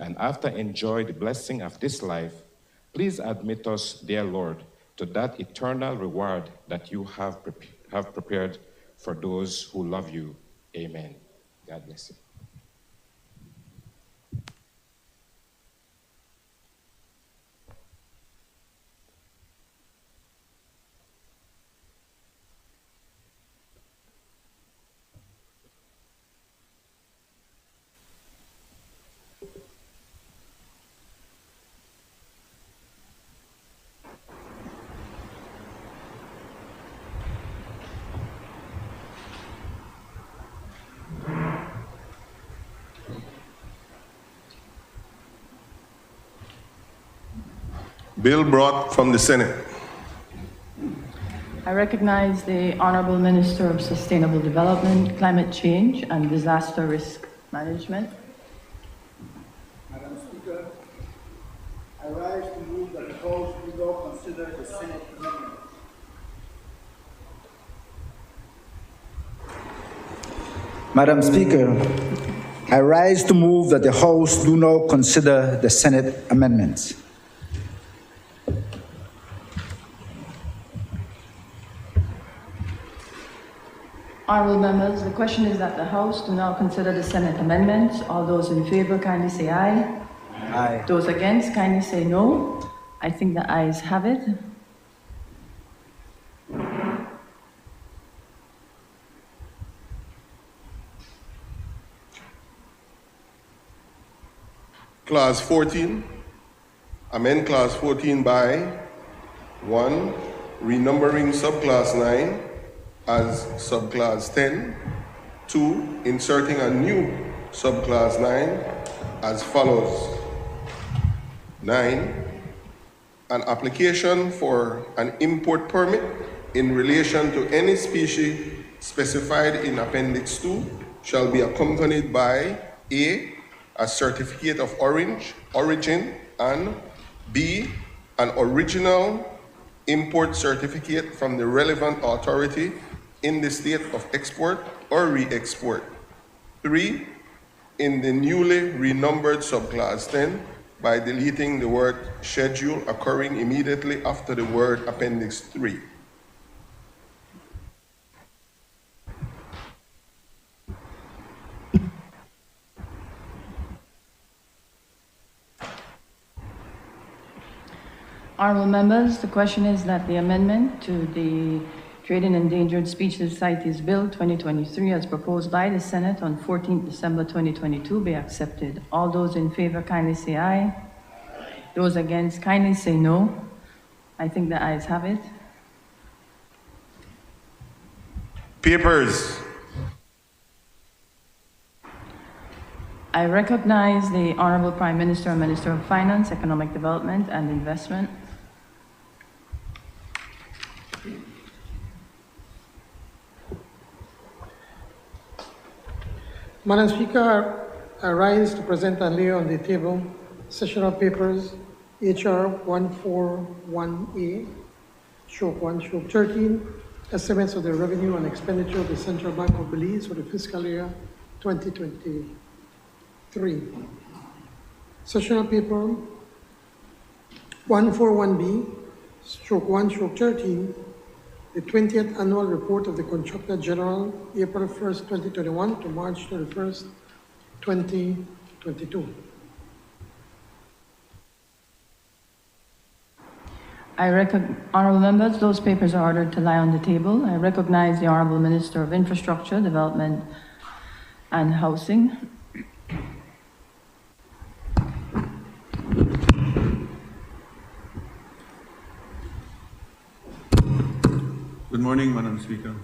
And after enjoy the blessing of this life, please admit us, dear Lord, to that eternal reward that you have prepared for those who love you. Amen. God bless you. Bill brought from the Senate. I recognize the Honorable Minister of Sustainable Development, Climate Change, and Disaster Risk Management. Madam Speaker, I rise to move that the House will now consider the Senate amendment. Madam Speaker, I rise to move that the House do now consider the Senate amendments. Honorable members, the question is that the House do now consider the Senate amendments. All those in favor kindly say aye. Aye. Those against kindly say no. I think the ayes have it. Clause 14, amend Clause 14 by 1. Renumbering subclass 9 as subclass 10. 2. Inserting a new subclass 9 as follows. 9. An application for an import permit in relation to any species specified in Appendix 2 shall be accompanied by a certificate of origin, and B, an original import certificate from the relevant authority in the state of export or re-export. 3, in the newly renumbered subclass 10 by deleting the word schedule occurring immediately after the word Appendix 3. Honorable members, the question is that the amendment to the Trade in Endangered Species CITES Bill 2023 as proposed by the Senate on 14th December 2022 be accepted. All those in favor kindly say aye. Those against kindly say no. I think the ayes have it. Papers. I recognize the Honorable Prime Minister and Minister of Finance, Economic Development and Investment. Madam Speaker, I rise to present and lay on the table sessional papers HR 141A/1/13, estimates of the revenue and expenditure of the Central Bank of Belize for the fiscal year 2023. Sessional paper 141B/1/13, the 20th annual report of the Contractor General, April 1st, 2021 to March 31st, 2022. Honorable members, those papers are ordered to lie on the table. I recognize the Honorable Minister of Infrastructure, Development and Housing. Good morning, Madam Speaker.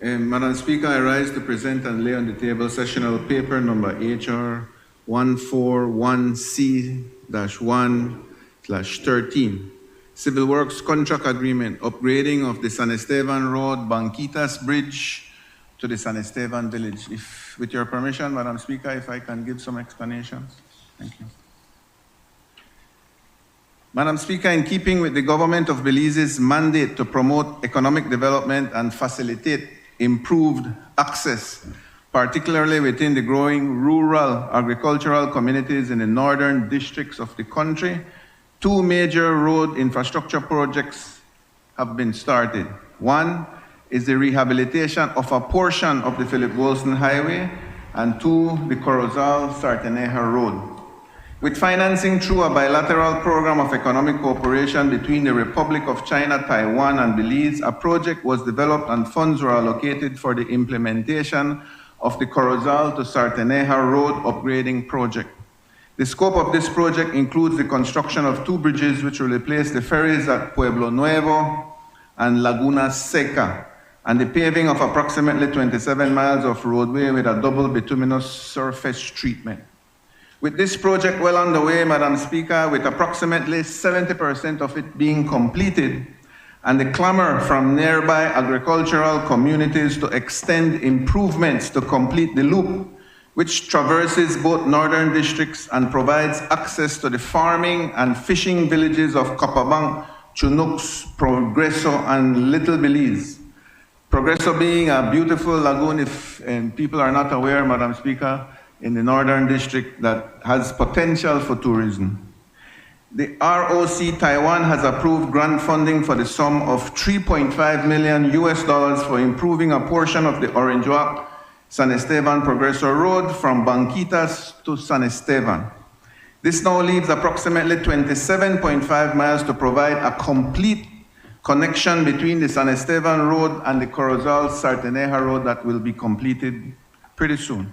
Madam Speaker, I rise to present and lay on the table sessional paper number HR 141C-1/13, Civil Works Contract Agreement, upgrading of the San Esteban Road Banquitas Bridge to the San Esteban Village. If, with your permission, Madam Speaker, if I can give some explanations. Thank you. Madam Speaker, in keeping with the government of Belize's mandate to promote economic development and facilitate improved access, particularly within the growing rural agricultural communities in the northern districts of the country. 2 major road infrastructure projects have been started. One is the rehabilitation of a portion of the Philip Wilson Highway, and 2, the Corozal-Sarteneja Road. With financing through a bilateral program of economic cooperation between the Republic of China, Taiwan, and Belize, a project was developed and funds were allocated for the implementation of the Corozal to Sarteneja Road upgrading project. The scope of this project includes the construction of 2 bridges which will replace the ferries at Pueblo Nuevo and Laguna Seca, and the paving of approximately 27 miles of roadway with a double bituminous surface treatment. With this project well underway, Madam Speaker, with approximately 70% of it being completed, and the clamor from nearby agricultural communities to extend improvements to complete the loop, which traverses both northern districts and provides access to the farming and fishing villages of Copabang, Chunux, Progreso, and Little Belize. Progreso being a beautiful lagoon, if people are not aware, Madam Speaker, in the northern district that has potential for tourism. The ROC Taiwan has approved grant funding for the sum of $3.5 million for improving a portion of the Orange Walk San Esteban Progreso Road from Banquitas to San Esteban. This now leaves approximately 27.5 miles to provide a complete connection between the San Esteban Road and the Corozal-Sarteneja Road that will be completed pretty soon.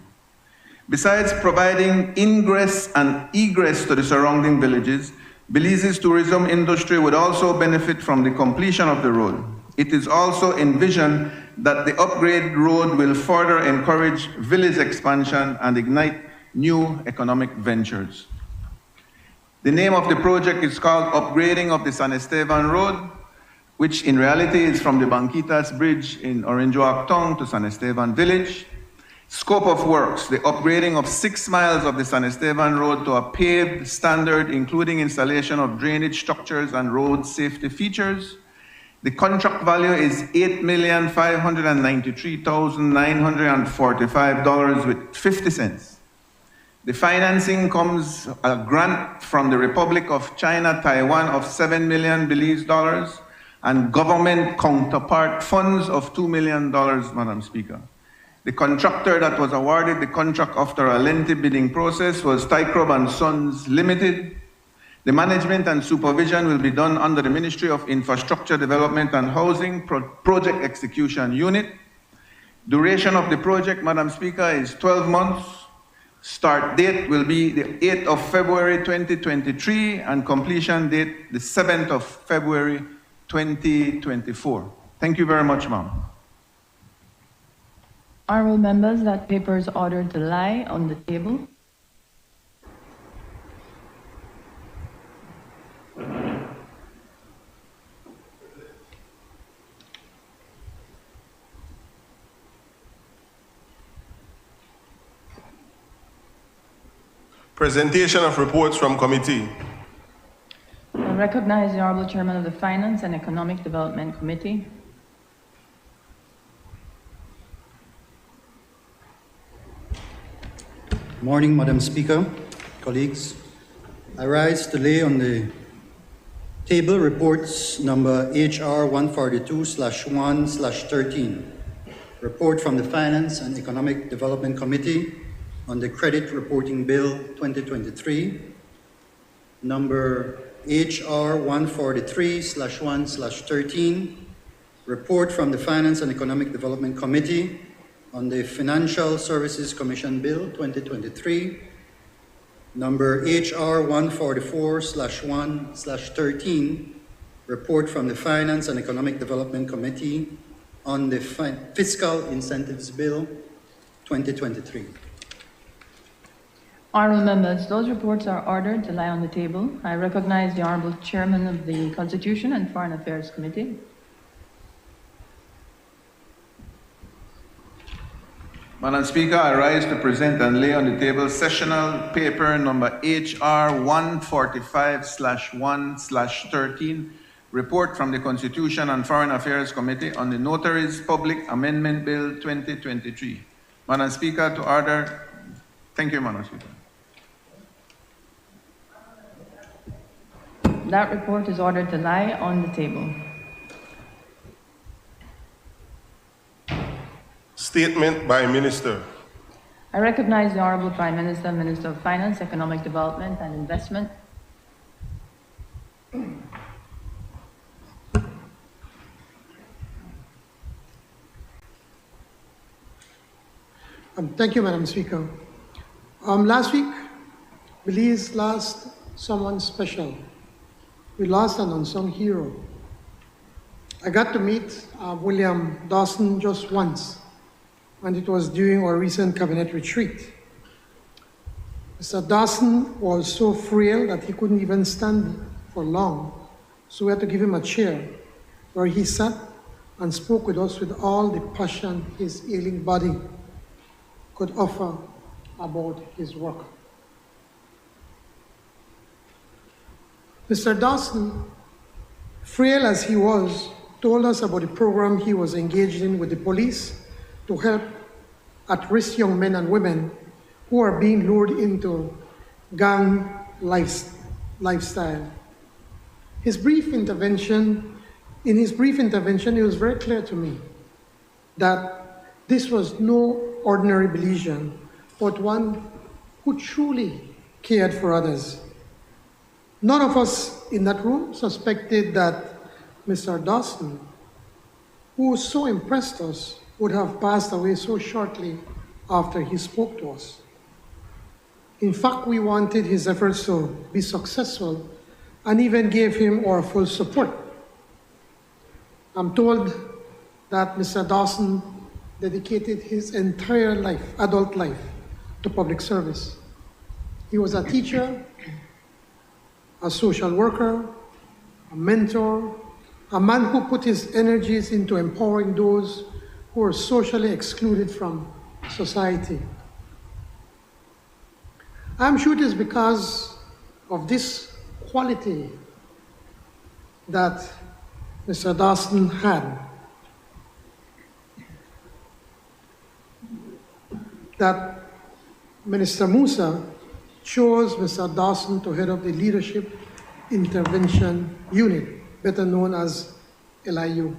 Besides providing ingress and egress to the surrounding villages, Belize's tourism industry would also benefit from the completion of the road. It is also envisioned that the upgraded road will further encourage village expansion and ignite new economic ventures. The name of the project is called Upgrading of the San Esteban Road, which in reality is from the Banquitas Bridge in Orange Walk Town to San Esteban Village. Scope of works, the upgrading of 6 miles of the San Esteban Road to a paved standard, including installation of drainage structures and road safety features. The contract value is $8,593,945.50. The financing comes a grant from the Republic of China, Taiwan of $7 million Belize dollars, and government counterpart funds of $2 million, Madam Speaker. The contractor that was awarded the contract after a lengthy bidding process was Tycrob and Sons Limited. The management and supervision will be done under the Ministry of Infrastructure Development and Housing Project Execution Unit. Duration of the project, Madam Speaker, is 12 months. Start date will be the 8th of February 2023 and completion date the 7th of February 2024. Thank you very much, ma'am. Honorable members, that paper is ordered to lie on the table. Presentation of reports from committee. I recognize the Honorable Chairman of the Finance and Economic Development Committee. Morning, Madam Speaker, colleagues. I rise to lay on the table reports number HR 142/1/13, report from the Finance and Economic Development Committee on the Credit Reporting Bill 2023, number HR 143/1/13, report from the Finance and Economic Development Committee on the Financial Services Commission Bill 2023, number HR 144/1/13, report from the Finance and Economic Development Committee on the Fiscal Incentives Bill 2023. Honorable members, those reports are ordered to lie on the table. I recognize the Honorable Chairman of the Constitution and Foreign Affairs Committee. Madam Speaker, I rise to present and lay on the table sessional paper number HR 145/1/13, report from the Constitution and Foreign Affairs Committee on the Notaries Public Amendment Bill 2023. Madam Speaker, to order. Thank you, Madam Speaker. That report is ordered to lie on the table. Statement by Minister. I recognize the Honorable Prime Minister, Minister of Finance, Economic Development and Investment. Thank you, Madam Speaker. Last week, Belize lost someone special. We lost an unsung hero. I got to meet William Dawson just once, and it was during our recent cabinet retreat. Mr. Dawson was so frail that he couldn't even stand for long, so we had to give him a chair where he sat and spoke with us with all the passion his ailing body could offer about his work. Mr. Dawson, frail as he was, told us about the program he was engaged in with the police to help at-risk young men and women who are being lured into gang lifestyle. In his brief intervention, it was very clear to me that this was no ordinary Belizean, but one who truly cared for others. None of us in that room suspected that Mr. Dawson, who so impressed us, would have passed away so shortly after he spoke to us. In fact, we wanted his efforts to be successful and even gave him our full support. I'm told that Mr. Dawson dedicated his entire life, adult life, to public service. He was a teacher, a social worker, a mentor, a man who put his energies into empowering those who are socially excluded from society. I'm sure it is because of this quality that Mr. Dawson had that Minister Musa chose Mr. Dawson to head up the Leadership Intervention Unit, better known as LIU.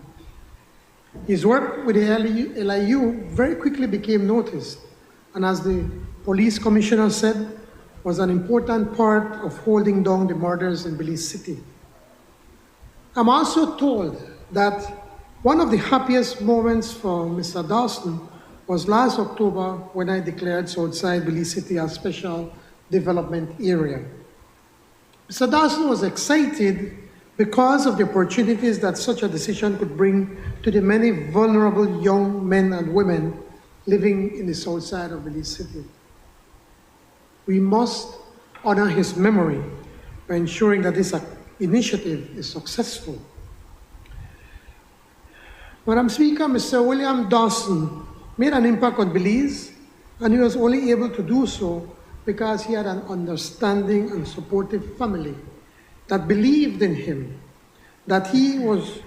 His work with the LIU very quickly became noticed, and as the police commissioner said, was an important part of holding down the murders in Belize City. I'm also told that one of the happiest moments for Mr. Dawson was last October when I declared Southside Belize City a special development area. Mr. Dawson was excited because of the opportunities that such a decision could bring to the many vulnerable young men and women living in the south side of Belize City. We must honor his memory by ensuring that this initiative is successful. Madam Speaker, Mr. William Dawson made an impact on Belize, and he was only able to do so because he had an understanding and supportive family that believed in him, that he was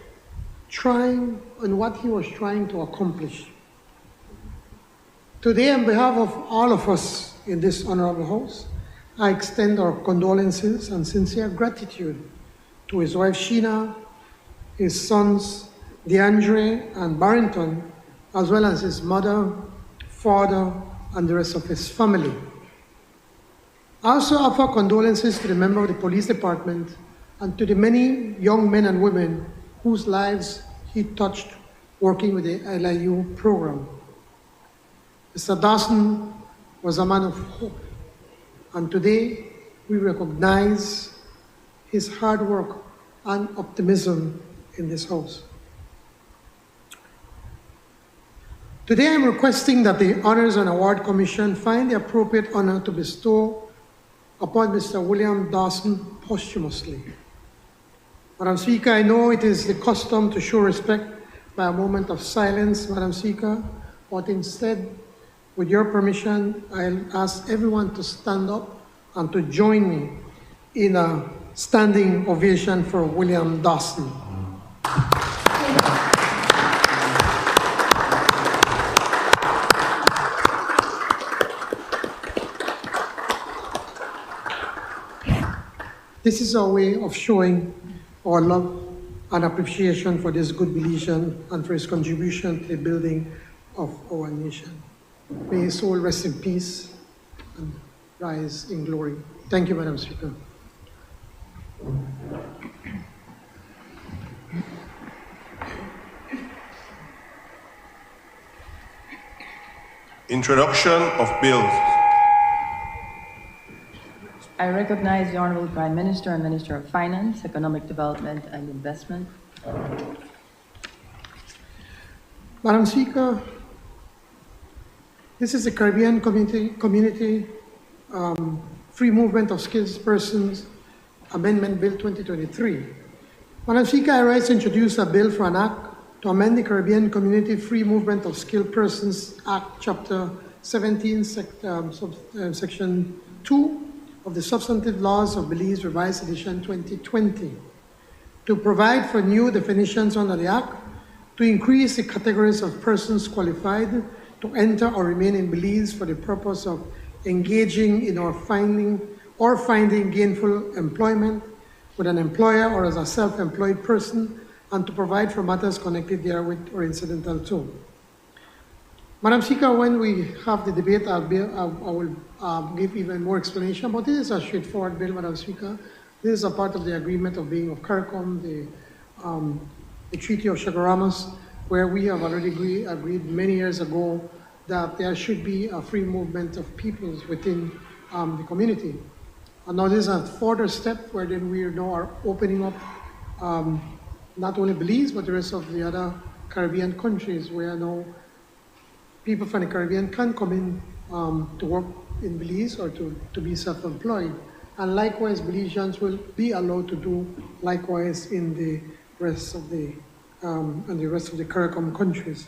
trying and what he was trying to accomplish. Today, on behalf of all of us in this honorable house, I extend our condolences and sincere gratitude to his wife Sheena, his sons DeAndre and Barrington, as well as his mother, father, and the rest of his family. I also offer condolences to the member of the police department and to the many young men and women whose lives he touched working with the LIU program. Mr. Dawson was a man of hope, and today we recognize his hard work and optimism in this house. Today I'm requesting that the Honors and Award Commission find the appropriate honor to bestow upon Mr. William Dawson posthumously. Madam Speaker, I know it is the custom to show respect by a moment of silence, Madam Speaker, but instead, with your permission, I'll ask everyone to stand up and to join me in a standing ovation for William Dawson. This is our way of showing our love and appreciation for this good Belizean and for his contribution to the building of our nation. May his soul rest in peace and rise in glory. Thank you, Madam Speaker. Introduction of bills. I recognize the Honorable Prime Minister and Minister of Finance, Economic Development and Investment. Madam Speaker, this is the Caribbean Community Free Movement of Skilled Persons Amendment Bill 2023. Madam Speaker, I rise to introduce a bill for an act to amend the Caribbean Community Free Movement of Skilled Persons Act, Chapter 17, Section 2 of the Substantive Laws of Belize, Revised Edition 2020, to provide for new definitions under the Act, to increase the categories of persons qualified to enter or remain in Belize for the purpose of engaging in or finding gainful employment with an employer or as a self-employed person, and to provide for matters connected therewith or incidental to. Madam Speaker, when we have the debate, I will give even more explanation, but this is a straightforward bill, Madam Speaker. This is a part of the agreement of being of CARICOM, the Treaty of Chaguaramas, where we have already agreed many years ago that there should be a free movement of peoples within the community. And now this is a further step where then we now are opening up not only Belize, but the rest of the other Caribbean countries where now people from the Caribbean can come in to work in Belize or to be self-employed. And likewise, Belizeans will be allowed to do likewise in the rest of the CARICOM countries.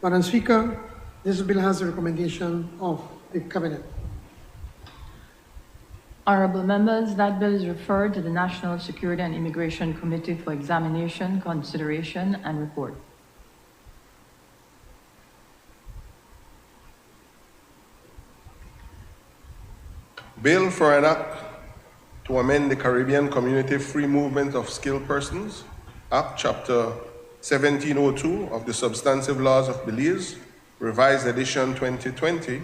Madam Speaker, this bill has the recommendation of the Cabinet. Honorable members, that bill is referred to the National Security and Immigration Committee for examination, consideration, and report. Bill for an act to amend the Caribbean Community Free Movement of Skilled Persons Act, Chapter 1702 of the Substantive Laws of Belize, Revised Edition 2020,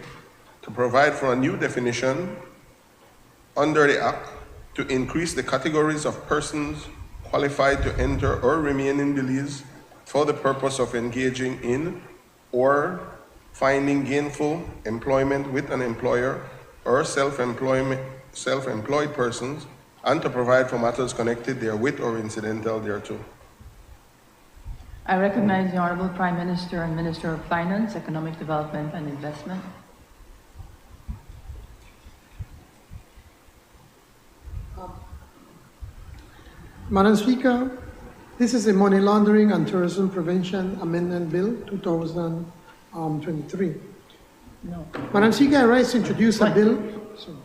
to provide for a new definition under the Act to increase the categories of persons qualified to enter or remain in Belize for the purpose of engaging in or finding gainful employment with an employer or self-employed persons, and to provide for matters connected therewith or incidental thereto. I recognize the Honorable Prime Minister and Minister of Finance, Economic Development and Investment. Madam Speaker, this is a Money Laundering and Terrorism Prevention Amendment Bill 2023. No. Madam Speaker, I rise to introduce a bill. Sorry.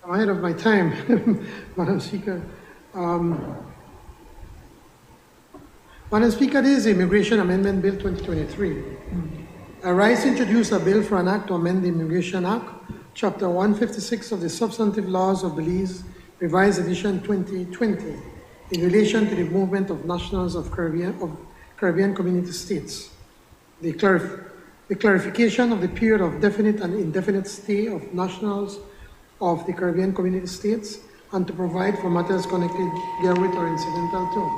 I'm ahead of my time, Madam Speaker. Madam Speaker, this is the Immigration Amendment Bill 2023. I rise to introduce a bill for an act to amend the Immigration Act, Chapter 156 of the Substantive Laws of Belize, Revised Edition 2020, in relation to the movement of nationals of Caribbean community states. The clarification of the period of definite and indefinite stay of nationals of the Caribbean community states, and to provide for matters connected therewith or incidental to.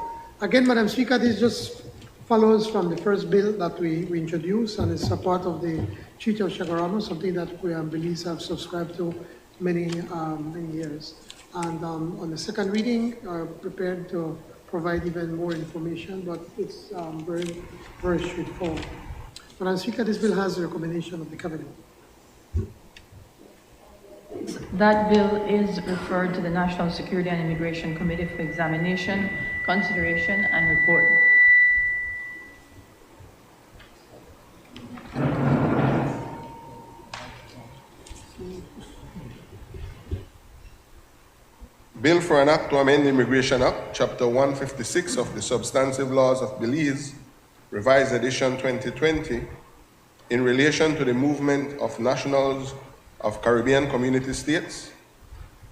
Again, Madam Speaker, this just follows from the first bill that we introduced, and it's a part of the Treaty of Chaguaramas, something that we Belize have subscribed to many years. And on the second reading, prepared to provide even more information, but it's very, very straightforward. Madam Speaker, this bill has the recommendation of the Cabinet. That bill is referred to the National Security and Immigration Committee for examination, consideration, and report. Bill for an act to amend the Immigration Act, Chapter 156 of the Substantive Laws of Belize, Revised Edition 2020, in relation to the movement of nationals of Caribbean community states,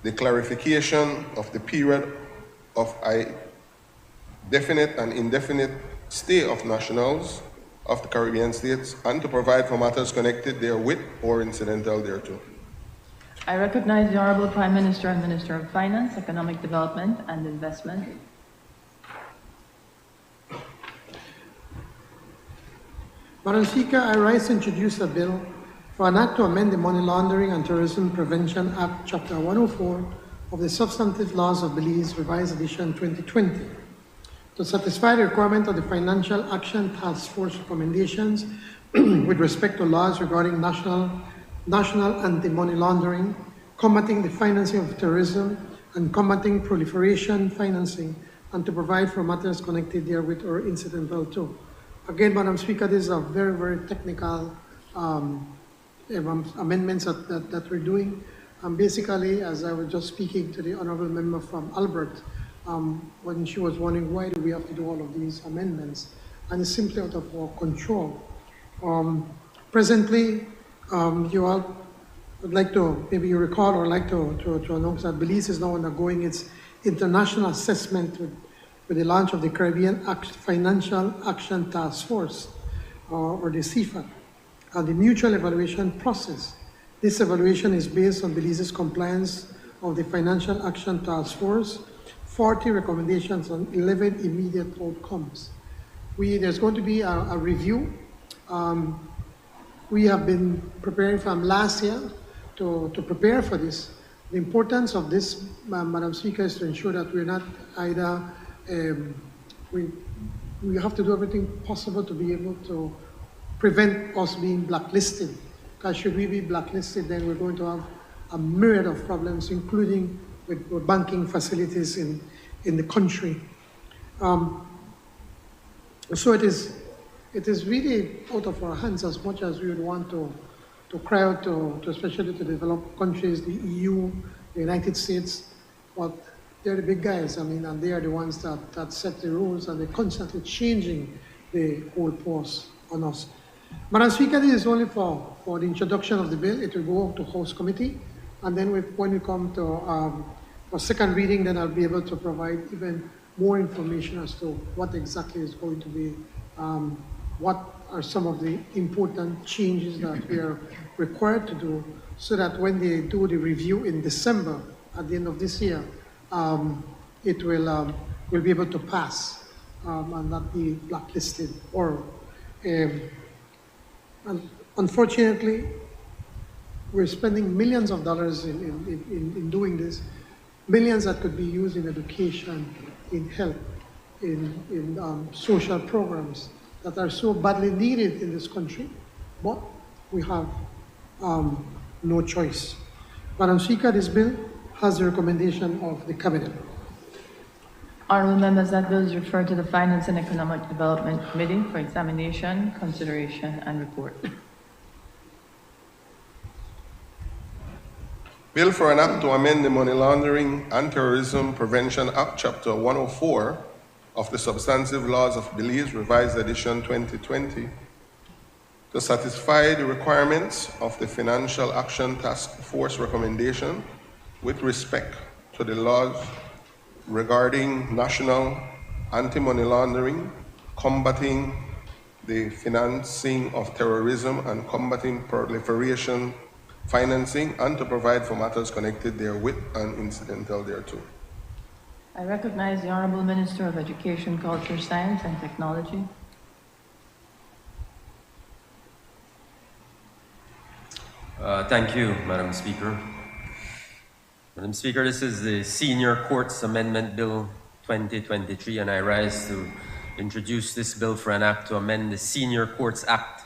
the clarification of the period of a definite and indefinite stay of nationals of the Caribbean states, and to provide for matters connected therewith or incidental thereto. I recognize the Honorable Prime Minister and Minister of Finance, Economic Development and Investment. Madam Speaker, I rise to introduce a bill for an act to amend the Money Laundering and Terrorism Prevention Act, Chapter 104 of the Substantive Laws of Belize, Revised Edition 2020, to satisfy the requirement of the Financial Action Task Force recommendations with respect to laws regarding national anti-money laundering, combating the financing of terrorism, and combating proliferation financing, and to provide for matters connected therewith or incidental to. Again, Madam Speaker, these are very, very technical amendments that we're doing. Basically, as I was just speaking to the Honourable Member from Albert, when she was wondering why do we have to do all of these amendments, and it's simply out of our control. Presently, you all would like to, maybe you recall or like to announce that Belize is now undergoing its international assessment with the launch of the Caribbean Financial Action Task Force, or the CFAT, and the mutual evaluation process. This evaluation is based on Belize's compliance of the Financial Action Task Force, 40 recommendations on 11 immediate outcomes. There's going to be a review. We have been preparing from last year to prepare for this. The importance of this, Madam Speaker, is to ensure that we're not either, we have to do everything possible to be able to prevent us being blacklisted. Because should we be blacklisted, then we're going to have a myriad of problems, including with banking facilities in the country. So it is really out of our hands as much as we would want to cry out to especially to developed countries, the EU, the United States, but they're the big guys, and they are the ones that set the rules, and they're constantly changing the whole course on us. Madam Speaker, this is only for the introduction of the bill. It will go to House Committee, and then when we come to for second reading, then I'll be able to provide even more information as to what exactly is going to be, what are some of the important changes that we are required to do, so that when they do the review in December, at the end of this year, it will be able to pass and not be blacklisted. And unfortunately, we're spending millions of dollars in doing this, millions that could be used in education, in health, in social programs that are so badly needed in this country, but we have no choice. Madam Speaker, this bill has the recommendation of the Cabinet. Honourable members, that bill is referred to the Finance and Economic Development Committee for examination, consideration, and report. Bill for an act to amend the Money Laundering and Terrorism Prevention Act, Chapter 104 of the Substantive Laws of Belize, Revised Edition 2020, to satisfy the requirements of the Financial Action Task Force recommendation with respect to the laws regarding national anti-money laundering, combating the financing of terrorism, and combating proliferation financing, and to provide for matters connected therewith and incidental thereto. I recognize the Honourable Minister of Education, Culture, Science and Technology. Thank you, Madam Speaker. Madam Speaker, this is the Senior Courts Amendment Bill 2023, and I rise to introduce this bill for an act to amend the Senior Courts Act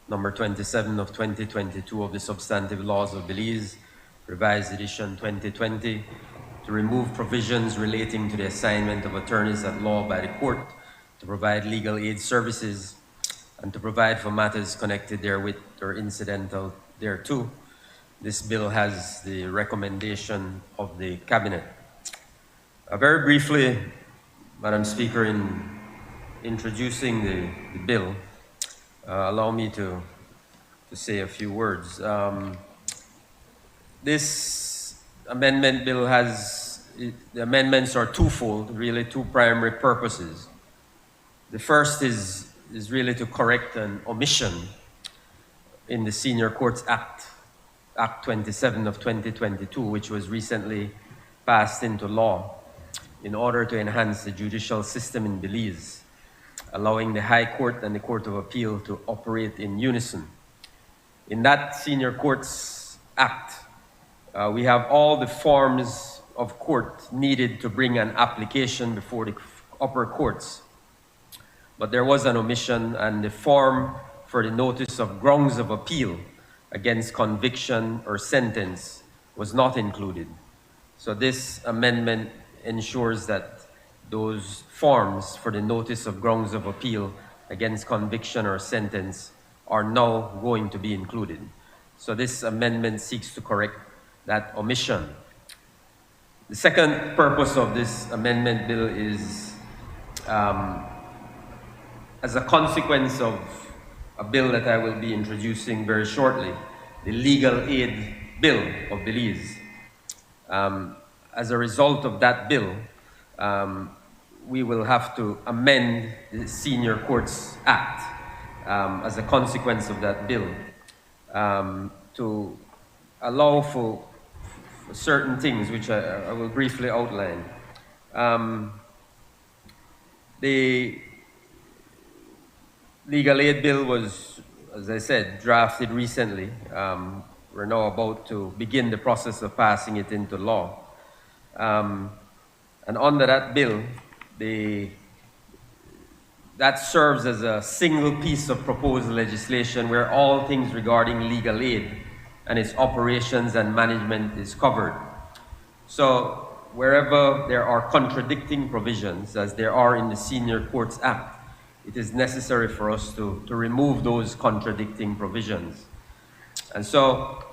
number 27 of 2022 of the Substantive Laws of Belize, Revised Edition 2020, to remove provisions relating to the assignment of attorneys at law by the court, to provide legal aid services, and to provide for matters connected therewith or incidental thereto. This bill has the recommendation of the Cabinet. Very briefly, Madam Speaker, in introducing the bill, allow me to say a few words. This amendment bill the amendments are twofold, really two primary purposes. The first is really to correct an omission in the Senior Courts Act, Act 27 of 2022, which was recently passed into law in order to enhance the judicial system in Belize, allowing the High Court and the Court of Appeal to operate in unison. In that Senior Courts Act, we have all the forms of court needed to bring an application before the upper courts. But there was an omission, and the form for the notice of grounds of appeal against conviction or sentence was not included. So this amendment ensures that those forms for the notice of grounds of appeal against conviction or sentence are now going to be included. So this amendment seeks to correct that omission. The second purpose of this amendment bill is as a consequence of a bill that I will be introducing very shortly, the Legal Aid Bill of Belize. As a result of that bill, we will have to amend the Senior Courts Act as a consequence of that bill to allow for certain things, which I will briefly outline. The Legal Aid Bill was, as I said, drafted recently. We're now about to begin the process of passing it into law. And under that bill, that serves as a single piece of proposed legislation where all things regarding legal aid and its operations and management is covered. So wherever there are contradicting provisions, as there are in the Senior Courts Act, it is necessary for us to remove those contradicting provisions. And so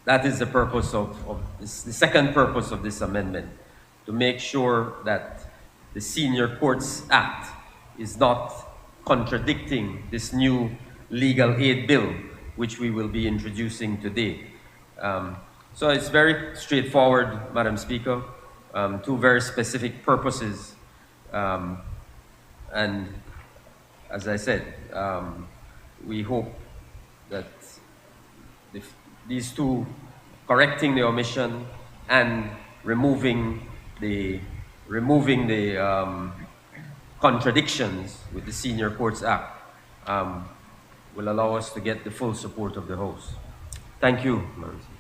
that is the purpose of this, the second purpose of this amendment, to make sure that the Senior Courts Act is not contradicting this new legal aid bill, which we will be introducing today. So it's very straightforward, Madam Speaker, two very specific purposes. And as I said, we hope that these two, correcting the omission and removing the contradictions with the Senior Courts Act, will allow us to get the full support of the House. Thank you, Madam Speaker.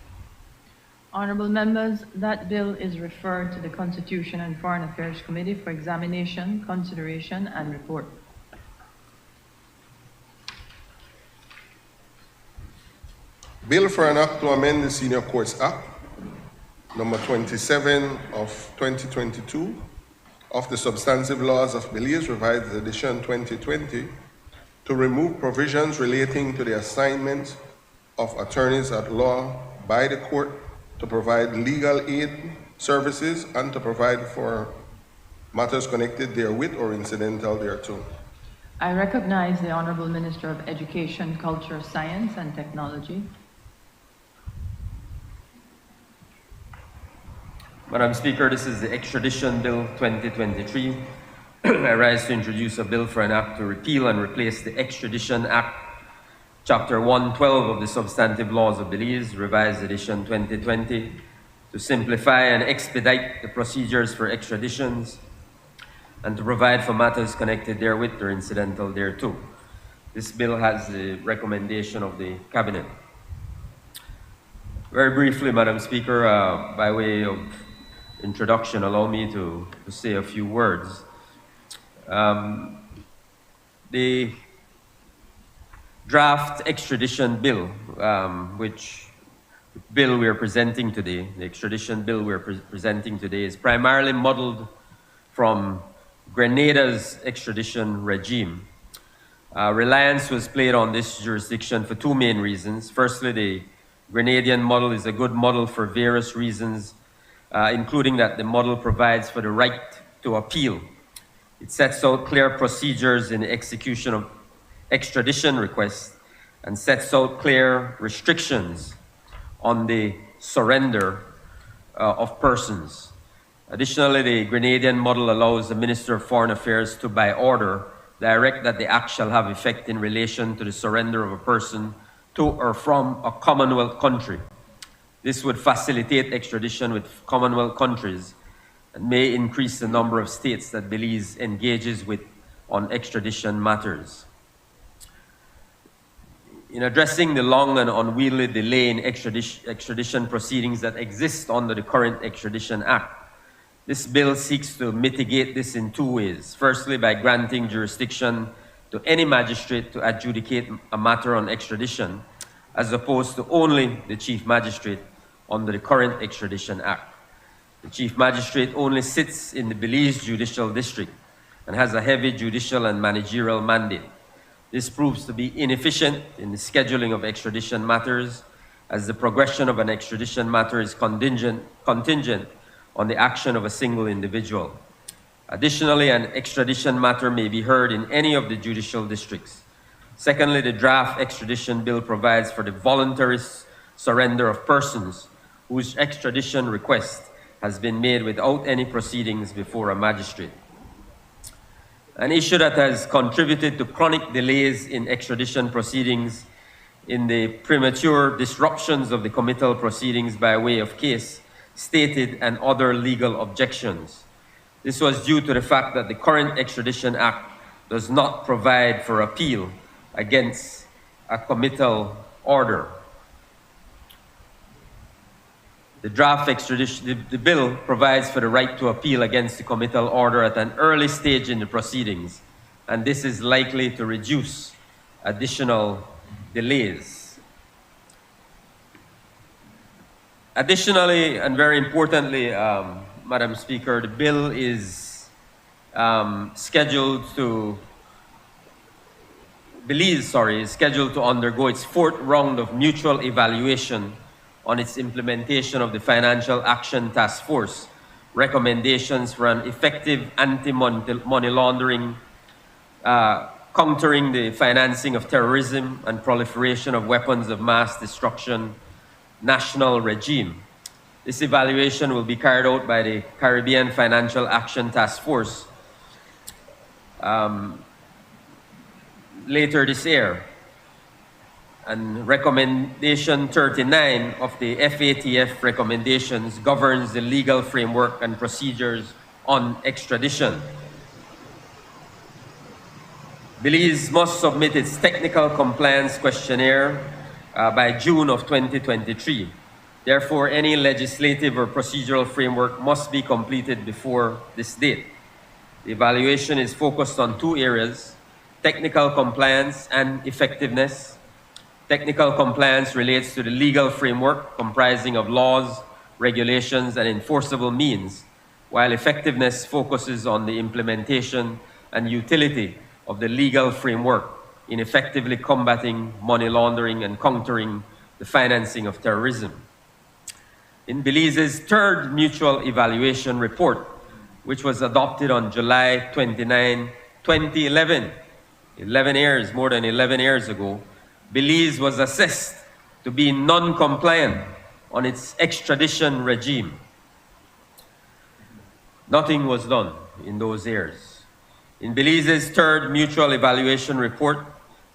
Honorable members, that bill is referred to the Constitution and Foreign Affairs Committee for examination, consideration, and report. Bill for an act to amend the Senior Courts Act, number 27 of 2022, of the Substantive Laws of Belize, revised edition 2020, to remove provisions relating to the assignment of attorneys at law by the court to provide legal aid services and to provide for matters connected therewith or incidental thereto. I recognize the Honorable Minister of Education, Culture, Science, and Technology. Madam Speaker, this is the Extradition Bill 2023. I rise to introduce a bill for an act to repeal and replace the Extradition Act, Chapter 112 of the Substantive Laws of Belize, revised edition 2020, to simplify and expedite the procedures for extraditions and to provide for matters connected therewith or incidental thereto. This bill has the recommendation of the Cabinet. Very briefly, Madam Speaker, by way of introduction, allow me to say a few words. The draft extradition bill, which bill we are presenting today, the extradition bill we are presenting today, is primarily modeled from Grenada's extradition regime. Reliance was placed on this jurisdiction for two main reasons. Firstly, the Grenadian model is a good model for various reasons, including that the model provides for the right to appeal It sets out clear procedures in the execution of extradition requests and sets out clear restrictions on the surrender of persons. Additionally, the Grenadian model allows the Minister of Foreign Affairs to, by order, direct that the act shall have effect in relation to the surrender of a person to or from a Commonwealth country. This would facilitate extradition with Commonwealth countries and may increase the number of states that Belize engages with on extradition matters. In addressing the long and unwieldy delay in extradition proceedings that exist under the current Extradition Act, this bill seeks to mitigate this in two ways. Firstly, by granting jurisdiction to any magistrate to adjudicate a matter on extradition, as opposed to only the Chief Magistrate under the current Extradition Act. The Chief Magistrate only sits in the Belize Judicial District and has a heavy judicial and managerial mandate. This proves to be inefficient in the scheduling of extradition matters, as the progression of an extradition matter is contingent on the action of a single individual. Additionally, an extradition matter may be heard in any of the judicial districts. Secondly, the draft extradition bill provides for the voluntary surrender of persons whose extradition request has been made without any proceedings before a magistrate. An issue that has contributed to chronic delays in extradition proceedings in the premature disruptions of the committal proceedings by way of case, stated, and other legal objections. This was due to the fact that the current Extradition Act does not provide for appeal against a committal order. The draft extradition, the bill provides for the right to appeal against the committal order at an early stage in the proceedings, and this is likely to reduce additional delays. Additionally, and very importantly, Madam Speaker, the bill is scheduled to undergo its fourth round of mutual evaluation on its implementation of the Financial Action Task Force recommendations for an effective anti-money laundering, countering the financing of terrorism and proliferation of weapons of mass destruction national regime. This evaluation will be carried out by the Caribbean Financial Action Task Force later this year. And recommendation 39 of the FATF recommendations governs the legal framework and procedures on extradition. Belize must submit its technical compliance questionnaire by June of 2023. Therefore, any legislative or procedural framework must be completed before this date. The evaluation is focused on two areas: technical compliance and effectiveness. Technical compliance relates to the legal framework comprising of laws, regulations, and enforceable means, while effectiveness focuses on the implementation and utility of the legal framework in effectively combating money laundering and countering the financing of terrorism. In Belize's third mutual evaluation report, which was adopted on July 29, 2011, more than 11 years ago, Belize was assessed to be non-compliant on its extradition regime. Nothing was done in those years. In Belize's third mutual evaluation report,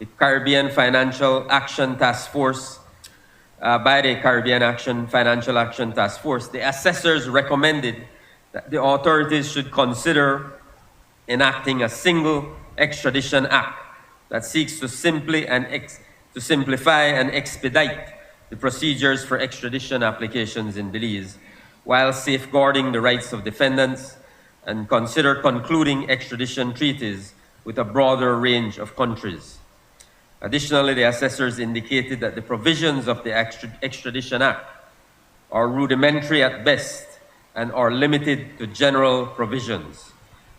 the Caribbean Financial Action Task Force, by the Caribbean Financial Action Task Force, the assessors recommended that the authorities should consider enacting a single extradition act that seeks to simplify and expedite the procedures for extradition applications in Belize, while safeguarding the rights of defendants, and consider concluding extradition treaties with a broader range of countries. Additionally, the assessors indicated that the provisions of the Extradition Act are rudimentary at best and are limited to general provisions.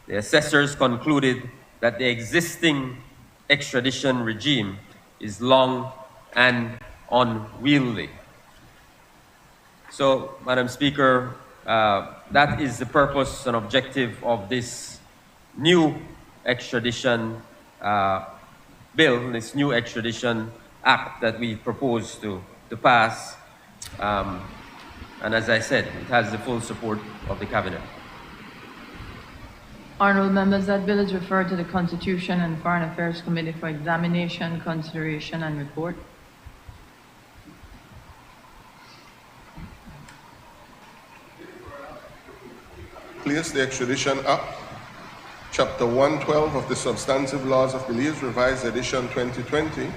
The assessors concluded that the existing extradition regime is long and unwieldy. So, Madam Speaker, that is the purpose and objective of this new extradition bill, this new extradition act that we propose to pass. And as I said, it has the full support of the Cabinet. Honorable members, that bill is referred to the Constitution and Foreign Affairs Committee for examination, consideration, and report. Place the Extradition Act, Chapter 112 of the Substantive Laws of Belize, Revised Edition 2020,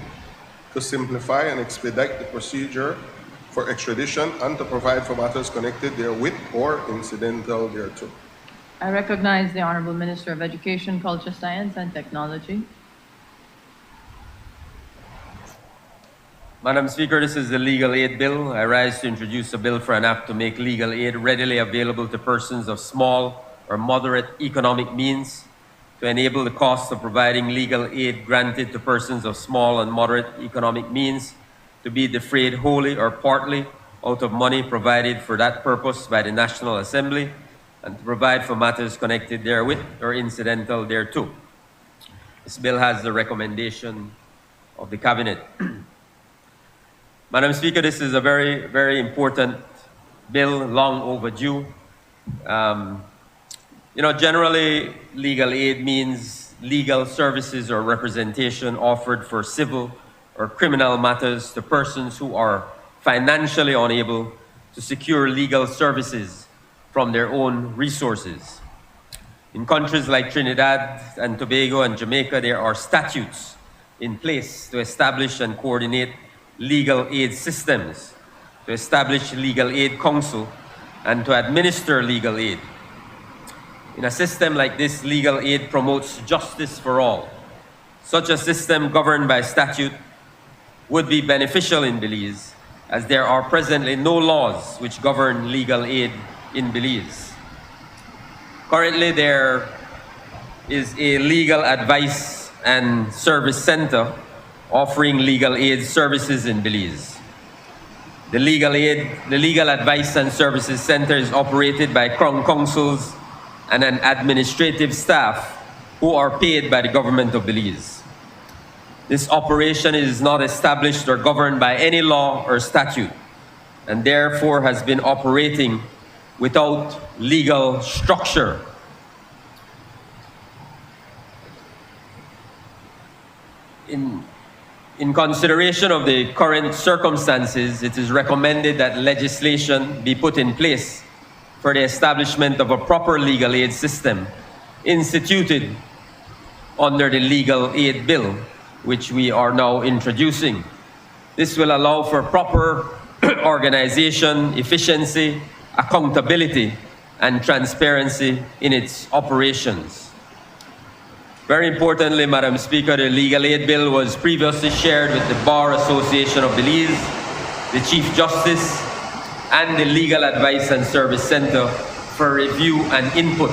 to simplify and expedite the procedure for extradition and to provide for matters connected therewith or incidental thereto. I recognize the Honorable Minister of Education, Culture, Science, and Technology. Madam Speaker, this is the legal aid bill. I rise to introduce a bill for an act to make legal aid readily available to persons of small or moderate economic means, to enable the cost of providing legal aid granted to persons of small and moderate economic means to be defrayed wholly or partly out of money provided for that purpose by the National Assembly, and to provide for matters connected therewith or incidental thereto. This bill has the recommendation of the Cabinet. Madam Speaker, this is a very, very important bill, long overdue. Generally, legal aid means legal services or representation offered for civil or criminal matters to persons who are financially unable to secure legal services from their own resources. In countries like Trinidad and Tobago and Jamaica, there are statutes in place to establish and coordinate legal aid systems, to establish legal aid council, and to administer legal aid. In a system like this, legal aid promotes justice for all. Such a system governed by statute would be beneficial in Belize, as there are presently no laws which govern legal aid in Belize. Currently, there is a legal advice and service center offering legal aid services in Belize. The legal advice and services center is operated by Crown Councils and an administrative staff who are paid by the government of Belize. This operation is not established or governed by any law or statute, and therefore has been operating without legal structure. In consideration of the current circumstances, it is recommended that legislation be put in place for the establishment of a proper legal aid system instituted under the legal aid bill, which we are now introducing. This will allow for proper organization, efficiency, accountability, and transparency in its operations. Very importantly, Madam Speaker, the legal aid bill was previously shared with the Bar Association of Belize, the Chief Justice, and the Legal Advice and Service Center for review and input.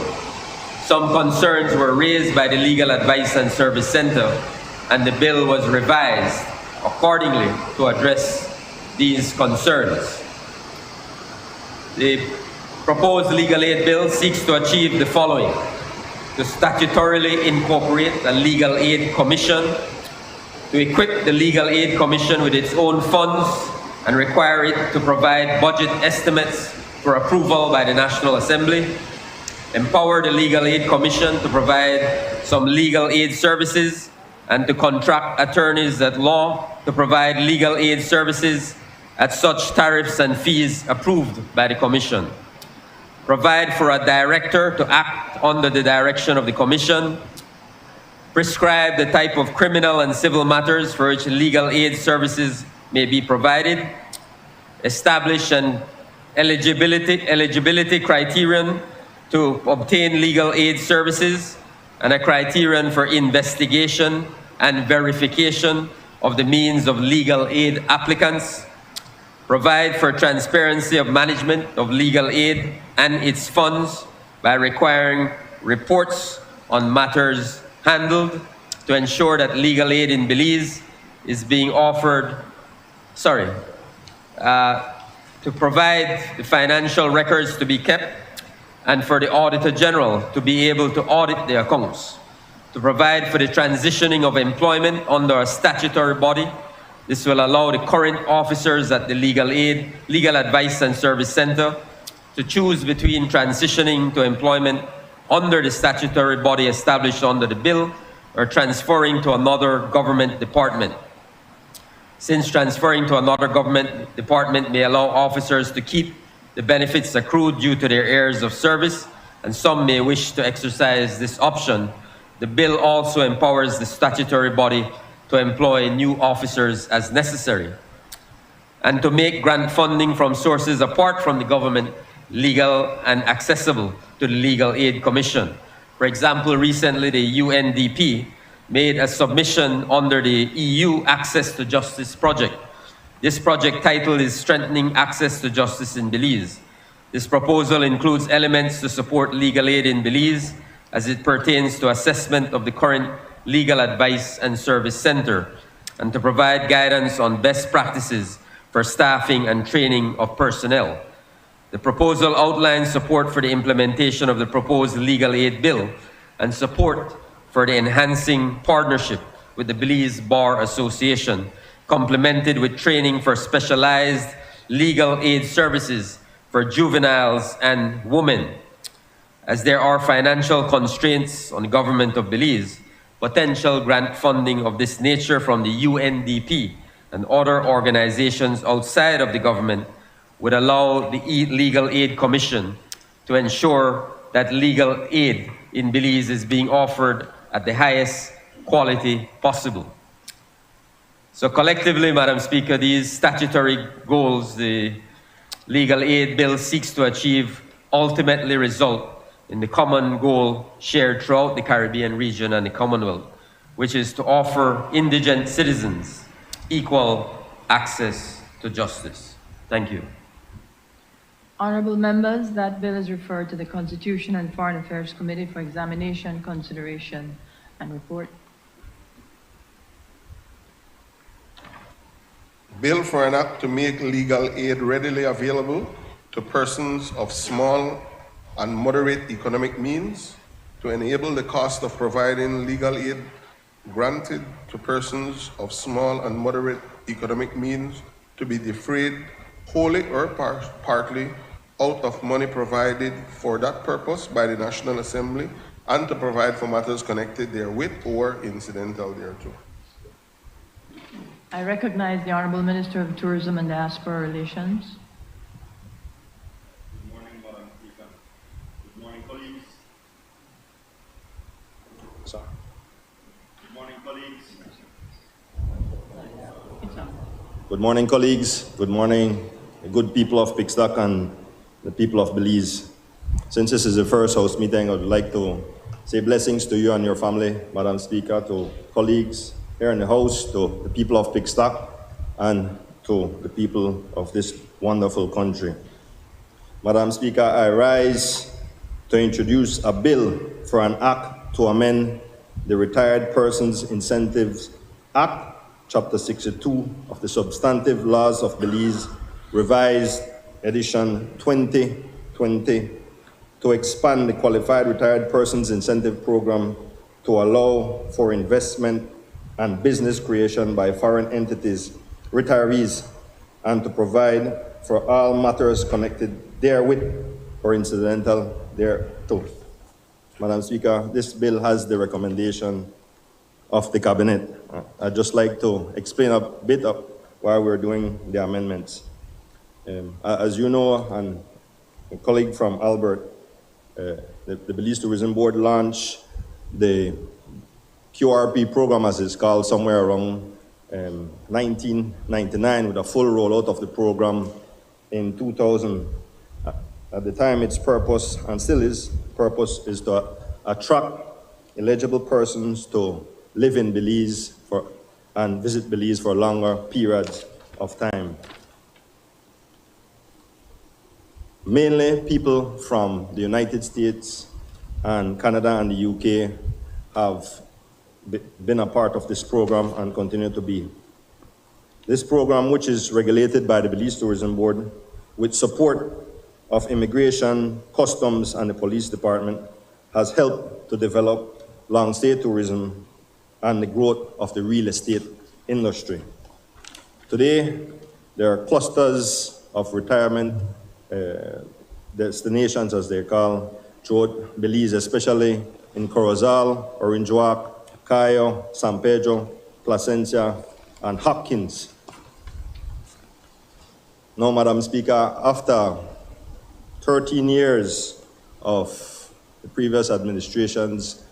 Some concerns were raised by the Legal Advice and Service Center, and the bill was revised accordingly to address these concerns. The proposed legal aid bill seeks to achieve the following: to statutorily incorporate a legal aid commission, to equip the legal aid commission with its own funds and require it to provide budget estimates for approval by the National Assembly, empower the legal aid commission to provide some legal aid services and to contract attorneys at law to provide legal aid services at such tariffs and fees approved by the commission. Provide for a director to act under the direction of the commission. Prescribe the type of criminal and civil matters for which legal aid services may be provided. Establish an eligibility criterion to obtain legal aid services and a criterion for investigation and verification of the means of legal aid applicants. Provide for transparency of management of legal aid and its funds by requiring reports on matters handled to ensure that legal aid in Belize is being offered, to provide the financial records to be kept and for the Auditor General to be able to audit the accounts, to provide for the transitioning of employment under a statutory body. This will allow the current officers at the Legal Aid, Legal Advice and Service Center to choose between transitioning to employment under the statutory body established under the bill or transferring to another government department. Since transferring to another government department may allow officers to keep the benefits accrued due to their areas of service, and some may wish to exercise this option, the bill also empowers the statutory body to employ new officers as necessary, and to make grant funding from sources apart from the government legal and accessible to the Legal Aid Commission. For example, recently the UNDP made a submission under the EU Access to Justice project. This project title is Strengthening Access to Justice in Belize. This proposal includes elements to support legal aid in Belize as it pertains to assessment of the current Legal Advice and Service Center, and to provide guidance on best practices for staffing and training of personnel. The proposal outlines support for the implementation of the proposed legal aid bill and support for the enhancing partnership with the Belize Bar Association, complemented with training for specialized legal aid services for juveniles and women. As there are financial constraints on the government of Belize, potential grant funding of this nature from the UNDP and other organizations outside of the government would allow the Legal Aid Commission to ensure that legal aid in Belize is being offered at the highest quality possible. So collectively, Madam Speaker, these statutory goals the legal aid bill seeks to achieve ultimately result in the common goal shared throughout the Caribbean region and the Commonwealth, which is to offer indigent citizens equal access to justice. Thank you. Honorable members, that bill is referred to the Constitution and Foreign Affairs Committee for examination, consideration, and report. Bill for an act to make legal aid readily available to persons of small and moderate economic means, to enable the cost of providing legal aid granted to persons of small and moderate economic means to be defrayed wholly or partly out of money provided for that purpose by the National Assembly, and to provide for matters connected therewith or incidental thereto. I recognize the Honorable Minister of Tourism and Diaspora Relations. Good morning, Madam Speaker. Good morning, colleagues. Sorry. Good morning, colleagues. Good morning, colleagues. Good morning, the good people of Pixdock and the people of Belize. Since this is the first House meeting, I would like to say blessings to you and your family, Madam Speaker, to colleagues here in the House, to the people of Pixdock, and to the people of this wonderful country. Madam Speaker, I rise to introduce a bill for an act to amend the Retired Persons Incentives Act, Chapter 62 of the Substantive Laws of Belize, revised edition 2020, to expand the Qualified Retired Persons Incentive Program to allow for investment and business creation by foreign entities, retirees, and to provide for all matters connected therewith or incidental thereto. Madam Speaker, this bill has the recommendation of the Cabinet. I'd just like to explain a bit of why we're doing the amendments. As you know, and a colleague from Albert, the Belize Tourism Board launched the QRP program, as it's called, somewhere around 1999, with a full rollout of the program in 2000. At the time, its purpose, and still is, purpose is to attract eligible persons to live in Belize and visit Belize for longer periods of time. Mainly people from the United States and Canada and the UK have been a part of this program and continue to be. This program, which is regulated by the Belize Tourism Board, with support of Immigration, Customs, and the Police Department has helped to develop long-stay tourism and the growth of the real estate industry. Today, there are clusters of retirement destinations, as they're called, throughout Belize, especially in Corozal, Orange Walk, Cayo, San Pedro, Placencia, and Hopkins. Now, Madam Speaker, after 13 years of the previous administration's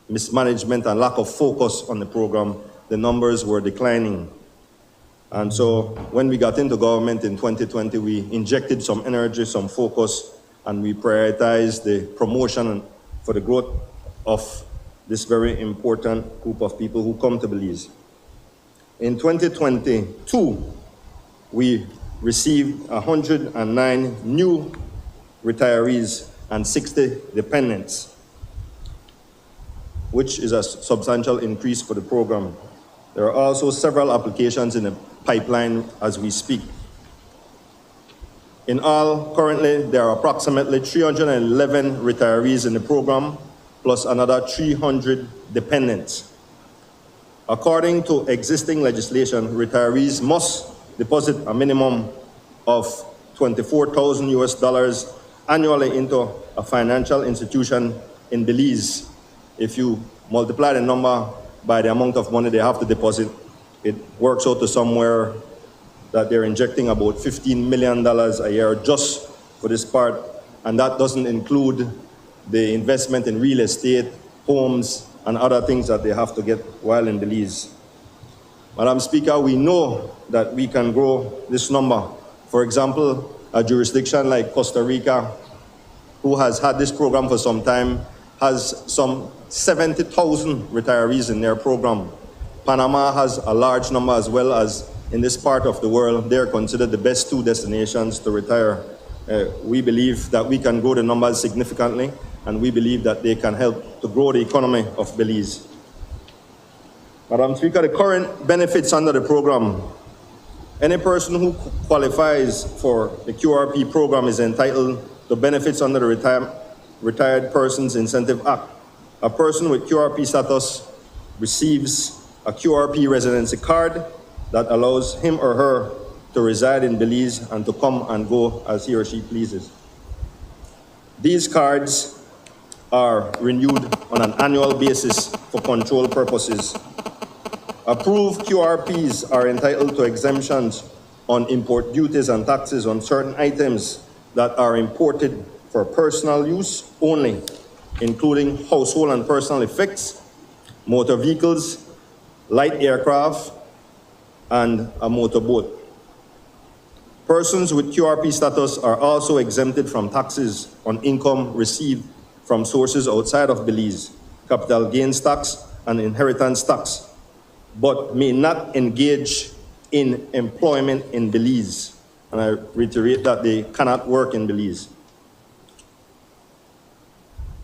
mismanagement and lack of focus on the program, the numbers were declining. And so when we got into government in 2020, we injected some energy, some focus, and we prioritized the promotion for the growth of this very important group of people who come to Belize. In 2022, we received 109 new retirees and 60 dependents, which is a substantial increase for the program. There are also several applications in the pipeline as we speak. In all, currently, there are approximately 311 retirees in the program, plus another 300 dependents. According to existing legislation, retirees must deposit a minimum of $24,000 annually into a financial institution in Belize. If you multiply the number by the amount of money they have to deposit, it works out to somewhere that they're injecting about $15 million a year just for this part, and that doesn't include the investment in real estate, homes, and other things that they have to get while in Belize. Madam Speaker, we know that we can grow this number. For example, a jurisdiction like Costa Rica, who has had this program for some time, has some 70,000 retirees in their program. Panama has a large number as well. As in this part of the world, they're considered the best two destinations to retire. We believe that we can grow the numbers significantly, and we believe that they can help to grow the economy of Belize. Madam Speaker, the current benefits under the program: any person who qualifies for the QRP program is entitled to benefits under the Retired Persons Incentive Act. A person with QRP status receives a QRP residency card that allows him or her to reside in Belize and to come and go as he or she pleases. These cards are renewed on an annual basis for control purposes. Approved QRPs are entitled to exemptions on import duties and taxes on certain items that are imported for personal use only, including household and personal effects, motor vehicles, light aircraft, and a motorboat. Persons with QRP status are also exempted from taxes on income received from sources outside of Belize, capital gains tax and inheritance tax, but may not engage in employment in Belize. And I reiterate that they cannot work in Belize.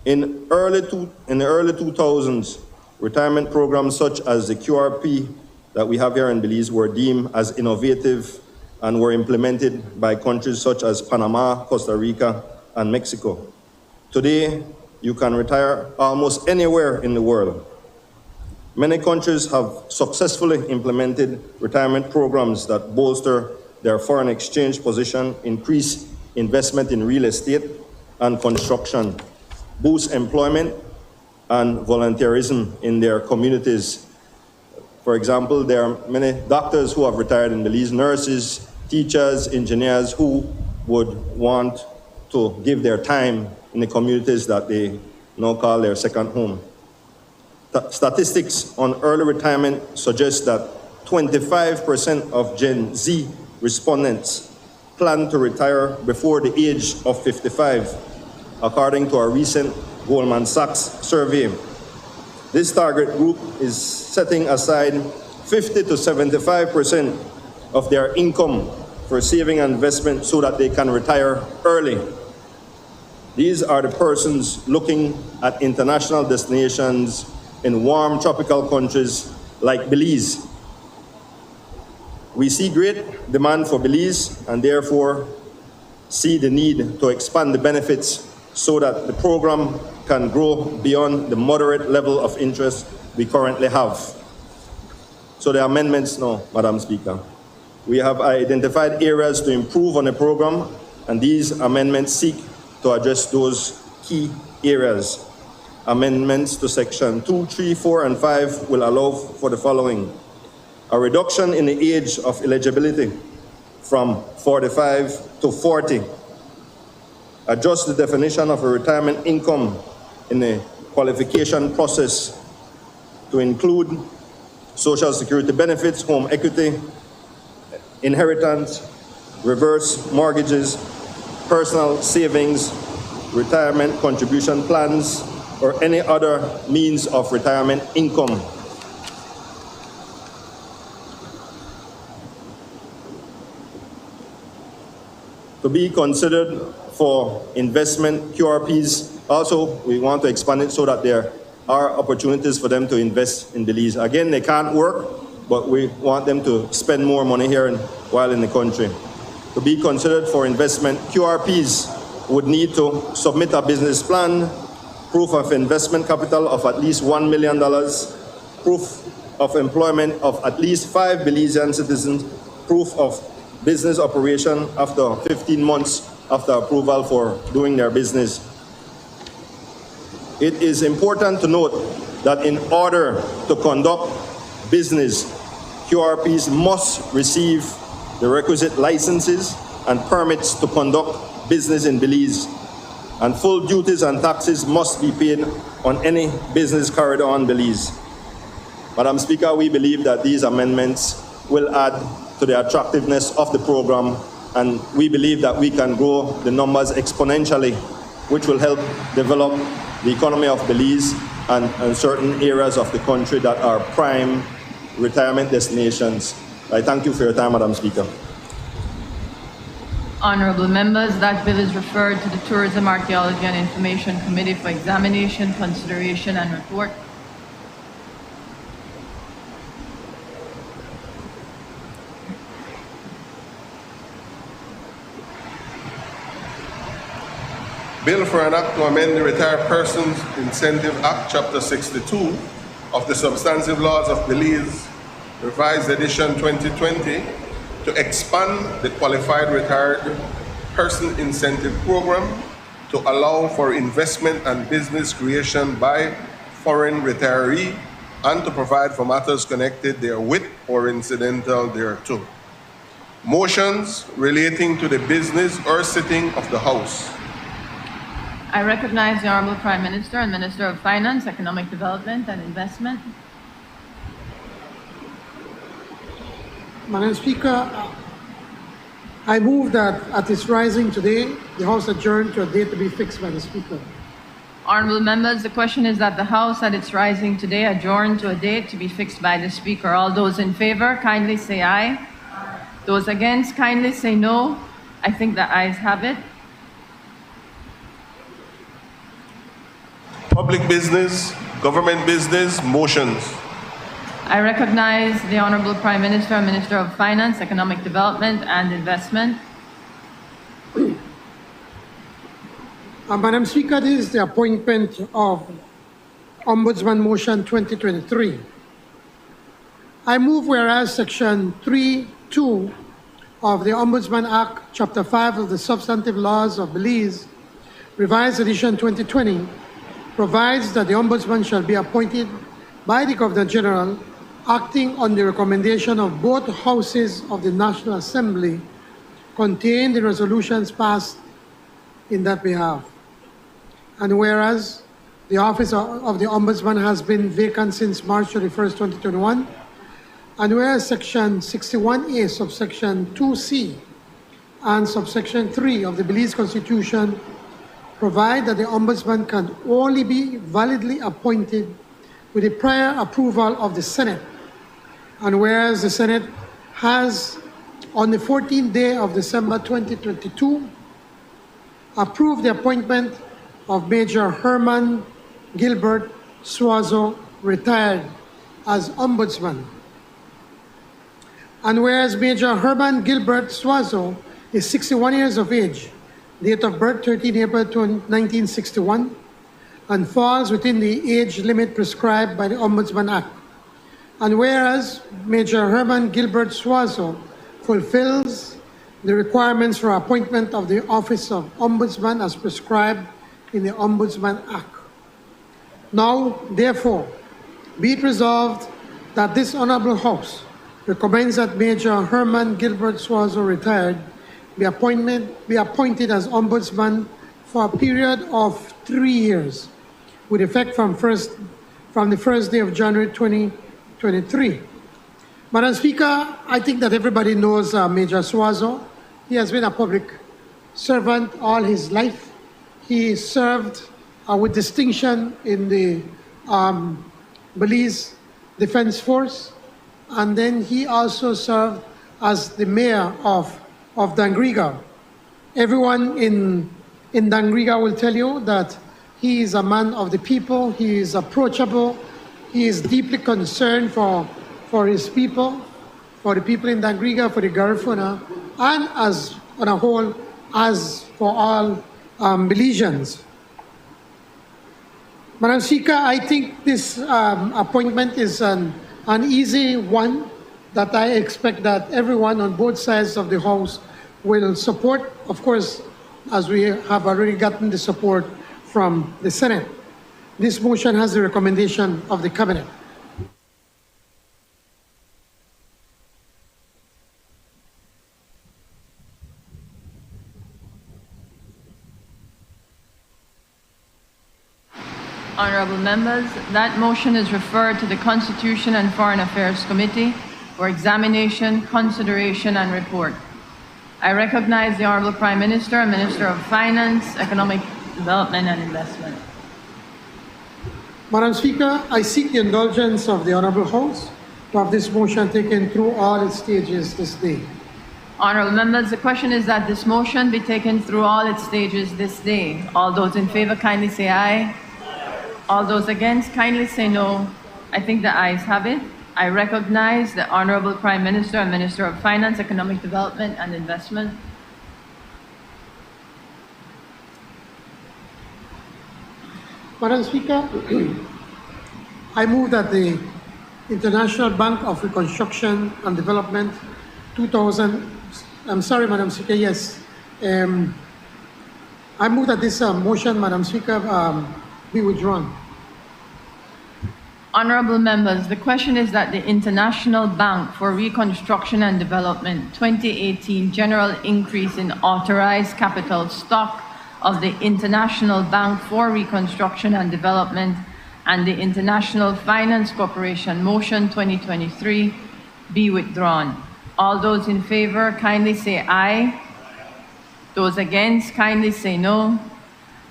In the early 2000s, retirement programs such as the QRP that we have here in Belize were deemed as innovative and were implemented by countries such as Panama, Costa Rica, and Mexico. Today, you can retire almost anywhere in the world. Many countries have successfully implemented retirement programs that bolster their foreign exchange position, increase investment in real estate and construction, boost employment and volunteerism in their communities. For example, there are many doctors who have retired in Belize, nurses, teachers, engineers who would want to give their time in the communities that they now call their second home. Statistics on early retirement suggest that 25% of Gen Z respondents plan to retire before the age of 55, according to a recent Goldman Sachs survey. This target group is setting aside 50 to 75% of their income for saving and investment so that they can retire early. These are the persons looking at international destinations in warm tropical countries like Belize. We see great demand for Belize, and therefore see the need to expand the benefits so that the program can grow beyond the moderate level of interest we currently have. So the amendments now, Madam Speaker. We have identified areas to improve on the program, and these amendments seek to address those key areas. Amendments to section 2, 3, 4, and 5 will allow for the following: a reduction in the age of eligibility from 45 to 40. Adjust the definition of a retirement income in the qualification process to include Social Security benefits, home equity, inheritance, reverse mortgages, personal savings, retirement contribution plans, or any other means of retirement income. To be considered for investment QRPs, also we want to expand it so that there are opportunities for them to invest in Belize. Again, they can't work, but we want them to spend more money here while in the country. To be considered for investment, QRPs would need to submit a business plan, proof of investment capital of at least $1 million, proof of employment of at least 5 Belizean citizens, proof of business operation after 15 months after approval for doing their business. It is important to note that in order to conduct business, QRPs must receive the requisite licenses and permits to conduct business in Belize, and full duties and taxes must be paid on any business carried on in Belize. Madam Speaker, we believe that these amendments will add to the attractiveness of the program, and we believe that we can grow the numbers exponentially, which will help develop the economy of Belize and certain areas of the country that are prime retirement destinations. I thank you for your time, Madam Speaker. Honorable members, that bill is referred to the Tourism, Archaeology and Information Committee for examination, consideration, and report. Bill for an act to amend the Retired Persons Incentive Act, Chapter 62 of the Substantive Laws of Belize, Revised Edition 2020, to expand the Qualified Retired Person Incentive Program to allow for investment and business creation by foreign retiree and to provide for matters connected therewith or incidental thereto. Motions relating to the business or sitting of the House. I recognize the Honorable Prime Minister and Minister of Finance, Economic Development and Investment. Madam Speaker, I move that at its rising today, the House adjourn to a date to be fixed by the Speaker. Honorable members, the question is that the House at its rising today adjourn to a date to be fixed by the Speaker. All those in favor, kindly say aye. Those against, kindly say no. I think the ayes have it. Public business, government business, motions. I recognize the Honorable Prime Minister and Minister of Finance, Economic Development and Investment. Madam Speaker, this is the appointment of Ombudsman Motion 2023. I move whereas Section 3(2) of the Ombudsman Act, Chapter 5 of the Substantive Laws of Belize, Revised Edition 2020, provides that the Ombudsman shall be appointed by the Governor General, acting on the recommendation of both houses of the National Assembly, contained in resolutions passed in that behalf. And whereas the office of the Ombudsman has been vacant since March 31st, 2021, and whereas Section 61A, subsection 2C, and subsection 3 of the Belize Constitution provide that the Ombudsman can only be validly appointed with the prior approval of the Senate. And whereas the Senate has, on the 14th day of December 2022, approved the appointment of Major Herman Gilbert Suazo, retired, as Ombudsman. And whereas Major Herman Gilbert Suazo is 61 years of age date of birth 13 April 1961, and falls within the age limit prescribed by the Ombudsman Act. And whereas Major Herman Gilbert Suazo fulfills the requirements for appointment of the office of Ombudsman as prescribed in the Ombudsman Act. Now, therefore, be it resolved that this Honorable House recommends that Major Herman Gilbert Suazo, retired, be appointed as Ombudsman for a period of 3 years, with effect from the first day of January 2023. Madam Speaker, I think that everybody knows Major Suazo. He has been a public servant all his life. He served with distinction in the Belize Defense Force, and then he also served as the mayor of Dangriga. Everyone in Dangriga will tell you that he is a man of the people, he is approachable, he is deeply concerned for his people, for the people in Dangriga, for the Garifuna, and as on a whole, as for all Belizeans. Madam Speaker, I think this appointment is an easy one that I expect that everyone on both sides of the House will support, of course, as we have already gotten the support from the Senate. This motion has the recommendation of the Cabinet. Honorable members, that motion is referred to the Constitution and Foreign Affairs Committee for examination, consideration, and report. I recognize the Honorable Prime Minister and Minister of Finance, Economic Development and Investment. Madam Speaker, I seek the indulgence of the Honorable House to have this motion taken through all its stages this day. Honorable members, the question is that this motion be taken through all its stages this day. All those in favor kindly say aye. All those against kindly say no. I think the ayes have it. I recognize the Honorable Prime Minister and Minister of Finance, Economic Development and Investment. Madam Speaker, I move that the International Bank of Reconstruction and Development 2000, I'm sorry, Madam Speaker, yes. I move that this motion, Madam Speaker, be withdrawn. Honorable members, the question is that the International Bank for Reconstruction and Development 2018 general increase in authorized capital stock of the International Bank for Reconstruction and Development and the International Finance Corporation motion 2023 be withdrawn. All those in favor kindly say aye. Those against kindly say no.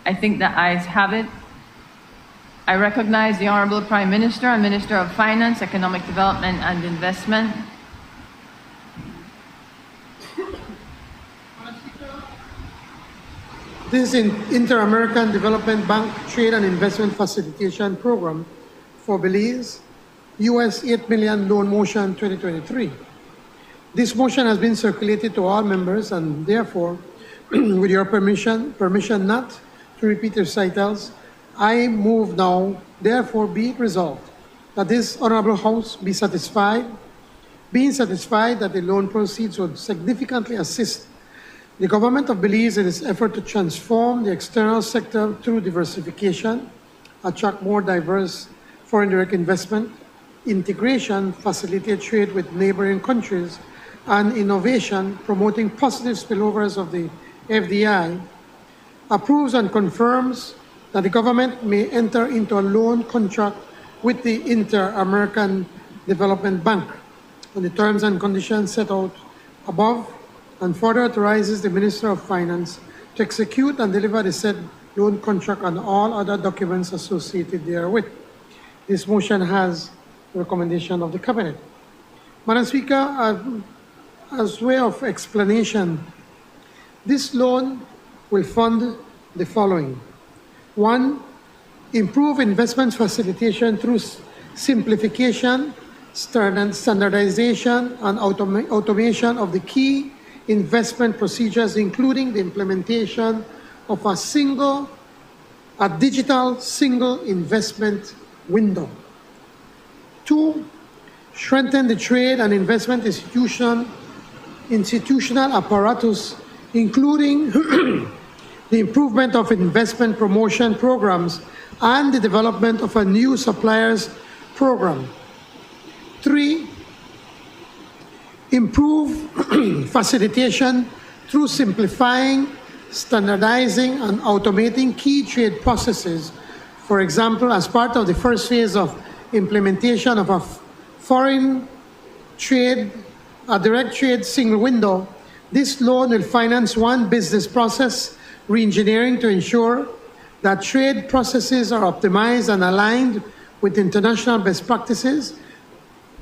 I think the ayes have it. I recognize the Honorable Prime Minister and Minister of Finance, Economic Development and Investment. This is Inter-American Development Bank Trade and Investment Facilitation Program for Belize, US $8 million loan motion 2023. This motion has been circulated to all members and therefore, with your permission not to repeat recitals, I move now, therefore be it resolved, that this Honorable House be satisfied, being satisfied that the loan proceeds would significantly assist the government of Belize in its effort to transform the external sector through diversification, attract more diverse foreign direct investment, integration, facilitate trade with neighboring countries, and innovation, promoting positive spillovers of the FDI, approves and confirms that the government may enter into a loan contract with the Inter-American Development Bank on the terms and conditions set out above, and further authorizes the Minister of Finance to execute and deliver the said loan contract and all other documents associated therewith. This motion has the recommendation of the Cabinet. Madam Speaker, as way of explanation, this loan will fund the following. 1, improve investment facilitation through simplification, standardization, and automation of the key investment procedures, including the implementation of a digital single investment window. 2, strengthen the trade and investment institutional apparatus, including the improvement of investment promotion programs and the development of a new suppliers program. 3, improve facilitation through simplifying, standardizing, and automating key trade processes. For example, as part of the first phase of implementation of a foreign trade, a direct trade single window, this loan will finance one business process reengineering to ensure that trade processes are optimized and aligned with international best practices.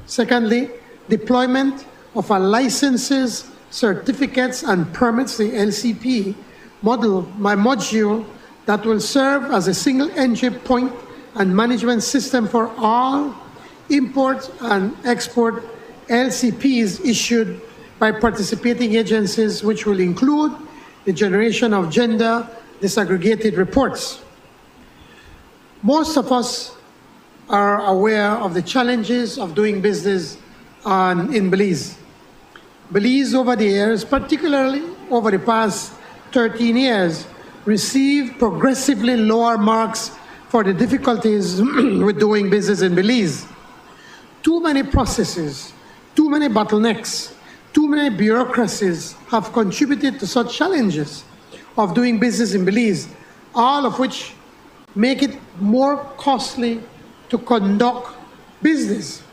Secondly, deployment of a licenses, certificates, and permits, the LCP module that will serve as a single entry point and management system for all import and export LCPs issued by participating agencies, which will include the generation of gender disaggregated reports. Most of us are aware of the challenges of doing business in Belize. Belize over the years, particularly over the past 13 years, received progressively lower marks for the difficulties with doing business in Belize. Too many processes, too many bottlenecks, too many bureaucracies have contributed to such challenges of doing business in Belize, all of which make it more costly to conduct business.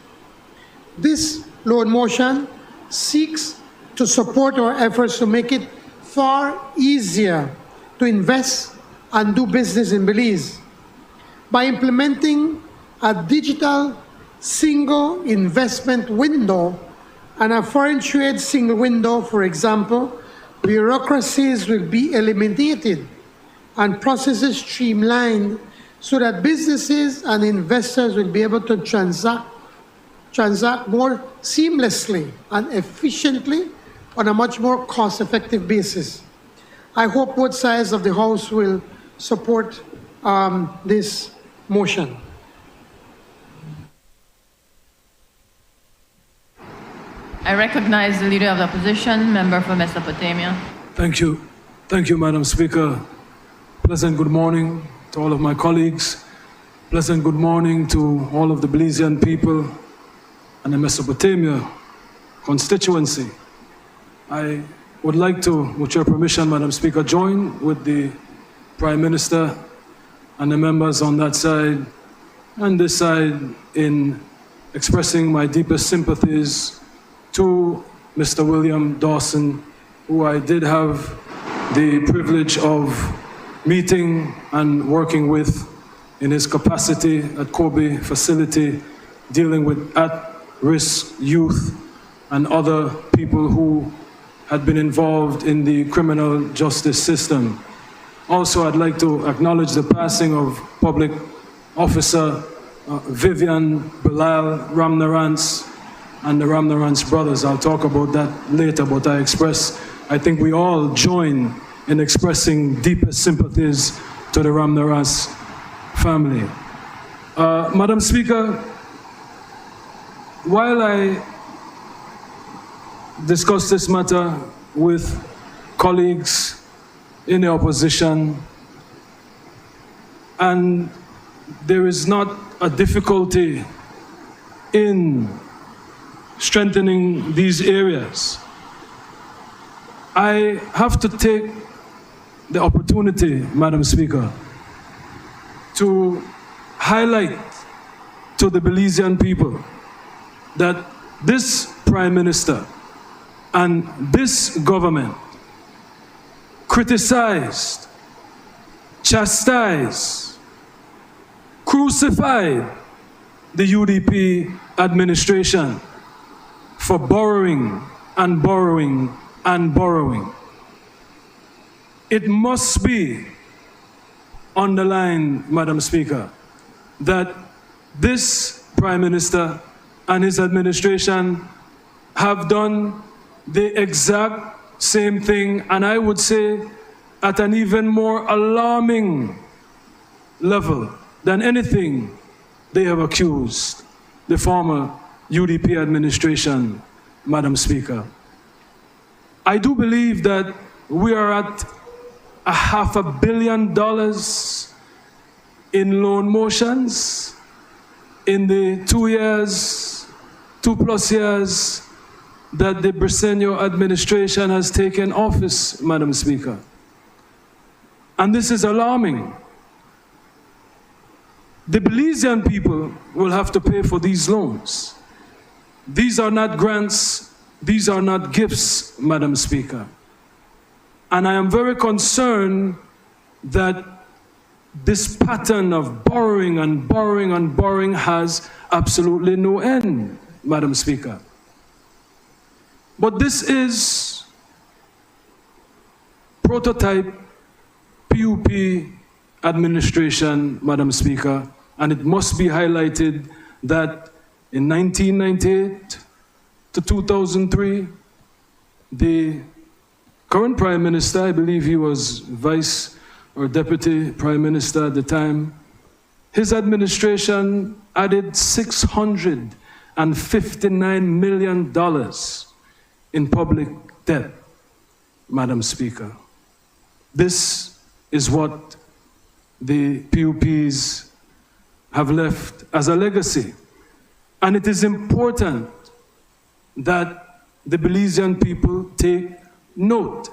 This loan motion seeks to support our efforts to make it far easier to invest and do business in Belize. By implementing a digital single investment window and a foreign trade single window, for example, bureaucracies will be eliminated and processes streamlined so that businesses and investors will be able to transact more seamlessly and efficiently on a much more cost-effective basis. I hope both sides of the House will support this motion. I recognize the Leader of the Opposition, member for Mesopotamia. Thank you. Thank you, Madam Speaker. Pleasant good morning to all of my colleagues. Pleasant good morning to all of the Belizean people and the Mesopotamia constituency. I would like to, with your permission, Madam Speaker, join with the Prime Minister and the members on that side and this side in expressing my deepest sympathies to Mr. William Dawson, who I did have the privilege of meeting and working with in his capacity at Kobe facility, dealing with at-risk youth and other people who had been involved in the criminal justice system. Also, I'd like to acknowledge the passing of Public Officer Vivian Bilal Ramnarans and the Ramnarans brothers. I'll talk about that later, but I think we all join in expressing deepest sympathies to the Ramnarans family. Madam Speaker, while I discuss this matter with colleagues in the opposition, and there is not a difficulty in strengthening these areas, I have to take the opportunity, Madam Speaker, to highlight to the Belizean people that this Prime Minister and this government criticized, chastised, crucified the UDP administration for borrowing and borrowing and borrowing. It must be underlined, Madam Speaker, that this Prime Minister and his administration have done the exact same thing, and I would say at an even more alarming level than anything they have accused the former UDP administration, Madam Speaker. I do believe that we are at $500 million in loan motions in the 2+ years that the Briceño administration has taken office, Madam Speaker. And this is alarming. The Belizean people will have to pay for these loans. These are not grants, these are not gifts, Madam Speaker. And I am very concerned that this pattern of borrowing and borrowing and borrowing has absolutely no end, Madam Speaker. But this is prototype PUP administration, Madam Speaker, and it must be highlighted that in 1998 to 2003, the current Prime Minister, I believe he was Vice or Deputy Prime Minister at the time, his administration added $659 million in public debt, Madam Speaker. This is what the PUPs have left as a legacy. And it is important that the Belizean people take note.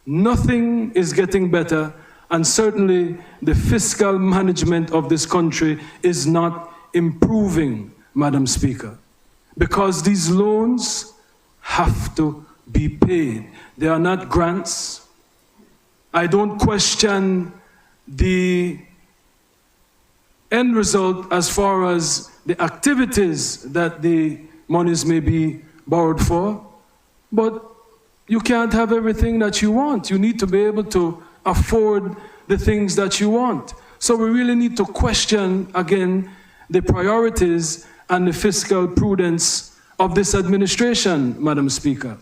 Nothing is getting better, and certainly the fiscal management of this country is not improving, Madam Speaker, because these loans have to be paid. They are not grants. I don't question the end result as far as the activities that the monies may be borrowed for, but you can't have everything that you want. You need to be able to afford the things that you want. So we really need to question, again, the priorities and the fiscal prudence of this administration, Madam Speaker.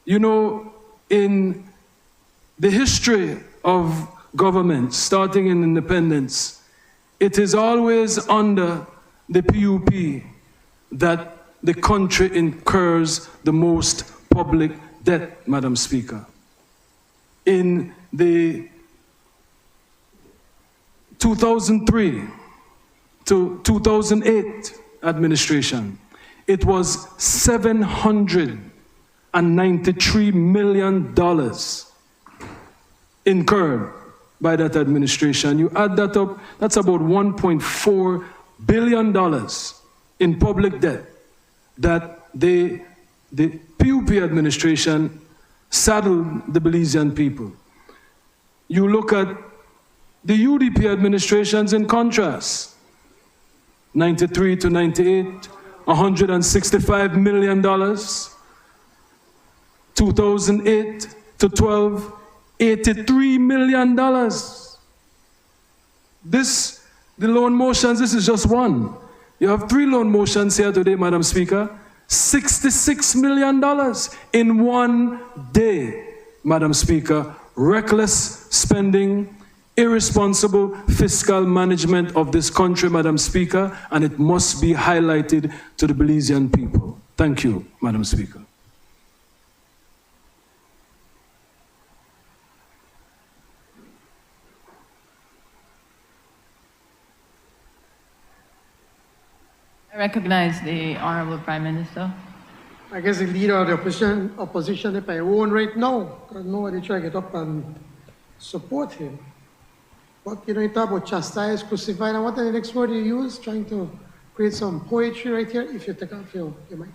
You know, in the history of government, starting in independence, it is always under the PUP that the country incurs the most public debt, Madam Speaker. In the 2003 to 2008 administration, it was $793 million incurred by that administration. You add that up, that's about $1.4 billion in public debt that the PUP administration saddled the Belizean people. You look at the UDP administrations in contrast, 93 to 98, $165 million, 2008 to 12, $83 million. The loan motions, this is just one. You have 3 loan motions here today, Madam Speaker. $66 million in one day, Madam Speaker. Reckless spending, irresponsible fiscal management of this country, Madam Speaker, and it must be highlighted to the Belizean people. Thank you, Madam Speaker. I recognize the Honorable Prime Minister. I guess the leader of the opposition if I own right now, because nobody try to get up and support him. But you know, you talk about chastised, crucified, and what the next word you use? Trying to create some poetry right here, if you take off your mic.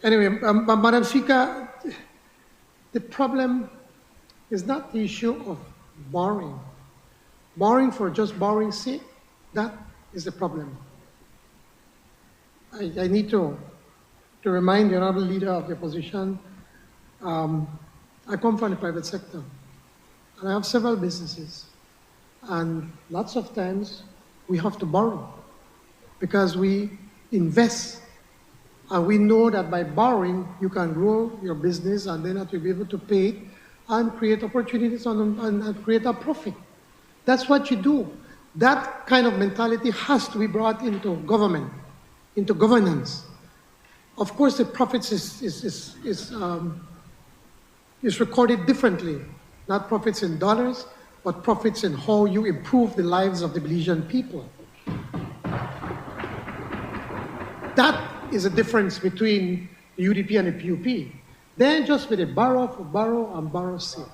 Anyway, Madam Speaker, the problem is not the issue of borrowing. Borrowing for just borrowing's sake, that is the problem. I need to remind the honorable leader of the opposition, I come from the private sector, and I have several businesses, and lots of times we have to borrow because we invest And we know that by borrowing, you can grow your business and then you'll be able to pay it and create opportunities and create a profit. That's what you do. That kind of mentality has to be brought into government, into governance. Of course, the profits is recorded differently. Not profits in dollars, but profits in how you improve the lives of the Belizean people. That is a difference between the UDP and the PUP. Then just with a borrow for borrow and borrow sake.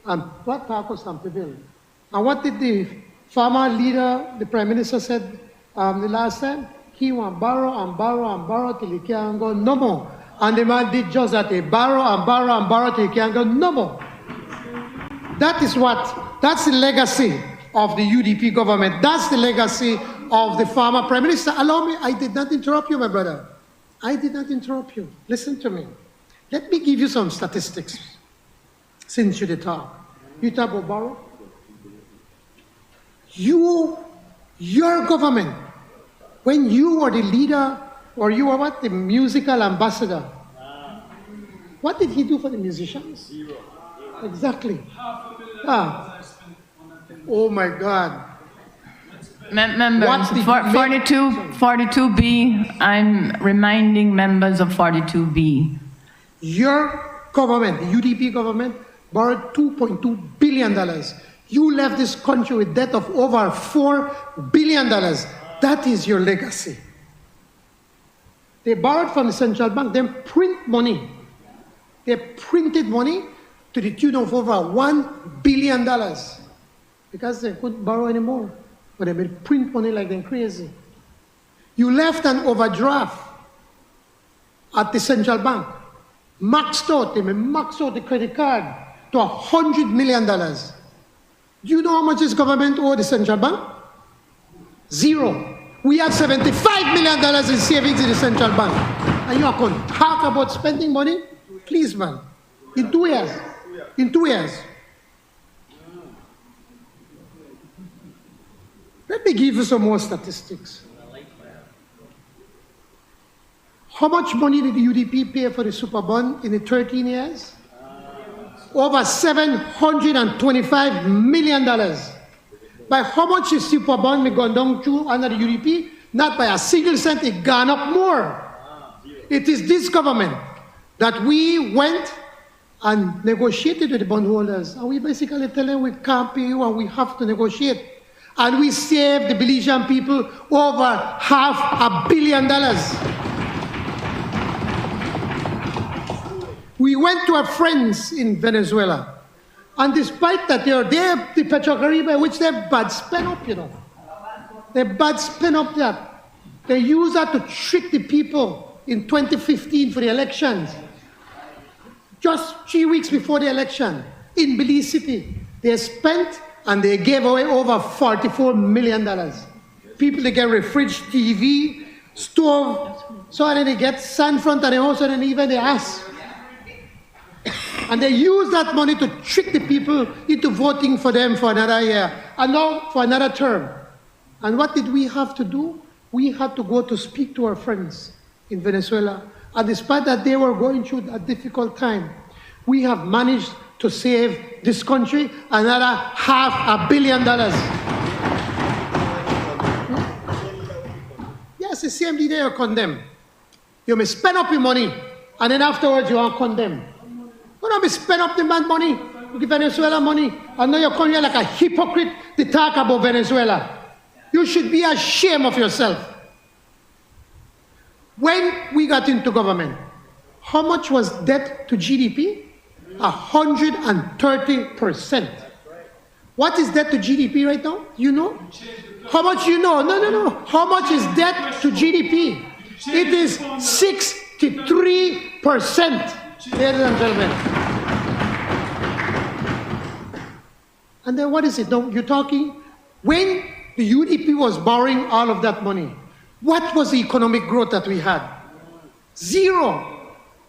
And what talk was bill? And what did the farmer leader, the Prime Minister said the last time? He want borrow and borrow and borrow till he can't go no more. And the man did just that, they borrow and borrow and borrow till he can't go no more. That's the legacy of the UDP government. That's the legacy of the former Prime Minister. Allow me, I did not interrupt you, my brother. I did not interrupt you. Listen to me. Let me give you some statistics, since you did talk. You talk about borrow. Your government, when you were the leader, or you were what, the musical ambassador, what did he do for the musicians? Zero. Exactly. Oh my God. Members, 42B, I'm reminding members of 42B. Your government, the UDP government, borrowed $2.2 billion. You left this country with debt of over $4 billion. That is your legacy. They borrowed from the central bank, then print money. They printed money to the tune of over $1 billion because they couldn't borrow anymore. But they made print money like they're crazy. You left an overdraft at the central bank. Maxed out, they maxed out the credit card to $100 million. Do you know how much this government owed the central bank? Zero. We had $75 million in savings in the central bank. And you are going to talk about spending money? Please, man. In 2 years. In 2 years. Let me give you some more statistics. How much money did the UDP pay for the super bond in the 13 years? Over $725 million. By how much is super bond we gone down to under the UDP? Not by a single cent, it gone up more. It is this government that we went and negotiated with the bondholders. And we basically tell them we can't pay you and we have to negotiate. And we saved the Belizean people over $500 million. We went to our friends in Venezuela. And despite that, they are there, the Petrocaribe, which they bad spend up, you know. They bad spend up that. They use that to trick the people in 2015 for the elections. Just 3 weeks before the election, in Belize City, they spent and they gave away over $44 million. People, they get refrigerator, TV, stove, so then they get sun front and they also then even the ass. And they use that money to trick the people into voting for them for another year, and now for another term. And what did we have to do? We had to go to speak to our friends in Venezuela. And despite that they were going through a difficult time, we have managed to save this country another $500 million. Yes, the same day you are condemned. You may spend up your money, and then afterwards you are condemned. You don't be spend up the man money, you give Venezuela money, and now you're coming here like a hypocrite to talk about Venezuela. You should be ashamed of yourself. When we got into government, how much was debt to GDP? 130%. What is debt to GDP right now? You know? How much you know? No. How much is debt to GDP? It is 63%, ladies and gentlemen. And then what is it? Now you're talking, when the UDP was borrowing all of that money, what was the economic growth that we had? Zero.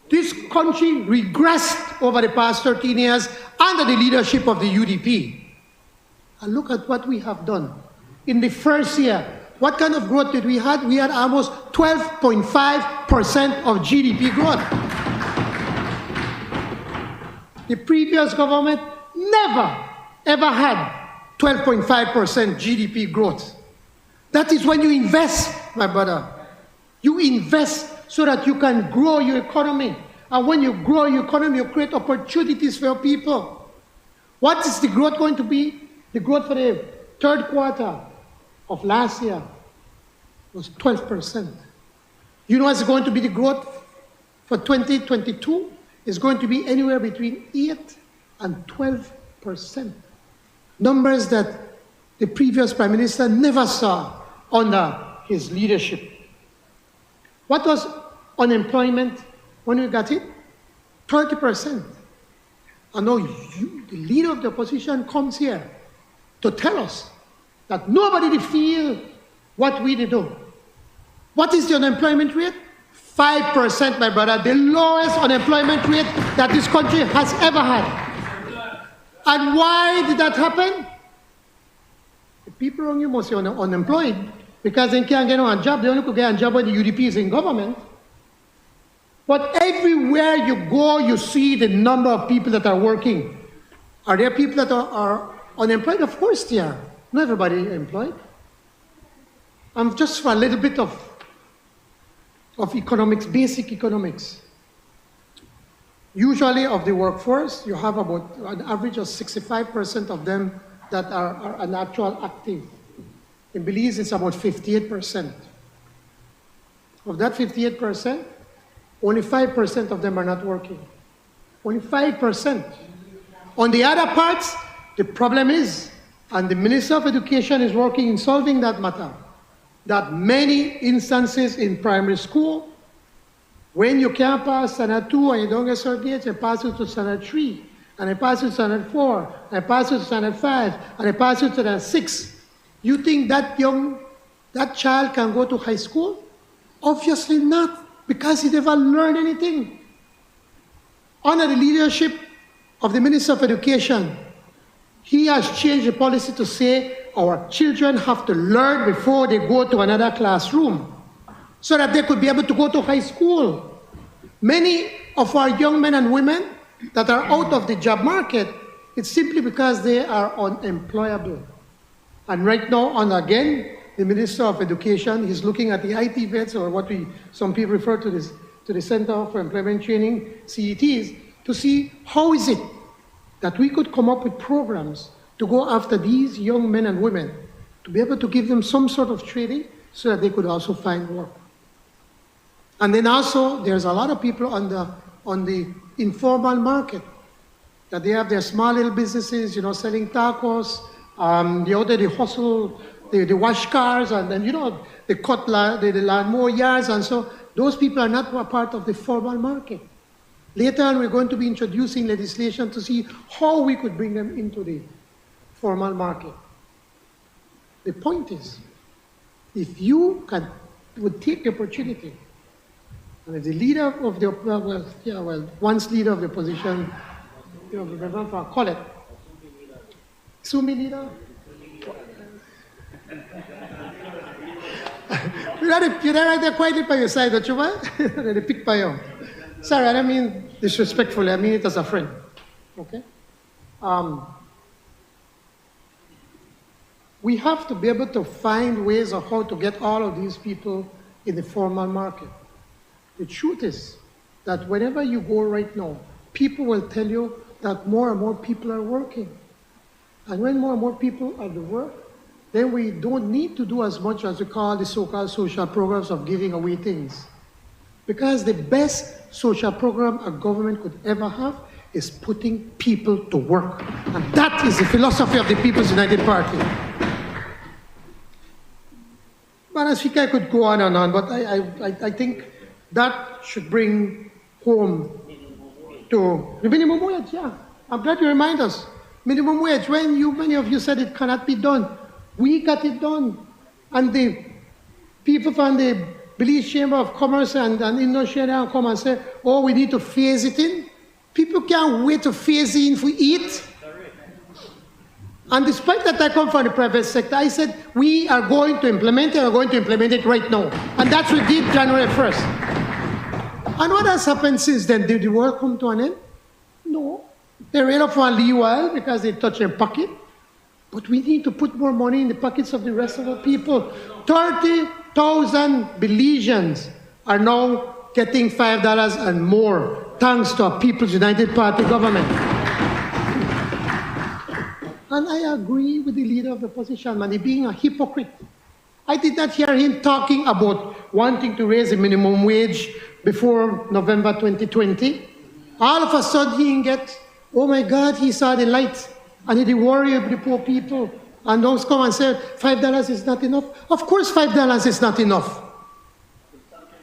This country regressed over the past 13 years under the leadership of the UDP. And look at what we have done. In the first year, What kind of growth did we have? We had almost 12.5% of GDP growth. The previous government never, ever had 12.5% GDP growth. That is when you invest, my brother. You invest so that you can grow your economy. And when you grow your economy, you create opportunities for people. What is the growth going to be? The growth for the third quarter of last year was 12%. You know what's going to be the growth for 2022? It's going to be anywhere between 8 and 12%. Numbers that the previous Prime Minister never saw under his leadership. What was unemployment when we got it? 30%. And now you, the leader of the opposition, comes here to tell us that nobody did feel what we did do. What is the unemployment rate? 5%, my brother, the lowest unemployment rate that this country has ever had. And why did that happen? The people around you must be unemployed because they can't get a job. They only could get a job when the UDP is in government. But everywhere you go, you see the number of people that are working. Are there people that are unemployed? Of course they are. Not everybody is employed. Just for a little bit of economics, basic economics. Usually of the workforce, you have about an average of 65% of them that are an actual active. In Belize, it's about 58%. Of that 58%, only 5% of them are not working. Only 5%. On the other parts, the problem is, and the Minister of Education is working in solving that matter, that many instances in primary school, when you can't pass standard 2 and you don't get certificates, you pass it to standard 3, and I pass it to standard 4, and I pass it to standard 5, and I pass it to standard 6. You think that child can go to high school? Obviously not, because he never learned anything. Under the leadership of the Minister of Education, he has changed the policy to say our children have to learn before they go to another classroom so that they could be able to go to high school. Many of our young men and women that are out of the job market, it's simply because they are unemployable. And right now, and again, the Minister of Education is looking at the IT vets, or what some people refer to the Center for Employment Training, CETs, to see how is it that we could come up with programs to go after these young men and women, to be able to give them some sort of training so that they could also find work. And then also, there's a lot of people on the informal market, that they have their small little businesses, selling tacos, they hustle, they wash cars, and then, they cut the lawnmower yards, and so those people are not a part of the formal market. Later on, we're going to be introducing legislation to see how we could bring them into the formal market. The point is, if you would take the opportunity, and if the leader of the, once leader of the opposition, call it, Sumi leader? You're right there quietly by your side, don't you, man? They pick by you. Sorry, I don't mean disrespectfully, I mean it as a friend. Okay? We have to be able to find ways of how to get all of these people in the formal market. The truth is that whenever you go right now, people will tell you that more and more people are working. And when more and more people are to work, then we don't need to do as much as we call the so-called social programs of giving away things. Because the best social program a government could ever have is putting people to work. And that is the philosophy of the People's United Party. Madam Speaker, I could go on and on, but I think that should bring home to the minimum wage, yeah. I'm glad you remind us. Minimum wage, when many of you said it cannot be done, we got it done. And the people from the Belize Chamber of Commerce and Indonesian come and say, oh, we need to phase it in. People can't wait to phase it in for eat. And despite that I come from the private sector, I said, we are going to implement it, we're going to implement it right now. And that's what we did January 1st. And what has happened since then? Did the world come to an end? No. They ran off for a little while because they touched their pocket. But we need to put more money in the pockets of the rest of the people. 30,000 Belizeans are now getting $5 and more, thanks to a People's United Party government. And I agree with the leader of the opposition, man, he's being a hypocrite. I did not hear him talking about wanting to raise the minimum wage before November 2020. All of a sudden he get, oh my God, he saw the light. And he worry about the poor people. And those come and say, $5 is not enough. Of course $5 is not enough.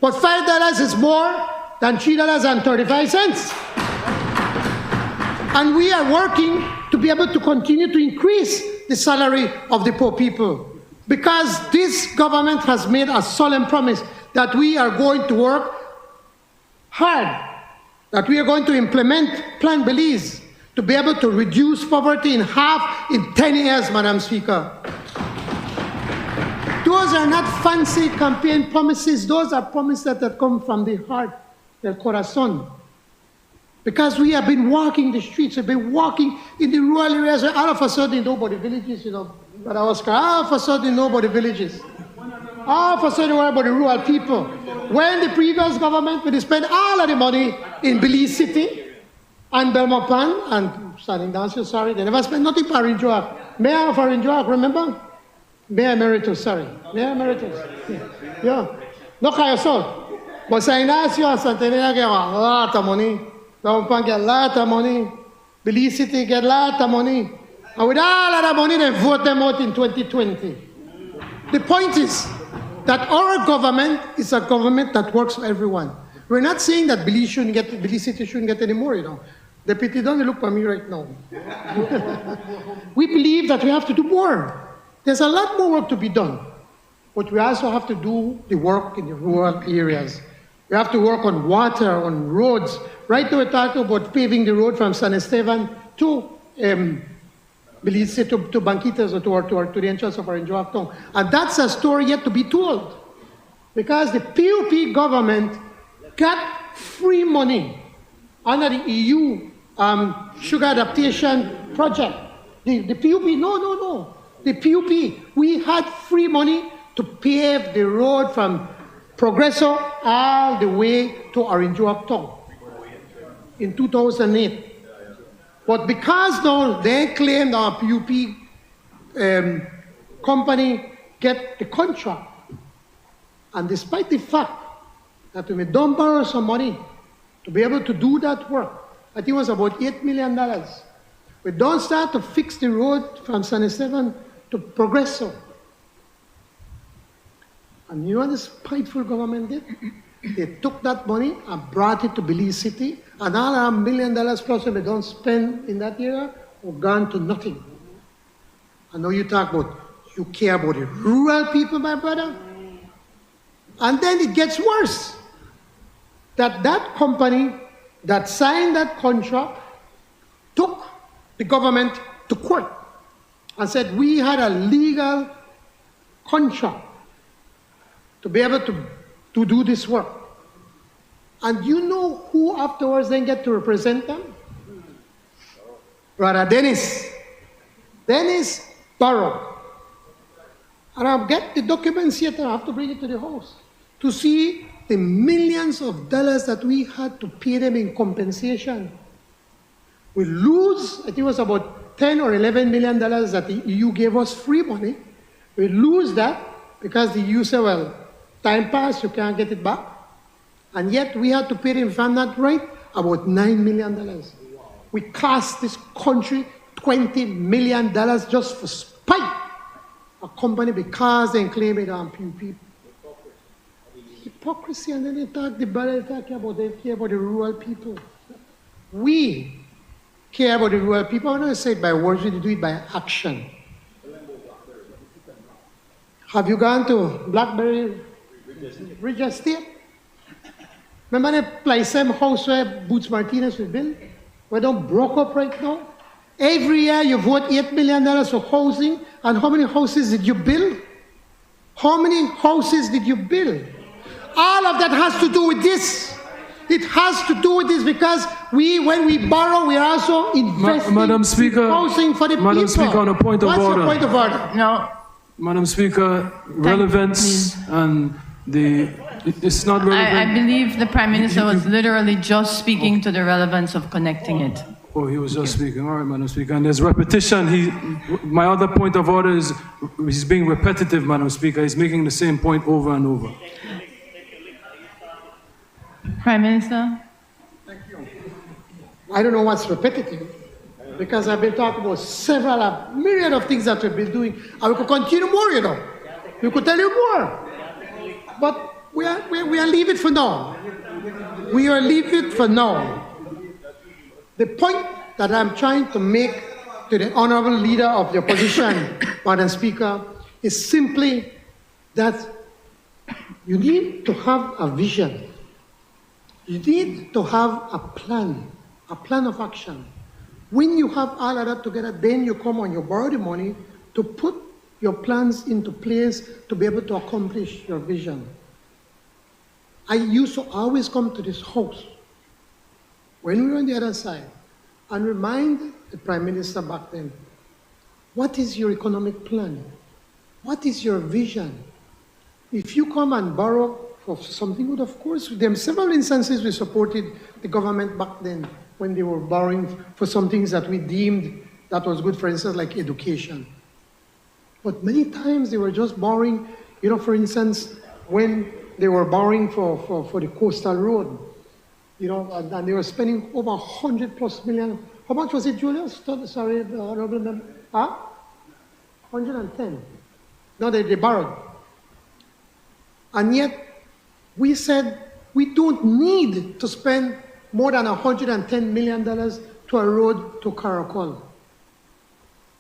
But $5 is more than $3.35. And we are working to be able to continue to increase the salary of the poor people. Because this government has made a solemn promise that we are going to work hard, that we are going to implement Plan Belize to be able to reduce poverty in half in 10 years, Madam Speaker. Those are not fancy campaign promises. Those are promises that come from the heart, del corazón. Because we have been walking the streets, we've been walking in the rural areas, and all of a sudden, nobody villages, you know, but Oscar, all of a sudden, nobody villages. All of a sudden, what about the rural people? When the previous government would spend all of the money in Belize City, and Belmopan, and standing down, so sorry, they never spent nothing for Arinjoak. Mayor of Arinjoak, remember? Mayor Emeritus, sorry. Mayor Emeritus. Yeah. No kayo so. But San Ignacio and Santa Elena get a lot of money. Belmopan get a lot of money. Belize City get a lot of money. And with all of that money, they vote them out in 2020. The point is that our government is a government that works for everyone. We're not saying that Belize City shouldn't get any more, you know. Deputy, don't look at me right now. We believe that we have to do more. There's a lot more work to be done. But we also have to do the work in the rural areas. We have to work on water, on roads. Right now we're talking about paving the road from San Esteban to Belize City, to Banquitas, or to the entrance of our Arinjoak town. And that's a story yet to be told. Because the PUP government got free money under the EU sugar adaptation project. The PUP, no. The PUP, we had free money to pave the road from Progreso all the way to Arinjoak town in 2008. But because now they claim our PUP company get the contract, and despite the fact that we don't borrow some money to be able to do that work, I think it was about $8 million. We don't start to fix the road from San Esteban to Progreso. And you know what this spiteful government did? They took that money and brought it to Belize City, and all our $1 million plus that we don't spend in that area were gone to nothing. I know you talk about, you care about the rural people, my brother. And then it gets worse. That company that signed that contract took the government to court and said we had a legal contract to be able to do this work. And you know who afterwards then get to represent them? Brother Dennis Barrow. And I'll get the documents yet, I have to bring it to the house to see the millions of dollars that we had to pay them in compensation. We lose, I think it was about $10 or $11 million that the EU gave us free money. We lose that because the EU said, well, time passed, you can't get it back. And yet we had to pay them, if I'm not right, about $9 million. We cost this country $20 million just for spite a company because they claim it on PUP. Hypocrisy, and then they talk about they care about the rural people. We care about the rural people. I'm not going to say it by words, we do it by action. Have you gone to Blackberry Ridge Estate? Remember the place, same house where Boots Martinez was built? Where they broke up right now? Every year you vote $8 million for housing, and how many houses did you build? How many houses did you build? All of that has to do with this. It has to do with this because when we borrow, we are also investing Madam Speaker, in housing for the Madam people. Speaker, on a point of What's order. your point of order? No. Madam Speaker, relevance and it's not relevant. I believe the Prime Minister was literally just speaking to the relevance of connecting it. Oh, he was just speaking. All right, Madam Speaker. And there's repetition. My other point of order is he's being repetitive, Madam Speaker. He's making the same point over and over. Prime Minister? I don't know what's repetitive because I've been talking about a myriad of things that we've been doing. And we could continue more, you know. We could tell you more. But we are leave it for now. We are leave it for now. The point that I'm trying to make to the honorable leader of the opposition, Madam Speaker, is simply that you need to have a vision. You need to have a plan of action. When you have all of that together, then you come and you borrow the money to put your plans into place to be able to accomplish your vision. I used to always come to this house when we were on the other side and remind the Prime Minister back then, what is your economic plan? What is your vision? If you come and borrow for something good, of course, there are several instances we supported the government back then when they were borrowing for some things that we deemed that was good, for instance, like education. But many times they were just borrowing, you know, for instance, when they were borrowing for the coastal road, you know, and they were spending over 100+ million. How much was it, Julius? Sorry, honorable member. 110. No, they borrowed. And yet, we said we don't need to spend more than $110 million to a road to Caracol.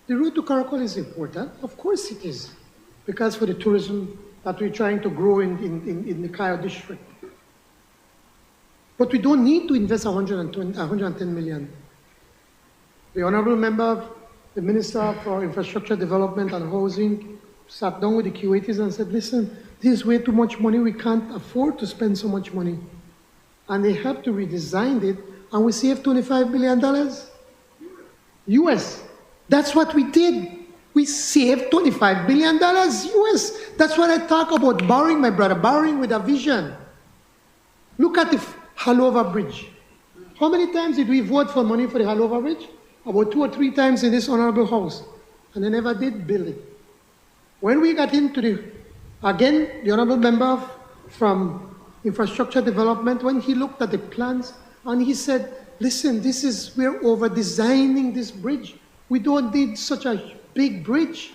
The road to Caracol is important. Of course it is, because for the tourism that we're trying to grow in the Cayo district. But we don't need to invest 110 million. The honorable member, the Minister for Infrastructure Development and Housing, sat down with the QATs and said, listen, this is way too much money. We can't afford to spend so much money. And they helped to redesign it, and we saved $25 million US. That's what we did. We saved $25 billion US. That's what I talk about borrowing, my brother, borrowing with a vision. Look at the Halover Bridge. How many times did we vote for money for the Halover Bridge? About 2 or 3 times in this honorable house. And they never did build it. When we got into the honorable member from Infrastructure Development, when he looked at the plans and he said, listen, we're over-designing this bridge. We don't need such a big bridge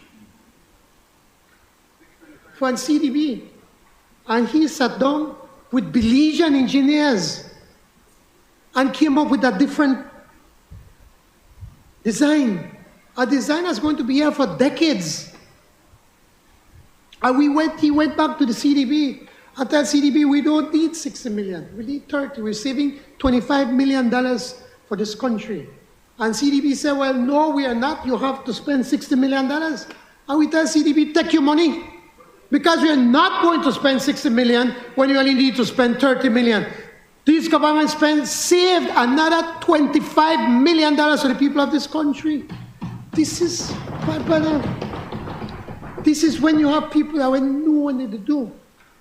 for CDB. And he sat down with Belizean engineers and came up with a different design. A design that's going to be here for decades. And he went back to the CDB and told CDB, we don't need 60 million, we need 30. We're saving $25 million for this country. And CDB said, well, no, we are not. You have to spend $60 million. And we tell CDB, take your money. Because we are not going to spend $60 million when you only need to spend $30 million. This government saved another $25 million for the people of this country. This is, my brother, this is when you have people that know what they do.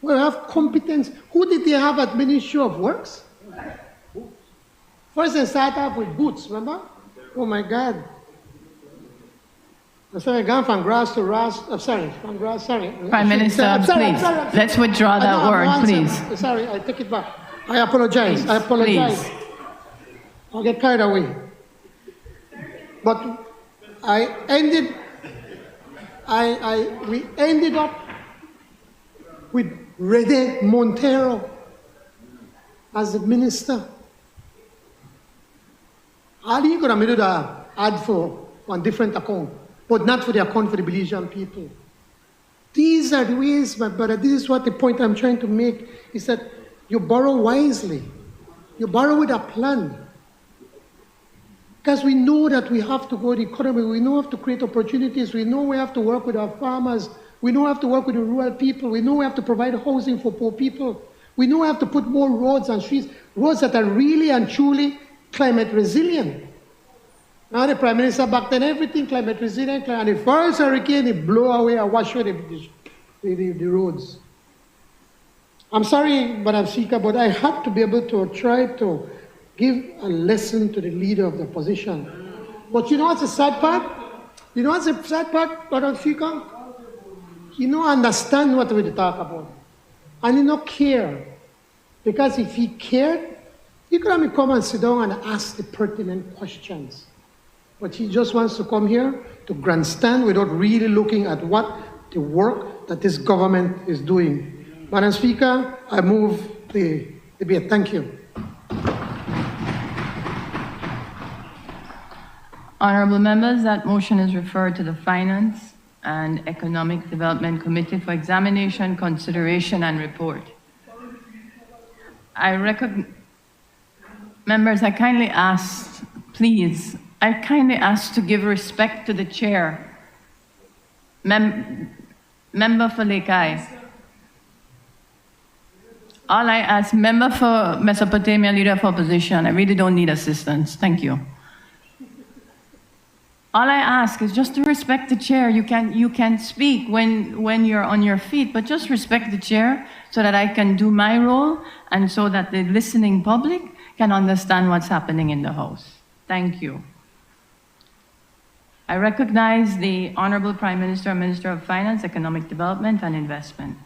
We have competence. Who did they have at Ministry of Works? First they started off with boots, remember? Oh my God. I'm sorry, gone from grass to grass. I'm sorry, from grass, sorry. Prime Minister, please, let's withdraw that word, please. Sorry, I take it back. I apologize. I apologize. Please. I'll get carried away. But we ended up with Rede Montero as the minister. All you gonna do the ad for one different account, but not for the account for the Belizean people. These are the ways, my brother. This is what the point I'm trying to make is that you borrow wisely. You borrow with a plan. Because we know that we have to grow the economy, we know we have to create opportunities, we know we have to work with our farmers, we know we have to work with the rural people, we know we have to provide housing for poor people, we know we have to put more roads and streets, roads that are really and truly climate resilient. Now the Prime Minister back then, everything climate resilient, and the first hurricane, it blow away and wash away the roads. I'm sorry, Madam Speaker, but I had to be able to try to give a lesson to the leader of the opposition. But you know what's the sad part? You know what's the sad part, Madam Speaker? You don't understand what we talk about. And you don't care. Because if he cared, he could have come and sit down and ask the pertinent questions. But he just wants to come here to grandstand without really looking at what the work that this government is doing. Madam Speaker, I move the debate. Thank you. Honorable members, that motion is referred to the Finance and Economic Development Committee for examination, consideration, and report. Members, I kindly ask, please, to give respect to the chair. Member for Lekai. All I ask, member for Mesopotamia, leader of opposition, I really don't need assistance. Thank you. All I ask is just to respect the chair. You can speak when you're on your feet, but just respect the chair so that I can do my role and so that the listening public can understand what's happening in the House. Thank you. I recognize the Honorable Prime Minister and Minister of Finance, Economic Development and Investment.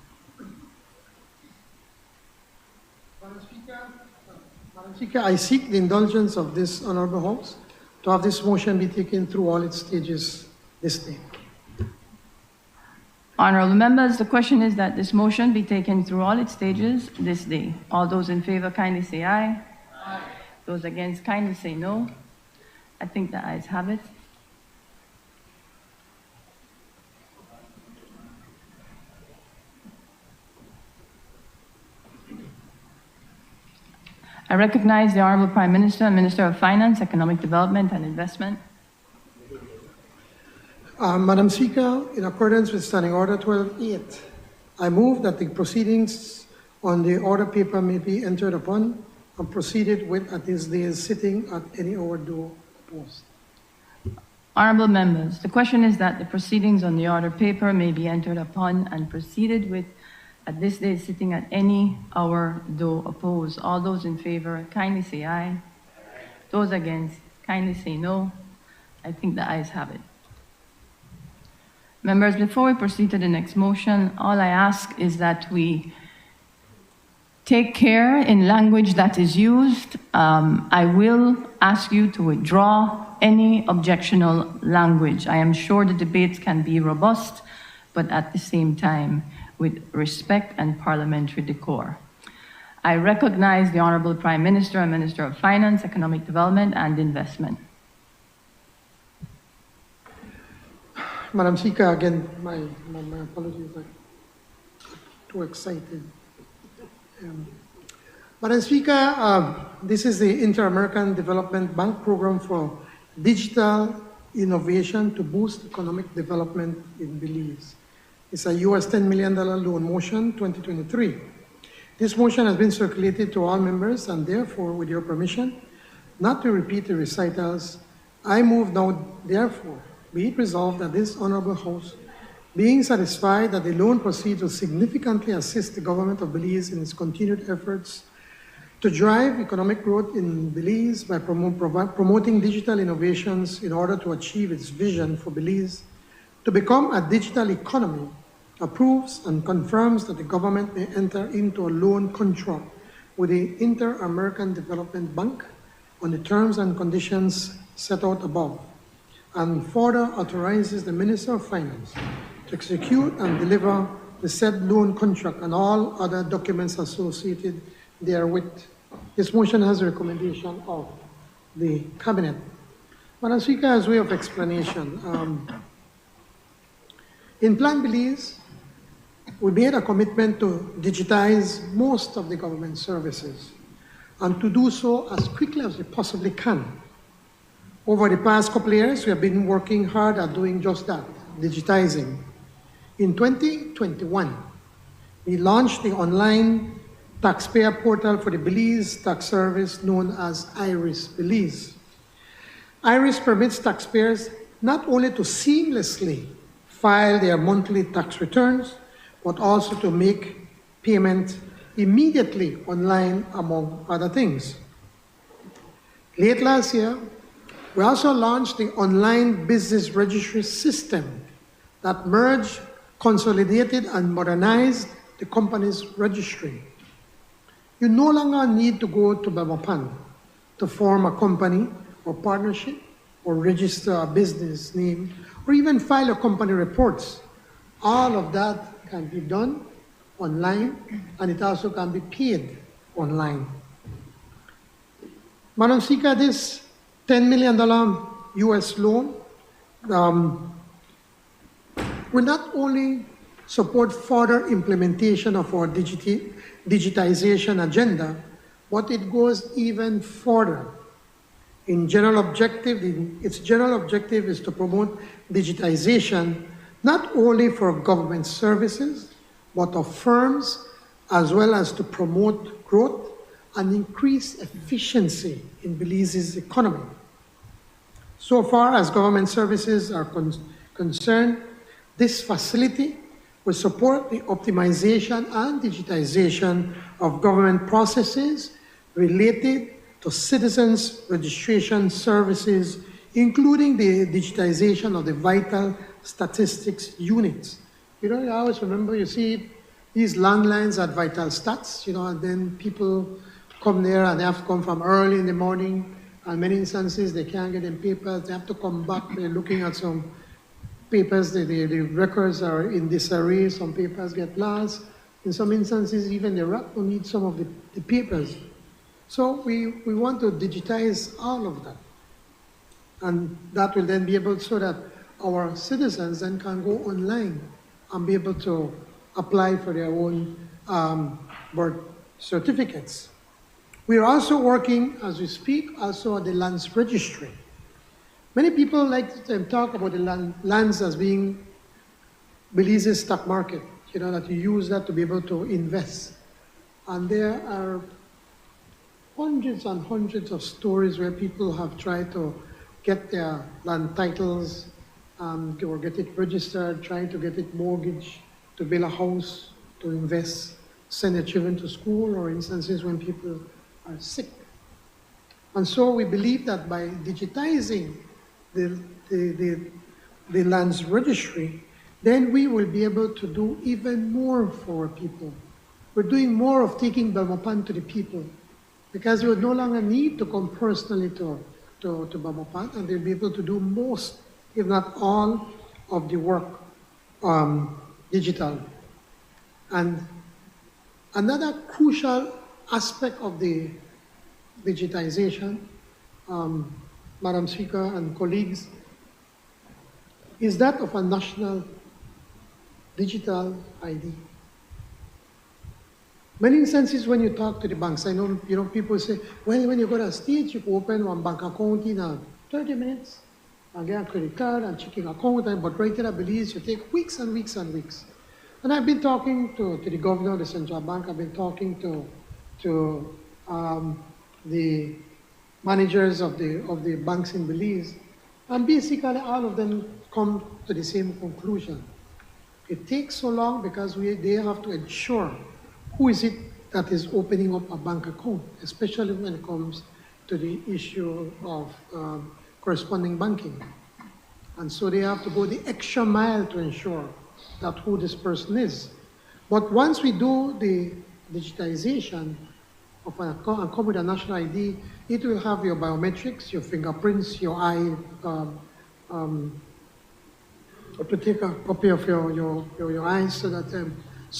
Madam Speaker, I seek the indulgence of this Honorable House to have this motion be taken through all its stages this day. Honorable members, the question is that this motion be taken through all its stages this day. All those in favor kindly say aye. Aye. Those against kindly say no. I think the ayes have it. I recognize the Honorable Prime Minister and Minister of Finance, Economic Development and Investment. Madam Speaker, in accordance with Standing Order 12.8, I move that the proceedings on the order paper may be entered upon and proceeded with at this day's sitting at any hour due opposed. Honorable members, the question is that the proceedings on the order paper may be entered upon and proceeded with at this day's sitting at any hour though opposed. All those in favor kindly say aye. Those against kindly say no. I think the ayes have it. Members, before we proceed to the next motion, all I ask is that we take care in language that is used. I will ask you to withdraw any objectionable language. I am sure the debates can be robust, but at the same time, with respect and parliamentary decor. I recognize the Honorable Prime Minister and Minister of Finance, Economic Development and Investment. Madam Speaker, again, my apologies, I'm too excited. Madam Speaker, this is the Inter-American Development Bank Program for Digital Innovation to boost economic development in Belize. It's a US $10 million loan motion 2023. This motion has been circulated to all members and therefore, with your permission, not to repeat the recitals, I move now, therefore, be it resolved that this Honorable House, being satisfied that the loan proceeds will significantly assist the government of Belize in its continued efforts to drive economic growth in Belize by promoting digital innovations in order to achieve its vision for Belize to become a digital economy, approves and confirms that the government may enter into a loan contract with the Inter-American Development Bank on the terms and conditions set out above, and further authorizes the Minister of Finance to execute and deliver the said loan contract and all other documents associated therewith. This motion has a recommendation of the Cabinet. Madam Speaker, as way of explanation, in Plan Belize, we made a commitment to digitize most of the government services and to do so as quickly as we possibly can. Over the past couple of years, we have been working hard at doing just that, digitizing. In 2021, we launched the online taxpayer portal for the Belize tax service known as IRIS Belize. IRIS permits taxpayers not only to seamlessly file their monthly tax returns, but also to make payment immediately online, among other things. Late last year, we also launched the online business registry system that merged, consolidated, and modernized the company's registry. You no longer need to go to Belmopan to form a company or partnership or register a business name or even file your company reports. All of that can be done online, and it also can be paid online. Madam Speaker, this $10 million US loan will not only support further implementation of our digitization agenda, but it goes even further. Its general objective is to promote digitization not only for government services, but of firms, as well as to promote growth and increase efficiency in Belize's economy. So far as government services are concerned, this facility will support the optimization and digitization of government processes related to citizens' registration services, including the digitization of the vital statistics units. You know, I always remember, you see these landlines at Vital Stats, and then people come there and they have to come from early in the morning, and many instances they can't get them papers, they have to come back, they're looking at some papers, the records are in disarray, some papers get lost, in some instances even the RAP will need some of the papers. So we want to digitize all of that, and that will then be able so that our citizens then can go online and be able to apply for their own birth certificates. We are also working, as we speak, also at the lands registry. Many people like to talk about the lands as being Belize's stock market, that you use that to be able to invest. And there are hundreds and hundreds of stories where people have tried to get their land titles or get it registered, trying to get it mortgaged, to build a house, to invest, send their children to school, or instances when people are sick. And so we believe that by digitizing the lands registry, then we will be able to do even more for people. We're doing more of taking Belmopan to the people, because you would no longer need to come personally to Belmopan, and they'll be able to do most, if not all, of the work digital. And another crucial aspect of the digitization, Madam Speaker and colleagues, is that of a national digital ID. Many instances when you talk to the banks, I know people say, well, when you go to a state, you can open one bank account in 30 minutes, and get a credit card and checking account, but right here I believe you take weeks and weeks and weeks. And I've been talking to the governor of the central bank, I've been talking to the managers of the banks in Belize, and basically all of them come to the same conclusion. It takes so long because they have to ensure who is it that is opening up a bank account, especially when it comes to the issue of corresponding banking. And so they have to go the extra mile to ensure that who this person is. But once we do the digitization of an account and come with a national ID, it will have your biometrics, your fingerprints, your eye, to take a copy of your eyes so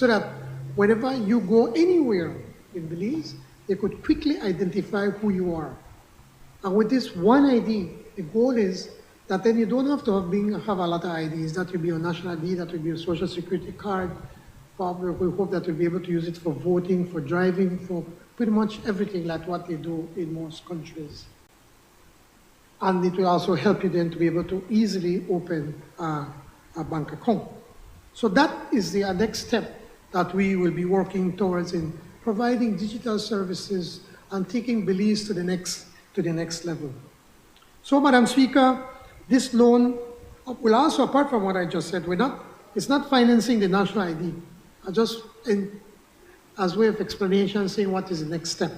that whenever you go anywhere in Belize, they could quickly identify who you are. And with this one ID, the goal is that then you don't have to have a lot of IDs. That will be your national ID, that will be your social security card. Probably we hope that you'll be able to use it for voting, for driving, for pretty much everything like what they do in most countries. and it will also help you then to be able to easily open a bank account. So that is the next step that we will be working towards in providing digital services and taking Belize to the next level. So, Madam Speaker, this loan will also, apart from what I just said, it's not financing the national ID. I just, as way of explanation, saying what is the next step.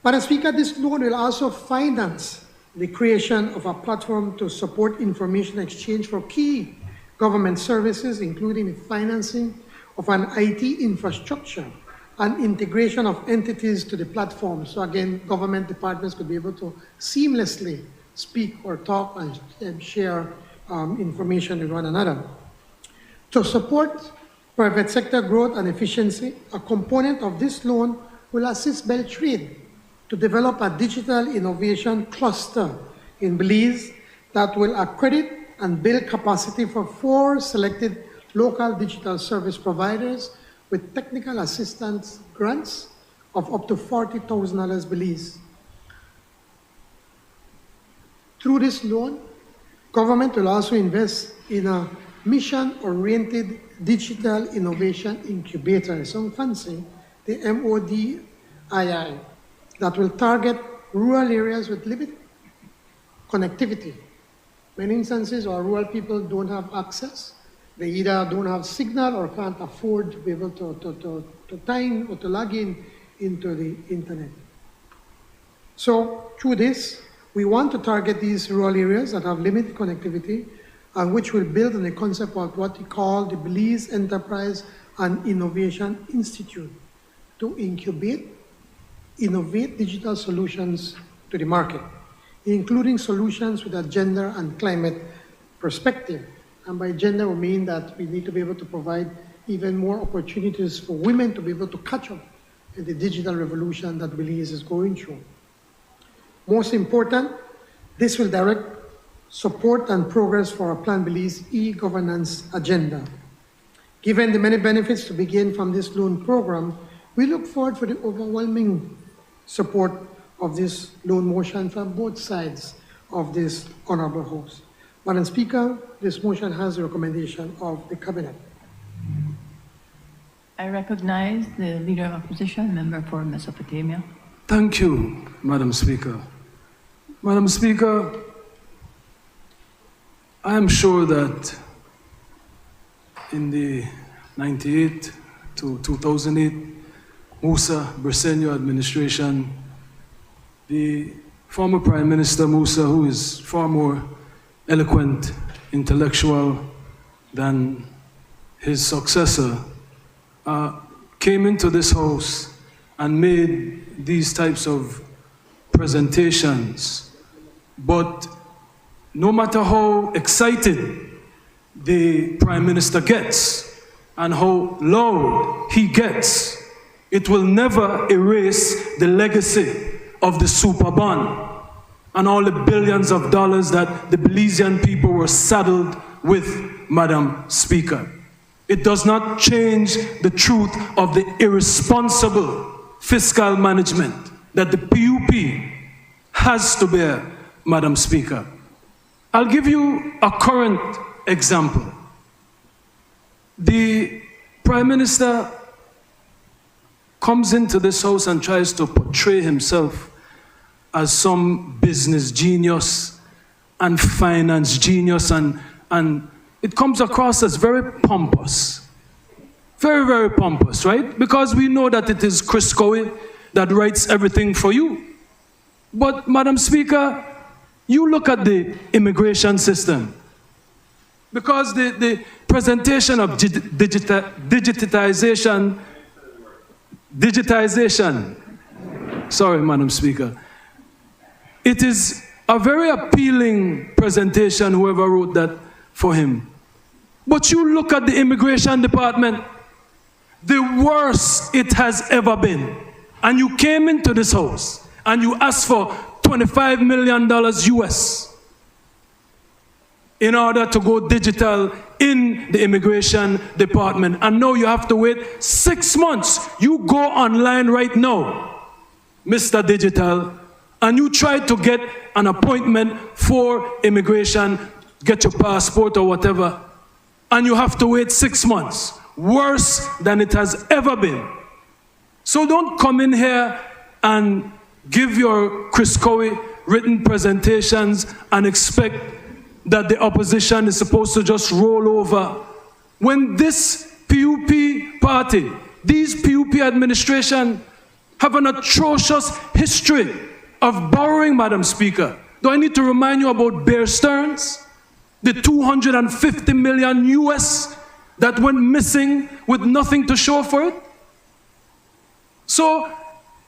Madam Speaker, this loan will also finance the creation of a platform to support information exchange for key government services, including the financing of an IT infrastructure and integration of entities to the platform. So again, government departments could be able to seamlessly speak or talk and share information with one another. To support private sector growth and efficiency, a component of this loan will assist Beltrade to develop a digital innovation cluster in Belize that will accredit and build capacity for 4 selected local digital service providers with technical assistance grants of up to $40,000 Belize. Through this loan, government will also invest in a mission-oriented digital innovation incubator, some fancy, the MODII, that will target rural areas with limited connectivity. Many instances where rural people don't have access. They either don't have signal or can't afford to be able to time or to log into the internet. So through this, we want to target these rural areas that have limited connectivity and which will build on the concept of what we call the Belize Enterprise and Innovation Institute to innovate digital solutions to the market, including solutions with a gender and climate perspective. And by gender, we mean that we need to be able to provide even more opportunities for women to be able to catch up in the digital revolution that Belize is going through. Most important, this will direct support and progress for our Plan Belize e-governance agenda. Given the many benefits to be gained from this loan program, we look forward for the overwhelming support of this loan motion from both sides of this honorable House. Madam Speaker, this motion has the recommendation of the Cabinet. I recognize the Leader of Opposition, Member for Mesopotamia. Thank you, Madam Speaker. Madam Speaker, I am sure that in the 98 to 2008 Musa Briceño administration, the former Prime Minister Musa, who is far more eloquent, intellectual than his successor, came into this House and made these types of presentations. But no matter how excited the Prime Minister gets and how loud he gets, it will never erase the legacy of the super bond and all the billions of dollars that the Belizean people were saddled with, Madam Speaker. It does not change the truth of the irresponsible fiscal management that the PUP has to bear, Madam Speaker. I'll give you a current example. The Prime Minister comes into this House and tries to portray himself as some business genius and finance genius, and it comes across as very pompous. Very, very pompous, right? Because we know that it is Chris Cowie that writes everything for you. But, Madam Speaker, you look at the immigration system. Because the presentation of digitization, sorry, Madam Speaker, it is a very appealing presentation, whoever wrote that for him. But you look at the immigration department, the worst it has ever been. And you came into this House and you asked for $25 million US in order to go digital in the immigration department. And now you have to wait 6 months. You go online right now, Mr. Digital, and you try to get an appointment for immigration, get your passport or whatever, and you have to wait 6 months, worse than it has ever been. So don't come in here and give your Chris Cowie written presentations and expect that the opposition is supposed to just roll over. When this PUP party, these PUP administration have an atrocious history of borrowing, Madam Speaker. Do I need to remind you about Bear Stearns? The 250 million US that went missing with nothing to show for it? So,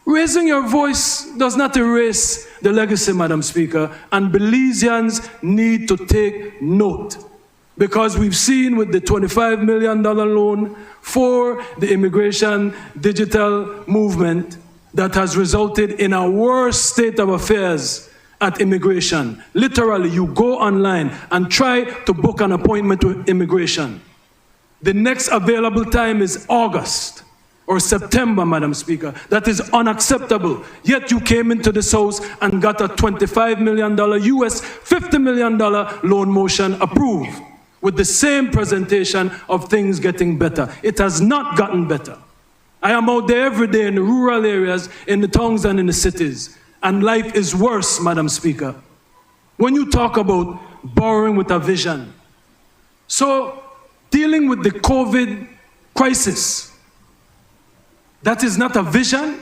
raising your voice does not erase the legacy, Madam Speaker, and Belizeans need to take note. Because we've seen with the $25 million loan for the immigration digital movement that has resulted in a worse state of affairs at immigration. Literally, you go online and try to book an appointment with immigration. The next available time is August or September, Madam Speaker. That is unacceptable. Yet you came into this House and got a $25 million US, $50 million loan motion approved with the same presentation of things getting better. It has not gotten better. I am out there every day in the rural areas, in the towns and in the cities, and life is worse, Madam Speaker. When you talk about borrowing with a vision, so dealing with the COVID crisis, that is not a vision.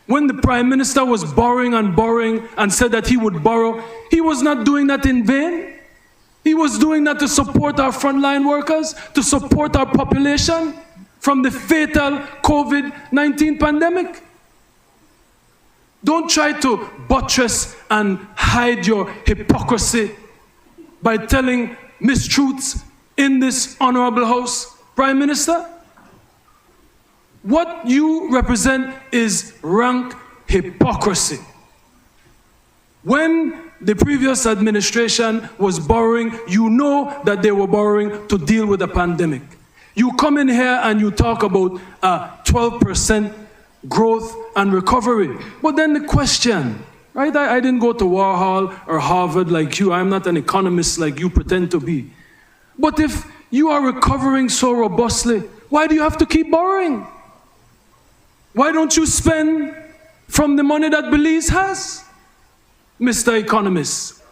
When the Prime Minister was borrowing and said that he would borrow, he was not doing that in vain. He was doing that to support our frontline workers, to support our population from the fatal COVID-19 pandemic. Don't try to buttress and hide your hypocrisy by telling mistruths in this honorable House, Prime Minister. What you represent is rank hypocrisy. When the previous administration was borrowing, you know that they were borrowing to deal with the pandemic. You come in here and you talk about 12% growth and recovery. But then the question, right? I didn't go to Warhol or Harvard like you. I'm not an economist like you pretend to be. But if you are recovering so robustly, why do you have to keep borrowing? Why don't you spend from the money that Belize has, Mr. Economist?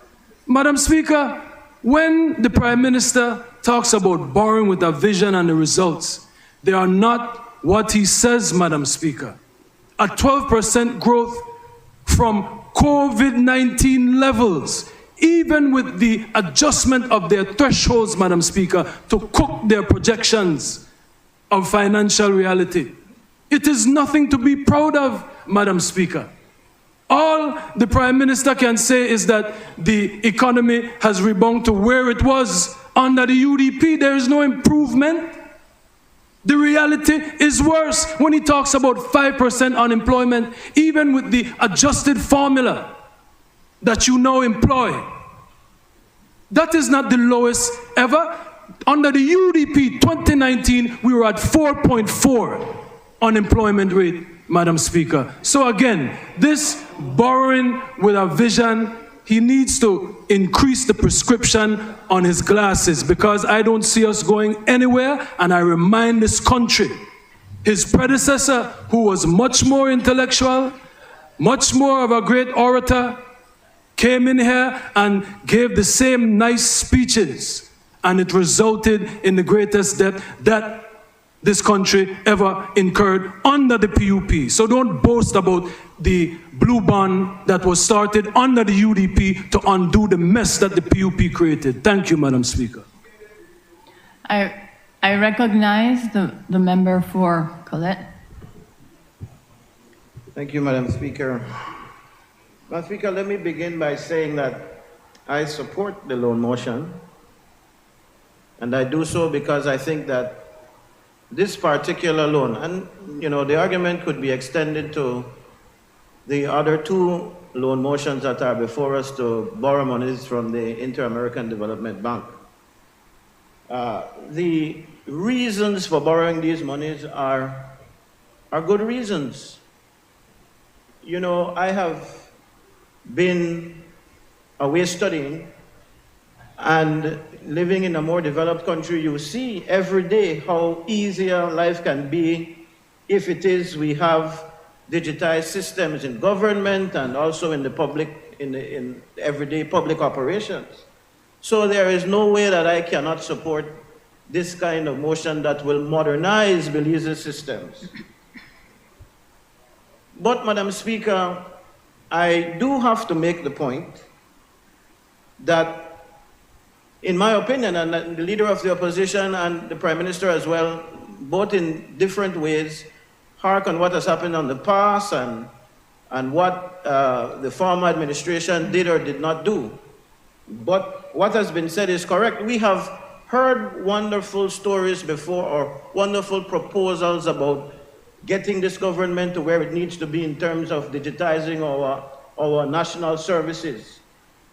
Madam Speaker, when the Prime Minister talks about borrowing with a vision and the results, they are not what he says, Madam Speaker. A 12% growth from COVID-19 levels, even with the adjustment of their thresholds, Madam Speaker, to cook their projections of financial reality. It is nothing to be proud of, Madam Speaker. All the Prime Minister can say is that the economy has rebounded to where it was under the UDP. There is no improvement. The reality is worse when he talks about 5% unemployment, even with the adjusted formula that you now employ. That is not the lowest ever. Under the UDP 2019, we were at 4.4 unemployment rate, Madam Speaker. So again, this borrowing with a vision, he needs to increase the prescription on his glasses, because I don't see us going anywhere. And I remind this country, his predecessor, who was much more intellectual, much more of a great orator, came in here and gave the same nice speeches, and it resulted in the greatest debt that this country ever incurred under the PUP. So don't boast about the blue bond that was started under the UDP to undo the mess that the PUP created. Thank you, Madam Speaker. I recognize the member for Colette. Thank you, Madam Speaker. Madam Speaker, let me begin by saying that I support the loan motion, and I do so because I think that this particular loan, and the argument could be extended to the other two loan motions that are before us to borrow monies from the Inter-American Development Bank. The reasons for borrowing these monies are good reasons. I have been away studying and living in a more developed country, you see every day how easier life can be if it is we have digitized systems in government and also in the public, in everyday public operations. So there is no way that I cannot support this kind of motion that will modernize Belize's systems. But, Madam Speaker, I do have to make the point that, in my opinion, and the leader of the opposition and the Prime Minister as well, both in different ways, hark on what has happened on the past and what the former administration did or did not do. But what has been said is correct. We have heard wonderful stories before, or wonderful proposals about getting this government to where it needs to be in terms of digitizing our national services.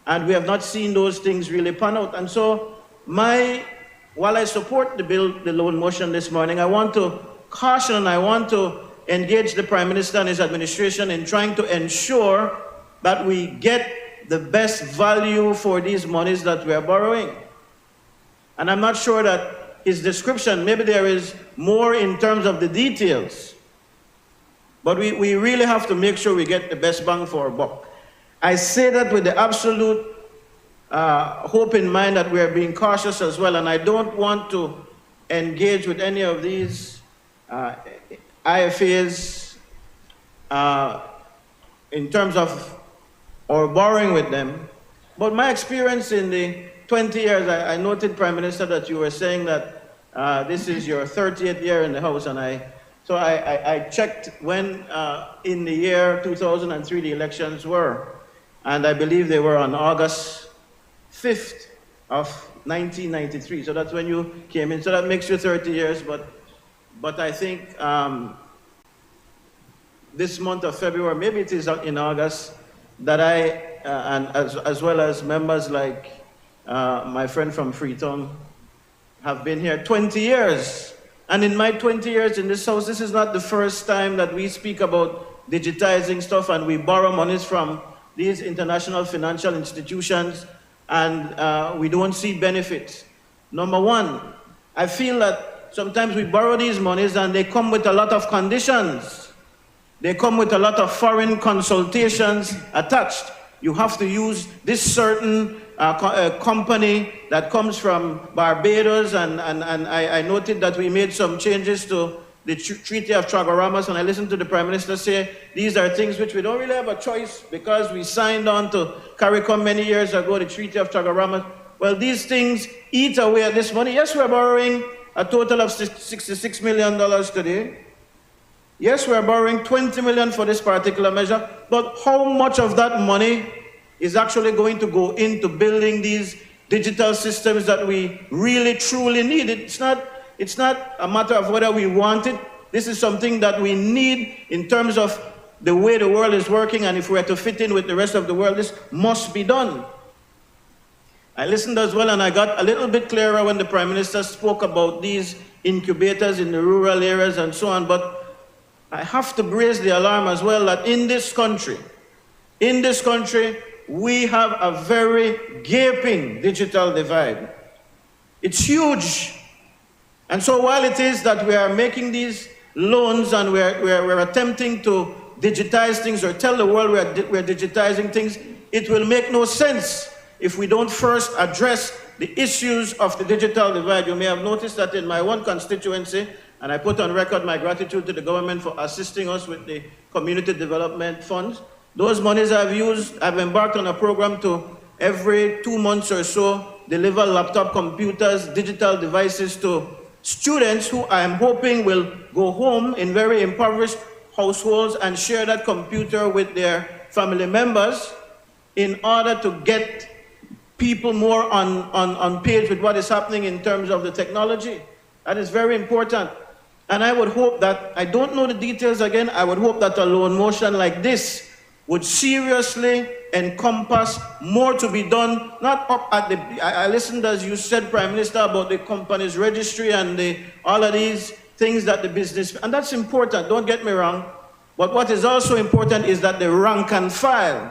And we have not seen those things really pan out. And so while I support the bill, the loan motion this morning, I want to caution and I want to engage the Prime Minister and his administration in trying to ensure that we get the best value for these monies that we are borrowing. And I'm not sure that his description, maybe there is more in terms of the details, but we really have to make sure we get the best bang for our buck. I say that with the absolute hope in mind that we are being cautious as well, and I don't want to engage with any of these IFAs in terms of or borrowing with them. But my experience in the 20 years, I noted, Prime Minister, that you were saying that this is your 30th year in the House, and so I checked when in the year 2003 the elections were, and I believe they were on August 5th of 1993. So that's when you came in. So that makes you 30 years, but I think this month of February, maybe it is in August, that and as well as members like my friend from Freetown, have been here 20 years. And in my 20 years in this House, this is not the first time that we speak about digitizing stuff and we borrow monies from these international financial institutions and we don't see benefits. Number one, I feel that sometimes we borrow these monies and they come with a lot of conditions. They come with a lot of foreign consultations attached. You have to use this certain company that comes from Barbados, and I noted that we made some changes to the Treaty of Chaguaramas, and I listened to the Prime Minister say these are things which we don't really have a choice because we signed on to CARICOM many years ago, the Treaty of Chaguaramas. Well, these things eat away at this money. Yes, we're borrowing a total of $66 million today. Yes, we're borrowing $20 million for this particular measure, but how much of that money is actually going to go into building these digital systems that we really, truly need? It's not a matter of whether we want it. This is something that we need in terms of the way the world is working, and if we're to fit in with the rest of the world, this must be done. I listened as well, and I got a little bit clearer when the Prime Minister spoke about these incubators in the rural areas and so on, but I have to raise the alarm as well that in this country, we have a very gaping digital divide. It's huge. And so while it is that we are making these loans and we're attempting to digitize things or tell the world we're digitizing things, it will make no sense if we don't first address the issues of the digital divide. You may have noticed that in my one constituency, and I put on record my gratitude to the government for assisting us with the community development funds. Those monies I've embarked on a program to every 2 months or so deliver laptop computers, digital devices to students who I am hoping will go home in very impoverished households and share that computer with their family members in order to get people more on page with what is happening in terms of the technology. That is very important. And I would hope that, I don't know the details again, I would hope that a loan motion like this would seriously encompass more to be done, not up at the, I listened as you said, Prime Minister, about the company's registry and all of these things that the business, and that's important, don't get me wrong, but what is also important is that the rank and file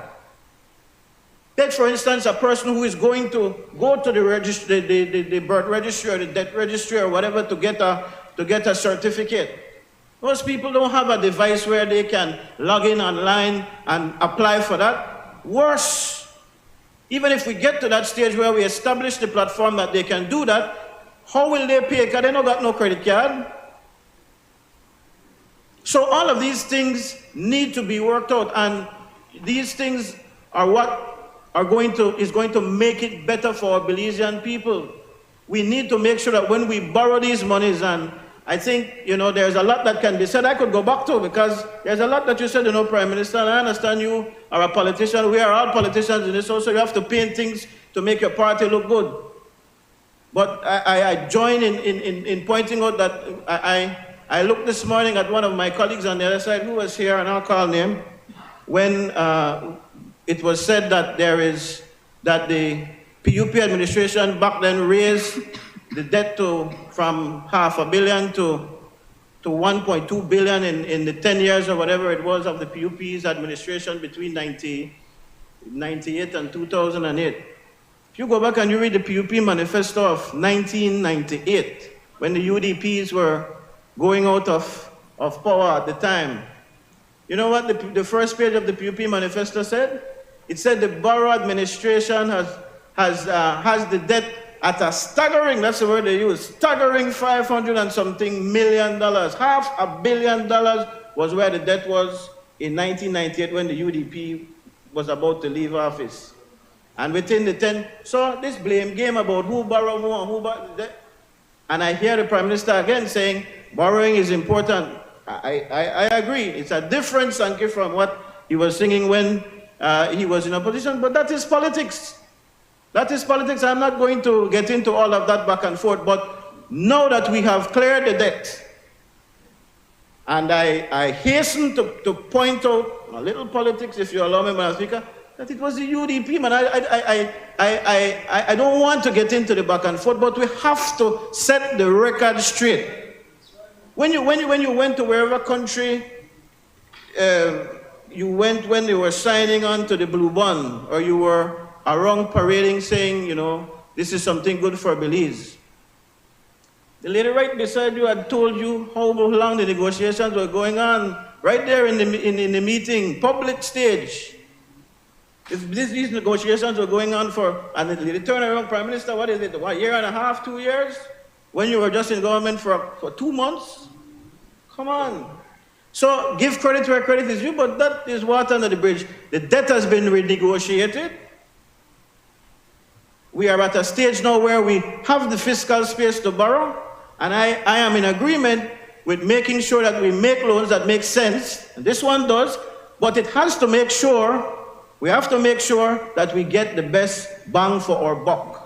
Take, for instance, a person who is going to go to the birth registry or the death registry or whatever to get a certificate. Most people don't have a device where they can log in online and apply for that. Worse, even if we get to that stage where we establish the platform that they can do that, how will they pay? Because they don't got no credit card. So all of these things need to be worked out, and these things are what is going to make it better for our Belizean people. We need to make sure that when we borrow these monies, and I think, there's a lot that can be said. I could go back to, because there's a lot that you said, Prime Minister, and I understand you are a politician. We are all politicians in this also. You have to paint things to make your party look good. But I join in pointing out that I looked this morning at one of my colleagues on the other side who was here, and I'll call him, when it was said that the PUP administration back then raised the debt from $500 million to 1.2 billion in the 10 years or whatever it was of the PUP's administration between 1998 and 2008. If you go back and you read the PUP manifesto of 1998, when the UDPs were going out of power at the time, you know what the first page of the PUP manifesto said? It said the Borough administration has the debt at a staggering, that's the word they use, staggering $500 and something million. $500 million was where the debt was in 1998 when the UDP was about to leave office. And within the 10, so this blame game about who borrow more and who borrow debt. And I hear the Prime Minister again saying borrowing is important. I agree. It's a different Sankey from what he was singing when he was in opposition, but that is politics. That is politics. I'm not going to get into all of that back and forth, but now that we have cleared the debt, and I hasten to point out a little politics, if you allow me, Madam Speaker, that it was the UDP, man. I don't want to get into the back and forth, but we have to set the record straight. When you went to wherever country you went when they were signing on to the Blue Bond, or you were around parading saying, this is something good for Belize, the lady right beside you had told you how long the negotiations were going on, right there in the meeting, public stage. If these negotiations were going on and the turnaround, Prime Minister, what is it, 1 year and a half, 2 years? When you were just in government for 2 months? Come on. So give credit where credit is due, but that is water under the bridge. The debt has been renegotiated. We are at a stage now where we have the fiscal space to borrow, and I am in agreement with making sure that we make loans that make sense. And this one does, but it has to make sure, we have to make sure that we get the best bang for our buck.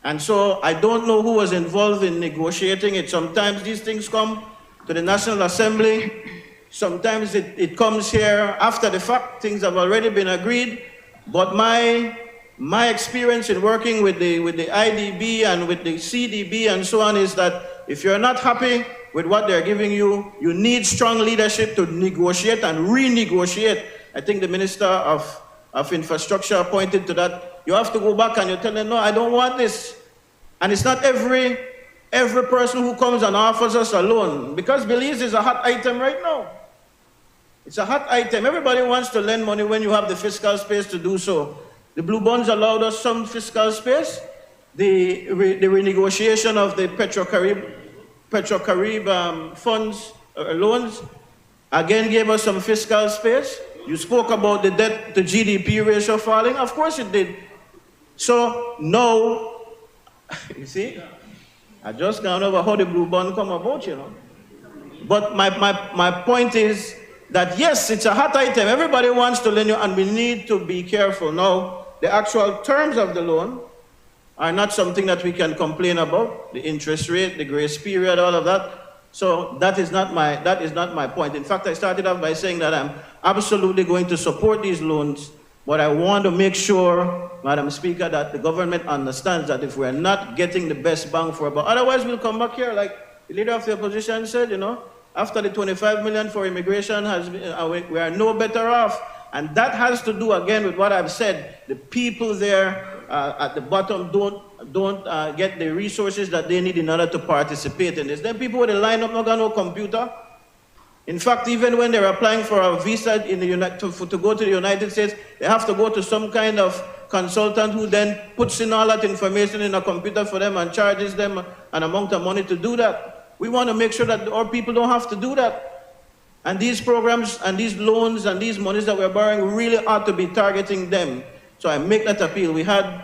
And so I don't know who was involved in negotiating it. Sometimes these things come to the National Assembly. Sometimes it comes here after the fact. Things have already been agreed. But my experience in working with the IDB and with the CDB and so on is that if you're not happy with what they're giving you, you need strong leadership to negotiate and renegotiate. I think the Minister of Infrastructure pointed to that. You have to go back and you tell them, no, I don't want this. And it's not every person who comes and offers us a loan, because Belize is a hot item right now. It's a hot item. Everybody wants to lend money when you have the fiscal space to do so. The Blue Bonds allowed us some fiscal space. The renegotiation of the Petro-Carib funds, loans, again gave us some fiscal space. You spoke about the debt to GDP ratio falling. Of course it did. So now, you see, I just gone over how the Blue Bond come about, But my point is that yes, it's a hot item. Everybody wants to lend you, and we need to be careful. Now, the actual terms of the loan are not something that we can complain about. The interest rate, the grace period, all of that. So that is not my point. In fact, I started off by saying that I'm absolutely going to support these loans, but I want to make sure, Madam Speaker, that the government understands that if we're not getting the best bang for our buck, otherwise we'll come back here like the leader of the opposition said, after the 25 million for immigration we are no better off. And that has to do, again, with what I've said. The people there at the bottom don't get the resources that they need in order to participate in this. Then people with a line up, not got no computer. In fact, even when they're applying for a visa in the to go to the United States, they have to go to some kind of consultant who then puts in all that information in a computer for them and charges them an amount of money to do that. We want to make sure that our people don't have to do that. And these programs and these loans and these monies that we're borrowing really ought to be targeting them. So I make that appeal. We had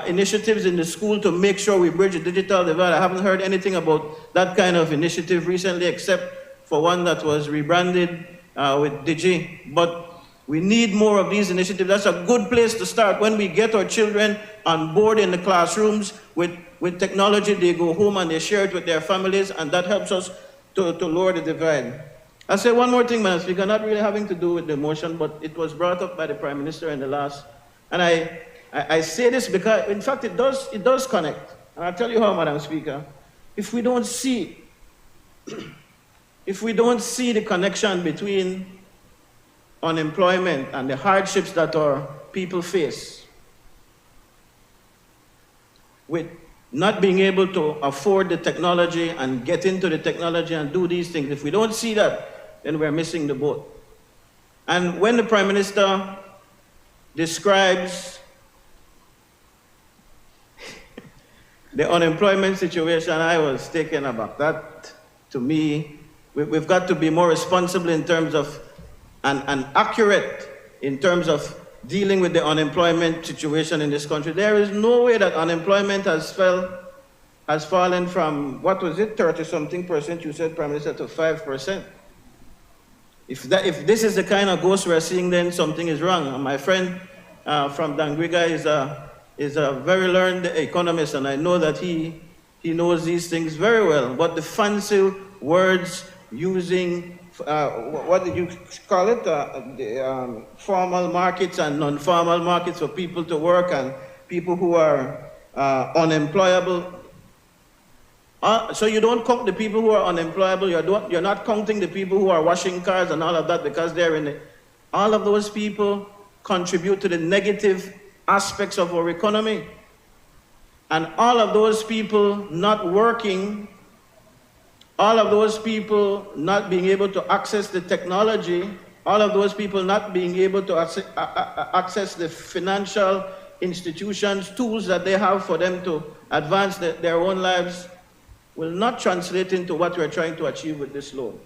initiatives in the school to make sure we bridge the digital divide. I haven't heard anything about that kind of initiative recently, except for one that was rebranded with Digi. But we need more of these initiatives. That's a good place to start. When we get our children on board in the classrooms with technology, they go home and they share it with their families, and that helps us to lower the divide. I'll say one more thing, Madam Speaker, not really having to do with the motion, but it was brought up by the Prime Minister in the last. And I say this because, in fact, it does connect. And I'll tell you how, Madam Speaker. If we don't see the connection between unemployment and the hardships that our people face, with not being able to afford the technology and get into the technology and do these things, if we don't see that, then we're missing the boat. And when the Prime Minister describes the unemployment situation, I was taken aback. That, to me, we've got to be more responsible in terms of, and accurate in terms of dealing with the unemployment situation in this country. There is no way that unemployment has fallen from, what was it, 30-something%, you said, Prime Minister, to 5%. If this is the kind of ghost we're seeing, then something is wrong. And my friend from Dangriga is a very learned economist, and I know that he knows these things very well. But the fancy words using, what did you call it? The formal markets and non-formal markets for people to work and people who are unemployable. So you don't count the people who are unemployable. You're not counting the people who are washing cars and all of that, because they're in it. All of those people contribute to the negative aspects of our economy. And all of those people not working, all of those people not being able to access the technology, all of those people not being able to access the financial institutions, tools that they have for them to advance their own lives, will not translate into what we're trying to achieve with this loan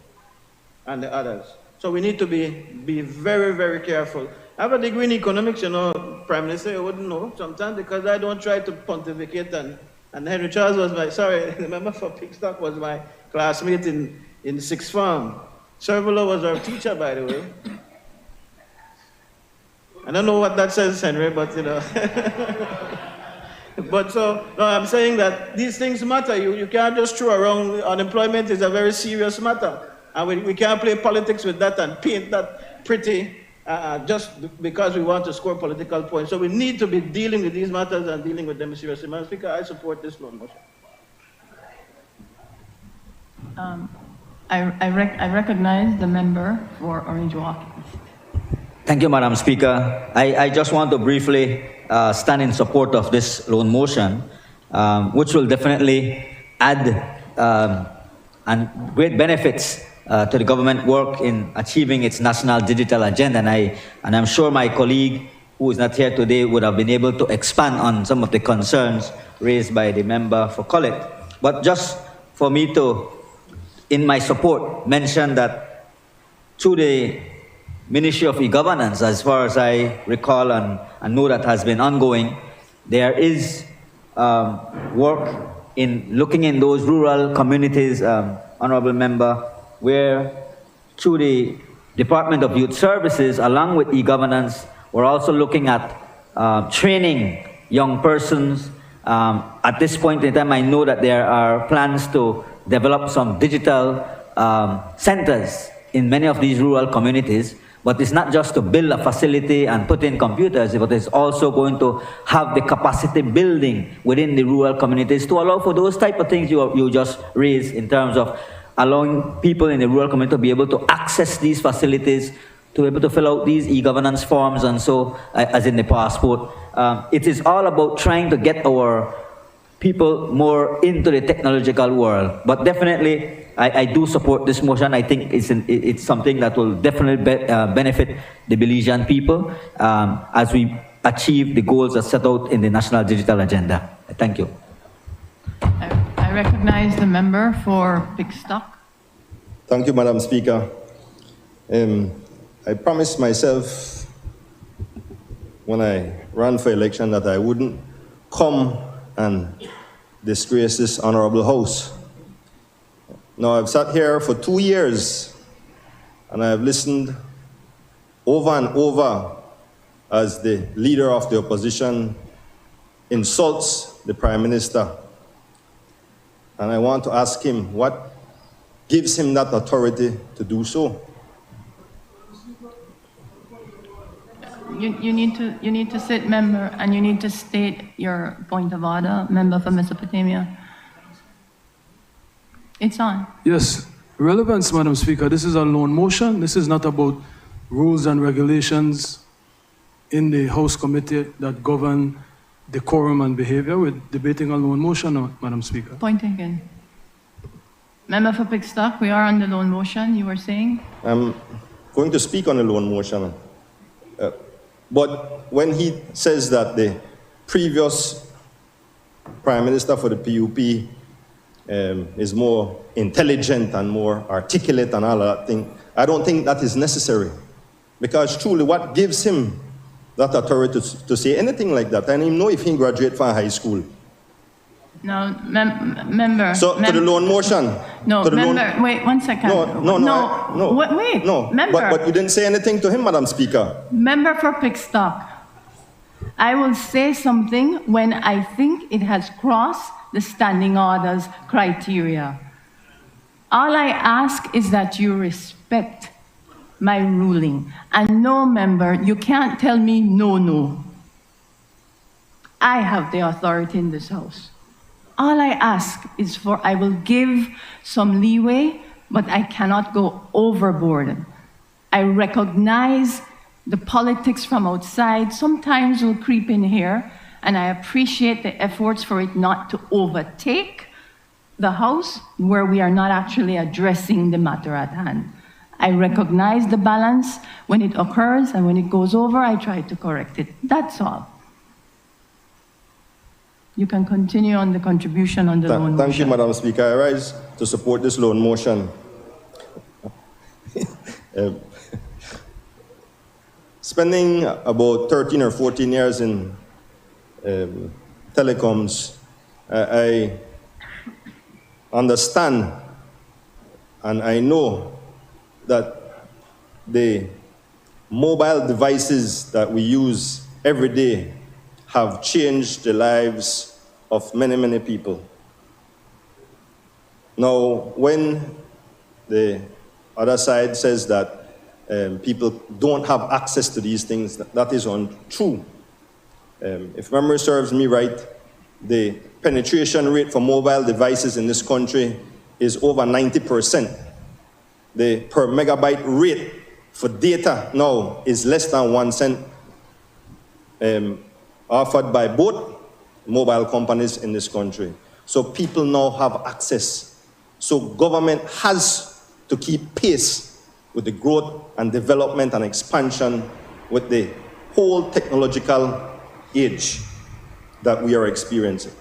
and the others. So we need to be very, very careful. I have a degree in economics, you know, Prime Minister, you wouldn't know sometimes, because I don't try to pontificate, and Henry Charles was the member for Pickstock was my classmate in sixth form. Servolo was our teacher, by the way. I don't know what that says, Henry, but you know. But so, no, I'm saying that these things matter. You can't just throw around. Unemployment is a very serious matter. And we can't play politics with that and paint that pretty just because we want to score political points. So we need to be dealing with these matters and dealing with them seriously. Madam Speaker, I support this loan motion. I recognize the member for Orange Walk East. Thank you, Madam Speaker. I just want to briefly stand in support of this loan motion, which will definitely add and great benefits to the government work in achieving its national digital agenda. And I'm sure my colleague, who is not here today, would have been able to expand on some of the concerns raised by the member for Collett. But just for me to, in my support, mention that through the Ministry of E-Governance, as far as I recall and know that has been ongoing, there is work in looking in those rural communities, Honorable Member, where through the Department of Youth Services, along with e-governance, we're also looking at training young persons. At this point in time, I know that there are plans to develop some digital centers in many of these rural communities, but it's not just to build a facility and put in computers, but it's also going to have the capacity building within the rural communities to allow for those type of things you just raised in terms of allowing people in the rural community to be able to access these facilities to be able to fill out these e-governance forms and so, as in the passport. It is all about trying to get our people more into the technological world. But definitely, I do support this motion. I think it's something that will definitely benefit the Belizean people as we achieve the goals that set out in the National Digital Agenda. Thank you. I recognize the member for Pickstock. Thank you, Madam Speaker. I promised myself when I ran for election that I wouldn't come and disgrace this honorable house. Now, I've sat here for 2 years and I've listened over and over as the leader of the opposition insults the Prime Minister. And I want to ask him what gives him that authority to do so. You need to sit, member, and you need to state your point of order, member for Mesopotamia. It's on. Yes, relevance, Madam Speaker. This is a lone motion. This is not about rules and regulations in the House committee that govern decorum and behavior. We're debating a lone motion, Madam Speaker. Point taken. Member for Pickstock, we are on the lone motion, you were saying? I'm going to speak on the lone motion. But when he says that the previous Prime Minister for the PUP is more intelligent and more articulate and all of that thing, I don't think that is necessary. Because truly what gives him that authority to say anything like that? I don't even know if he graduated from high school. No, member. So, to the lone motion. No, member, wait 1 second. No. Wait, no. Member. But you didn't say anything to him, Madam Speaker. Member for Pickstock. I will say something when I think it has crossed the standing orders criteria. All I ask is that you respect my ruling. And no, member, you can't tell me no. I have the authority in this house. All I ask is I will give some leeway, but I cannot go overboard. I recognize the politics from outside sometimes will creep in here, and I appreciate the efforts for it not to overtake the House where we are not actually addressing the matter at hand. I recognize the balance when it occurs, and when it goes over, I try to correct it. That's all. You can continue on the contribution on the loan motion. Thank you, Madam Speaker. I rise to support this loan motion. Spending about 13 or 14 years in telecoms, I understand and I know that the mobile devices that we use every day have changed the lives of many people. Now, when the other side says that people don't have access to these things, that is untrue. If memory serves me right, the penetration rate for mobile devices in this country is over 90%. The per megabyte rate for data now is less than 1 cent, offered by both mobile companies in this country. So people now have access. So government has to keep pace with the growth and development and expansion with the whole technological age that we are experiencing.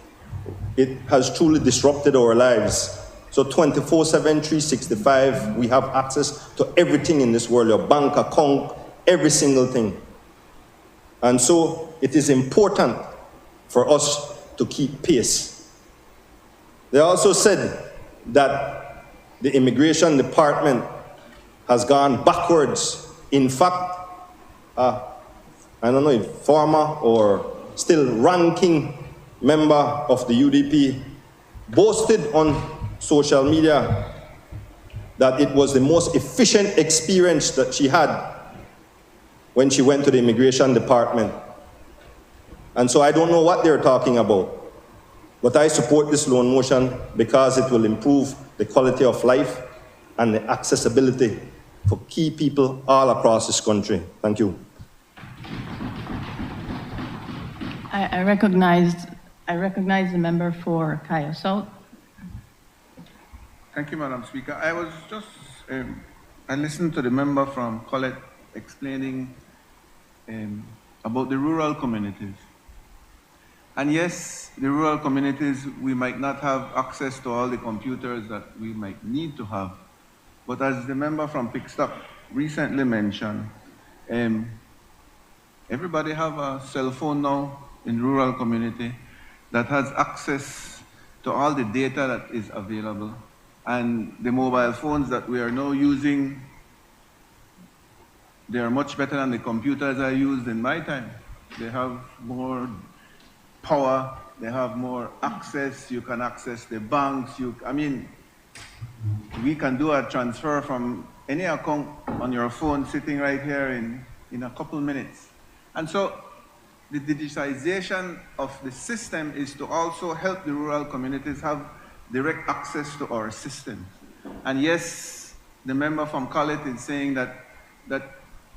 It has truly disrupted our lives. So 24/7, 365, we have access to everything in this world, your bank account, every single thing. And so it is important for us to keep pace. They also said that the immigration department has gone backwards. In fact, I don't know if former or still ranking member of the UDP boasted on social media that it was the most efficient experience that she had when she went to the immigration department. And so I don't know what they're talking about. But I support this loan motion because it will improve the quality of life and the accessibility for key people all across this country. Thank you. I recognize the member for Kaya South. Thank you, Madam Speaker. I was just, I listened to the member from Colette explaining about the rural communities. And yes, the rural communities, we might not have access to all the computers that we might need to have. But as the member from Pickstock recently mentioned, everybody have a cell phone now in rural community that has access to all the data that is available. And the mobile phones that we are now using, they are much better than the computers I used in my time. They have more power, they have more access, you can access the banks, I mean, we can do a transfer from any account on your phone sitting right here in a couple minutes. And so the digitization of the system is to also help the rural communities have direct access to our systems. And yes, the member from College is saying that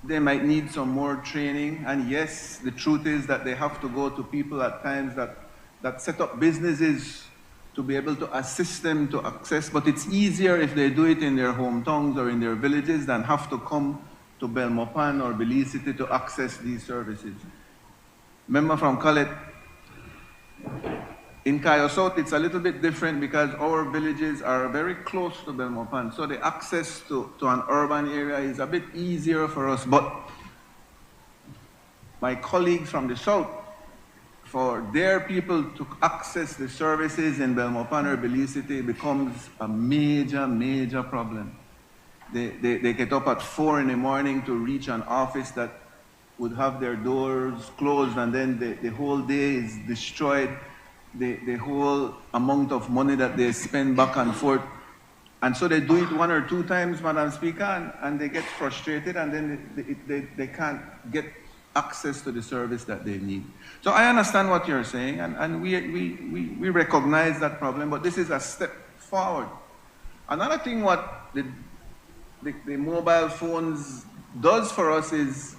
they might need some more training. And yes, the truth is that they have to go to people at times that set up businesses to be able to assist them to access, but it's easier if they do it in their hometowns or in their villages than have to come to Belmopan or Belize City to access these services. Member from College, in Cayo South, it's a little bit different because our villages are very close to Belmopan, so the access to an urban area is a bit easier for us. But my colleagues from the south, for their people to access the services in Belmopan or Belize City becomes a major, major problem. They get up at 4 in the morning to reach an office that would have their doors closed, and then the whole day is destroyed. The whole amount of money that they spend back and forth. And so they do it 1 or 2 times, Madam Speaker, and they get frustrated, and then they can't get access to the service that they need. So I understand what you're saying, and we recognize that problem, but this is a step forward. Another thing what the mobile phones does for us is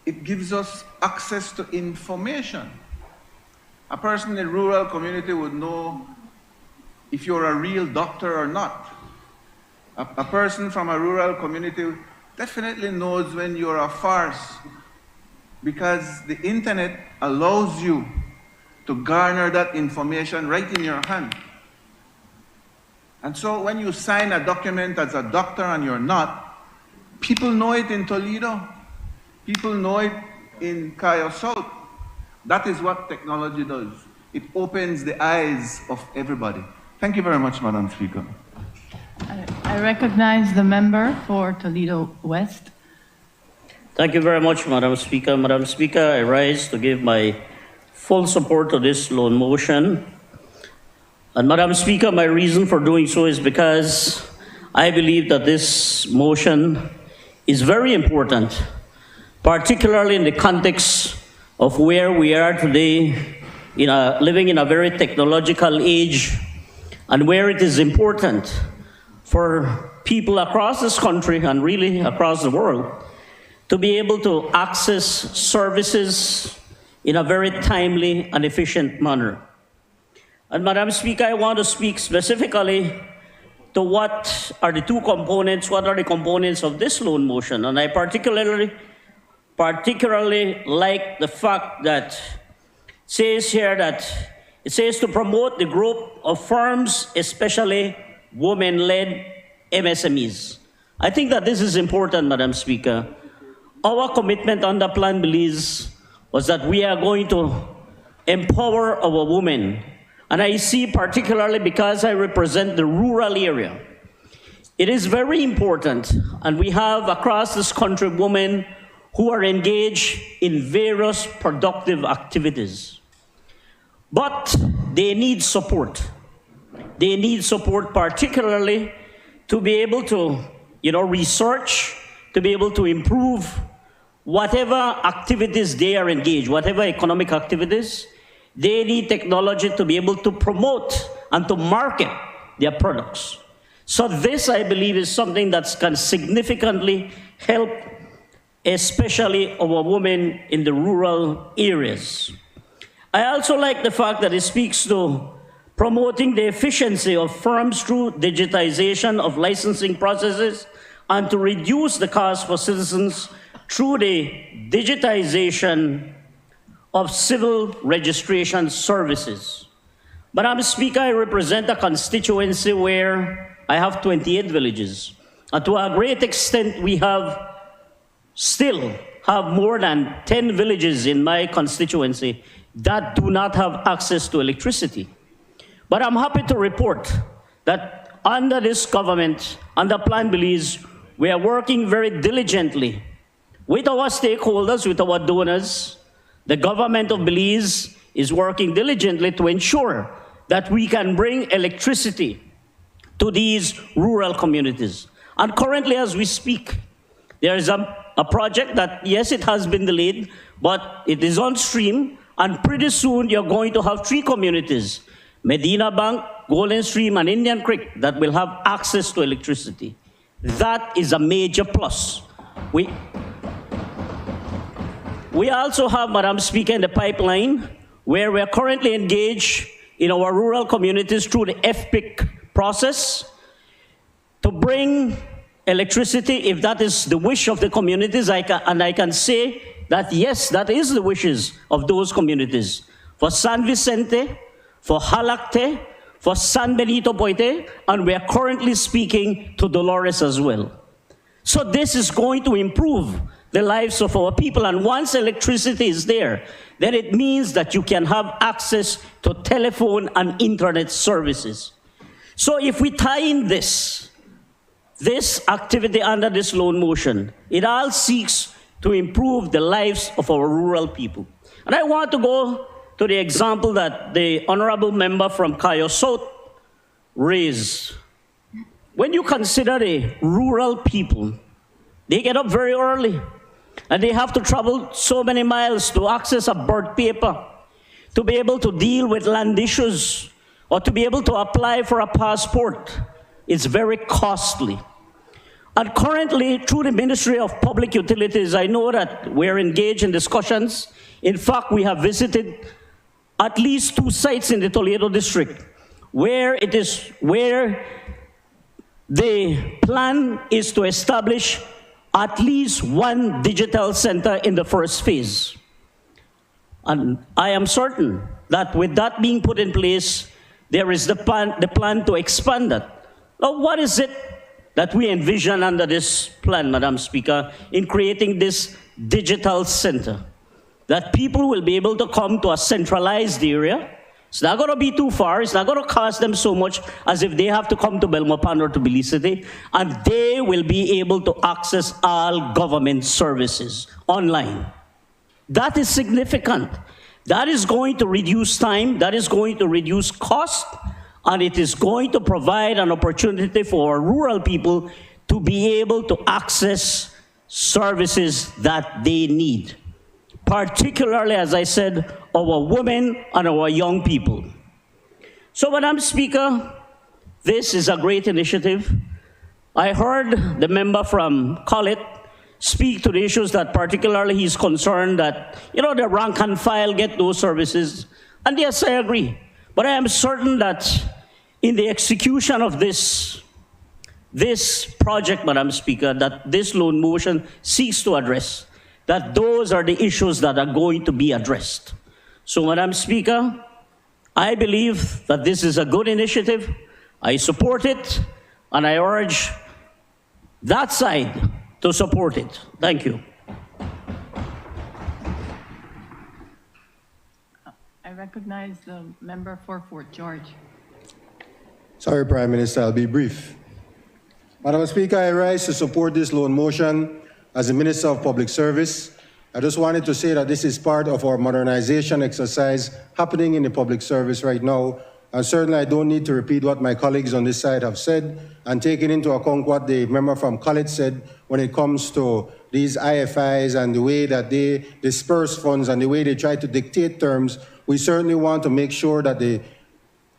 it gives us access to information. A person in a rural community would know if you're a real doctor or not. A person from a rural community definitely knows when you're a farce, because the internet allows you to garner that information right in your hand. And so when you sign a document as a doctor and you're not, people know it in Toledo, people know it in Cayo South. That is what technology does. It opens the eyes of everybody. Thank you very much, Madam Speaker. I recognize the member for Toledo West. Thank you very much, Madam Speaker. Madam Speaker, I rise to give my full support to this loan motion. And Madam Speaker, my reason for doing so is because I believe that this motion is very important, particularly in the context of where we are today, living in a very technological age, and where it is important for people across this country and really across the world to be able to access services in a very timely and efficient manner. And Madam Speaker, I want to speak specifically to what are the components of this loan motion. And I particularly like the fact that it says to promote the growth of firms, especially women-led MSMEs. I think that this is important, Madam Speaker. Our commitment on the Plan Belize was that we are going to empower our women. And I see, particularly because I represent the rural area, it is very important, and we have across this country women who are engaged in various productive activities. But they need support. They need support particularly to be able to, research, to be able to improve whatever activities they are engaged, whatever economic activities. They need technology to be able to promote and to market their products. So this, I believe, is something that can significantly help, especially our women in the rural areas. I also like the fact that it speaks to promoting the efficiency of firms through digitization of licensing processes and to reduce the cost for citizens through the digitization of civil registration services. Madam Speaker, I represent a constituency where I have 28 villages. And to a great extent, we still have more than 10 villages in my constituency that do not have access to electricity. But I'm happy to report that under this government, under Plan Belize, we are working very diligently with our stakeholders, with our donors. The government of Belize is working diligently to ensure that we can bring electricity to these rural communities. And currently, as we speak, there is a project that, yes, it has been delayed, but it is on stream, and pretty soon you're going to have 3 communities, Medina Bank, Golden Stream, and Indian Creek, that will have access to electricity. That is a major plus. We also have, Madam Speaker, in the pipeline, where we are currently engaged in our rural communities through the FPIC process to bring electricity, if that is the wish of the communities, I can say that yes, that is the wishes of those communities. For San Vicente, for Halacte, for San Benito Poite, and we are currently speaking to Dolores as well. So this is going to improve the lives of our people, and once electricity is there, then it means that you can have access to telephone and internet services. So if we tie in this activity under this loan motion, it all seeks to improve the lives of our rural people. And I want to go to the example that the honorable member from Cayo South raised. When you consider the rural people, they get up very early, and they have to travel so many miles to access a birth paper, to be able to deal with land issues, or to be able to apply for a passport. It's very costly. And currently, through the Ministry of Public Utilities, I know that we're engaged in discussions. In fact, we have visited at least 2 sites in the Toledo district where the plan is to establish at least 1 digital center in the first phase. And I am certain that with that being put in place, there is the plan to expand that. Now, what is it that we envision under this plan, Madam Speaker, in creating this digital center? That people will be able to come to a centralized area. It's not going to be too far. It's not going to cost them so much as if they have to come to Belmopan or to Belize City, and they will be able to access all government services online. That is significant. That is going to reduce time. That is going to reduce cost, and it is going to provide an opportunity for our rural people to be able to access services that they need. Particularly, as I said, our women and our young people. So, Madam Speaker, this is a great initiative. I heard the member from Collet speak to the issues that particularly he's concerned that, the rank and file get those services. And yes, I agree. But I am certain that in the execution of this project, Madam Speaker, that this loan motion seeks to address, that those are the issues that are going to be addressed. So, Madam Speaker, I believe that this is a good initiative. I support it, and I urge that side to support it. Thank you. I recognize the member for Fort George. Sorry, Prime Minister, I'll be brief. Madam Speaker, I rise to support this loan motion. As the Minister of Public Service, I just wanted to say that this is part of our modernization exercise happening in the public service right now. And certainly I don't need to repeat what my colleagues on this side have said, and taking into account what the member from College said when it comes to these IFIs and the way that they disperse funds and the way they try to dictate terms. We certainly want to make sure that the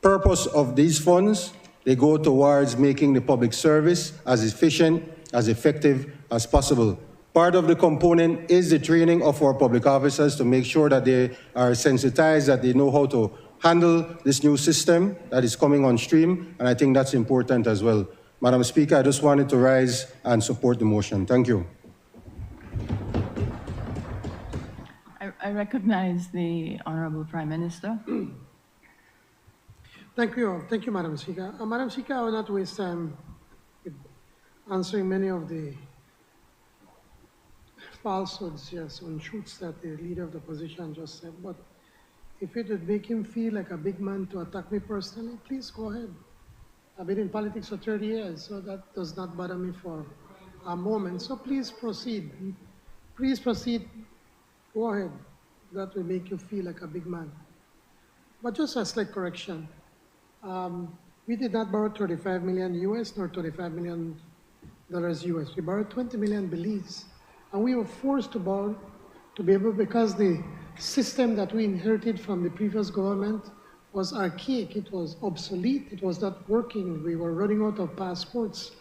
purpose of these funds They go towards making the public service as efficient, as effective as possible. Part of the component is the training of our public officers to make sure that they are sensitized, that they know how to handle this new system that is coming on stream, and I think that's important as well. Madam Speaker, I just wanted to rise and support the motion. Thank you. I recognize the Honorable Prime Minister. Thank you, Madam Speaker. Madam Speaker, I will not waste time with answering many of the falsehoods, yes, untruths that the leader of the opposition just said, but if it would make him feel like a big man to attack me personally, please go ahead. I've been in politics for 30 years, so that does not bother me for a moment. So please proceed. Please proceed. Go ahead. That will make you feel like a big man. But just a slight correction. We did not borrow 35 million US nor $35 million US. We borrowed 20 million Belize. And we were forced to borrow to be able, because the system that we inherited from the previous government was archaic, it was obsolete, it was not working, we were running out of passports.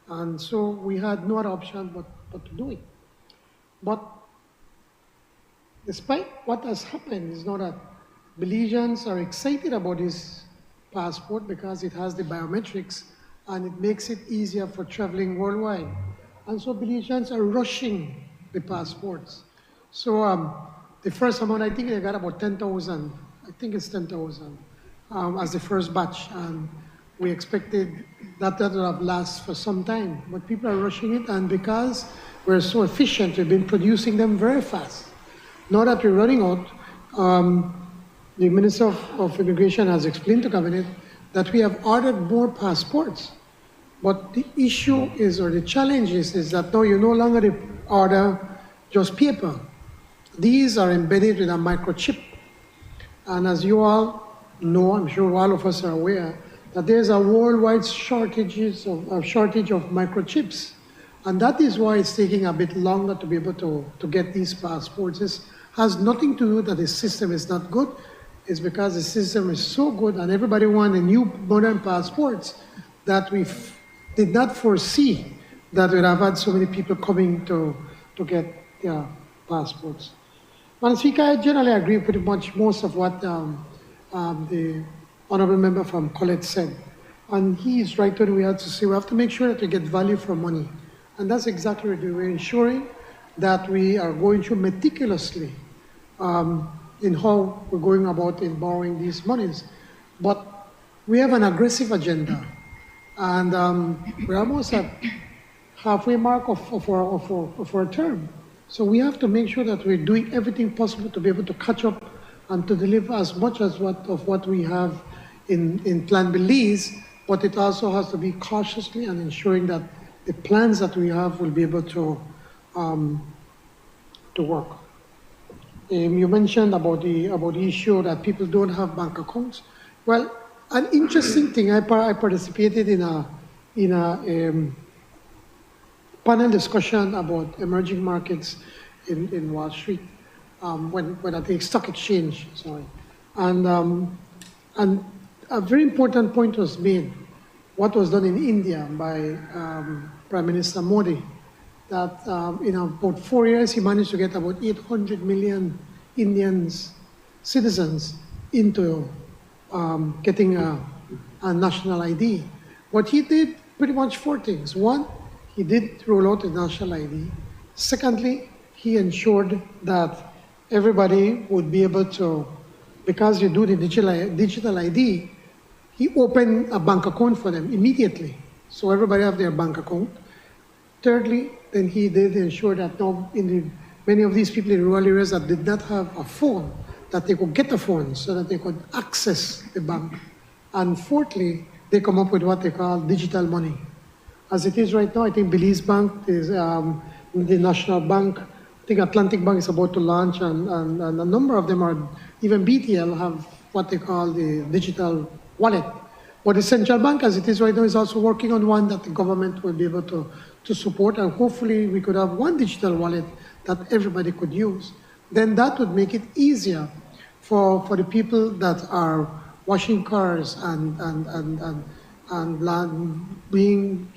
And so we had no other option but to do it. But despite what has happened, is not that Belizeans are excited about this passport because it has the biometrics and it makes it easier for traveling worldwide. And so Belizeans are rushing the passports. So the first amount, I think they got about 10,000. I think it's 10,000 as the first batch. And we expected that would have lasted for some time. But people are rushing it, and because we're so efficient, we've been producing them very fast. Now that we're running out, the Minister of Immigration has explained to Cabinet that we have ordered more passports. But the issue is, or the challenge is that now you no longer order just paper. These are embedded with a microchip. And as you all know, I'm sure all of us are aware, that there's a worldwide shortage of microchips. And that is why it's taking a bit longer to be able to get these passports. It has nothing to do that the system is not good. It's because the system is so good and everybody wants a new modern passports that we did not foresee that we'd have had so many people coming to get their passports. Madam Speaker, I generally agree with pretty much most of what the Honourable Member from Colette said. And he is right when we have to say we have to make sure that we get value for money. And that's exactly what we're ensuring that we are going through meticulously in how we're going about in borrowing these monies. But we have an aggressive agenda. And we're almost at halfway mark of our term. So we have to make sure that we're doing everything possible to be able to catch up and to deliver as much as what we have in Plan Belize, but it also has to be cautiously and ensuring that the plans that we have will be able to work. You mentioned about the issue that people don't have bank accounts. Well, an interesting thing, I participated in a panel discussion about emerging markets in Wall Street, when at the stock exchange, sorry. And a very important point was made, what was done in India by Prime Minister Modi, that in about 4 years, he managed to get about 800 million Indians, citizens, into getting a national ID. But he did pretty much 4 things. One, he did roll out the national ID. Secondly, he ensured that everybody would be able to, because you do the digital ID, he opened a bank account for them immediately. So everybody have their bank account. Thirdly, then he did ensure that now many of these people in rural areas that did not have a phone, that they could get a phone so that they could access the bank. And fourthly, they come up with what they call digital money. As it is right now, I think Belize Bank is the national bank. I think Atlantic Bank is about to launch, and a number of them are, even BTL have what they call the digital wallet. But the central bank, as it is right now, is also working on one that the government will be able to support, and hopefully we could have one digital wallet that everybody could use. Then that would make it easier for the people that are washing cars and and land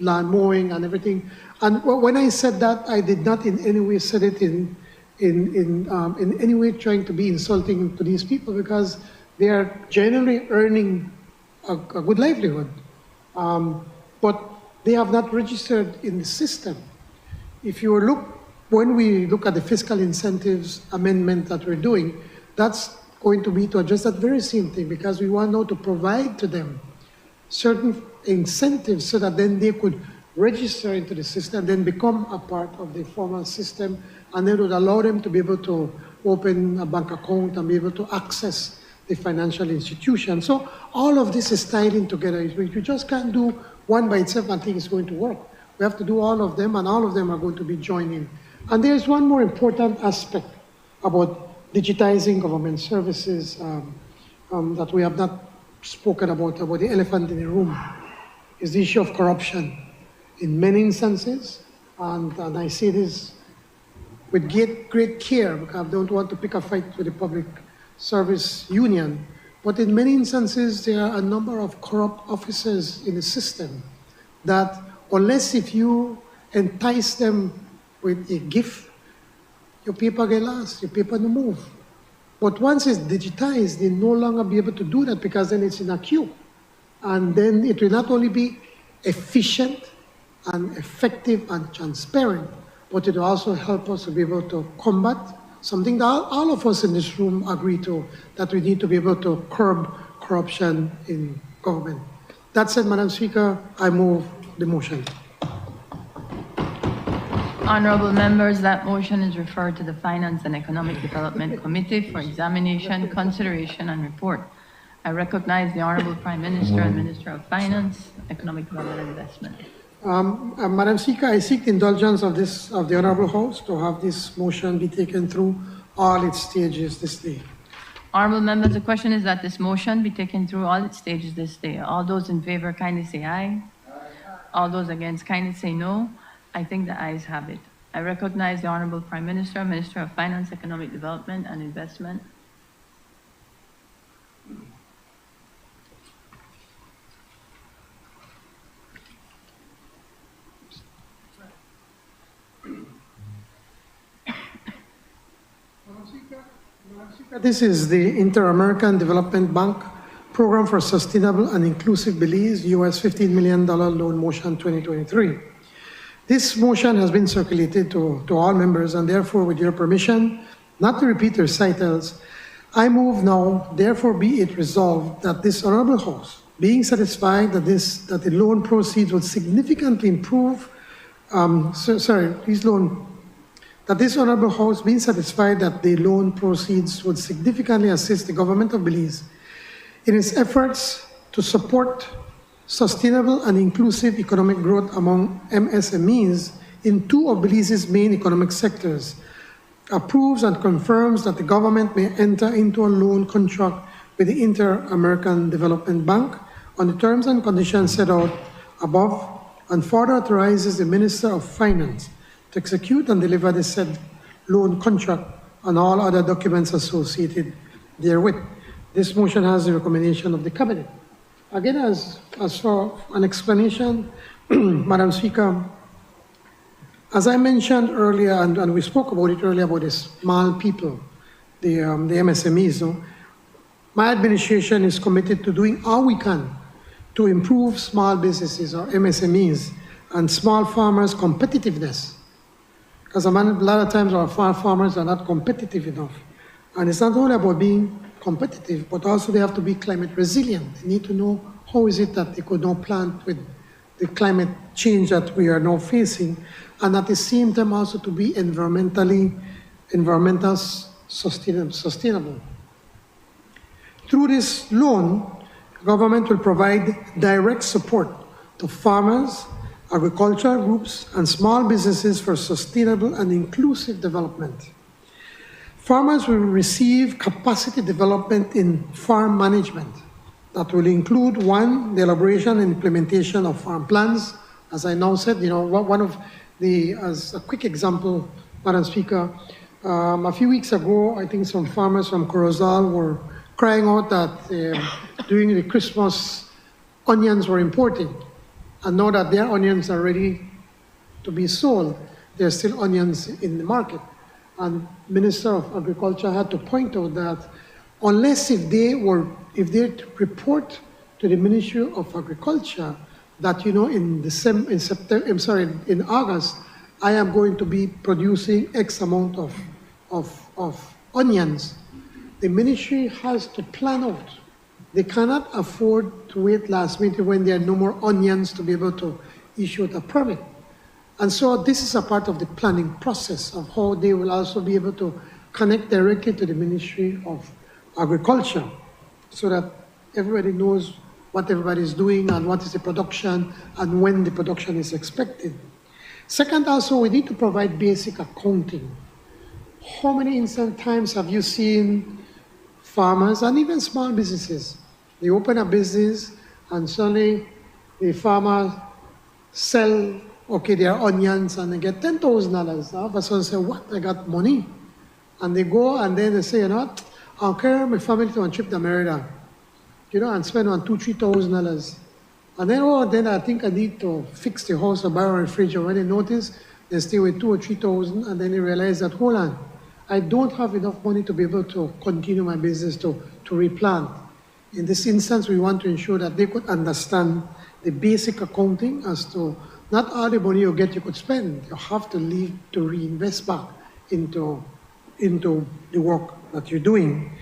mowing and everything. And when I said that, I did not in any way said it in any way trying to be insulting to these people, because they are generally earning a good livelihood. But they have not registered in the system. When we look at the fiscal incentives amendment that we're doing, that's going to be to address that very same thing, because we want now to provide to them certain incentives so that then they could register into the system, then become a part of the formal system, and then would allow them to be able to open a bank account and be able to access the financial institution. So all of this is tied in together. You just can't do one by itself and think it's going to work. We have to do all of them, and all of them are going to be joining. And there's one more important aspect about digitizing government services that we have not spoken about the elephant in the room, is the issue of corruption. In many instances, and I say this with great care, because I don't want to pick a fight with the Public Service Union, but in many instances there are a number of corrupt officers in the system that, unless if you entice them with a gift, your paper get lost, your paper no move. But once it's digitized, they no longer be able to do that, because then it's in a queue. And then it will not only be efficient and effective and transparent, but it will also help us to be able to combat something that all of us in this room agree to, that we need to be able to curb corruption in government. That said, Madam Speaker, I move the motion. Honorable members, that motion is referred to the Finance and Economic Development Committee for examination, consideration, and report. I recognize the Honorable Prime Minister and Minister of Finance, Economic Development and Investment. Madam Speaker, I seek the indulgence of the Honorable House to have this motion be taken through all its stages this day. Honorable members, the question is that this motion be taken through all its stages this day. All those in favor kindly say aye. All those against kindly say no. I think the ayes have it. I recognize the Honorable Prime Minister, Minister of Finance, Economic Development and Investment. This is the Inter-American Development Bank Program for Sustainable and Inclusive Belize, US $15 million loan motion 2023. This motion has been circulated to all members, and therefore, with your permission, not to repeat the recitals, I move now, therefore be it resolved that this Honorable House, being satisfied that the loan proceeds will significantly improve, that this Honorable House, being satisfied that the loan proceeds would significantly assist the government of Belize in its efforts to support sustainable and inclusive economic growth among MSMEs in two of Belize's main economic sectors, approves and confirms that the government may enter into a loan contract with the Inter-American Development Bank on the terms and conditions set out above, and further authorizes the Minister of Finance to execute and deliver the said loan contract and all other documents associated therewith. This motion has the recommendation of the Cabinet. Again, as for an explanation, Madam Speaker, as I mentioned earlier, and we spoke about it earlier about the small people, the MSMEs, no? My administration is committed to doing all we can to improve small businesses or MSMEs and small farmers' competitiveness. Because a lot of times our farmers are not competitive enough. And it's not only about being competitive, but also they have to be climate resilient. They need to know how is it that they could now plant with the climate change that we are now facing, and at the same time also to be environmentally sustainable. Through this loan, government will provide direct support to farmers, agricultural groups, and small businesses for sustainable and inclusive development. Farmers will receive capacity development in farm management that will include, one, the elaboration and implementation of farm plans. As I now said, as a quick example, Madam Speaker, a few weeks ago, I think some farmers from Corozal were crying out that during the Christmas onions were imported. And now that their onions are ready to be sold, there's still onions in the market. And Minister of Agriculture had to point out that unless if they report to the Ministry of Agriculture that, in August, I am going to be producing X amount of onions, the ministry has to plan out. They cannot afford to wait last minute when there are no more onions to be able to issue a permit. And so this is a part of the planning process of how they will also be able to connect directly to the Ministry of Agriculture so that everybody knows what everybody is doing and what is the production and when the production is expected. Second, also, we need to provide basic accounting. How many times have you seen farmers and even small businesses, they open a business and suddenly the farmer sell, their onions and they get $10,000. All of a sudden say, what, I got money. And they go and then they say, I'll carry my family to a trip to America, and spend on $2,000, $3,000. And then I think I need to fix the house or buy a refrigerator. When they notice, they stay with $2,000 or $3,000 and then they realize that, hold on, I don't have enough money to be able to continue my business to replant. In this instance, we want to ensure that they could understand the basic accounting as to not all the money you get you could spend. You have to leave to reinvest back into the work that you're doing.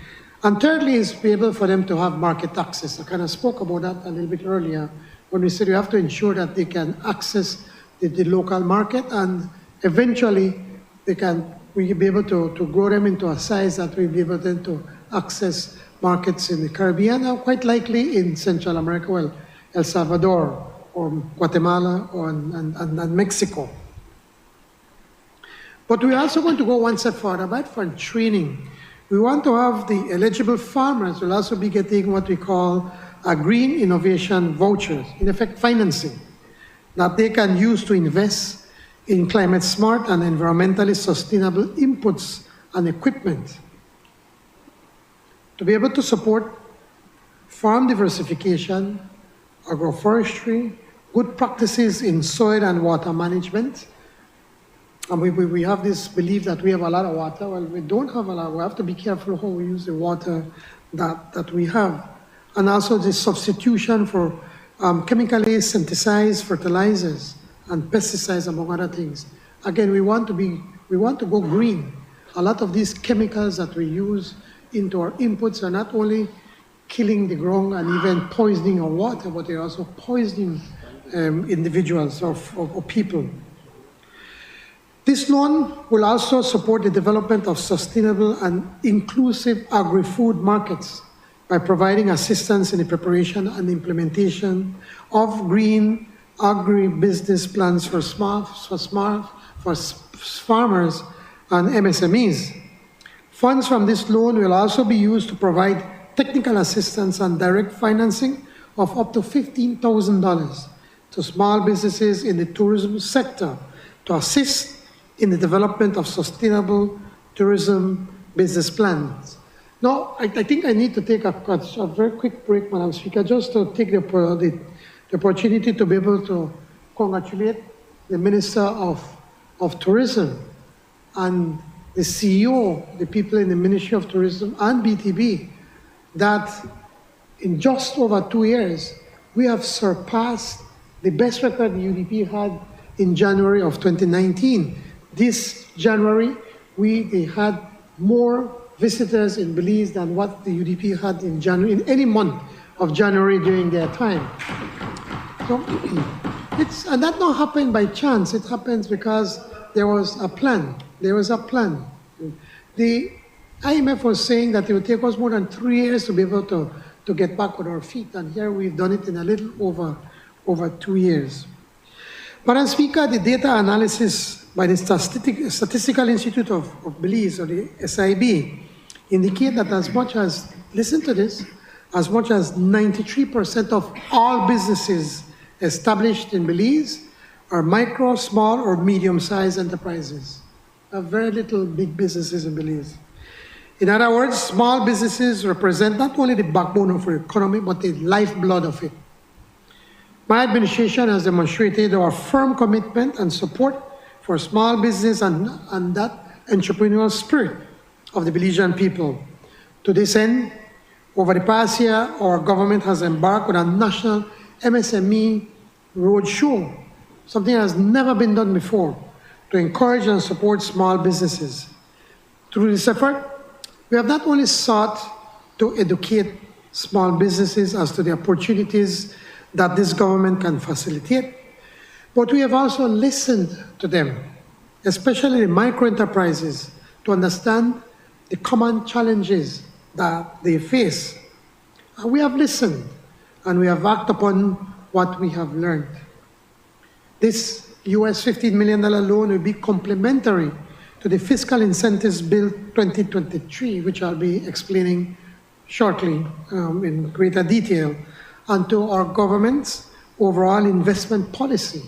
And thirdly is be able for them to have market access. I kind of spoke about that a little bit earlier when we said we have to ensure that they can access the local market and eventually we'll be able to grow them into a size that we'll be able then to access markets in the Caribbean and quite likely in Central America, well, El Salvador or Guatemala and Mexico. But we're also going to go one step further, but for training. We want to have the eligible farmers will also be getting what we call a green innovation vouchers, in effect financing, that they can use to invest in climate smart and environmentally sustainable inputs and equipment. To be able to support farm diversification, agroforestry, good practices in soil and water management. And we have this belief that we have a lot of water. Well, we don't have a lot. We have to be careful how we use the water that we have. And also the substitution for chemically synthesized fertilizers and pesticides, among other things. Again, we want to go green. A lot of these chemicals that we use into our inputs are not only killing the ground and even poisoning our water, but they're also poisoning individuals or people. This loan will also support the development of sustainable and inclusive agri-food markets by providing assistance in the preparation and implementation of green agri-business plans for farmers and MSMEs. Funds from this loan will also be used to provide technical assistance and direct financing of up to $15,000 to small businesses in the tourism sector to assist in the development of sustainable tourism business plans. Now, I think I need to take a very quick break, Madam Speaker, just to take the opportunity to be able to congratulate the Minister of Tourism and the CEO, the people in the Ministry of Tourism and BTB, that in just over 2 years, we have surpassed the best record the UDP had in January of 2019. This January, they had more visitors in Belize than what the UDP had in January, in any month of January during their time. So and that not happened by chance. It happens because there was a plan. There was a plan. The IMF was saying that it would take us more than 3 years to be able to get back on our feet, and here we've done it in a little over 2 years. Madam Speaker, the data analysis by the Statistical Institute of Belize, or the SIB, indicate that as much as, listen to this, as much as 93% of all businesses established in Belize are micro, small, or medium-sized enterprises. There are very little big businesses in Belize. In other words, small businesses represent not only the backbone of our economy, but the lifeblood of it. My administration has demonstrated our firm commitment and support for small business and that entrepreneurial spirit of the Belizean people. To this end, over the past year, our government has embarked on a national MSME roadshow, something that has never been done before, to encourage and support small businesses. Through this effort, we have not only sought to educate small businesses as to the opportunities that this government can facilitate, but we have also listened to them, especially the micro-enterprises, to understand the common challenges that they face. And we have listened, and we have acted upon what we have learned. This US $15 million loan will be complementary to the Fiscal Incentives Bill 2023, which I'll be explaining shortly in greater detail, and to our government's overall investment policy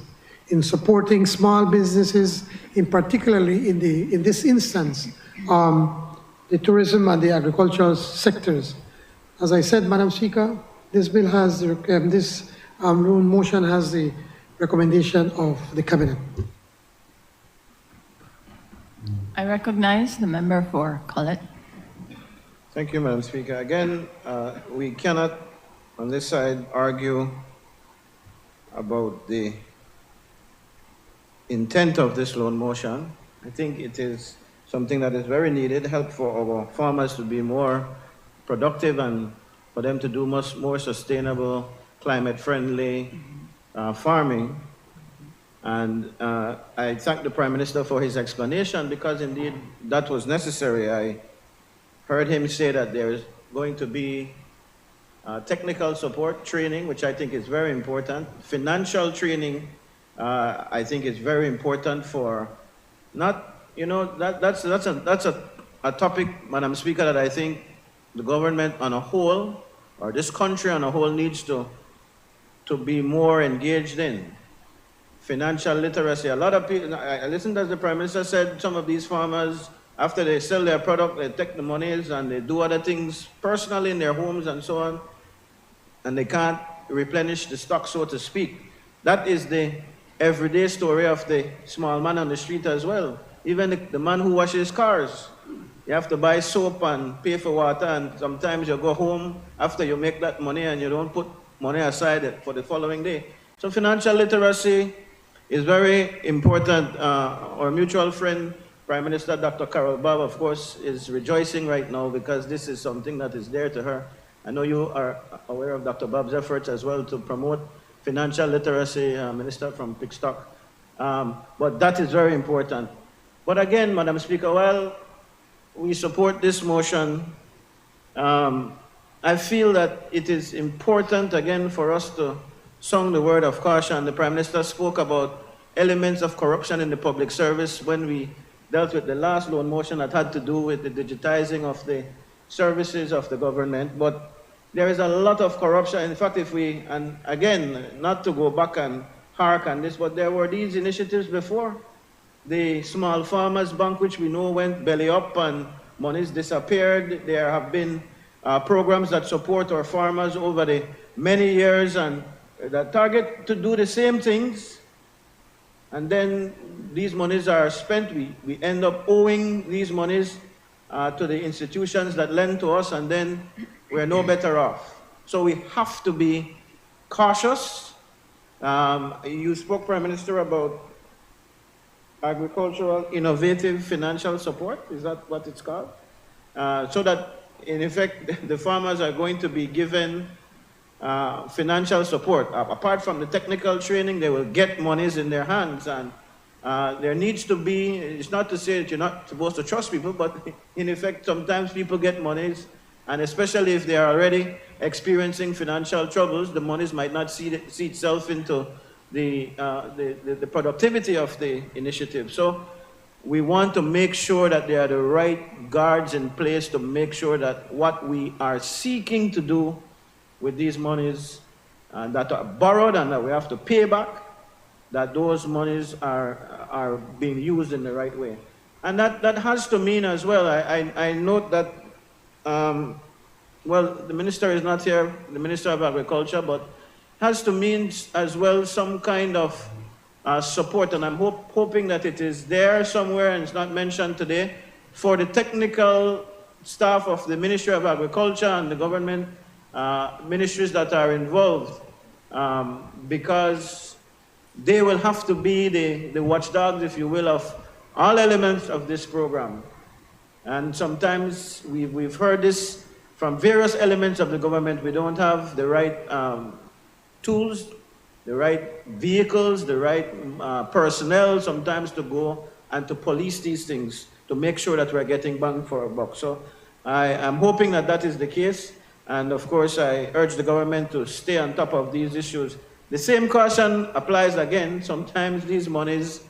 in supporting small businesses, in particularly in this instance, the tourism and the agricultural sectors. As I said, Madam Speaker, this bill has this loan motion has the recommendation of the Cabinet. I recognize the member for Collett. Thank you, Madam Speaker. Again, we cannot, on this side, argue about the intent of this loan motion. I think it is something that is very needed, help for our farmers to be more productive and for them to do much more sustainable, climate-friendly farming. And I thank the Prime Minister for his explanation, because indeed that was necessary. I heard him say that there is going to be technical support training, which I think is very important. Financial training, I think is very important for not, you know, that's a topic, Madam Speaker, that I think the government on a whole, or this country on a whole, needs to be more engaged in. Financial literacy. A lot of people, I listened as the Prime Minister said, some of these farmers, after they sell their product, they take the monies and they do other things personally in their homes and so on, and they can't replenish the stock, so to speak. That is the everyday story of the small man on the street as well. Even the man who washes cars. You have to buy soap and pay for water, and sometimes you go home after you make that money and you don't put money aside for the following day. So financial literacy is very important. Our mutual friend, Prime Minister Dr. Carol Bob, of course, is rejoicing right now because this is something that is dear to her. I know you are aware of Dr. Bob's efforts as well to promote financial literacy, Minister from Pickstock. But that is very important. But again, Madam Speaker, while we support this motion, I feel that it is important, again, for us to sound the word of caution. The Prime Minister spoke about elements of corruption in the public service when we dealt with the last loan motion that had to do with the digitizing of the services of the government. But there is a lot of corruption. In fact, if we, and again, not to go back and hark on this, but there were these initiatives before. The Small Farmers Bank, which we know went belly up and monies disappeared. There have been programs that support our farmers over the many years and that target to do the same things. And then these monies are spent. We end up owing these monies to the institutions that lend to us, and then we're no better off. So we have to be cautious. You spoke, Prime Minister, about agricultural innovative financial support. Is that what it's called? So that, in effect, the farmers are going to be given financial support. Apart from the technical training, they will get monies in their hands. And there needs to be, it's not to say that you're not supposed to trust people, but in effect, sometimes people get monies, and especially if they are already experiencing financial troubles, the monies might not see itself into the productivity of the initiative. So we want to make sure that there are the right guards in place to make sure that what we are seeking to do with these monies that are borrowed and that we have to pay back, that those monies are being used in the right way. And that has to mean as well, I note that, well, the Minister is not here, the Minister of Agriculture, but has to mean as well some kind of support, and I'm hoping that it is there somewhere and it's not mentioned today, for the technical staff of the Ministry of Agriculture and the government ministries that are involved, because they will have to be the watchdogs, if you will, of all elements of this program. And sometimes we've heard this from various elements of the government. We don't have the right tools, the right vehicles, the right personnel sometimes to go and to police these things, to make sure that we're getting bang for our buck. So I am hoping that that is the case. And of course, I urge the government to stay on top of these issues. The same caution applies again. Sometimes these monies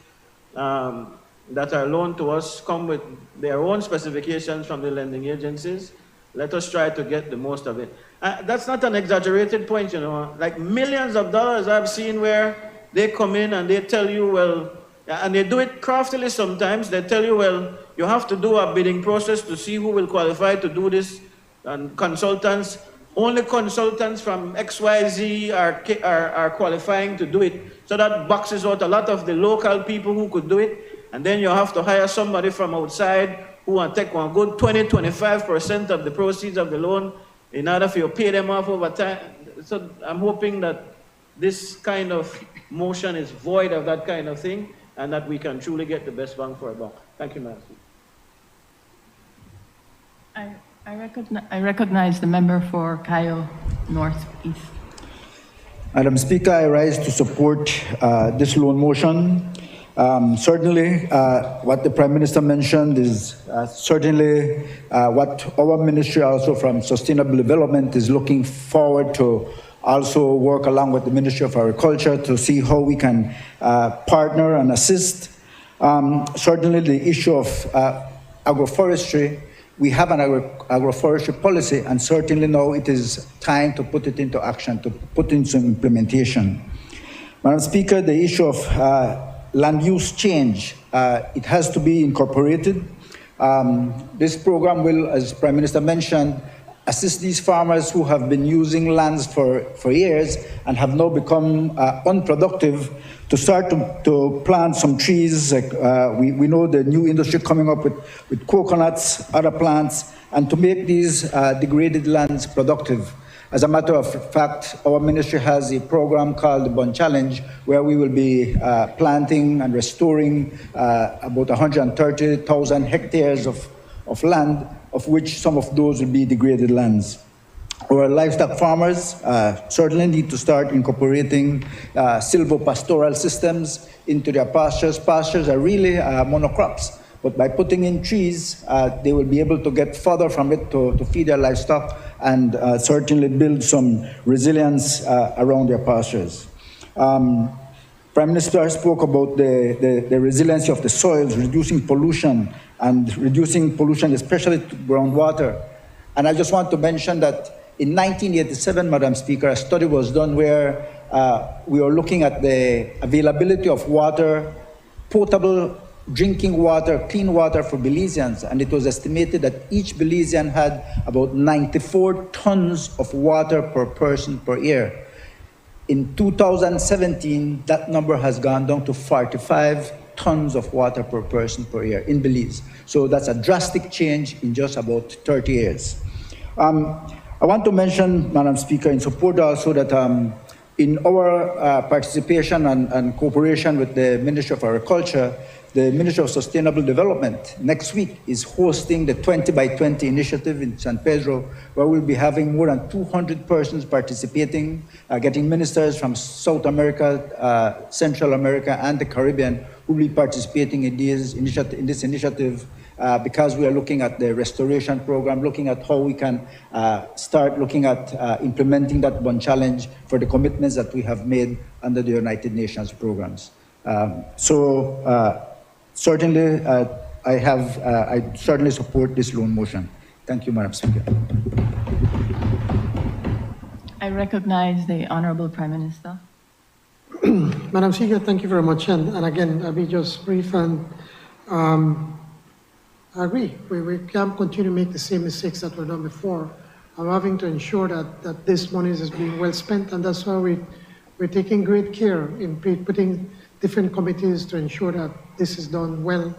that are loaned to us come with their own specifications from the lending agencies. Let us try to get the most of it. That's not an exaggerated point, you know. Like millions of dollars I've seen where they come in and they tell you, well, and they do it craftily sometimes. They tell you, well, you have to do a bidding process to see who will qualify to do this. And consultants, only consultants from XYZ are qualifying to do it. So that boxes out a lot of the local people who could do it. And then you have to hire somebody from outside who will take one good 20-25% of the proceeds of the loan in order for you to pay them off over time. So I'm hoping that this kind of motion is void of that kind of thing, and that we can truly get the best bang for our buck. Thank you, Madam Speaker. I recognize the member for Kyle Northeast. Madam Speaker, I rise to support this loan motion. Certainly, what the Prime Minister mentioned is certainly what our ministry also from Sustainable Development is looking forward to also work along with the Ministry of Agriculture to see how we can partner and assist. Certainly the issue of agroforestry, we have an agroforestry policy, and certainly now it is time to put it into action, to put into implementation. Madam Speaker, the issue of land use change, it has to be incorporated. This program will, as Prime Minister mentioned, assist these farmers who have been using lands for years and have now become unproductive to start to plant some trees. We know the new industry coming up with coconuts, other plants, and to make these degraded lands productive. As a matter of fact, our ministry has a program called the Bun Challenge, where we will be planting and restoring about 130,000 hectares of land, of which some of those will be degraded lands. Our livestock farmers certainly need to start incorporating silvopastoral systems into their pastures. Pastures are really monocrops, but by putting in trees, they will be able to get further from it to feed their livestock and certainly build some resilience around their pastures. Prime Minister spoke about the resiliency of the soils, reducing pollution, and reducing pollution, especially to groundwater. And I just want to mention that in 1987, Madam Speaker, a study was done where we were looking at the availability of water, potable drinking water, clean water for Belizeans, and it was estimated that each Belizean had about 94 tons of water per person per year. In 2017, that number has gone down to 45 tons of water per person per year in Belize. So that's a drastic change in just about 30 years. I want to mention, Madam Speaker, in support also that in our participation and cooperation with the Ministry of Agriculture, the Ministry of Sustainable Development next week is hosting the 20 by 20 initiative in San Pedro, where we'll be having more than 200 persons participating, getting ministers from South America, Central America, and the Caribbean who will be participating in this initiative because we are looking at the restoration program, looking at how we can start looking at implementing that Bun Challenge for the commitments that we have made under the United Nations programs. Certainly, I certainly support this loan motion. Thank you, Madam Speaker. I recognize the Honorable Prime Minister. Madam Speaker, thank you very much. And again, I'll be just brief and I agree. We can't continue to make the same mistakes that were done before. I'm having to ensure that this money is being well spent, and that's why we we're taking great care in putting different committees to ensure that this is done well.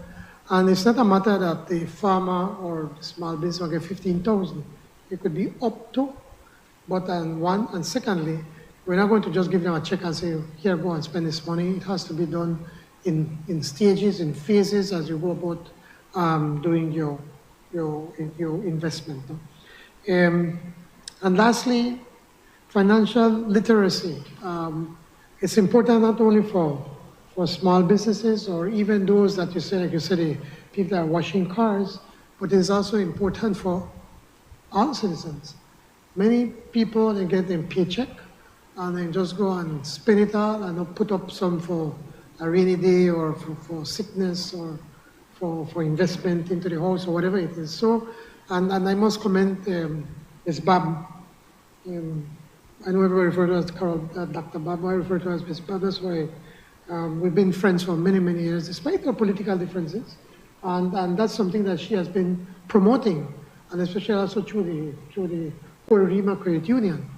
And it's not a matter that the farmer or the small business will get 15,000. It could be up to, but one, and secondly, we're not going to just give them a check and say, here, go and spend this money. It has to be done in stages, in phases, as you go about doing your investment. And lastly, financial literacy. It's important not only for small businesses or even those that you say, like you said, the people that are washing cars, but it's also important for all citizens. Many people, they get their paycheck and they just go and spend it all and put up some for a rainy day or for sickness or for investment into the house or whatever it is. So, and I must commend Ms. Bab. I know everybody refer to her as Dr. Bab, I refer to her as Ms. Bab. That's why we've been friends for many, many years, despite our political differences. And that's something that she has been promoting, and especially also through the whole REMA Credit Union.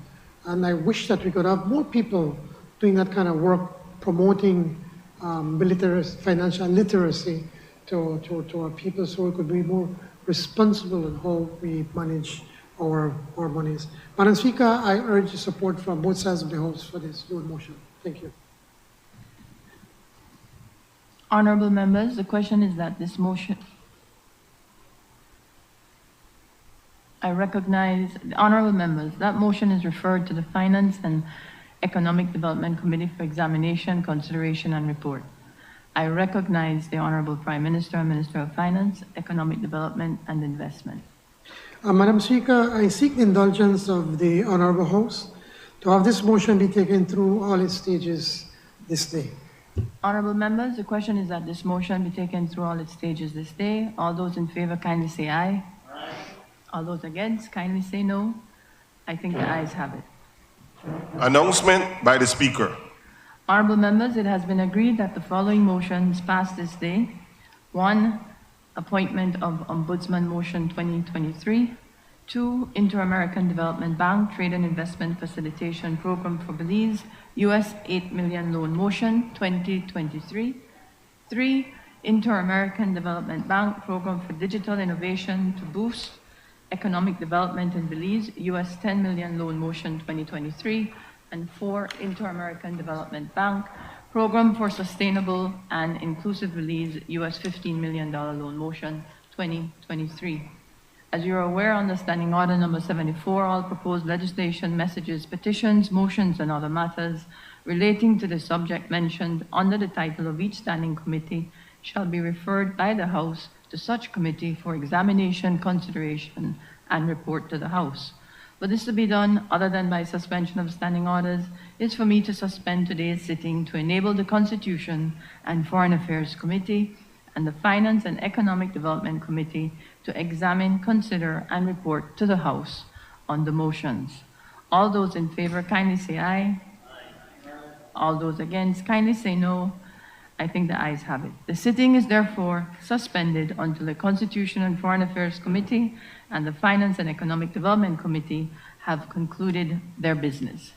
And I wish that we could have more people doing that kind of work, promoting financial literacy to our people, so we could be more responsible in how we manage our monies. Madam Speaker, I urge support from both sides of the House for this loan motion. Thank you. Honorable members, the question is that this motion, I recognize, honorable members, that motion is referred to the Finance and Economic Development Committee for examination, consideration, and report. I recognize the Honorable Prime Minister and Minister of Finance, Economic Development, and Investment. Madam Speaker, I seek the indulgence of the Honorable House to have this motion be taken through all its stages this day. Honorable members, the question is that this motion be taken through all its stages this day. All those in favor kindly say aye. Aye. All those against kindly say no. I think the ayes have it. Announcement by the Speaker. Honorable members, it has been agreed that the following motions pass this day. 1, appointment of Ombudsman Motion 2023. 2, Inter-American Development Bank Trade and Investment Facilitation Program for Belize, US $8 million loan motion 2023. 3, Inter-American Development Bank Program for Digital Innovation to Boost Economic Development in Belize, US $10 million loan motion 2023. And 4, Inter-American Development Bank Program for Sustainable and Inclusive Belize, US $15 million loan motion 2023. As you are aware, under Standing Order number 74, all proposed legislation, messages, petitions, motions, and other matters relating to the subject mentioned under the title of each standing committee shall be referred by the House to such committee for examination, consideration, and report to the House. For this to be done, other than by suspension of standing orders, is for me to suspend today's sitting to enable the Constitution and Foreign Affairs Committee and the Finance and Economic Development Committee to examine, consider, and report to the House on the motions. All those in favor kindly say aye. Aye. All those against kindly say no. I think the ayes have it. The sitting is therefore suspended until the Constitution and Foreign Affairs Committee and the Finance and Economic Development Committee have concluded their business.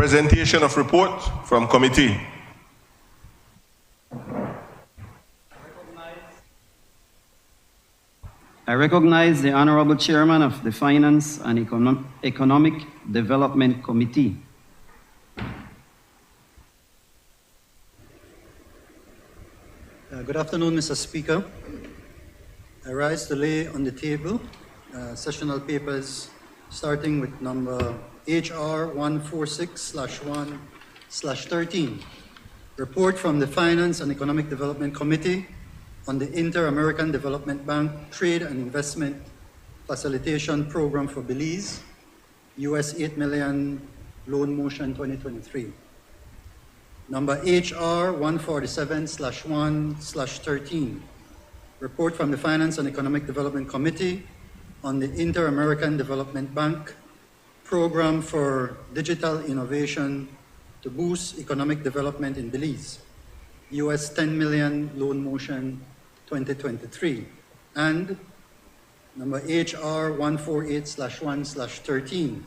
Presentation of report from committee. I recognize the Honorable Chairman of the Finance and Economic Development Committee. Good afternoon, Mr. Speaker. I rise to lay on the table sessional papers starting with number HR 146/1/13, report from the Finance and Economic Development Committee on the Inter-American Development Bank Trade and Investment Facilitation Program for Belize, US $8 million loan motion 2023. Number HR 147/1/13, report from the Finance and Economic Development Committee on the Inter-American Development Bank Program for Digital Innovation to Boost Economic Development in Belize, US $10 million loan motion 2023. And number HR 148/1/13,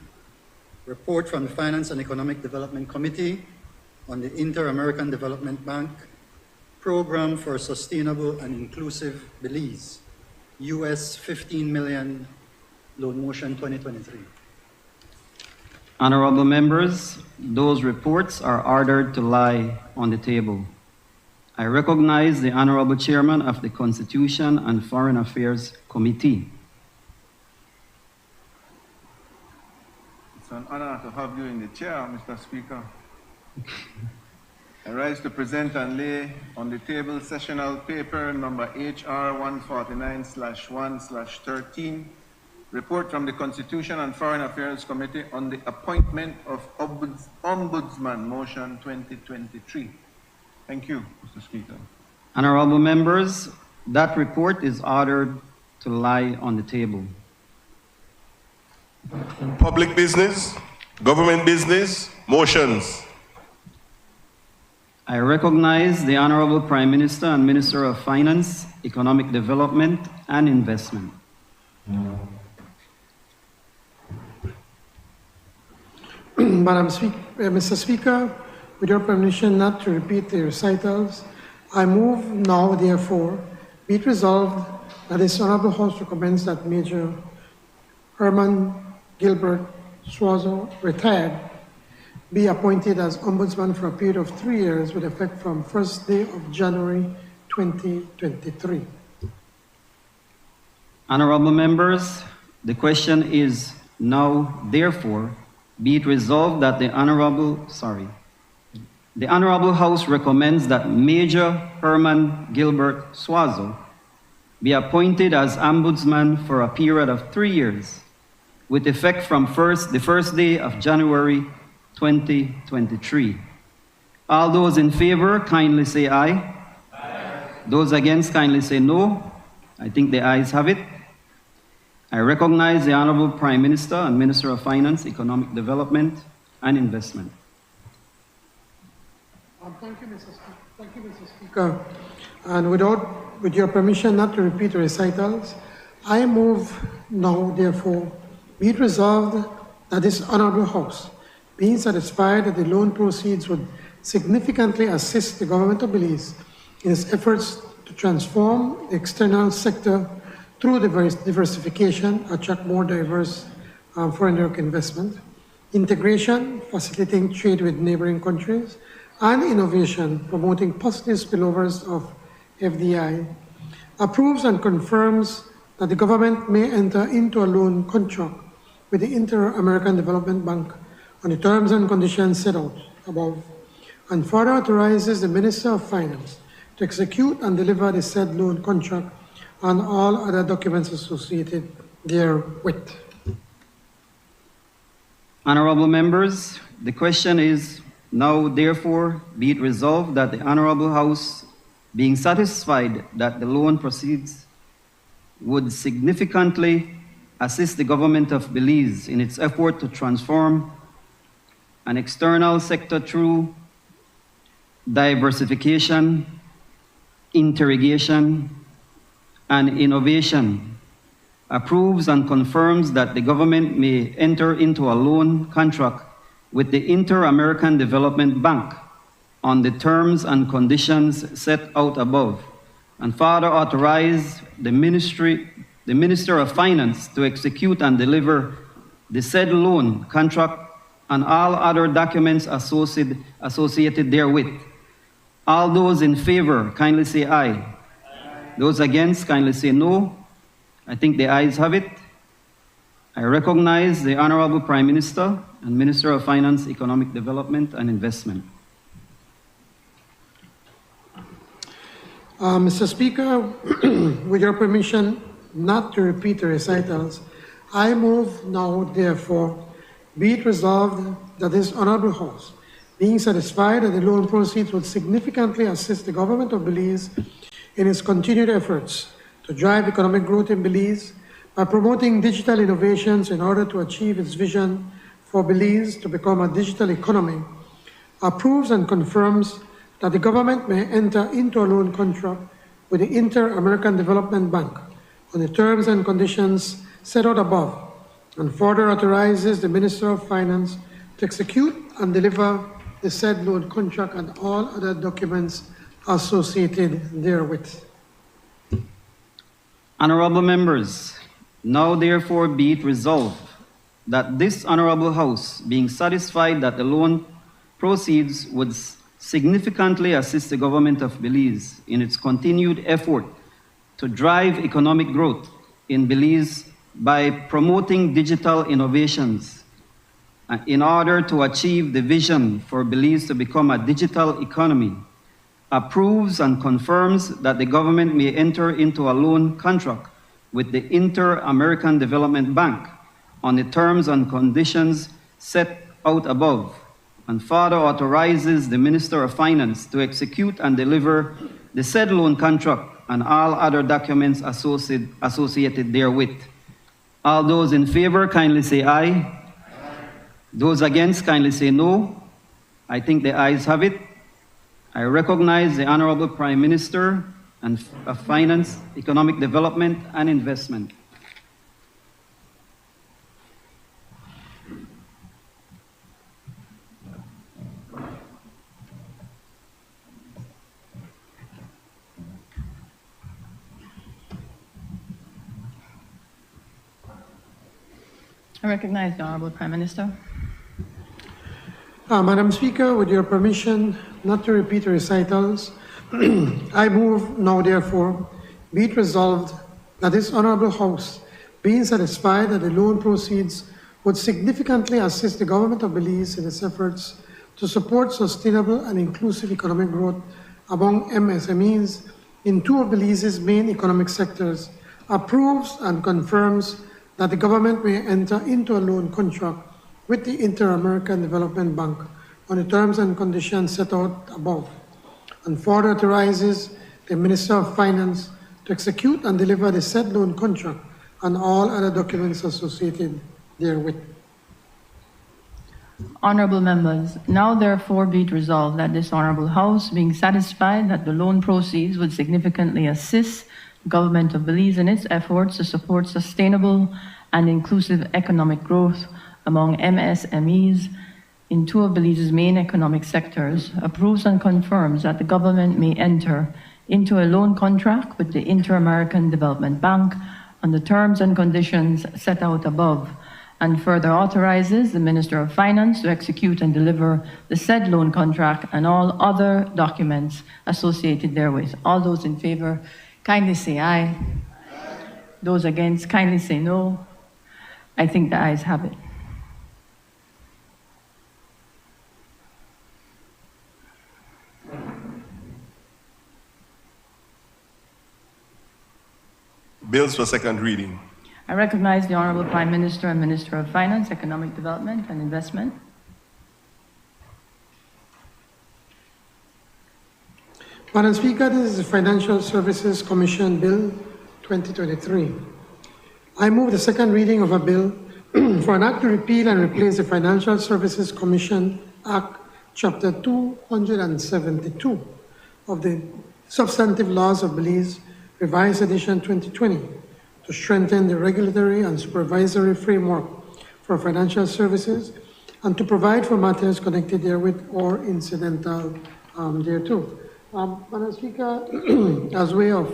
report from the Finance and Economic Development Committee on the Inter-American Development Bank Program for Sustainable and Inclusive Belize, US $15 million loan motion 2023. Honorable members, those reports are ordered to lie on the table. I recognize the Honorable Chairman of the Constitution and Foreign Affairs Committee. It's an honor to have you in the chair, Mr. Speaker. I rise to present and lay on the table sessional paper number HR 149/1/13, report from the Constitution and Foreign Affairs Committee on the appointment of Ombudsman motion 2023. Thank you, Mr. Speaker. Honorable members, that report is ordered to lie on the table. Public business, government business, motions. I recognize the Honorable Prime Minister and Minister of Finance, Economic Development and Investment. Mr. Speaker, with your permission not to repeat the recitals, I move now, therefore, be it resolved that this Honorable House recommends that Major Herman Gilbert Suazo, retired, be appointed as Ombudsman for a period of 3 years with effect from 1st day of January 2023. Honorable members, the question is now, therefore, be it resolved that the Honorable House recommends that Major Herman Gilbert Suazo be appointed as Ombudsman for a period of 3 years with effect from the first day of January 2023. All those in favor, kindly say aye. Aye. Those against, kindly say no. I think the ayes have it. I recognize the Honorable Prime Minister and Minister of Finance, Economic Development and Investment. Thank you, Mr. Speaker. And with your permission not to repeat the recitals, I move now, therefore, be it resolved that this Honorable House, being satisfied that the loan proceeds would significantly assist the government of Belize in its efforts to transform the external sector through diversification, attract more diverse foreign direct investment, integration, facilitating trade with neighboring countries, and innovation, promoting positive spillovers of FDI, approves and confirms that the government may enter into a loan contract with the Inter-American Development Bank on the terms and conditions set out above, and further authorizes the Minister of Finance to execute and deliver the said loan contract and all other documents associated therewith. Honorable members, the question is now, therefore, be it resolved that the Honorable House, being satisfied that the loan proceeds would significantly assist the government of Belize in its effort to transform an external sector through diversification, interrogation, and innovation, approves and confirms that the government may enter into a loan contract with the Inter-American Development Bank on the terms and conditions set out above, and further authorize the Minister of Finance to execute and deliver the said loan contract and all other documents associated therewith. All those in favor, kindly say aye. Aye. Those against, kindly say no. I think the ayes have it. I recognize the Honorable Prime Minister and Minister of Finance, Economic Development and Investment. Mr. Speaker, with your permission not to repeat the recitals, I move now, therefore, be it resolved that this Honorable House, being satisfied that the loan proceeds would significantly assist the government of Belize in its continued efforts to drive economic growth in Belize by promoting digital innovations in order to achieve its vision for Belize to become a digital economy, approves and confirms that the government may enter into a loan contract with the Inter-American Development Bank on the terms and conditions set out above, and further authorizes the Minister of Finance to execute and deliver the said loan contract and all other documents associated therewith. Honorable members, now therefore be it resolved that this Honorable House, being satisfied that the loan proceeds would significantly assist the government of Belize in its continued effort to drive economic growth in Belize by promoting digital innovations in order to achieve the vision for Belize to become a digital economy, approves and confirms that the government may enter into a loan contract with the Inter-American Development Bank on the terms and conditions set out above, and further authorizes the Minister of Finance to execute and deliver the said loan contract and all other documents associated therewith. All those in favor, kindly say aye. Aye. Those against, kindly say no. I think the ayes have it. I recognize the Honorable Prime Minister of Finance, Economic Development and Investment. I recognize the Honorable Prime Minister. Madam Speaker, with your permission not to repeat the recitals, I move now, therefore, be it resolved that this Honorable House, being satisfied that the loan proceeds would significantly assist the government of Belize in its efforts to support sustainable and inclusive economic growth among MSMEs in two of Belize's main economic sectors, approves and confirms that the government may enter into a loan contract with the Inter-American Development Bank on the terms and conditions set out above, and further authorizes the Minister of Finance to execute and deliver the said loan contract and all other documents associated therewith. Honorable members, now therefore be it resolved that this Honorable House, being satisfied that the loan proceeds would significantly assist the government of Belize in its efforts to support sustainable and inclusive economic growth among MSMEs in two of Belize's main economic sectors, approves and confirms that the government may enter into a loan contract with the Inter-American Development Bank on the terms and conditions set out above, and further authorizes the Minister of Finance to execute and deliver the said loan contract and all other documents associated therewith. All those in favor, kindly say aye. Aye. Those against, kindly say no. I think the ayes have it. Bills for second reading. I recognize the Honorable Prime Minister and Minister of Finance, Economic Development and Investment. Madam Speaker, this is the Financial Services Commission Bill 2023. I move the second reading of a bill for an act to repeal and replace the Financial Services Commission Act, Chapter 272 of the Substantive Laws of Belize, Revised Edition 2020, to strengthen the regulatory and supervisory framework for financial services and to provide for matters connected therewith or incidental thereto. Madam Speaker, as way of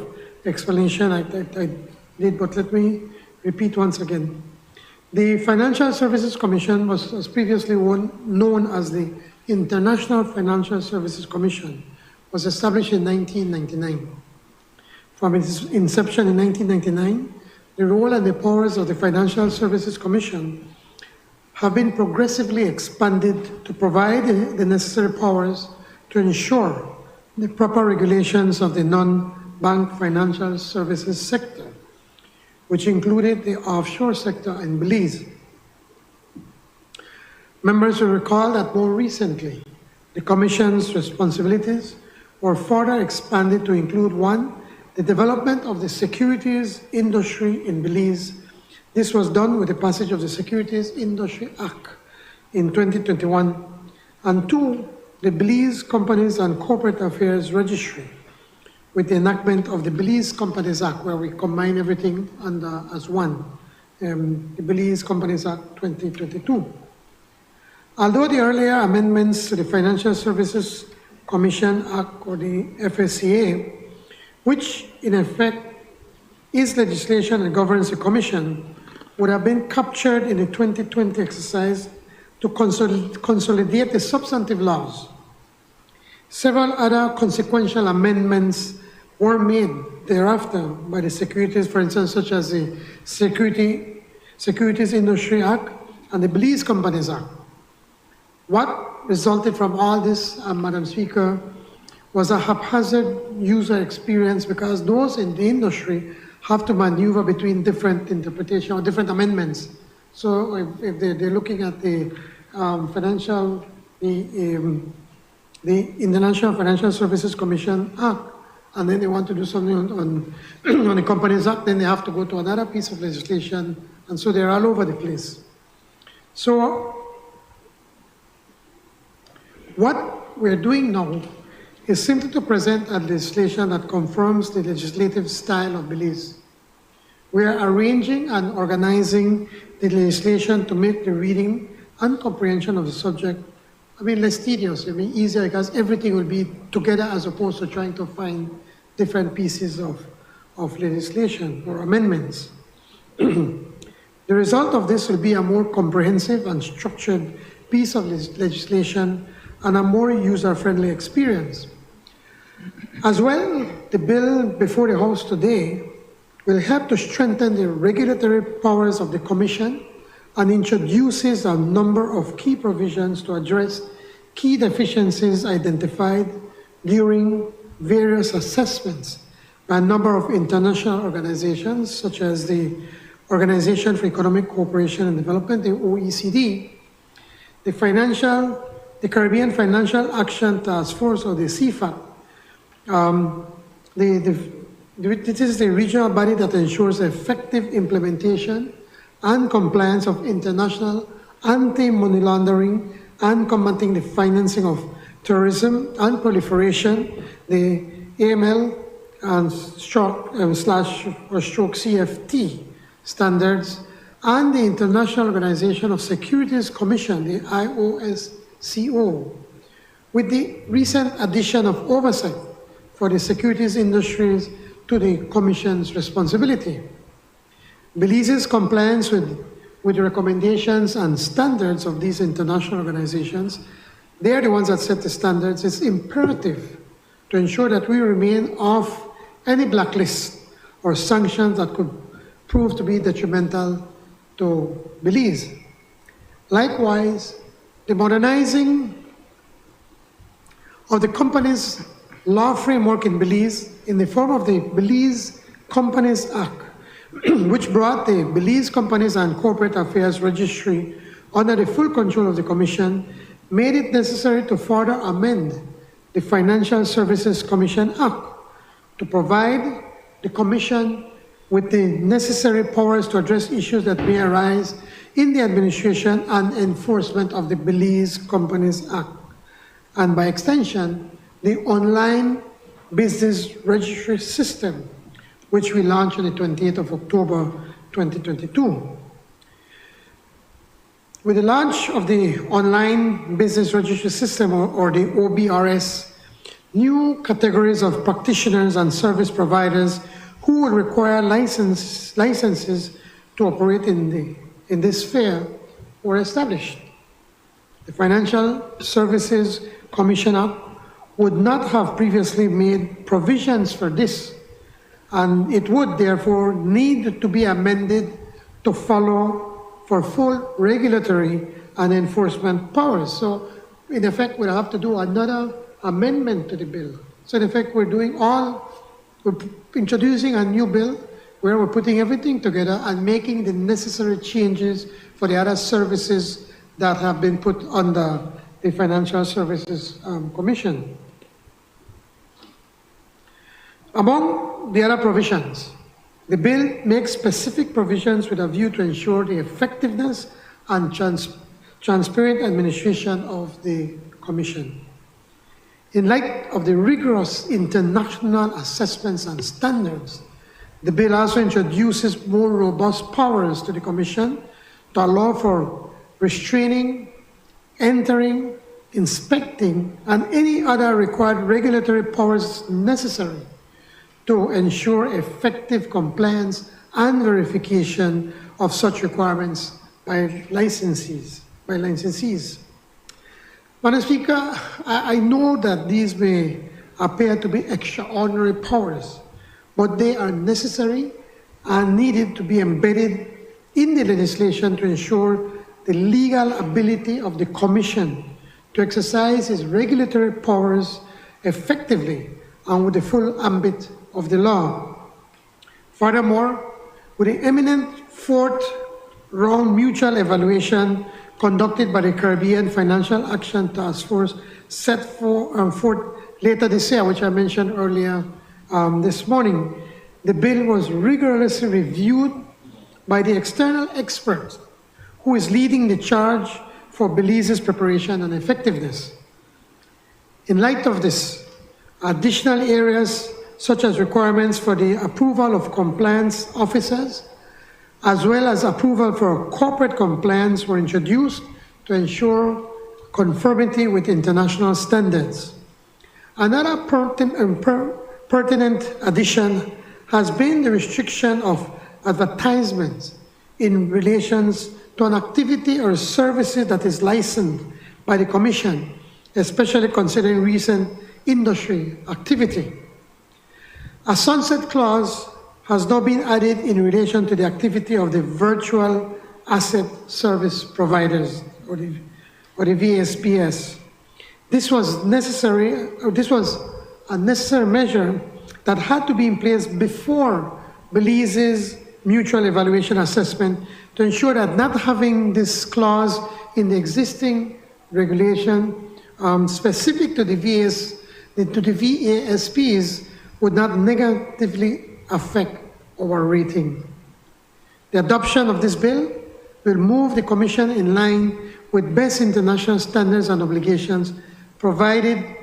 explanation, I did, but let me repeat once again. The Financial Services Commission was previously known as the International Financial Services Commission, was established in 1999. From its inception in 1999, the role and the powers of the Financial Services Commission have been progressively expanded to provide the necessary powers to ensure the proper regulations of the non-bank financial services sector, which included the offshore sector in Belize. Members will recall that more recently, the Commission's responsibilities were further expanded to include one, the development of the securities industry in Belize. This was done with the passage of the Securities Industry Act in 2021, and two, the Belize Companies and Corporate Affairs Registry, with the enactment of the Belize Companies Act, where we combine everything under as one, the Belize Companies Act 2022. Although the earlier amendments to the Financial Services Commission Act, or the FSCA, which in effect is legislation that governs the Commission, would have been captured in the 2020 exercise to consolidate the substantive laws. Several other consequential amendments were made thereafter by the securities, for instance, such as the Securities Industry Act and the Belize Companies Act. What resulted from all this, Madam Speaker, was a haphazard user experience, because those in the industry have to maneuver between different interpretations or different amendments. So if they're looking at the International Financial Services Commission Act, and then they want to do something on the Companies Act, then they have to go to another piece of legislation, and so they're all over the place. So what we're doing now is simply to present a legislation that confirms the legislative style of Belize. We are arranging and organizing the legislation to make the reading and comprehension of the subject, less tedious, easier, because everything will be together as opposed to trying to find different pieces of legislation or amendments. The result of this will be a more comprehensive and structured piece of legislation and a more user-friendly experience. As well, the bill before the House today will help to strengthen the regulatory powers of the Commission and introduces a number of key provisions to address key deficiencies identified during various assessments by a number of international organizations, such as the Organization for Economic Cooperation and Development, the OECD, the Caribbean Financial Action Task Force, or the CFAC. This is the regional body that ensures effective implementation and compliance of international anti-money laundering and combating the financing of terrorism and proliferation, the AML and stroke CFT standards, and the International Organization of Securities Commission, the IOSCO, with the recent addition of oversight for the securities industries to the Commission's responsibility. Belize's compliance with the recommendations and standards of these international organizations, they are the ones that set the standards. It's imperative to ensure that we remain off any blacklist or sanctions that could prove to be detrimental to Belize. Likewise, the modernizing of the company's law framework in Belize in the form of the Belize Companies Act, which brought the Belize Companies and Corporate Affairs Registry under the full control of the Commission, made it necessary to further amend the Financial Services Commission Act to provide the Commission with the necessary powers to address issues that may arise in the administration and enforcement of the Belize Companies Act, and by extension, the online business registry system, which we launched on the 28th of October, 2022. With the launch of the Online Business Registry System, or the OBRS, new categories of practitioners and service providers who will require licenses to operate in this sphere were established. The Financial Services Commissioner would not have previously made provisions for this, and it would therefore need to be amended to follow for full regulatory and enforcement powers. So in effect, we'll have to do another amendment to the bill. So in effect, we're introducing a new bill where we're putting everything together and making the necessary changes for the other services that have been put under the Financial Services Commission. Among the other provisions, the bill makes specific provisions with a view to ensure the effectiveness and transparent administration of the Commission. In light of the rigorous international assessments and standards, the bill also introduces more robust powers to the Commission to allow for restraining, entering, inspecting, and any other required regulatory powers necessary to ensure effective compliance and verification of such requirements by licensees. Madam Speaker, I know that these may appear to be extraordinary powers, but they are necessary and needed to be embedded in the legislation to ensure the legal ability of the Commission to exercise its regulatory powers effectively and with the full ambit of the law. Furthermore, with the imminent fourth round mutual evaluation conducted by the Caribbean Financial Action Task Force set forth later this year, which I mentioned earlier this morning, the bill was rigorously reviewed by the external expert who is leading the charge for Belize's preparation and effectiveness. In light of this, additional areas such as requirements for the approval of compliance officers, as well as approval for corporate compliance, were introduced to ensure conformity with international standards. Another pertinent addition has been the restriction of advertisements in relations to an activity or services that is licensed by the Commission, especially considering recent industry activity. A sunset clause has now been added in relation to the activity of the virtual asset service providers, or the VSPS. This was a necessary measure that had to be in place before Belize's mutual evaluation assessment to ensure that not having this clause in the existing regulation specific to the VASPs would not negatively affect our rating. The adoption of this bill will move the Commission in line with best international standards and obligations, provide an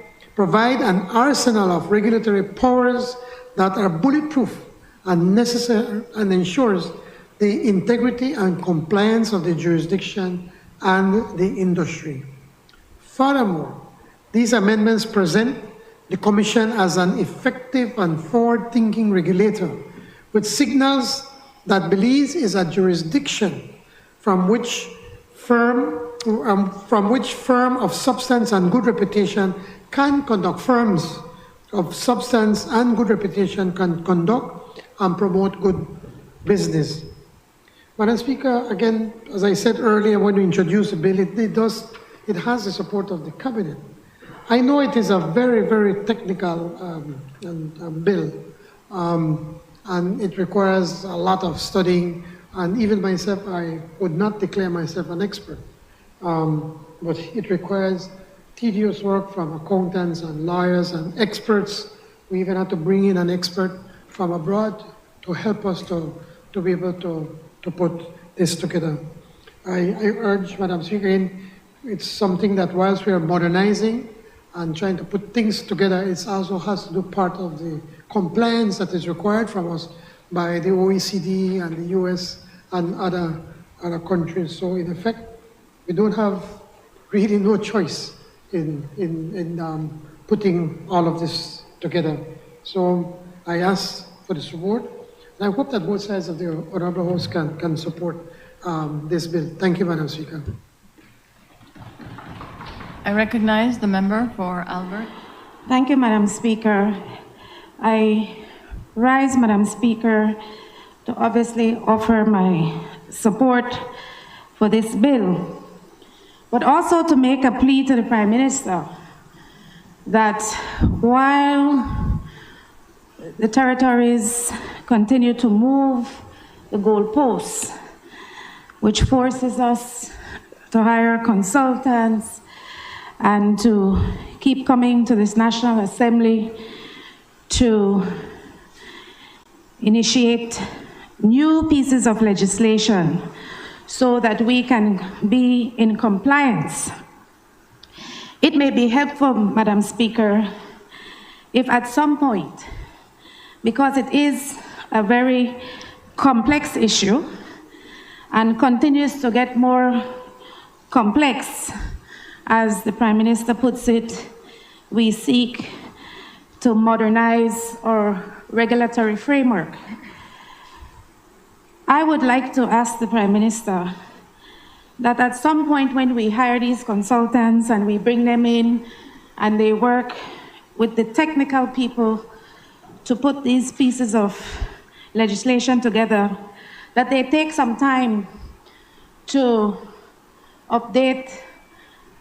arsenal of regulatory powers that are bulletproof and necessary, and ensures the integrity and compliance of the jurisdiction and the industry. Furthermore, these amendments present the Commission as an effective and forward-thinking regulator, which signals that Belize is a jurisdiction from which firm of substance and good reputation can conduct and promote good business. Madam Speaker, again, as I said earlier, when we introduced the bill, it has the support of the Cabinet. I know it is a very, very technical bill, and it requires a lot of studying, and even myself, I would not declare myself an expert, but it requires tedious work from accountants and lawyers and experts. We even had to bring in an expert from abroad to help us to be able to put this together. I urge, Madam Speaker, it's something that whilst we are modernizing and trying to put things together, it also has to do part of the compliance that is required from us by the OECD and the US and other countries. So in effect, we don't have really no choice in putting all of this together. So I ask for the support, and I hope that both sides of the Honorable House can support this bill. Thank you, Madam Speaker. I recognize the member for Albert. Thank you, Madam Speaker. I rise, Madam Speaker, to obviously offer my support for this bill, but also to make a plea to the Prime Minister that while the territories continue to move the goalposts, which forces us to hire consultants and to keep coming to this National Assembly to initiate new pieces of legislation so that we can be in compliance. It may be helpful, Madam Speaker, if at some point, because it is a very complex issue and continues to get more complex, as the Prime Minister puts it, we seek to modernize our regulatory framework. I would like to ask the Prime Minister that at some point when we hire these consultants and we bring them in and they work with the technical people to put these pieces of legislation together, that they take some time to update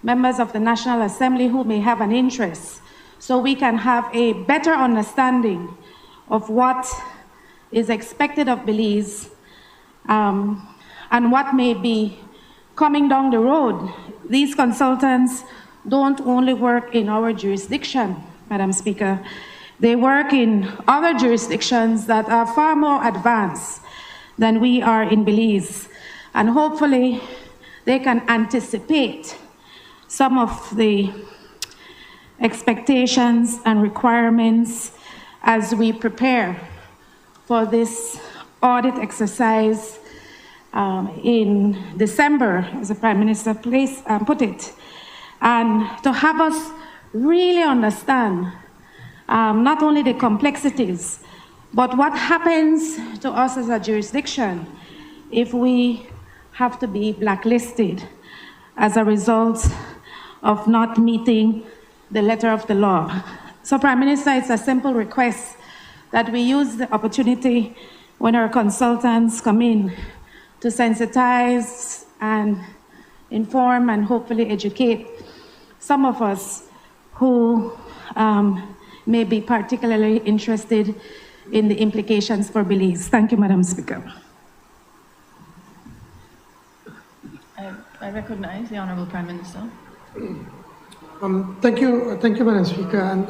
members of the National Assembly who may have an interest, so we can have a better understanding of what is expected of Belize and what may be coming down the road. These consultants don't only work in our jurisdiction, Madam Speaker. They work in other jurisdictions that are far more advanced than we are in Belize. And hopefully they can anticipate some of the expectations and requirements as we prepare for this audit exercise in December, as the Prime Minister put it, and to have us really understand not only the complexities, but what happens to us as a jurisdiction if we have to be blacklisted as a result of not meeting the letter of the law. So, Prime Minister, it's a simple request that we use the opportunity when our consultants come in to sensitize and inform and hopefully educate some of us who may be particularly interested in the implications for Belize. Thank you, Madam Speaker. I recognize the Honorable Prime Minister. Thank you, Madam Speaker. And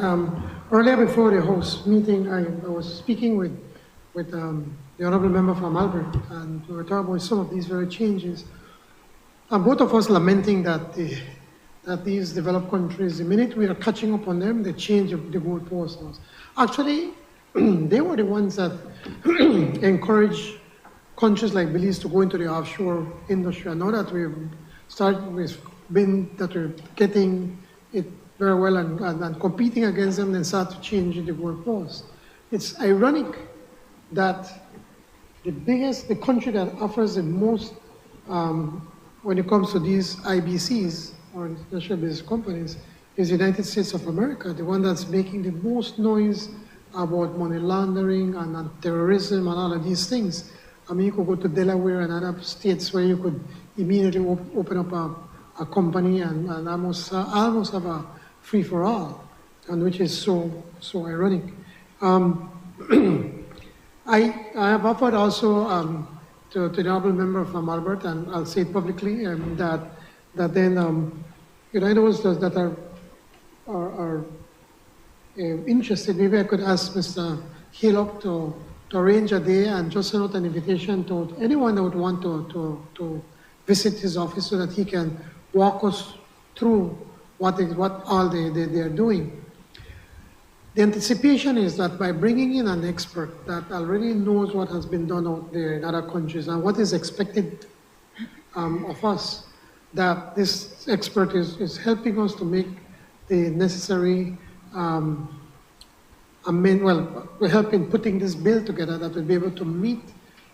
earlier before the House meeting, I was speaking with the Honorable Member from Albert, and we were talking about some of these very changes. And both of us lamenting that these developed countries, the minute we are catching up on them, they change the goalposts. Actually, they were the ones that encouraged countries like Belize to go into the offshore industry. And now that we're getting it very well and competing against them, then start to change the goalposts. It's ironic that the country that offers the most when it comes to these IBCs, or international business companies, is the United States of America, the one that's making the most noise about money laundering and terrorism and all of these things. I mean, you could go to Delaware and other states where you could immediately open up a company and almost have a free-for-all, and which is so ironic. I have offered also to the Honourable Member from Albert, and I'll say it publicly, that then those that are interested, maybe I could ask Mr. Hillock to arrange a day and just send out an invitation to anyone that would want to visit his office so that he can walk us through what all they are doing. The anticipation is that by bringing in an expert that already knows what has been done out there in other countries and what is expected of us, that this expert is helping us to make the necessary we're helping putting this bill together that will be able to meet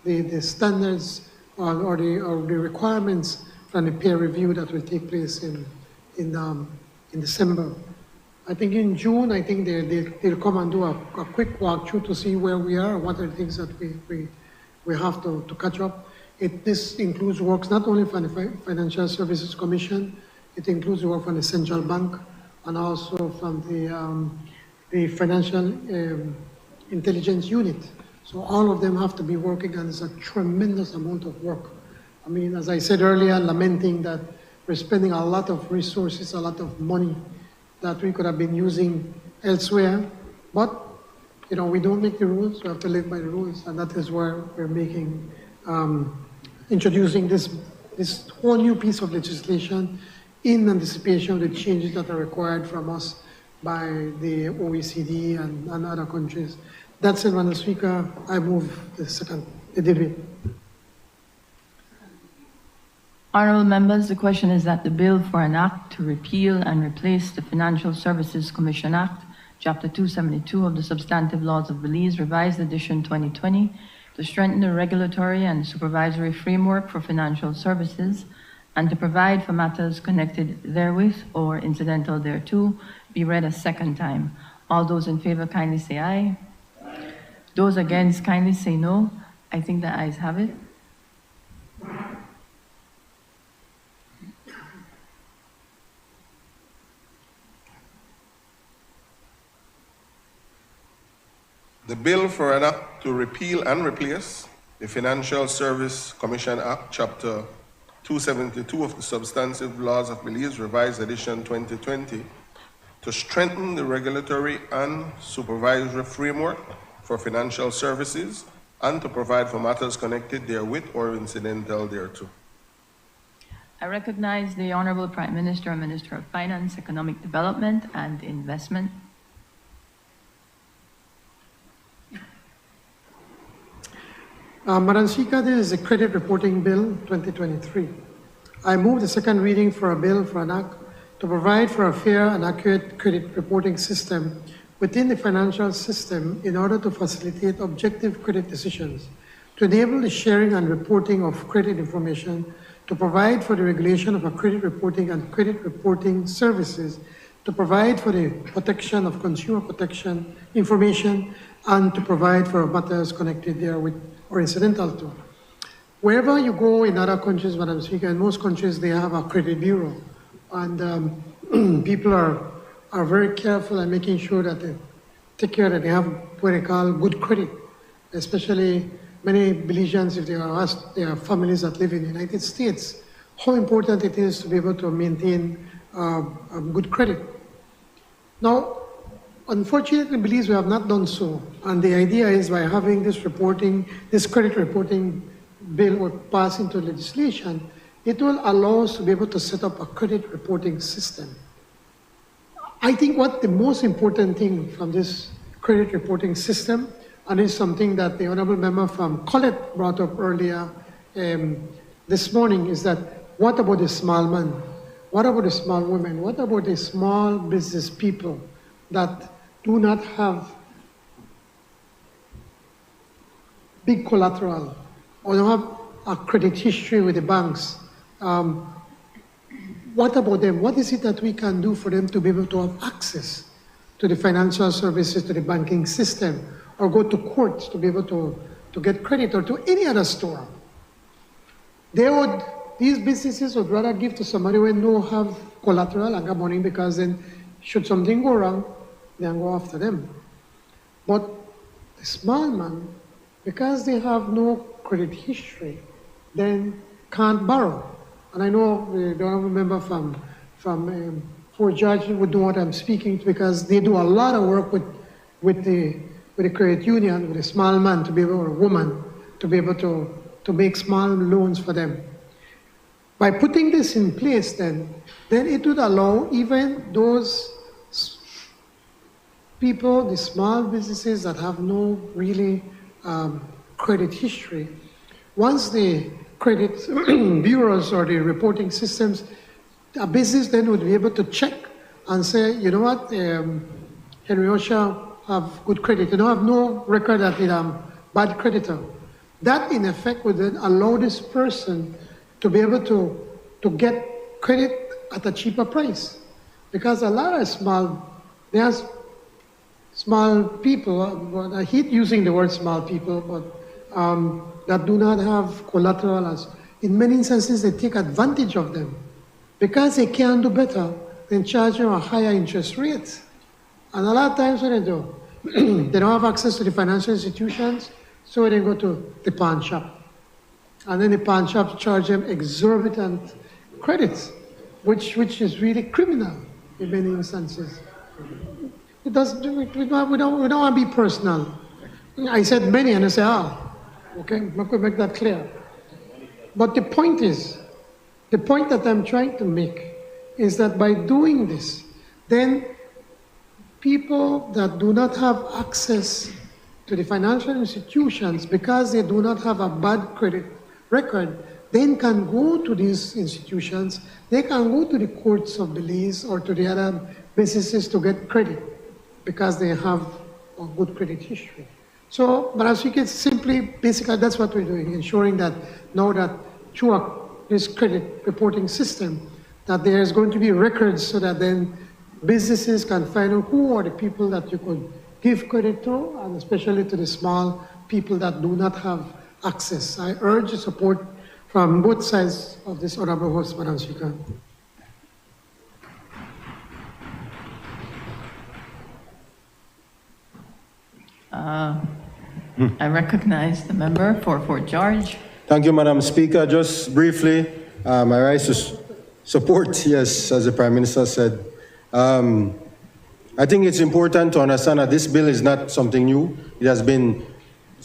the standards or the requirements from the peer review that will take place in December. I think in June, I think they'll come and do a quick walkthrough to see where we are, what are the things that we have to catch up. This includes works not only from the Financial Services Commission, it includes work from the Central Bank and also from the Financial Intelligence Unit. So all of them have to be working, and it's a tremendous amount of work. I mean, as I said earlier, lamenting that we're spending a lot of resources, a lot of money that we could have been using elsewhere. But, you know, we don't make the rules, we have to live by the rules, and that is where we're making, introducing this whole new piece of legislation in anticipation of the changes that are required from us by the OECD and other countries. That said, Madam Speaker, I move the debate. Honourable members, the question is that the bill for an act to repeal and replace the Financial Services Commission Act, Chapter 272 of the Substantive Laws of Belize, Revised Edition 2020, to strengthen the regulatory and supervisory framework for financial services and to provide for matters connected therewith or incidental thereto, be read a second time. All those in favor kindly say aye. Those against kindly say no. I think the ayes have it. The bill for an act to repeal and replace the Financial Service Commission Act, Chapter 272 of the Substantive Laws of Belize, Revised Edition 2020, to strengthen the regulatory and supervisory framework for financial services and to provide for matters connected therewith or incidental thereto. I recognize the Honourable Prime Minister and Minister of Finance, Economic Development and Investment. Madam Speaker, this is the Credit Reporting Bill 2023. I move the second reading for a bill for an act to provide for a fair and accurate credit reporting system within the financial system in order to facilitate objective credit decisions, to enable the sharing and reporting of credit information, to provide for the regulation of a credit reporting and credit reporting services, to provide for the protection of consumer protection information, and to provide for matters connected therewith or incidental to. Wherever you go in other countries, Madam Speaker, in most countries they have a credit bureau, and people are very careful in making sure that they take care that they have what they call good credit, especially many Belizeans, if they are asked, their families that live in the United States, how important it is to be able to maintain good credit. Now, unfortunately, Belize, we have not done so. And the idea is by having this reporting, this credit reporting bill will pass into legislation, it will allow us to be able to set up a credit reporting system. I think what the most important thing from this credit reporting system, and it's something that the Honourable Member from Colette brought up earlier this morning, is that what about the small man? What about the small women? What about the small business people that do not have big collateral or don't have a credit history with the banks? What about them? What is it that we can do for them to be able to have access to the financial services, to the banking system, or go to courts to be able to get credit, or to any other store? These businesses would rather give to somebody when no have collateral and got money, because then should something go wrong, they can go after them. But the small man, because they have no credit history, then can't borrow. And I know the honourable member from Fort George would know what I'm speaking to, because they do a lot of work with the credit union, with a small man to be able, or a woman, to be able to make small loans for them. By putting this in place, then it would allow even those people, the small businesses that have no really credit history, once the credit bureaus or the reporting systems, a business then would be able to check and say, you know what, Henry Osha have good credit. You don't have no record that it bad creditor. That in effect would then allow this person to be able to get credit at a cheaper price. Because a lot of there's small people, I hate using the word small people, but that do not have collateral. As in many instances, they take advantage of them. Because they can do better, they charge them a higher interest rate. And a lot of times what they do, they don't have access to the financial institutions, so they go to the pawn shop. And then the pawn shops charge them exorbitant credits, which is really criminal in many instances. We don't want to be personal. I said many, and I say, okay, make that clear. But the point that I'm trying to make is that by doing this, then people that do not have access to the financial institutions because they do not have a bad credit record, then can go to these institutions, they can go to the courts of Belize or to the other businesses to get credit because they have a good credit history. So, but as we can simply, basically that's what we're doing, ensuring that now that through this credit reporting system, that there is going to be records so that then businesses can find out who are the people that you could give credit to, and especially to the small people that do not have access. I urge support from both sides of this honorable house, Madam Speaker. I recognize the member for Fort George. Thank you, Madam Speaker. Just briefly, I rise to support, yes, as the Prime Minister said. I think it's important to understand that this bill is not something new. It has been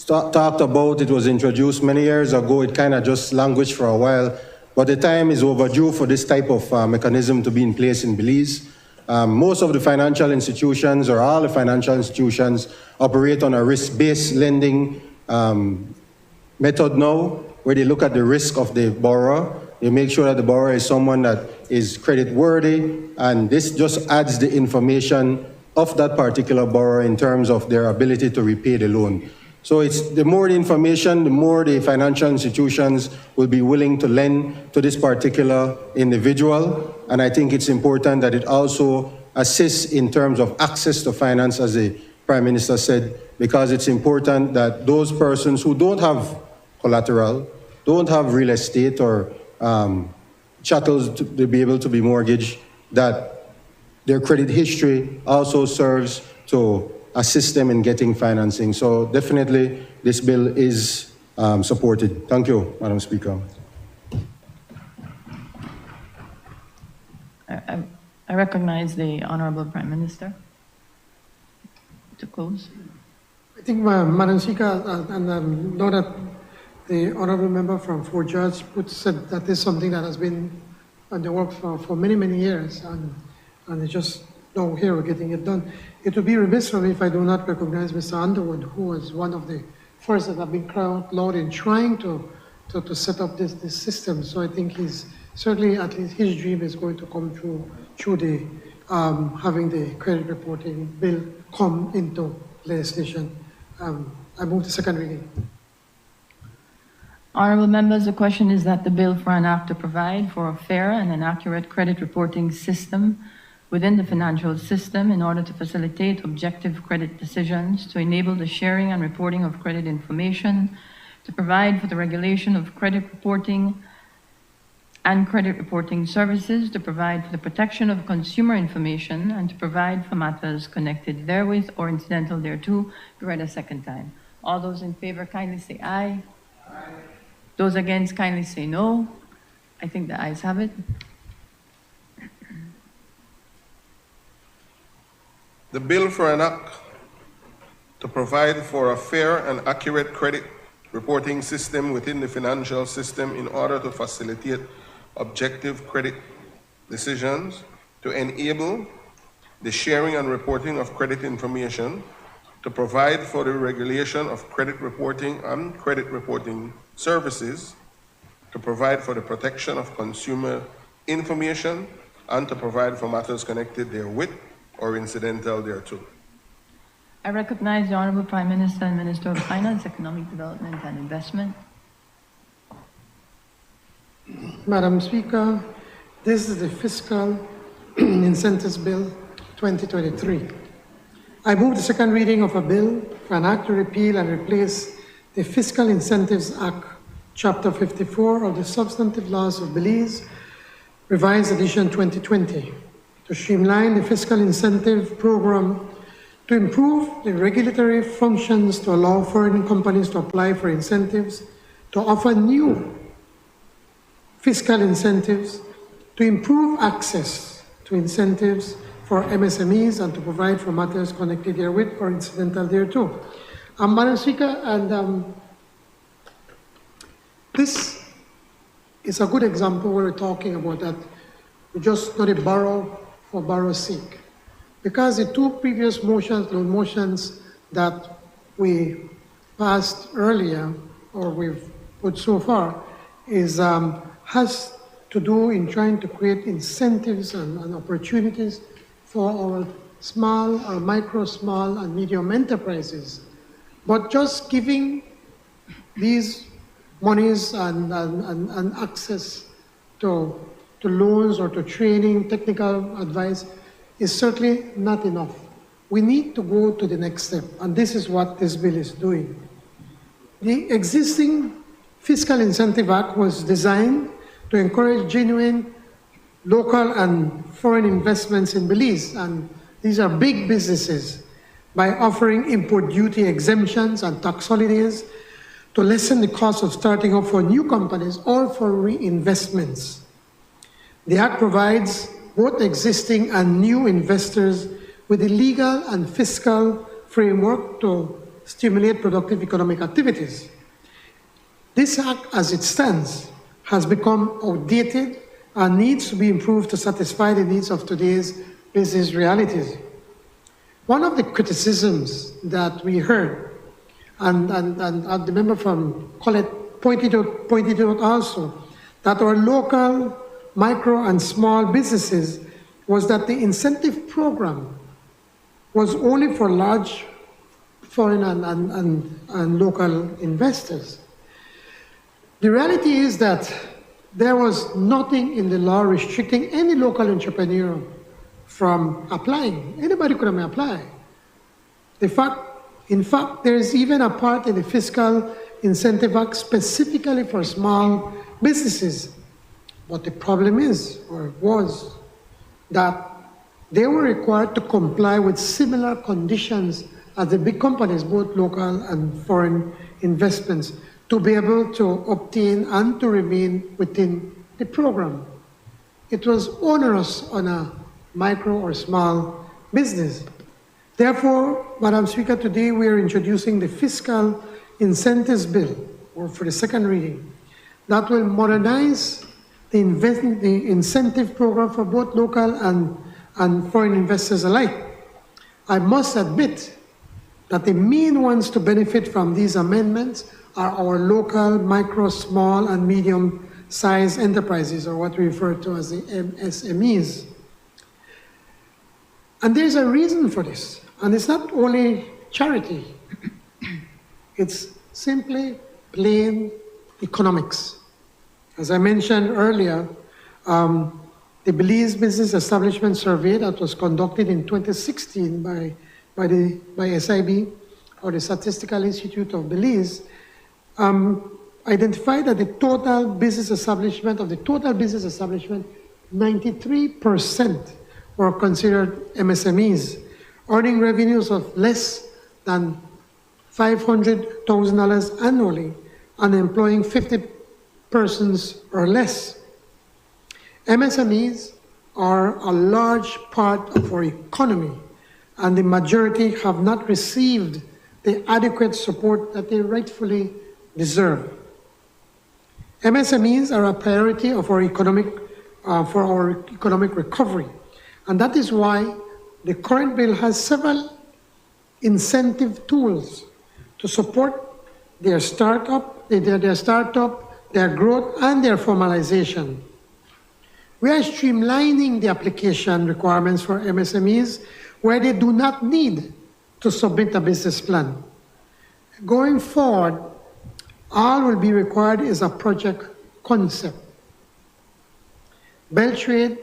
talked about. It was introduced many years ago. It kind of just languished for a while. But the time is overdue for this type of mechanism to be in place in Belize. Most of the financial institutions, or all the financial institutions, operate on a risk-based lending method now, where they look at the risk of the borrower. They make sure that the borrower is someone that is credit-worthy, and this just adds the information of that particular borrower in terms of their ability to repay the loan. So it's the more the information, the more the financial institutions will be willing to lend to this particular individual. And I think it's important that it also assists in terms of access to finance, as the Prime Minister said, because it's important that those persons who don't have collateral, don't have real estate or chattels to be able to be mortgaged, that their credit history also serves to assist them in getting financing. So definitely this bill is supported. Thank you, Madam Speaker. I recognize the Honorable Prime Minister to close. I think, Madam Speaker, and know that the Honorable Member from Fort George said that this is something that has been on the work for many, many years, and it's just now here we're getting it done. It would be remiss for me if I do not recognize Mr. Underwood, who was one of the first that have been crying out loud in trying to set up this system. So I think he's certainly, at least his dream is going to come true through the having the credit reporting bill come into legislation. I move to second reading. Honorable members, the question is that the bill for an act to provide for a fair and an accurate credit reporting system within the financial system in order to facilitate objective credit decisions, to enable the sharing and reporting of credit information, to provide for the regulation of credit reporting and credit reporting services, to provide for the protection of consumer information, and to provide for matters connected therewith or incidental thereto, be read a second time. All those in favor kindly say aye. Aye. Those against kindly say no. I think the ayes have it. The bill for an act to provide for a fair and accurate credit reporting system within the financial system in order to facilitate objective credit decisions, to enable the sharing and reporting of credit information, to provide for the regulation of credit reporting and credit reporting services, to provide for the protection of consumer information, and to provide for matters connected therewith or incidental thereto. I recognize the Honorable Prime Minister and Minister of Finance, Economic Development and Investment. Madam Speaker, this is the Fiscal Incentives Bill 2023. I move the second reading of a bill for an act to repeal and replace the Fiscal Incentives Act, Chapter 54 of the Substantive Laws of Belize, Revised Edition 2020, to streamline the fiscal incentive program, to improve the regulatory functions to allow foreign companies to apply for incentives, to offer new fiscal incentives, to improve access to incentives for MSMEs, and to provide for matters connected therewith or incidental thereto. Madam Speaker, and this is a good example where we're talking about that we just not a borrow for borrow's sake. Because the two previous motions, loan motions that we passed earlier, or we've put so far, is has to do in trying to create incentives and opportunities for our small, or micro, small, and medium enterprises. But just giving these monies and access to loans or to training, technical advice, is certainly not enough. We need to go to the next step, and this is what this bill is doing. The existing Fiscal Incentive Act was designed to encourage genuine local and foreign investments in Belize, and these are big businesses, by offering import duty exemptions and tax holidays to lessen the cost of starting up for new companies or for reinvestments. The Act provides both existing and new investors with a legal and fiscal framework to stimulate productive economic activities. This Act, as it stands, has become outdated and needs to be improved to satisfy the needs of today's business realities. One of the criticisms that we heard, and the member from Colette pointed out also, that our local micro and small businesses, was that the incentive program was only for large foreign and local investors. The reality is that there was nothing in the law restricting any local entrepreneur from applying. Anybody could have applied. In fact, there is even a part in the Fiscal Incentive Act specifically for small businesses. But the problem is, or was, that they were required to comply with similar conditions as the big companies, both local and foreign investments, to be able to obtain and to remain within the program. It was onerous on a micro or small business. Therefore, Madam Speaker, today we are introducing the Fiscal Incentives Bill, or for the second reading, that will modernize the incentive program for both local and foreign investors alike. I must admit that the main ones to benefit from these amendments are our local, micro, small, and medium-sized enterprises, or what we refer to as the MSMEs. And there's a reason for this. And it's not only charity. It's simply plain economics. As I mentioned earlier, the Belize Business Establishment Survey that was conducted in 2016 by SIB, or the Statistical Institute of Belize, identified that the total business establishment, 93% were considered MSMEs, earning revenues of less than $500,000 annually and employing 50 persons or less. MSMEs are a large part of our economy, and the majority have not received the adequate support that they rightfully deserve. MSMEs are a priority of our for our economic recovery, and that is why the current bill has several incentive tools to support their startup their growth, and their formalization. We are streamlining the application requirements for MSMEs where they do not need to submit a business plan. Going forward, all will be required is a project concept. Beltrade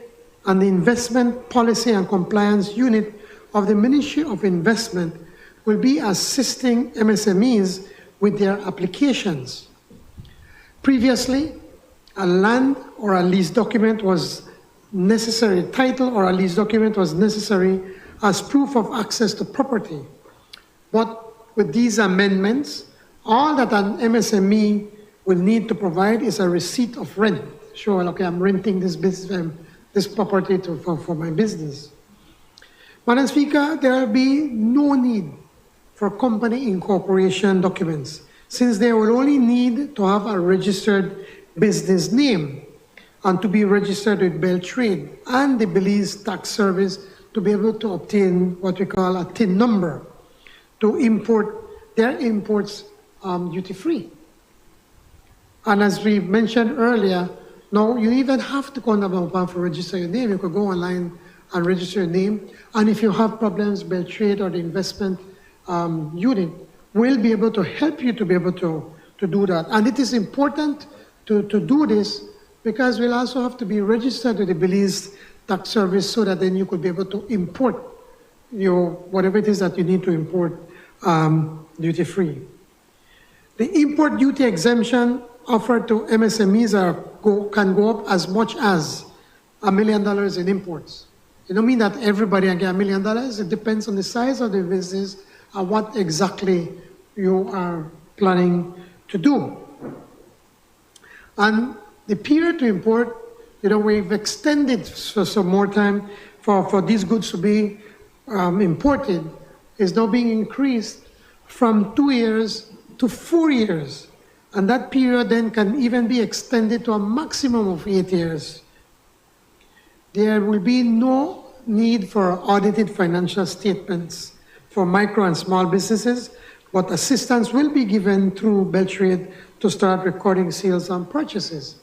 and the Investment Policy and Compliance Unit of the Ministry of Investment will be assisting MSMEs with their applications. Previously, a land or a lease document was necessary, title or a lease document was necessary as proof of access to property. But with these amendments, all that an MSME will need to provide is a receipt of rent. Sure, okay, I'm renting this business, this property for my business. Madam Speaker, there will be no need for company incorporation documents, since they will only need to have a registered business name and to be registered with Beltrade and the Belize Tax Service to be able to obtain what we call a TIN number to import their imports duty-free. And as we mentioned earlier, now you even have to go on Belmopan for register your name. You could go online and register your name. And if you have problems, Beltrade or the investment unit will be able to help you to be able to do that. And it is important to do this because we'll also have to be registered with the Belize Tax Service so that then you could be able to import your whatever it is that you need to import duty-free. The import duty exemption offered to MSMEs can go up as much as $1 million in imports. It don't mean that everybody can get $1 million. It depends on the size of the business and what exactly you are planning to do. And the period to import, we've extended for some more time for these goods to be imported is now being increased from 2 years to 4 years. And that period then can even be extended to a maximum of 8 years. There will be no need for audited financial statements for micro and small businesses, but assistance will be given through Beltrade to start recording sales and purchases.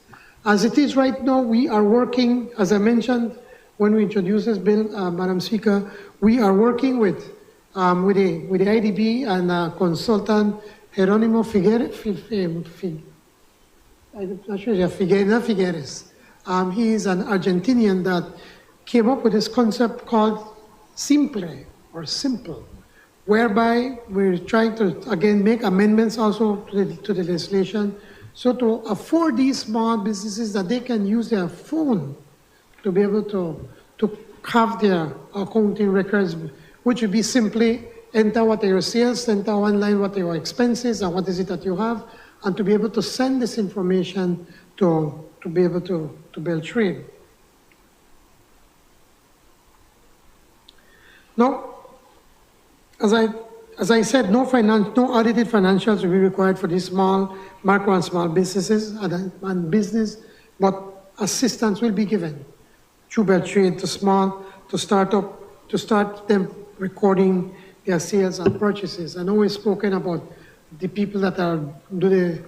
As it is right now, we are working, as I mentioned when we introduced this bill, Madam Speaker, we are working with the IDB and consultant Jerónimo Figueres. He is an Argentinian that came up with this concept called simple, whereby we're trying to, again, make amendments also to the legislation, so to afford these small businesses that they can use their phone to be able to have their accounting records, which would be simply enter what are your sales, enter online what are your expenses and what is it that you have, and to be able to send this information to be able to Beltrade. Now, as I said, no audited financials will be required for these small, micro and small businesses and business, but assistance will be given through Beltrade to start them recording their sales and purchases. I know we've spoken about the people that do the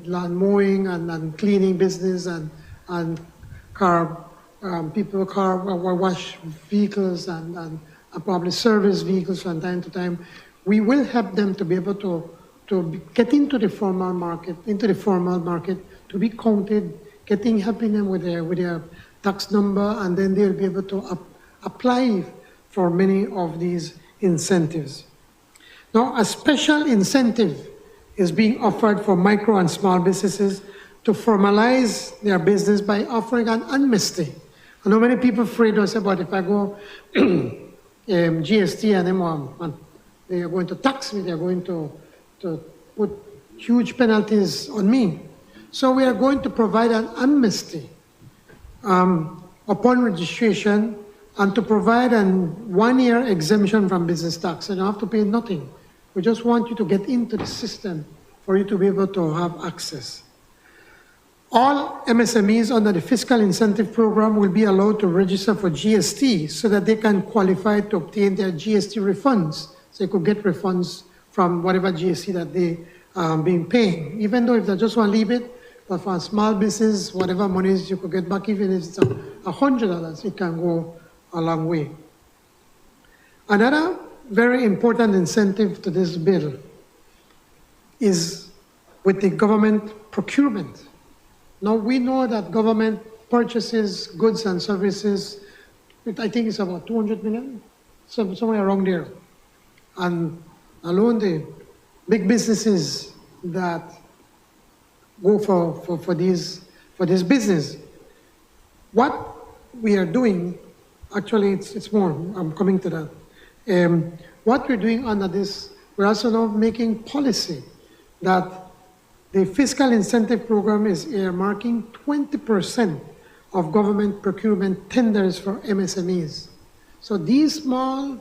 lawn mowing and cleaning business and people wash vehicles and probably service vehicles from time to time. We will help them to be able to get into the formal market, to be counted, helping them with their tax number, and then they'll be able to apply for many of these incentives. Now, a special incentive is being offered for micro and small businesses to formalize their business by offering an amnesty. I know many people afraid to say, but if I go GST and they are going to tax me, they are going to put huge penalties on me. So we are going to provide an amnesty upon registration and to provide a 1-year exemption from business tax. And you don't have to pay nothing. We just want you to get into the system for you to be able to have access. All MSMEs under the Fiscal Incentive Program will be allowed to register for GST so that they can qualify to obtain their GST refunds. So they could get refunds from whatever GST that they being paid, even though if they just want to leave it, but for a small business, whatever monies you could get back, even if it's $100, it can go a long way. Another very important incentive to this bill is with the government procurement. Now we know that government purchases goods and services, I think it's about 200 million, somewhere around there. And alone the big businesses that go for this business. What we are doing, actually it's more, I'm coming to that. What we're doing under this, we're also now making policy that the fiscal incentive program is earmarking 20% of government procurement tenders for MSMEs. So these small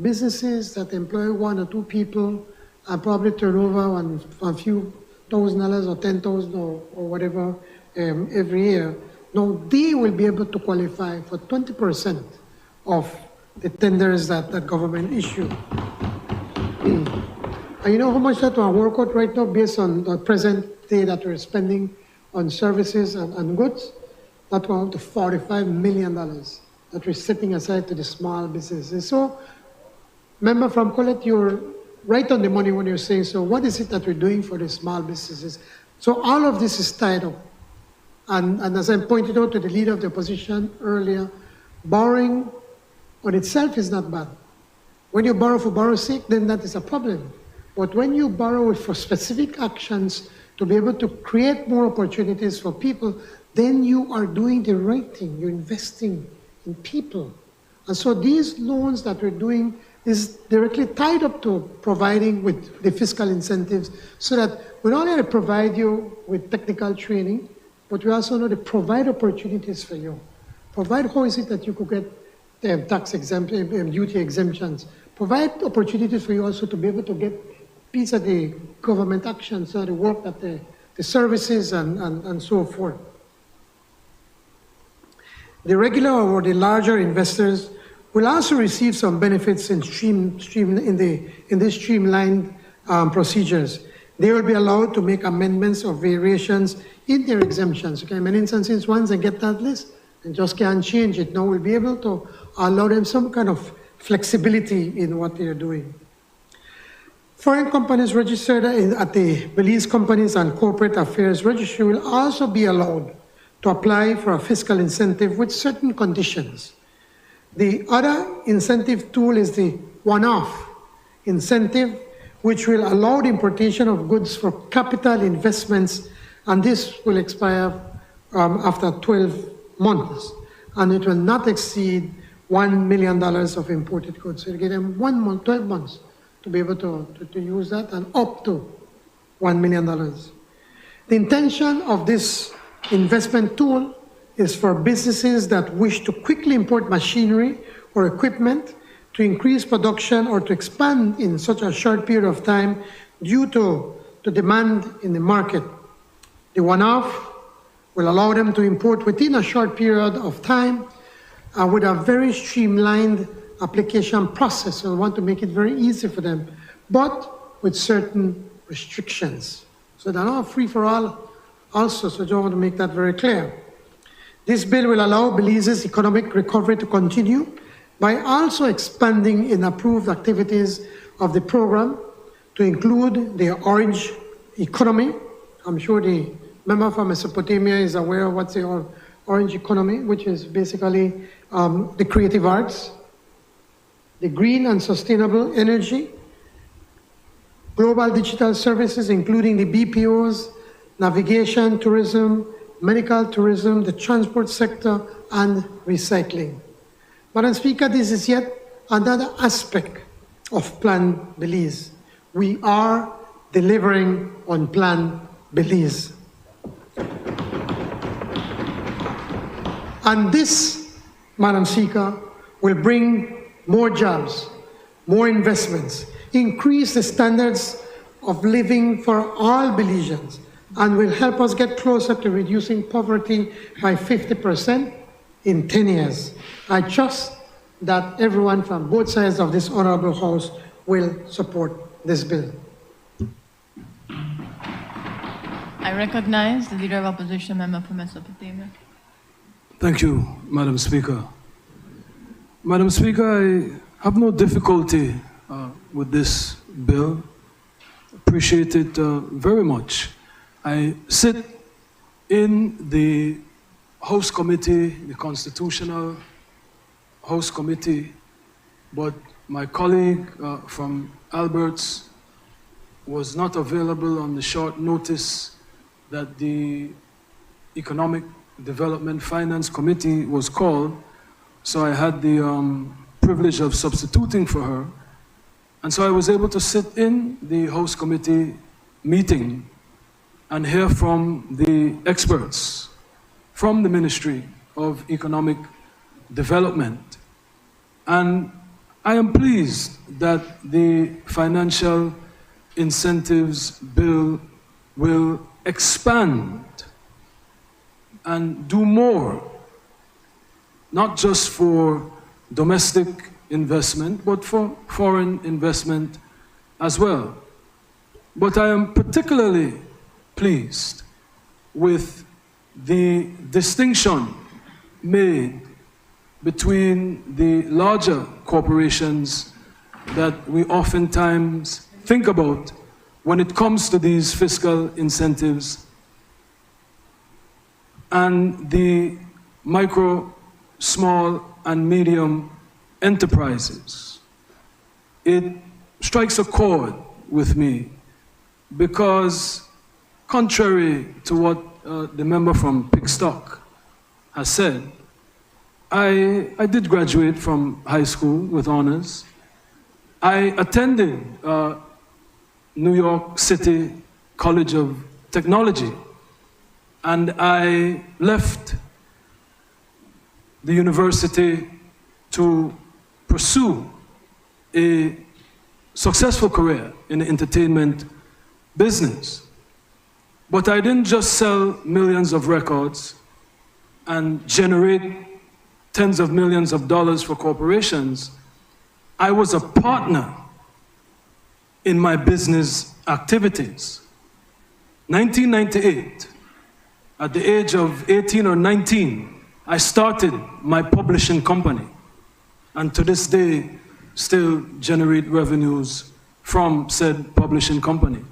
businesses that employ 1 or 2 people and probably turn over a few $1,000 or $10,000 or whatever every year, now they will be able to qualify for 20% of the tenders that the government issue. And you know how much that will work out right now based on the present day that we're spending on services and goods? That will up to $45 million that we're setting aside to the small businesses. So, Member from Colette, you're right on the money when you're saying, so what is it that we're doing for the small businesses? So all of this is tied up. And as I pointed out to the leader of the opposition earlier, borrowing on itself is not bad. When you borrow for borrow's sake, then that is a problem. But when you borrow for specific actions to be able to create more opportunities for people, then you are doing the right thing. You're investing in people. And so these loans that we're doing is directly tied up to providing with the fiscal incentives so that we not only provide you with technical training, but we also know to provide opportunities for you. Provide how is it that you could get tax duty exemptions. Provide opportunities for you also to be able to get piece of the government actions, so the work that the services and so forth. The regular or the larger investors will also receive some benefits in these streamlined procedures. They will be allowed to make amendments or variations in their exemptions. Okay, in many instances, once they get that list, they just can't change it. Now we'll be able to allow them some kind of flexibility in what they're doing. Foreign companies registered at the Belize Companies and Corporate Affairs Registry will also be allowed to apply for a fiscal incentive with certain conditions. The other incentive tool is the one-off incentive, which will allow the importation of goods for capital investments, and this will expire after 12 months, and it will not exceed $1 million of imported goods. So you get them 1 month, 12 months to be able to use that, and up to $1 million. The intention of this investment tool is for businesses that wish to quickly import machinery or equipment to increase production or to expand in such a short period of time due to the demand in the market. The one-off will allow them to import within a short period of time with a very streamlined application process. So we want to make it very easy for them, but with certain restrictions. So they're not free for all also, so I just want to make that very clear. This bill will allow Belize's economic recovery to continue by also expanding in approved activities of the program to include the orange economy. I'm sure the member from Mesopotamia is aware of what's the orange economy, which is basically the creative arts, the green and sustainable energy, global digital services, including the BPOs, navigation, tourism, medical tourism, the transport sector, and recycling. Madam Speaker, this is yet another aspect of Plan Belize. We are delivering on Plan Belize. And this, Madam Speaker, will bring more jobs, more investments, increase the standards of living for all Belizeans, and will help us get closer to reducing poverty by 50% in 10 years. I trust that everyone from both sides of this honorable House will support this bill. I recognize the Leader of Opposition, Member for Mesopotamia. Thank you, Madam Speaker. Madam Speaker, I have no difficulty with this bill. Appreciate it very much. I sit in the House Committee, the Constitutional House Committee, but my colleague from Alberts was not available on the short notice that the Economic Development Finance Committee was called, so I had the privilege of substituting for her. And so I was able to sit in the House Committee meeting and hear from the experts from the Ministry of Economic Development. And I am pleased that the Financial Incentives Bill will expand and do more, not just for domestic investment, but for foreign investment as well. But I am particularly pleased with the distinction made between the larger corporations that we oftentimes think about when it comes to these fiscal incentives and the micro, small, and medium enterprises. It strikes a chord with me because, contrary to what the member from Pickstock has said, I did graduate from high school with honors. I attended New York City College of Technology, and I left the university to pursue a successful career in the entertainment business. But I didn't just sell millions of records and generate tens of millions of dollars for corporations. I was a partner in my business activities. 1998, at the age of 18 or 19, I started my publishing company, and to this day still generate revenues from said publishing company.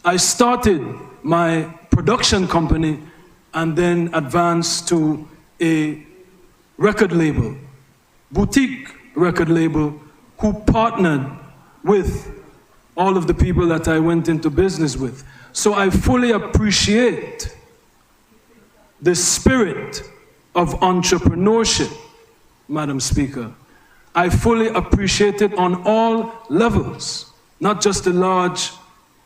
I started my production company and then advanced to a record label, boutique record label, who partnered with all of the people that I went into business with. So I fully appreciate the spirit of entrepreneurship, Madam Speaker. I fully appreciate it on all levels, not just the large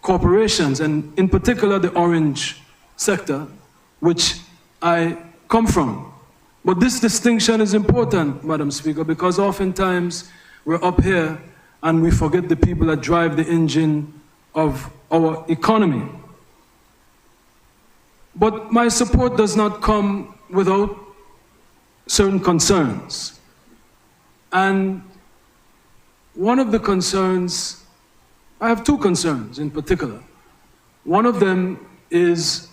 corporations, and in particular the orange sector, which I come from. But this distinction is important, Madam Speaker, because oftentimes we're up here and we forget the people that drive the engine of our economy. But my support does not come without certain concerns. And one of the concerns, I have two concerns in particular. One of them is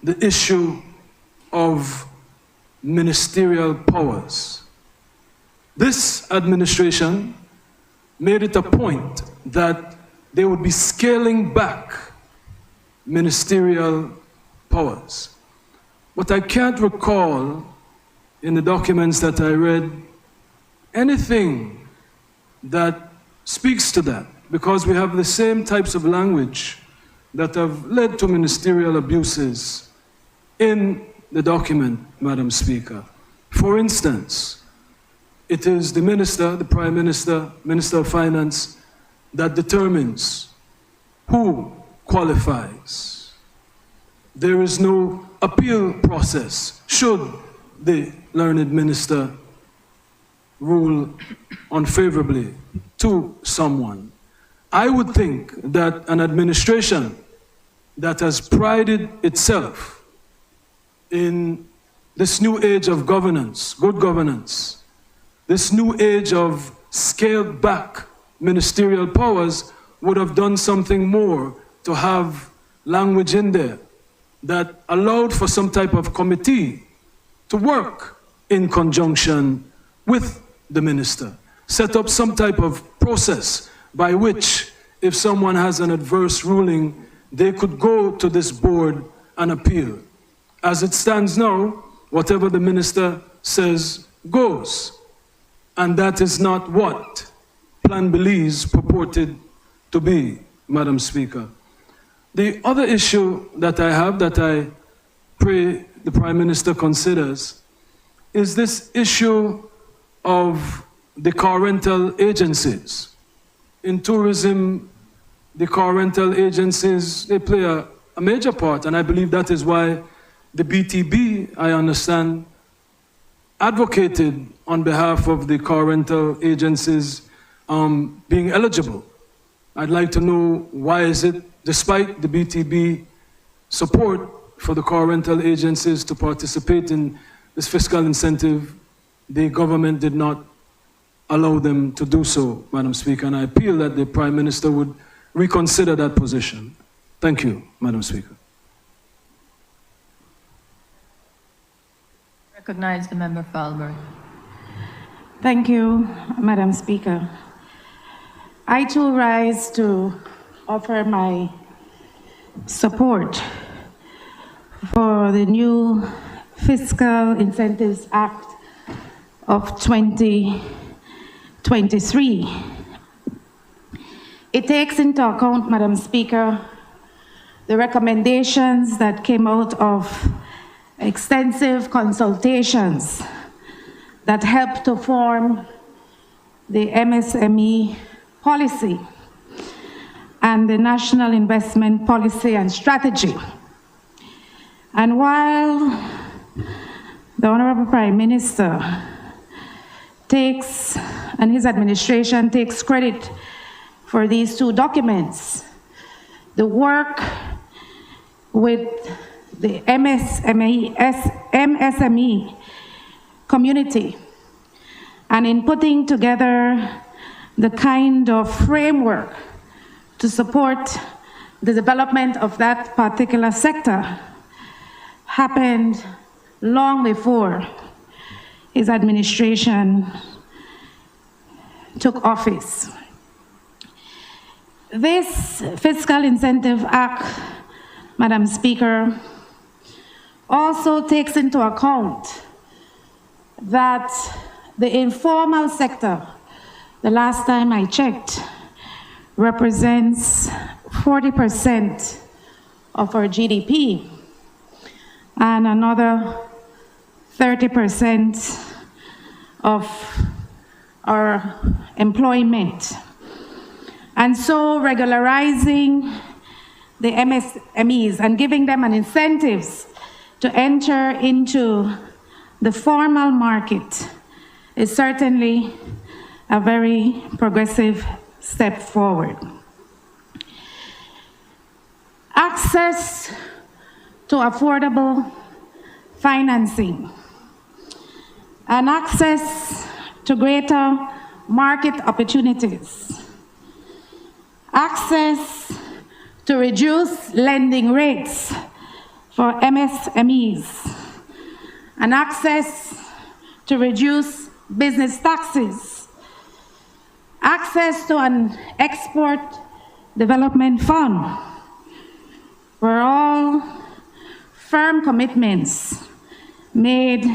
the issue of ministerial powers. This administration made it a point that they would be scaling back ministerial powers. But I can't recall in the documents that I read anything that speaks to that, because we have the same types of language that have led to ministerial abuses in the document, Madam Speaker. For instance, it is the minister, the Prime Minister, Minister of Finance, that determines who qualifies. There is no appeal process should the learned minister rule unfavorably to someone. I would think that an administration that has prided itself in this new age of governance, good governance, this new age of scaled back ministerial powers would have done something more to have language in there that allowed for some type of committee to work in conjunction with the minister, set up some type of process by which if someone has an adverse ruling, they could go to this board and appeal. As it stands now, whatever the minister says goes. And that is not what Plan Belize purported to be, Madam Speaker. The other issue that I have that I pray the Prime Minister considers is this issue of the car rental agencies. In tourism, the car rental agencies, they play a major part, and I believe that is why the BTB, I understand, advocated on behalf of the car rental agencies being eligible. I'd like to know why is it, despite the BTB support for the car rental agencies to participate in this fiscal incentive, the government did not allow them to do so, Madam Speaker, and I appeal that the Prime Minister would reconsider that position. Thank you, Madam Speaker. Recognize the member for Alberta. Thank you, Madam Speaker. I too rise to offer my support for the new Fiscal Incentives Act of 2023. It takes into account, Madam Speaker, the recommendations that came out of extensive consultations that helped to form the MSME policy and the National Investment Policy and Strategy. And while the Honorable Prime Minister takes, and his administration takes credit for these two documents, the work with the MSME community and in putting together the kind of framework to support the development of that particular sector happened long before his administration took office. This Fiscal Incentive Act, Madam Speaker, also takes into account that the informal sector, the last time I checked, represents 40% of our GDP and another 30% of our employment. And so regularizing the MSMEs and giving them an incentives to enter into the formal market is certainly a very progressive step forward. Access to affordable financing and access to greater market opportunities, access to reduce lending rates for MSMEs, and access to reduce business taxes, access to an export development fund, were all firm commitments made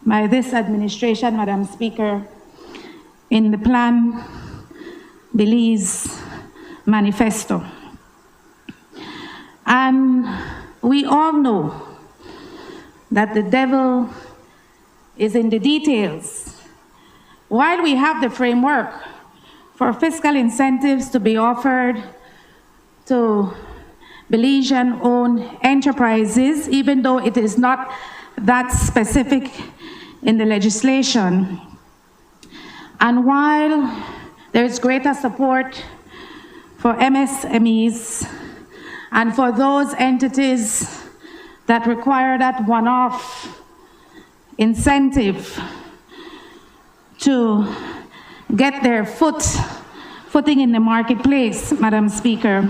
by this administration, Madam Speaker, in the Plan Belize manifesto. And we all know that the devil is in the details. While we have the framework for fiscal incentives to be offered to Belizean-owned enterprises, even though it is not that specific in the legislation, and while there is greater support for MSMEs and for those entities that require that one-off incentive to get their footing in the marketplace, Madam Speaker,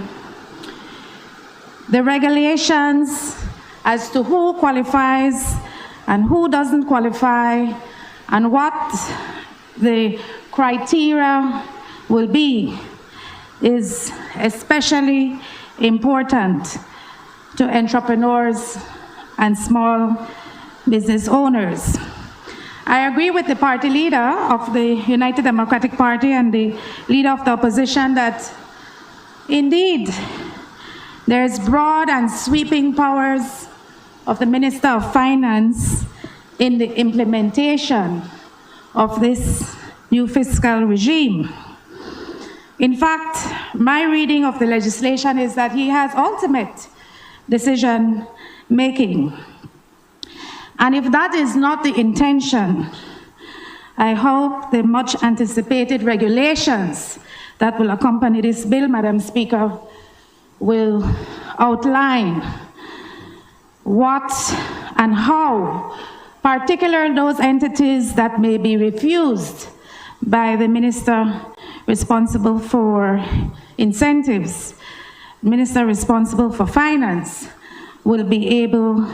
the regulations as to who qualifies and who doesn't qualify, and what the criteria will be, is especially important to entrepreneurs and small business owners. I agree with the party leader of the United Democratic Party and the leader of the opposition that indeed there is broad and sweeping powers of the Minister of Finance in the implementation of this new fiscal regime. In fact, my reading of the legislation is that he has ultimate decision making. And if that is not the intention, I hope the much anticipated regulations that will accompany this bill, Madam Speaker, will outline what and how, particularly those entities that may be refused by the minister responsible for incentives, minister responsible for finance, will be able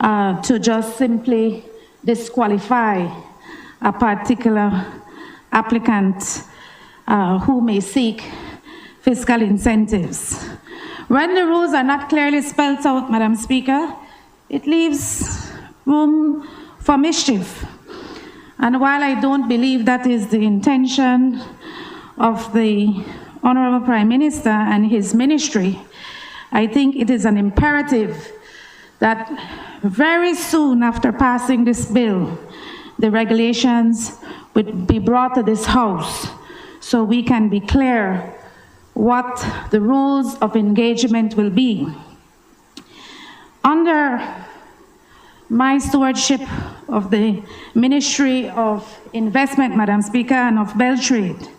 to just simply disqualify a particular applicant who may seek fiscal incentives. When the rules are not clearly spelled out, Madam Speaker, it leaves room for mischief. And while I don't believe that is the intention of the Honorable Prime Minister and his ministry, I think it is an imperative that very soon after passing this bill, the regulations would be brought to this House so we can be clear what the rules of engagement will be. Under my stewardship of the Ministry of Investment, Madam Speaker, and of Beltrade,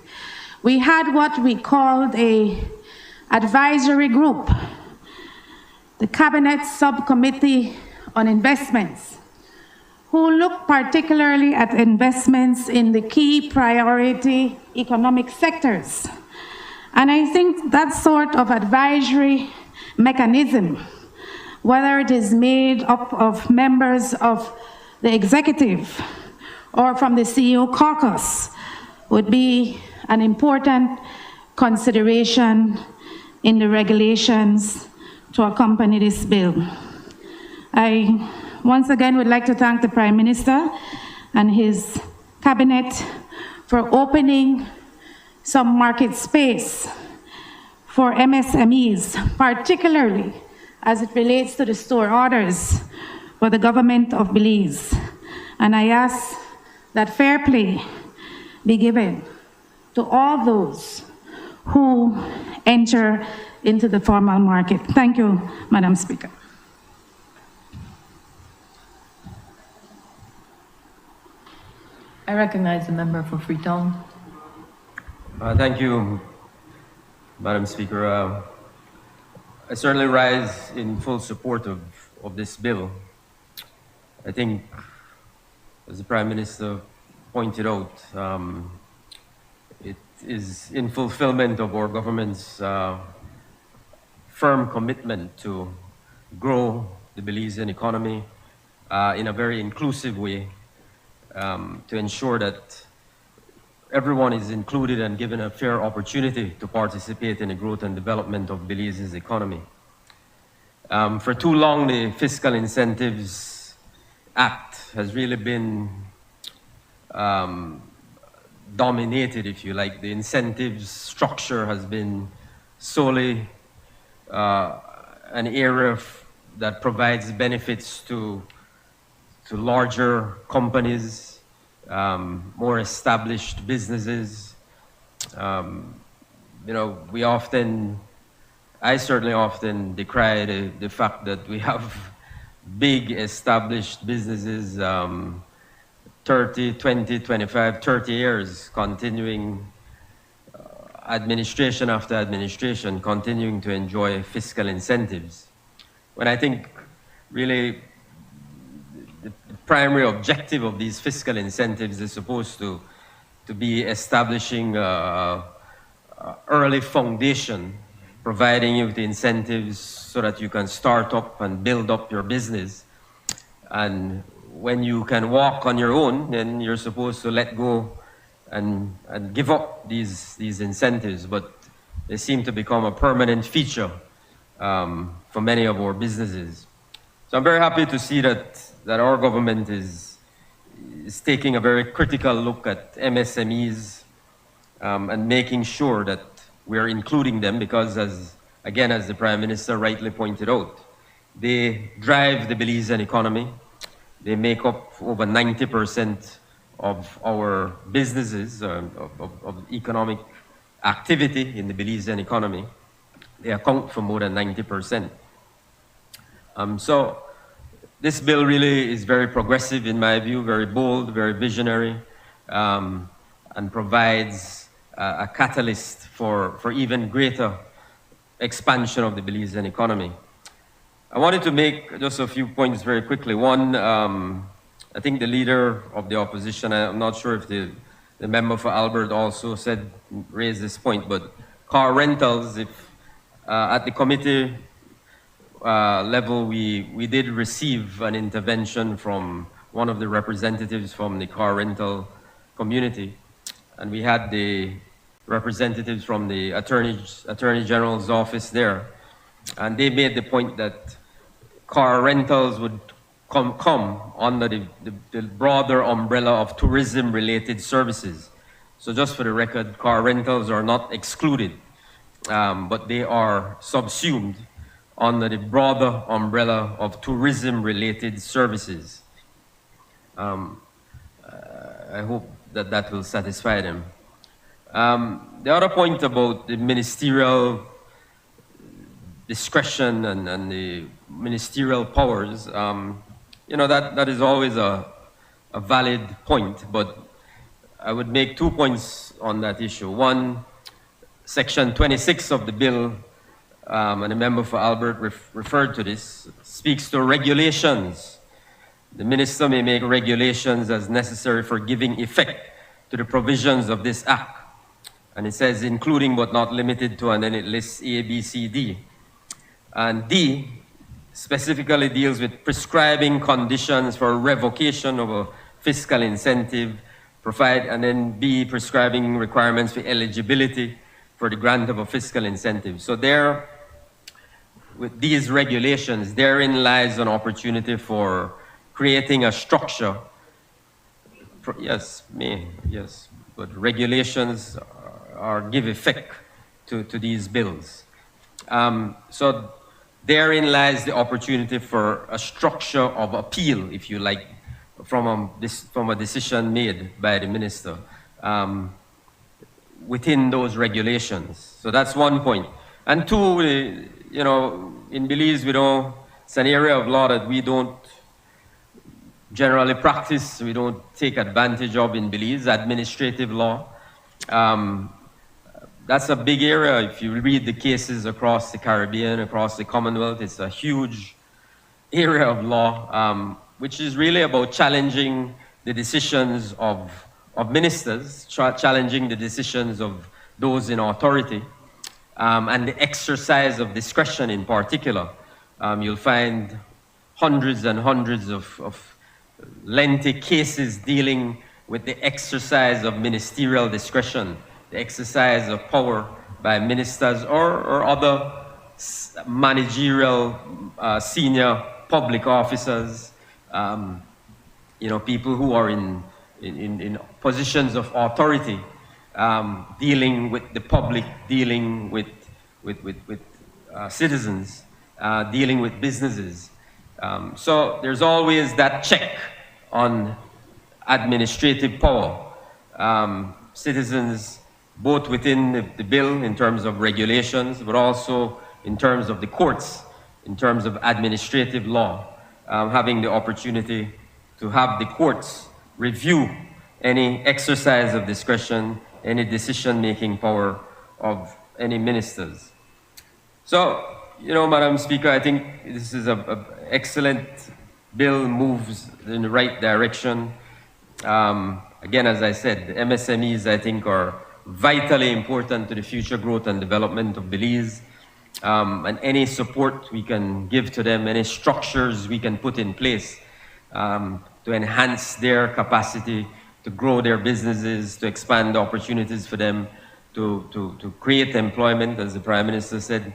we had what we called an advisory group, the Cabinet Subcommittee on Investments, who looked particularly at investments in the key priority economic sectors. And I think that sort of advisory mechanism, whether it is made up of members of the executive or from the CEO caucus, would be an important consideration in the regulations to accompany this bill. I once again would like to thank the Prime Minister and his cabinet for opening some market space for MSMEs, particularly as it relates to the store orders for the government of Belize. And I ask that fair play be given to all those who enter into the formal market. Thank you, Madam Speaker. I recognize the member for Freetown. Thank you, Madam Speaker. I certainly rise in full support of this bill. I think, as the Prime Minister pointed out, it is in fulfillment of our government's firm commitment to grow the Belizean economy in a very inclusive way, to ensure that everyone is included and given a fair opportunity to participate in the growth and development of Belize's economy. For too long, the Fiscal Incentives Act has really been dominated, if you like. The incentives structure has been solely an area that provides benefits to larger companies, more established businesses. I certainly often decry the fact that we have big established businesses, 30, 20, 25, 30 years, continuing administration after administration, continuing to enjoy fiscal incentives. When I think really the primary objective of these fiscal incentives is supposed to be establishing an early foundation providing you with the incentives so that you can start up and build up your business. And when you can walk on your own, then you're supposed to let go and give up these incentives. But they seem to become a permanent feature for many of our businesses. So I'm very happy to see that our government is taking a very critical look at MSMEs and making sure that we're including them because, as the Prime Minister rightly pointed out, they drive the Belizean economy. They make up over 90% of our businesses, of economic activity in the Belizean economy. They account for more than 90%. So this bill really is very progressive in my view, very bold, very visionary, and provides a catalyst for even greater expansion of the Belizean economy. I wanted to make just a few points very quickly. One, I think the leader of the opposition, I'm not sure if the member for Albert also raised this point, but car rentals, if at the committee level, we did receive an intervention from one of the representatives from the car rental community. And we had the representatives from the Attorney General's office there. And they made the point that car rentals would come under the broader umbrella of tourism-related services. So just for the record, car rentals are not excluded, but they are subsumed under the broader umbrella of tourism-related services. I hope that will satisfy them. The other point about the ministerial discretion and the ministerial powers, that is always a valid point, but I would make 2 points on that issue. One, Section 26 of the bill, and the member for Albert referred to this, speaks to regulations. The minister may make regulations as necessary for giving effect to the provisions of this act. And it says, including but not limited to, and then it lists A, B, C, D. And D specifically deals with prescribing conditions for revocation of a fiscal incentive, and then B, prescribing requirements for eligibility for the grant of a fiscal incentive. So there, with these regulations, therein lies an opportunity for creating a structure. But regulations give effect to these bills. So therein lies the opportunity for a structure of appeal, if you like, from a decision made by the minister within those regulations. So that's one point. And two, in Belize, it's an area of law that we don't generally practice, we don't take advantage of in Belize, administrative law. That's a big area. If you read the cases across the Caribbean, across the Commonwealth, it's a huge area of law, which is really about challenging the decisions of ministers, challenging the decisions of those in authority, and the exercise of discretion in particular. You'll find hundreds and hundreds of lengthy cases dealing with the exercise of ministerial discretion, the exercise of power by ministers or other managerial senior public officers, people who are in positions of authority, dealing with the public, dealing with citizens, dealing with businesses. So there's always that check on administrative power. Citizens, both within the bill in terms of regulations, but also in terms of the courts, in terms of administrative law, having the opportunity to have the courts review any exercise of discretion, any decision-making power of any ministers. So, Madam Speaker, I think this is an excellent bill, moves in the right direction. Again, as I said, the MSMEs, I think, are vitally important to the future growth and development of Belize. and any support we can give to them, any structures we can put in place to enhance their capacity to grow their businesses, to expand the opportunities for them, to create employment, as the Prime Minister said.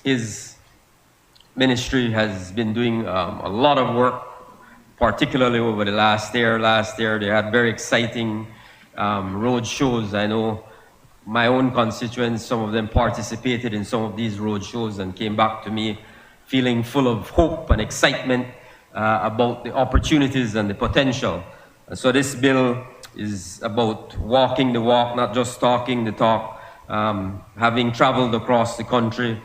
His ministry has been doing a lot of work, particularly over the last year. Last year, they had very exciting road shows. I know my own constituents, some of them participated in some of these road shows and came back to me feeling full of hope and excitement about the opportunities and the potential. And so this bill is about walking the walk, not just talking the talk. Having traveled across the country,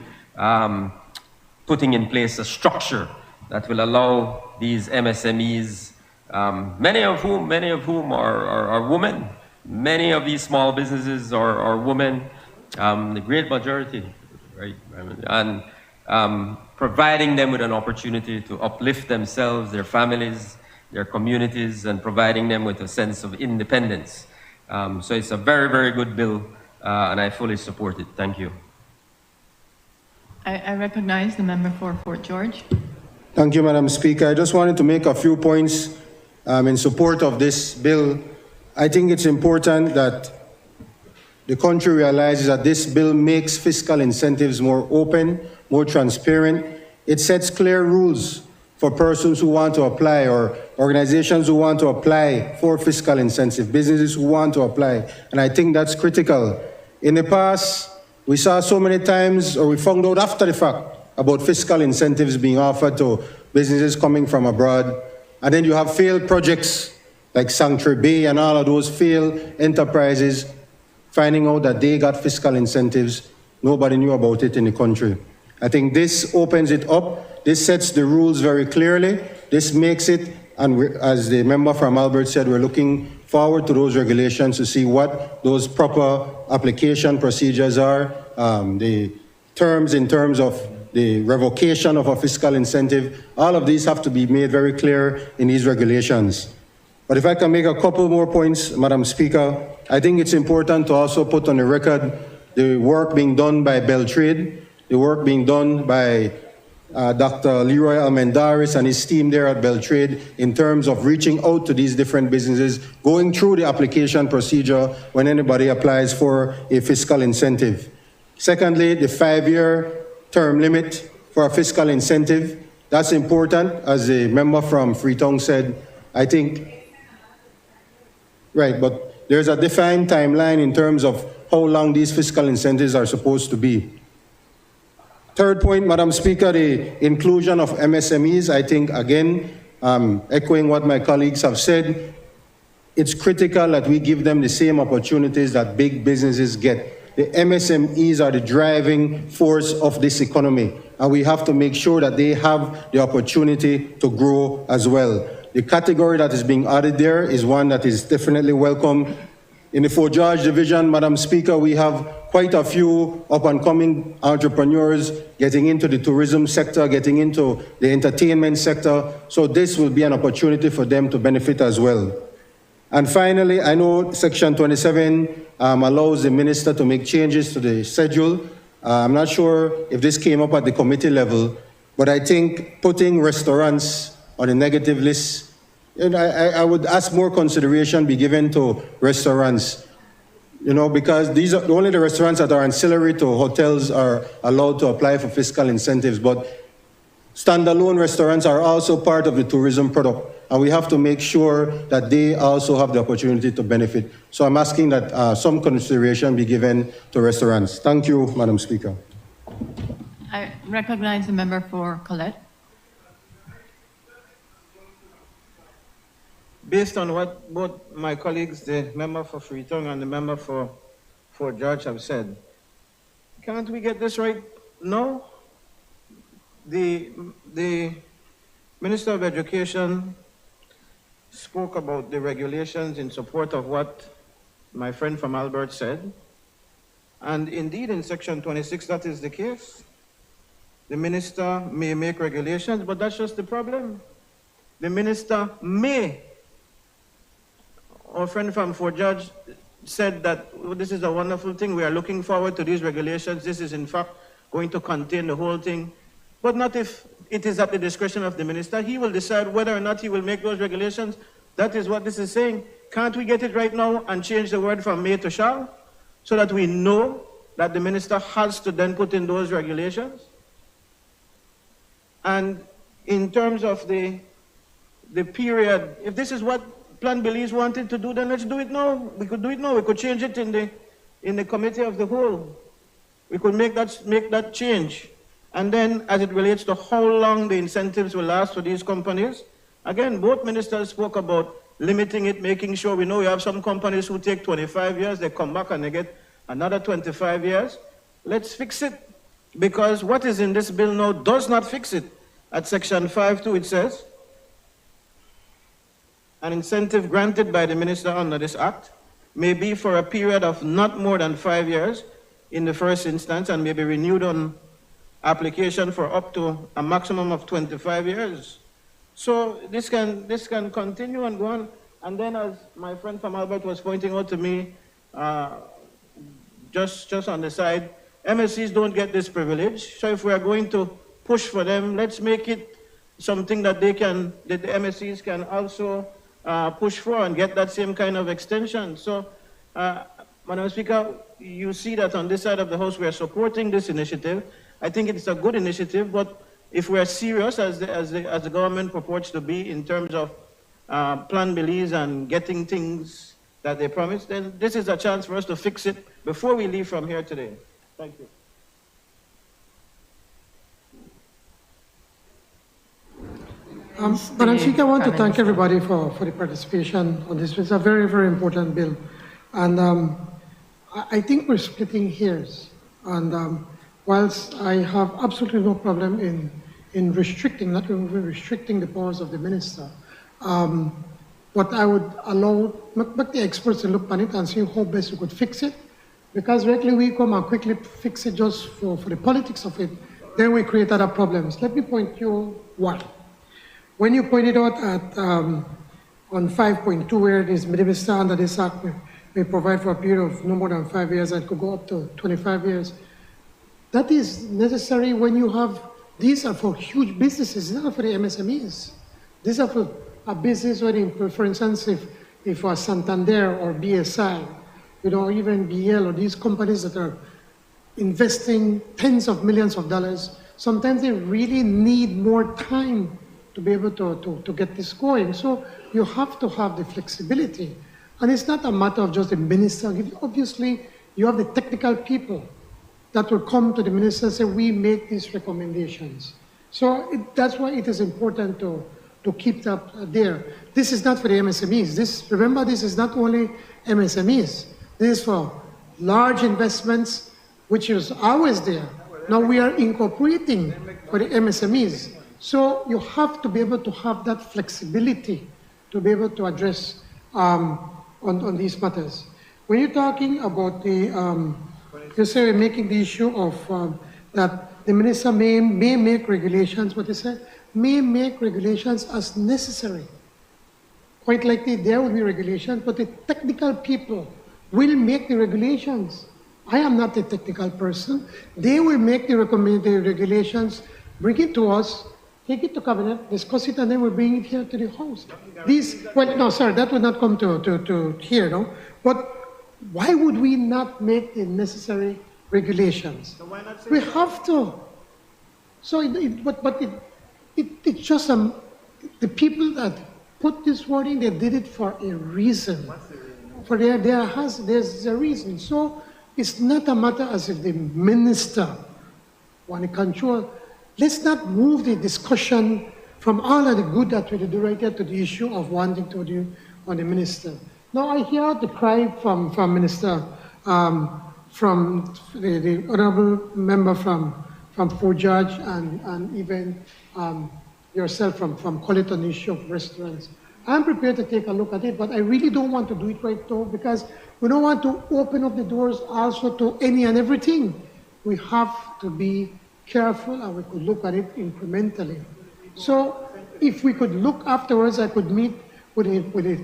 putting in place a structure that will allow these MSMEs, many of whom are women. Many of these small businesses are women, the great majority, right? And providing them with an opportunity to uplift themselves, their families, their communities, and providing them with a sense of independence. So it's a very, very good bill, and I fully support it. Thank you. I recognize the member for Fort George. Thank you, Madam Speaker. I just wanted to make a few points in support of this bill. I think it's important that the country realizes that this bill makes fiscal incentives more open, more transparent. It sets clear rules for persons who want to apply or organizations who want to apply for fiscal incentive, businesses who want to apply. And I think that's critical. In the past, we saw so many times, or we found out after the fact, about fiscal incentives being offered to businesses coming from abroad. And then you have failed projects like Sanctuary Bay and all of those failed enterprises finding out that they got fiscal incentives. Nobody knew about it in the country. I think this opens it up. This sets the rules very clearly. This makes it, and as the member from Albert said, we're looking forward to those regulations to see what those proper application procedures are, the terms in terms of the revocation of a fiscal incentive. All of these have to be made very clear in these regulations. But if I can make a couple more points, Madam Speaker, I think it's important to also put on the record the work being done by Beltrade, the work being done by Dr. Leroy Almendaris and his team there at Beltrade in terms of reaching out to these different businesses, going through the application procedure when anybody applies for a fiscal incentive. Secondly, the 5-year term limit for a fiscal incentive. That's important, as the member from Freetown said. I think, right, but there's a defined timeline in terms of how long these fiscal incentives are supposed to be. Third point, Madam Speaker, the inclusion of MSMEs. I think, again, echoing what my colleagues have said, it's critical that we give them the same opportunities that big businesses get. The MSMEs are the driving force of this economy, and we have to make sure that they have the opportunity to grow as well. The category that is being added there is one that is definitely welcome. In the Fort George division, Madam Speaker, we have quite a few up-and-coming entrepreneurs getting into the tourism sector, getting into the entertainment sector, so this will be an opportunity for them to benefit as well. And finally, I know Section 27 allows the minister to make changes to the schedule. I'm not sure if this came up at the committee level, but I think putting restaurants on the negative list, and I would ask more consideration be given to restaurants, you know, because these are only the restaurants that are ancillary to hotels are allowed to apply for fiscal incentives, but standalone restaurants are also part of the tourism product, and we have to make sure that they also have the opportunity to benefit. So I'm asking that some consideration be given to restaurants. Thank you, Madam Speaker. I recognize the member for Colette. Based on what both my colleagues, the member for Freetown and the member for Fort George have said, can't we get this right? No. The Minister of Education spoke about the regulations in support of what my friend from Albert said. And indeed, in Section 26, that is the case. The minister may make regulations, but that's just the problem. The minister may. Our friend from Fort George said that this is a wonderful thing. We are looking forward to these regulations. This is, in fact, going to contain the whole thing, but not if it is at the discretion of the minister. He will decide whether or not he will make those regulations. That is what this is saying. Can't we get it right now and change the word from may to shall, so that we know that the minister has to then put in those regulations? And in terms of the period, if this is what Plan Belize wanted to do, then let's do it now. We could do it now. We could change it in the committee of the whole. We could make that change. And then as it relates to how long the incentives will last for these companies, again, both ministers spoke about limiting it, making sure we know we have some companies who take 25 years, they come back and they get another 25 years. Let's fix it, because what is in this bill now does not fix it. At section 5.2 it says, an incentive granted by the minister under this act may be for a period of not more than 5 years in the first instance and may be renewed on application for up to a maximum of 25 years. So this can continue and go on. And then, as my friend from Albert was pointing out to me, just on the side, MSCs don't get this privilege. So if we are going to push for them, let's make it something that the MSCs can also push for and get that same kind of extension. So, Madam Speaker, you see that on this side of the House we are supporting this initiative. I think it's a good initiative, but if we are serious, as the government purports to be in terms of Plan Belize and getting things that they promised, then this is a chance for us to fix it before we leave from here today. Thank you. Madam Speaker, I want to thank everybody for the participation on this. It's a very, very important bill. And I think we're splitting hairs. And whilst I have absolutely no problem in restricting, not even restricting the powers of the minister, but I would allow, let the experts to look on it and see how best we could fix it. Because directly we come and quickly fix it just for the politics of it, then we create other problems. Let me point you one. When you pointed out at on 5.2, where it is minister under this act may provide for a period of no more than 5 years and could go up to 25 years, that is necessary when you have, these are for huge businesses, not for the MSMEs. These are for a business where, for instance, if a Santander or BSI, even BL or these companies that are investing tens of millions of dollars, sometimes they really need more time to be able to get this going. So you have to have the flexibility. And it's not a matter of just the minister. Obviously, you have the technical people that will come to the minister and say, we make these recommendations. So that's why it is important to keep that there. This is not for the MSMEs. Remember, this is not only MSMEs. This is for large investments, which is always there. Now we are incorporating for the MSMEs. So you have to be able to have that flexibility to be able to address on these matters. When you're talking about the, you say we're making the issue of that the minister may make regulations, what they said, may make regulations as necessary. Quite likely there will be regulations, but the technical people will make the regulations. I am not a technical person. They will make the regulations, bring it to us, take it to cabinet, discuss it, and then we'll bring it here to the House. No, sir, that would not come to here, no? But why would we not make the necessary regulations? So why not say we have to. So, it's just the people that put this wording, they did it for a reason. What's the reason? There's a reason. So it's not a matter as if the minister want to control. Let's not move the discussion from all of the good that we do right here to the issue of wanting to do on the minister. Now I hear the cry from Minister, from the honorable member from Fort George and even yourself from Collet on the issue of restaurants. I'm prepared to take a look at it, but I really don't want to do it right now because we don't want to open up the doors also to any and everything. We have to be careful and we could look at it incrementally. So if we could look afterwards, I could meet with the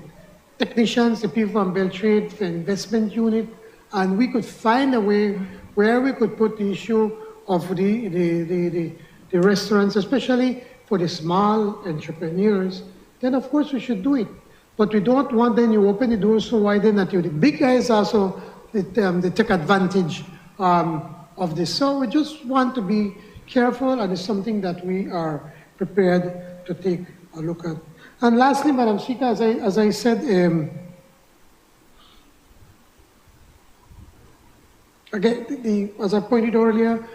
technicians, the people from Beltrade, the investment unit, and we could find a way where we could put the issue of the restaurants, especially for the small entrepreneurs, then of course we should do it. But we don't want then you open the door so wide then that the big guys also they take advantage of this. So we just want to be careful, and it's something that we are prepared to take a look at. And lastly, Madam Speaker, as I said, again, as I pointed earlier,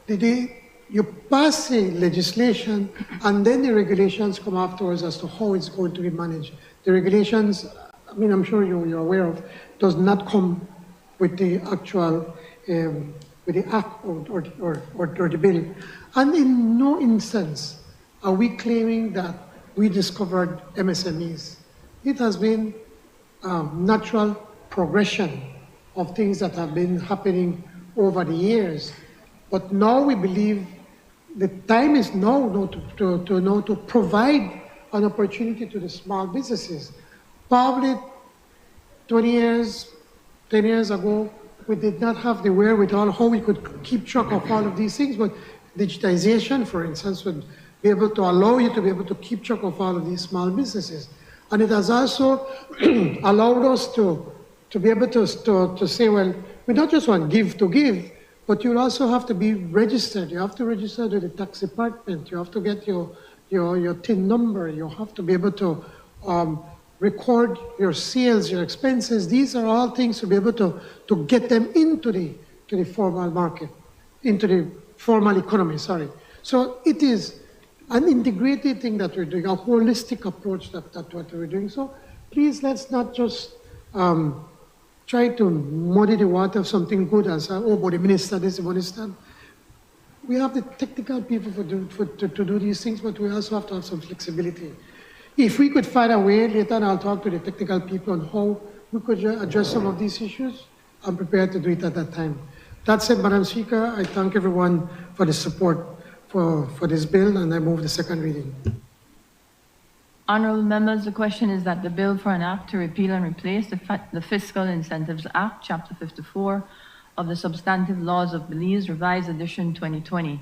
you pass a legislation and then the regulations come afterwards as to how it's going to be managed. The regulations, I mean, I'm sure you're aware of, does not come with the actual, with the act or the bill. And in no instance are we claiming that we discovered MSMEs. It has been natural progression of things that have been happening over the years. But now we believe the time is now to provide an opportunity to the small businesses. Probably 20 years, 10 years ago, we did not have the wherewithal how we could keep track of all of these things, but digitization, for instance, would be able to allow you to be able to keep track of all of these small businesses. And it has also allowed us to be able to say, well, we not just want give to give, but you also have to be registered. You have to register to the tax department. You have to get your TIN number. You have to be able to record your sales, your expenses. These are all things to be able to get them into the formal market, into the formal economy, sorry. So it is an integrated thing that we're doing, a holistic approach that what we're doing. So please, let's not just try to muddy the water of something good as, oh, but the minister, this, the minister. We have the technical people to do these things, but we also have to have some flexibility. If we could find a way, later on I'll talk to the technical people on how we could address some of these issues. I'm prepared to do it at that time. That said, Madam Speaker, I thank everyone for the support for this bill, and I move the second reading. Honourable members, the question is that the bill for an act to repeal and replace the Fiscal Incentives Act, Chapter 54 of the Substantive Laws of Belize, Revised Edition 2020,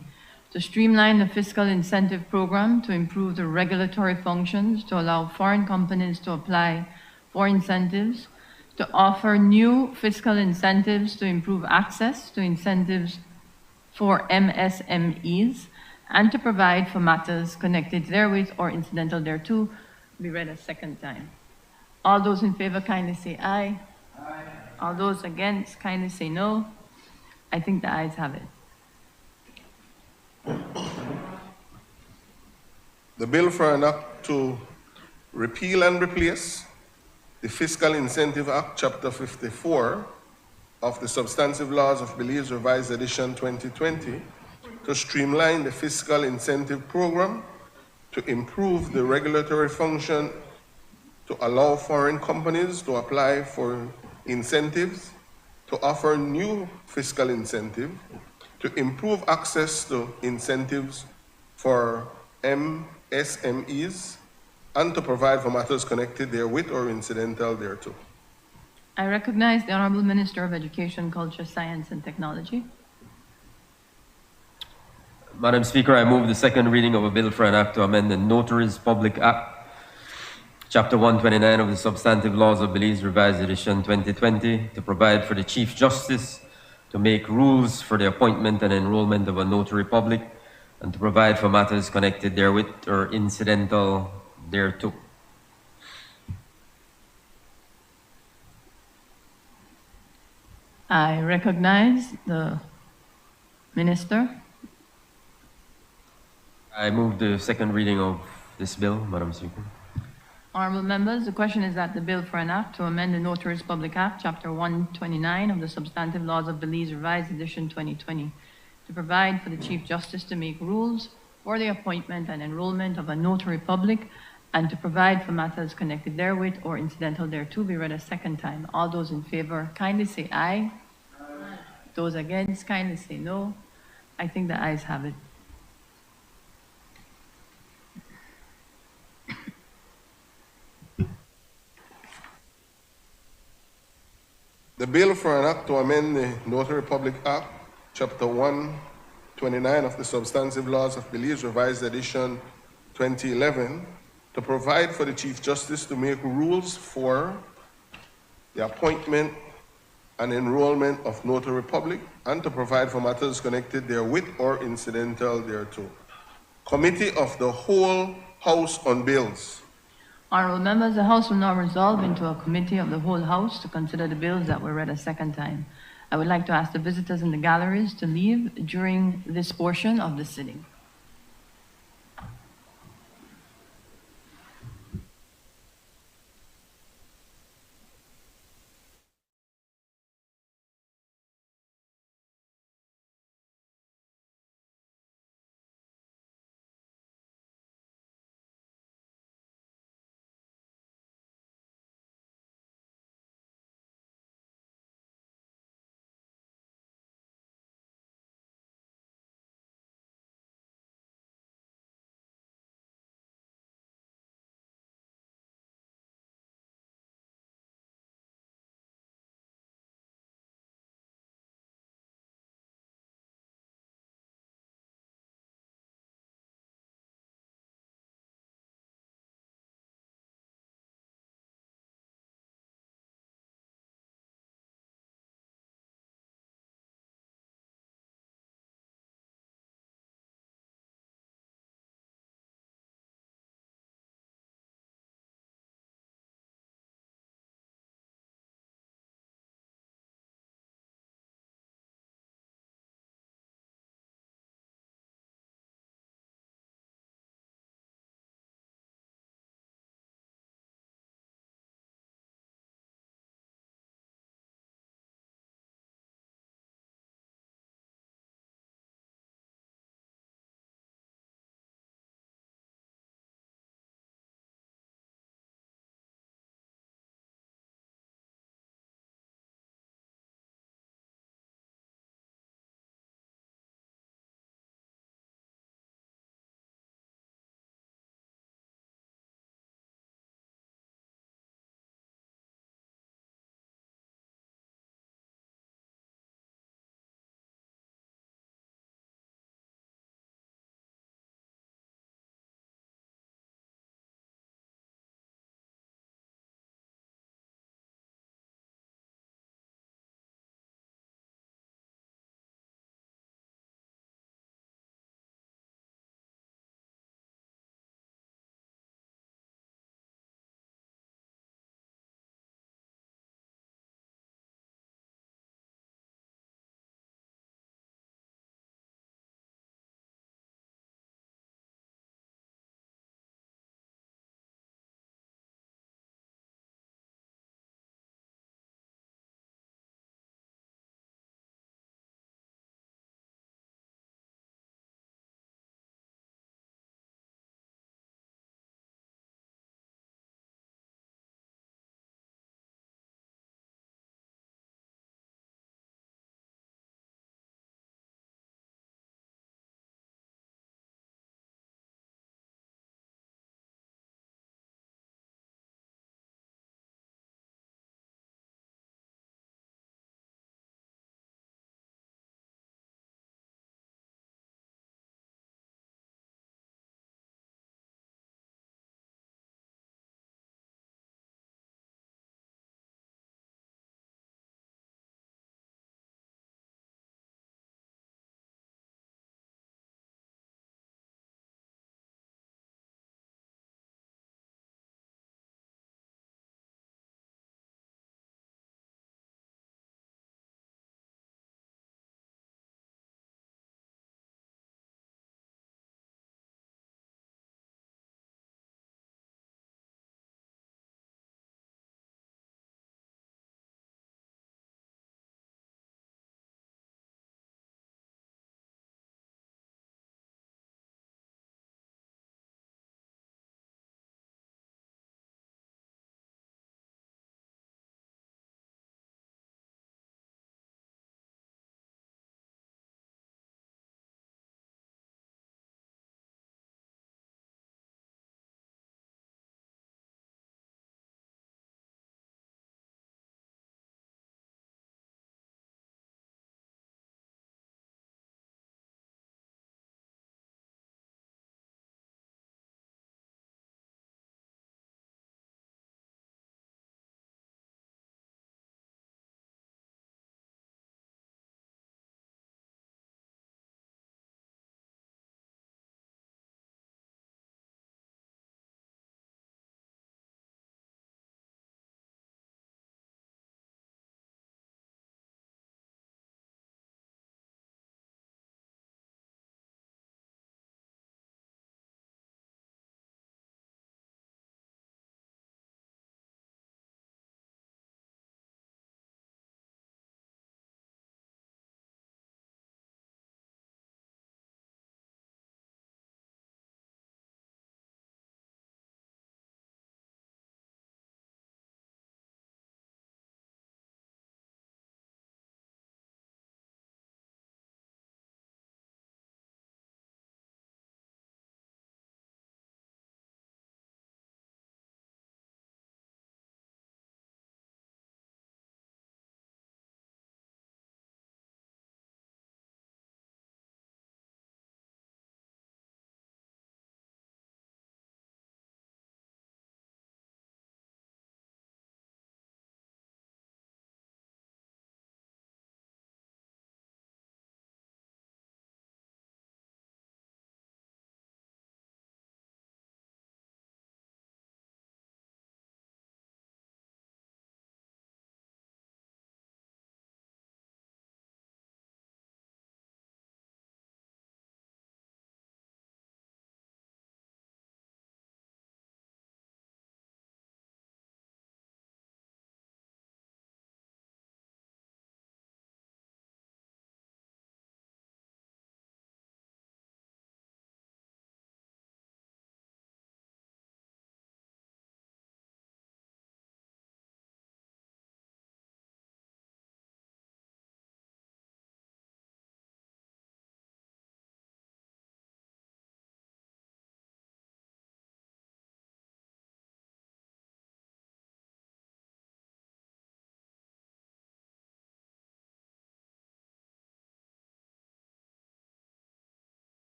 to streamline the fiscal incentive program, to improve the regulatory functions, to allow foreign companies to apply for incentives, to offer new fiscal incentives to improve access to incentives for MSMEs, and to provide for matters connected therewith or incidental thereto, be read a second time. All those in favor kindly say aye. Aye. All those against kindly say no. I think the ayes have it. The bill for an act to repeal and replace the Fiscal Incentive Act, Chapter 54 of the Substantive Laws of Belize, Revised Edition 2020, to streamline the fiscal incentive program, to improve the regulatory function, to allow foreign companies to apply for incentives, to offer new fiscal incentive, to improve access to incentives for MSMEs, and to provide for matters connected therewith or incidental thereto. I recognize the Honourable Minister of Education, Culture, Science and Technology. Madam Speaker, I move the second reading of a bill for an act to amend the Notaries Public Act, Chapter 129 of the Substantive Laws of Belize, Revised Edition 2020, to provide for the Chief Justice to make rules for the appointment and enrollment of a notary public, and to provide for matters connected therewith or incidental thereto. I recognize the Minister. I move the second reading of this bill, Madam Speaker. Honourable members, the question is that the bill for an act to amend the Notaries Public Act, Chapter 129 of the Substantive Laws of Belize, Revised Edition 2020, to provide for the Chief Justice to make rules for the appointment and enrollment of a notary public, and to provide for matters connected therewith or incidental thereto, be read a second time. All those in favour kindly say aye. Aye. Those against kindly say no. I think the ayes have it. The bill for an act to amend the Notary Public Act, Chapter 129 29 of the Substantive Laws of Belize, Revised Edition 2011, to provide for the Chief Justice to make rules for the appointment and enrollment of notary public, and to provide for matters connected therewith or incidental thereto. Committee of the Whole House on Bills. Honorable members, the House will now resolve into a committee of the whole House to consider the bills that were read a second time. I would like to ask the visitors in the galleries to leave during this portion of the sitting.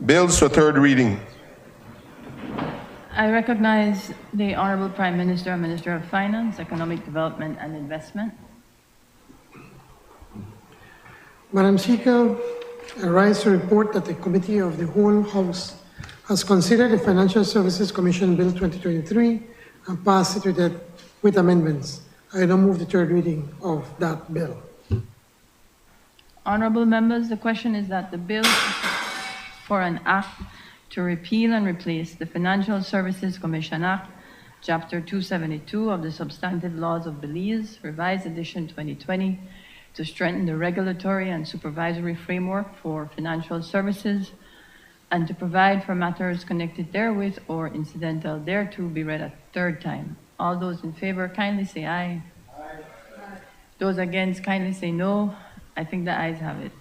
Bills for third reading. I recognize the Honorable Prime Minister and Minister of Finance, Economic Development and Investment. Madam Speaker, I rise to report that the Committee of the Whole House has considered the Financial Services Commission Bill 2023 and passed it with amendments. I now move the third reading of that bill. Honorable members, the question is that the bill for an act to repeal and replace the Financial Services Commission Act, Chapter 272 of the Substantive Laws of Belize, Revised Edition 2020, to strengthen the regulatory and supervisory framework for financial services and to provide for matters connected therewith or incidental thereto be read a third time. All those in favor kindly say aye. Aye. Those against kindly say no. I think the ayes have it.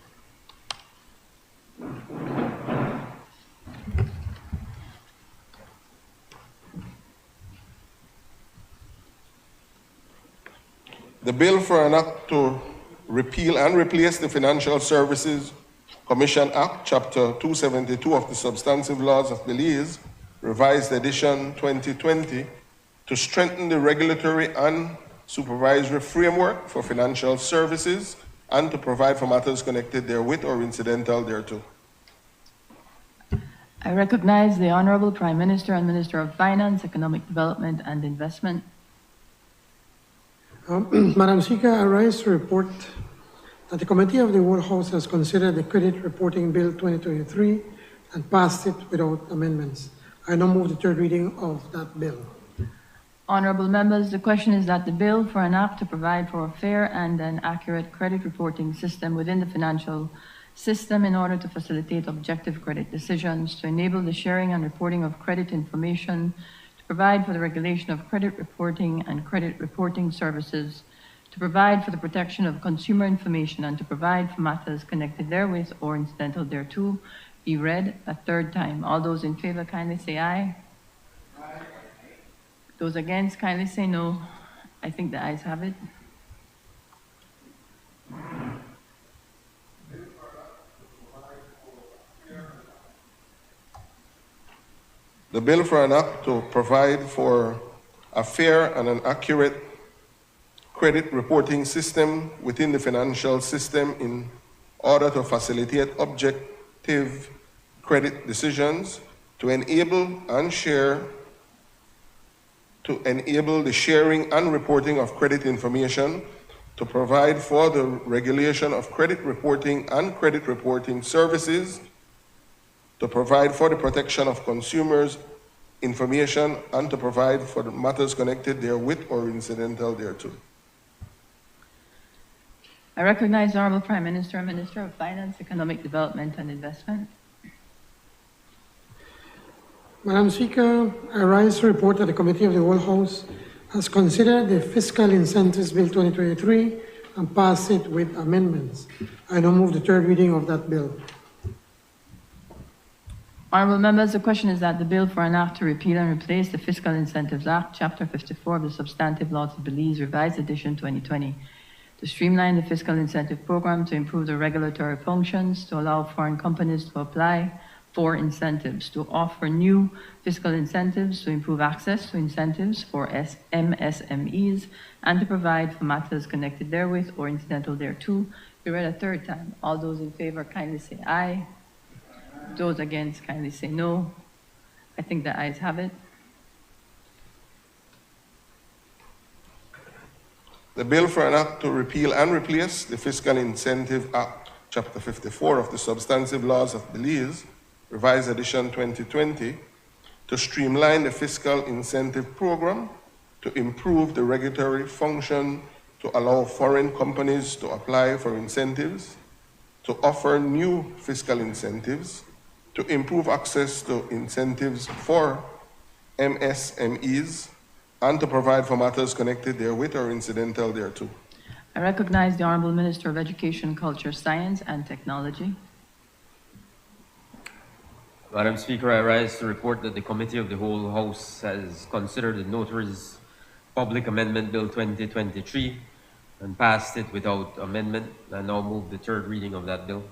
The bill for an act to repeal and replace the Financial Services Commission Act, Chapter 272 of the Substantive Laws of Belize, Revised Edition 2020, to strengthen the regulatory and supervisory framework for financial services and to provide for matters connected therewith or incidental thereto. I recognize the Honorable Prime Minister and Minister of Finance, Economic Development and Investment. Madam Speaker, I rise to report that the Committee of the Whole House has considered the Credit Reporting Bill 2023 and passed it without amendments. I now move the third reading of that bill. Honorable members, the question is that the bill for an act to provide for a fair and an accurate credit reporting system within the financial system in order to facilitate objective credit decisions, to enable the sharing and reporting of credit information, to provide for the regulation of credit reporting and credit reporting services, to provide for the protection of consumer information, and to provide for matters connected therewith or incidental thereto, be read a third time. All those in favor kindly say aye. Aye. Those against kindly say no. I think the ayes have it. The bill for an act to provide for a fair and an accurate credit reporting system within the financial system in order to facilitate objective credit decisions, to enable and share, to enable the sharing and reporting of credit information, to provide for the regulation of credit reporting and credit reporting services, to provide for the protection of consumers' information, and to provide for the matters connected therewith or incidental thereto. I recognize the Honorable Prime Minister and Minister of Finance, Economic Development and Investment. Madam Speaker, I rise to report that the Committee of the Whole House has considered the Fiscal Incentives Bill 2023 and passed it with amendments. I now move the third reading of that bill. Honorable members, the question is that the bill for an act to repeal and replace the Fiscal Incentives Act, Chapter 54 of the Substantive Laws of Belize, Revised Edition 2020, to streamline the fiscal incentive program, to improve the regulatory functions, to allow foreign companies to apply for incentives, to offer new fiscal incentives, to improve access to incentives for MSMEs, and to provide for matters connected therewith or incidental thereto, be read a third time. All those in favor kindly say aye. Those against kindly say no. I think the ayes have it. The bill for an act to repeal and replace the Fiscal Incentive Act, Chapter 54 of the Substantive Laws of Belize, Revised Edition 2020, to streamline the fiscal incentive program, to improve the regulatory function, to allow foreign companies to apply for incentives, to offer new fiscal incentives, to improve access to incentives for MSMEs, and to provide for matters connected therewith or incidental thereto. I recognize the Honorable Minister of Education, Culture, Science and Technology. Madam Speaker, I rise to report that the Committee of the Whole House has considered the Notary's Public Amendment Bill 2023 and passed it without amendment. I now move the third reading of that bill.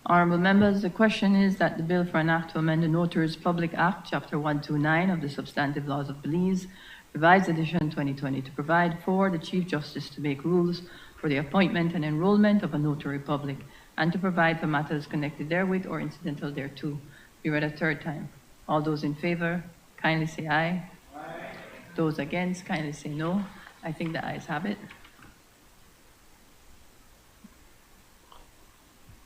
Honorable members, the question is that the bill for an act to amend the Notaries Public Act, Chapter 129 of the Substantive Laws of Belize, Revised Edition 2020, to provide for the Chief Justice to make rules for the appointment and enrollment of a notary public, and to provide for matters connected therewith or incidental thereto, be read a third time. All those in favor, kindly say aye. Aye. Those against, kindly say no. I think the ayes have it.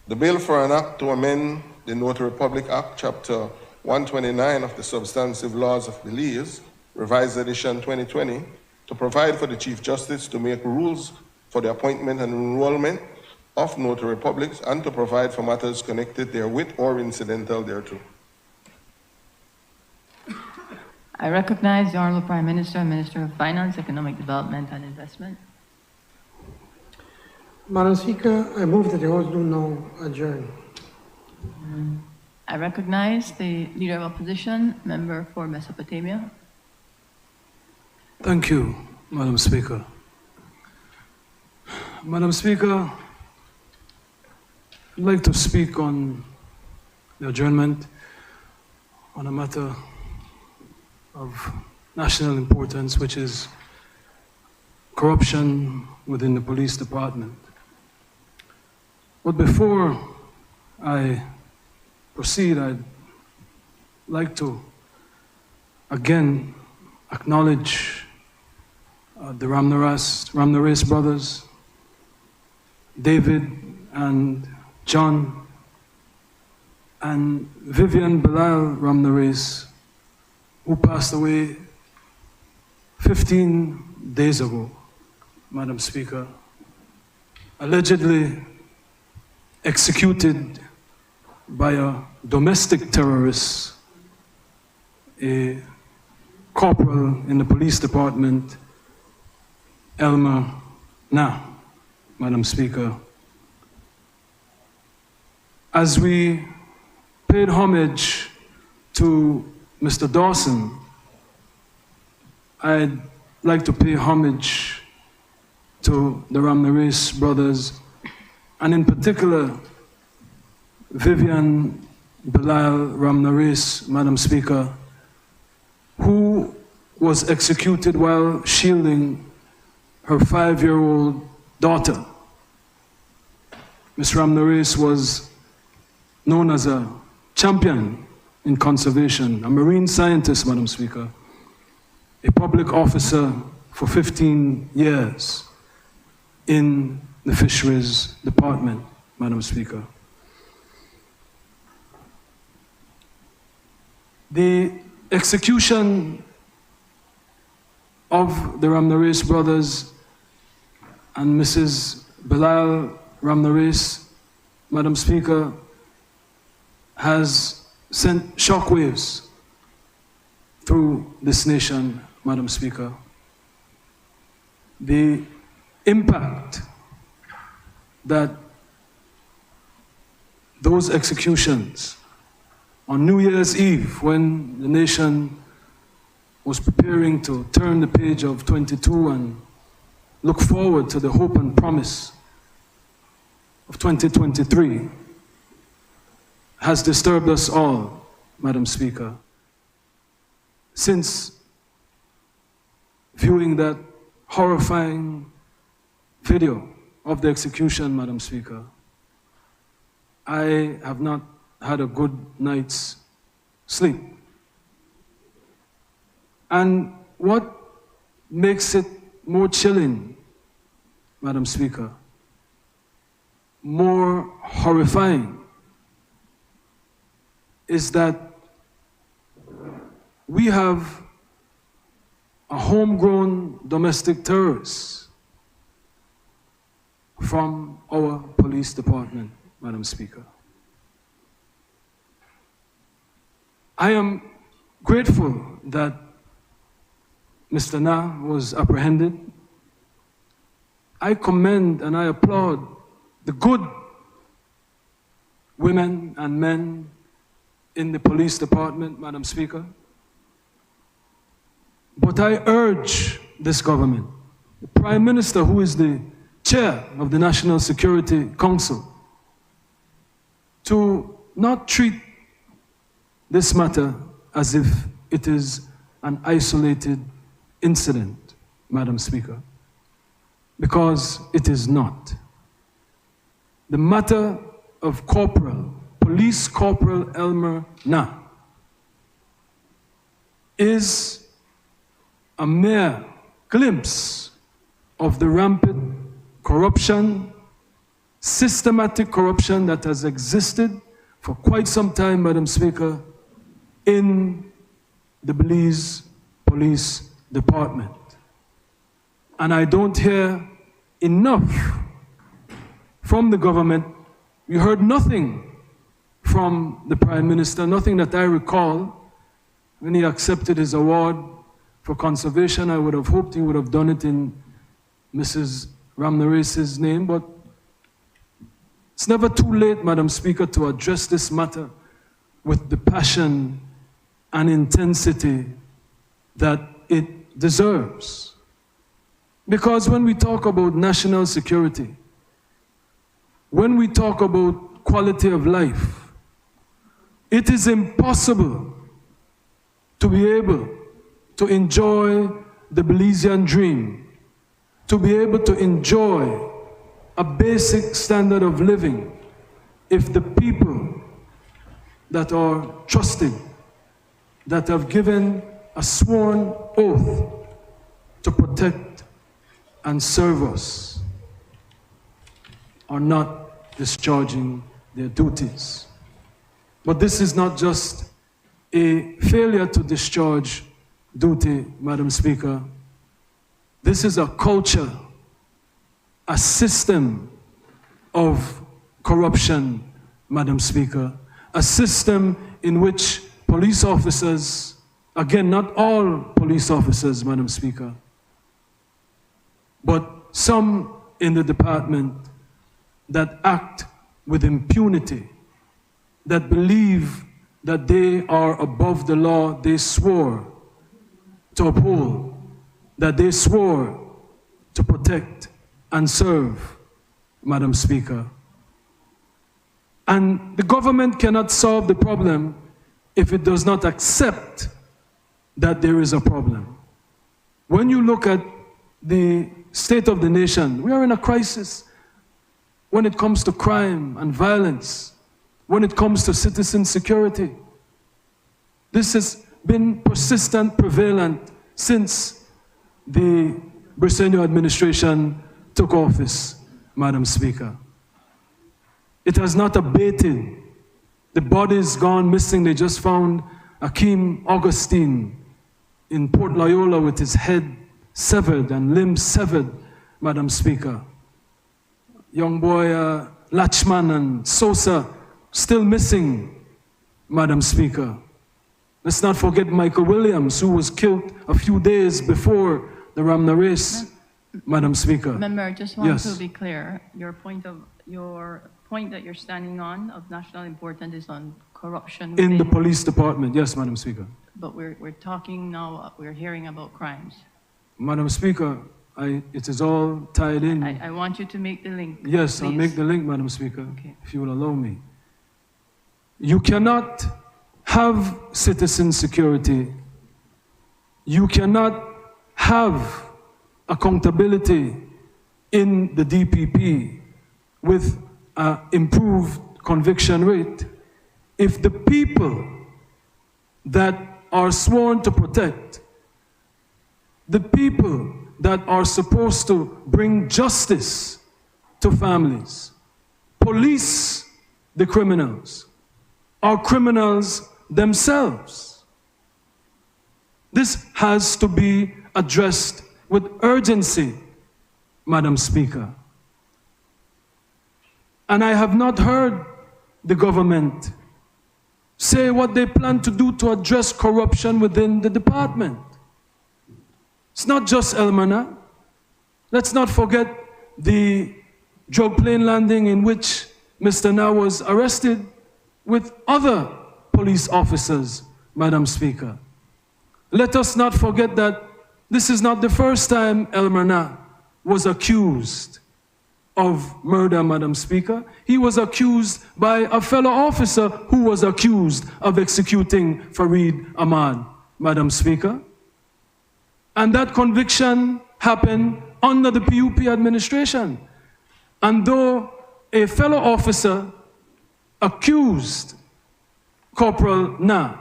The bill for an act to amend the Notary Public Act, Chapter 129 of the Substantive Laws of Belize, Revised Edition 2020, to provide for the Chief Justice to make rules for the appointment and enrollment of notary publics and to provide for matters connected therewith or incidental thereto. I recognize the Honorable Prime Minister and Minister of Finance, Economic Development and Investment. Madam Speaker, I move that the House do now adjourn. I recognize the Leader of Opposition, Member for Mesopotamia. Thank you, Madam Speaker. Madam Speaker, I'd like to speak on the adjournment on a matter of national importance, which is corruption within the police department. But before I proceed, I'd like to again acknowledge the Ramnareis brothers, David and John, and Vivian Bilal Ramnareis, who passed away 15 days ago, Madam Speaker, allegedly executed by a domestic terrorist, a corporal in the police department, Elmer Na, Madam Speaker. As we paid homage to Mr. Dawson, I'd like to pay homage to the Ramnareis brothers, and in particular, Vivian Bilal Ramnareis, Madam Speaker, who was executed while shielding her 5-year-old daughter. Ms. Ramnareis was known as a champion in conservation, a marine scientist, Madam Speaker, a public officer for 15 years in the Fisheries Department, Madam Speaker. The execution of the Ramnareis brothers and Mrs. Bilal Ramnareis, Madam Speaker, has sent shockwaves through this nation, Madam Speaker. The impact that those executions on New Year's Eve, when the nation was preparing to turn the page of 22 and look forward to the hope and promise of 2023, has disturbed us all, Madam Speaker. Since viewing that horrifying video of the execution, Madam Speaker, I have not had a good night's sleep. And what makes it more chilling, Madam Speaker, more horrifying, is that we have a homegrown domestic terrorist from our police department, Madam Speaker. I am grateful that Mr. Na was apprehended. I commend and I applaud the good women and men in the police department, Madam Speaker. But I urge this government, the Prime Minister, who is the chair of the National Security Council, to not treat this matter as if it is an isolated incident, Madam Speaker, because it is not. The matter of Police Corporal Elmer Na is a mere glimpse of the rampant corruption, systematic corruption that has existed for quite some time, Madam Speaker, in the Belize Police Department. And I don't hear enough from the government. We heard nothing from the Prime Minister, nothing that I recall. When he accepted his award for conservation, I would have hoped he would have done it in Mrs. Ramnarese's name, but it's never too late, Madam Speaker, to address this matter with the passion and intensity that it deserves. Because when we talk about national security, when we talk about quality of life, it is impossible to be able to enjoy the Belizean dream, to be able to enjoy a basic standard of living if the people that are trusted, that have given a sworn oath to protect and serve us, are not discharging their duties. But this is not just a failure to discharge duty, Madam Speaker. This is a culture, a system of corruption, Madam Speaker, a system in which police officers, again, not all police officers, Madam Speaker, but some in the department that act with impunity, that believe that they are above the law they swore to uphold, that they swore to protect and serve, Madam Speaker. And the government cannot solve the problem if it does not accept that there is a problem. When you look at the state of the nation, we are in a crisis when it comes to crime and violence, when it comes to citizen security. This has been persistent, prevalent since the Briceño administration took office, Madam Speaker. It has not abated. The body's gone missing. They just found Akeem Augustine in Port Loyola with his head severed and limbs severed, Madam Speaker. Young boy Lachman and Sosa still missing, Madam Speaker. Let's not forget Michael Williams, who was killed a few days before the Ramnarese, Madam Speaker. Member, I just want Yes. to be clear. Your point that you're standing on of national importance is on corruption In the within- police department, yes, Madam Speaker. But we're talking now, we're hearing about crimes. Madam Speaker, it is all tied in. I want you to make the link. Yes, I'll please. make the link, Madam Speaker, if you will allow me. You cannot have citizen security. You cannot have accountability in the DPP with an improved conviction rate if the people that are sworn to protect, the people that are supposed to bring justice to families, police the criminals, are criminals themselves. This has to be addressed with urgency, Madam Speaker. And I have not heard the government say what they plan to do to address corruption within the department. It's not just Elmana. Let's not forget the drug plane landing in which Mr. Na was arrested with other police officers, Madam Speaker. Let us not forget that this is not the first time Elmana was accused of murder, Madam Speaker. He was accused by a fellow officer who was accused of executing Fareed Ahmad, Madam Speaker. And that conviction happened under the PUP administration. And though a fellow officer accused Corporal Na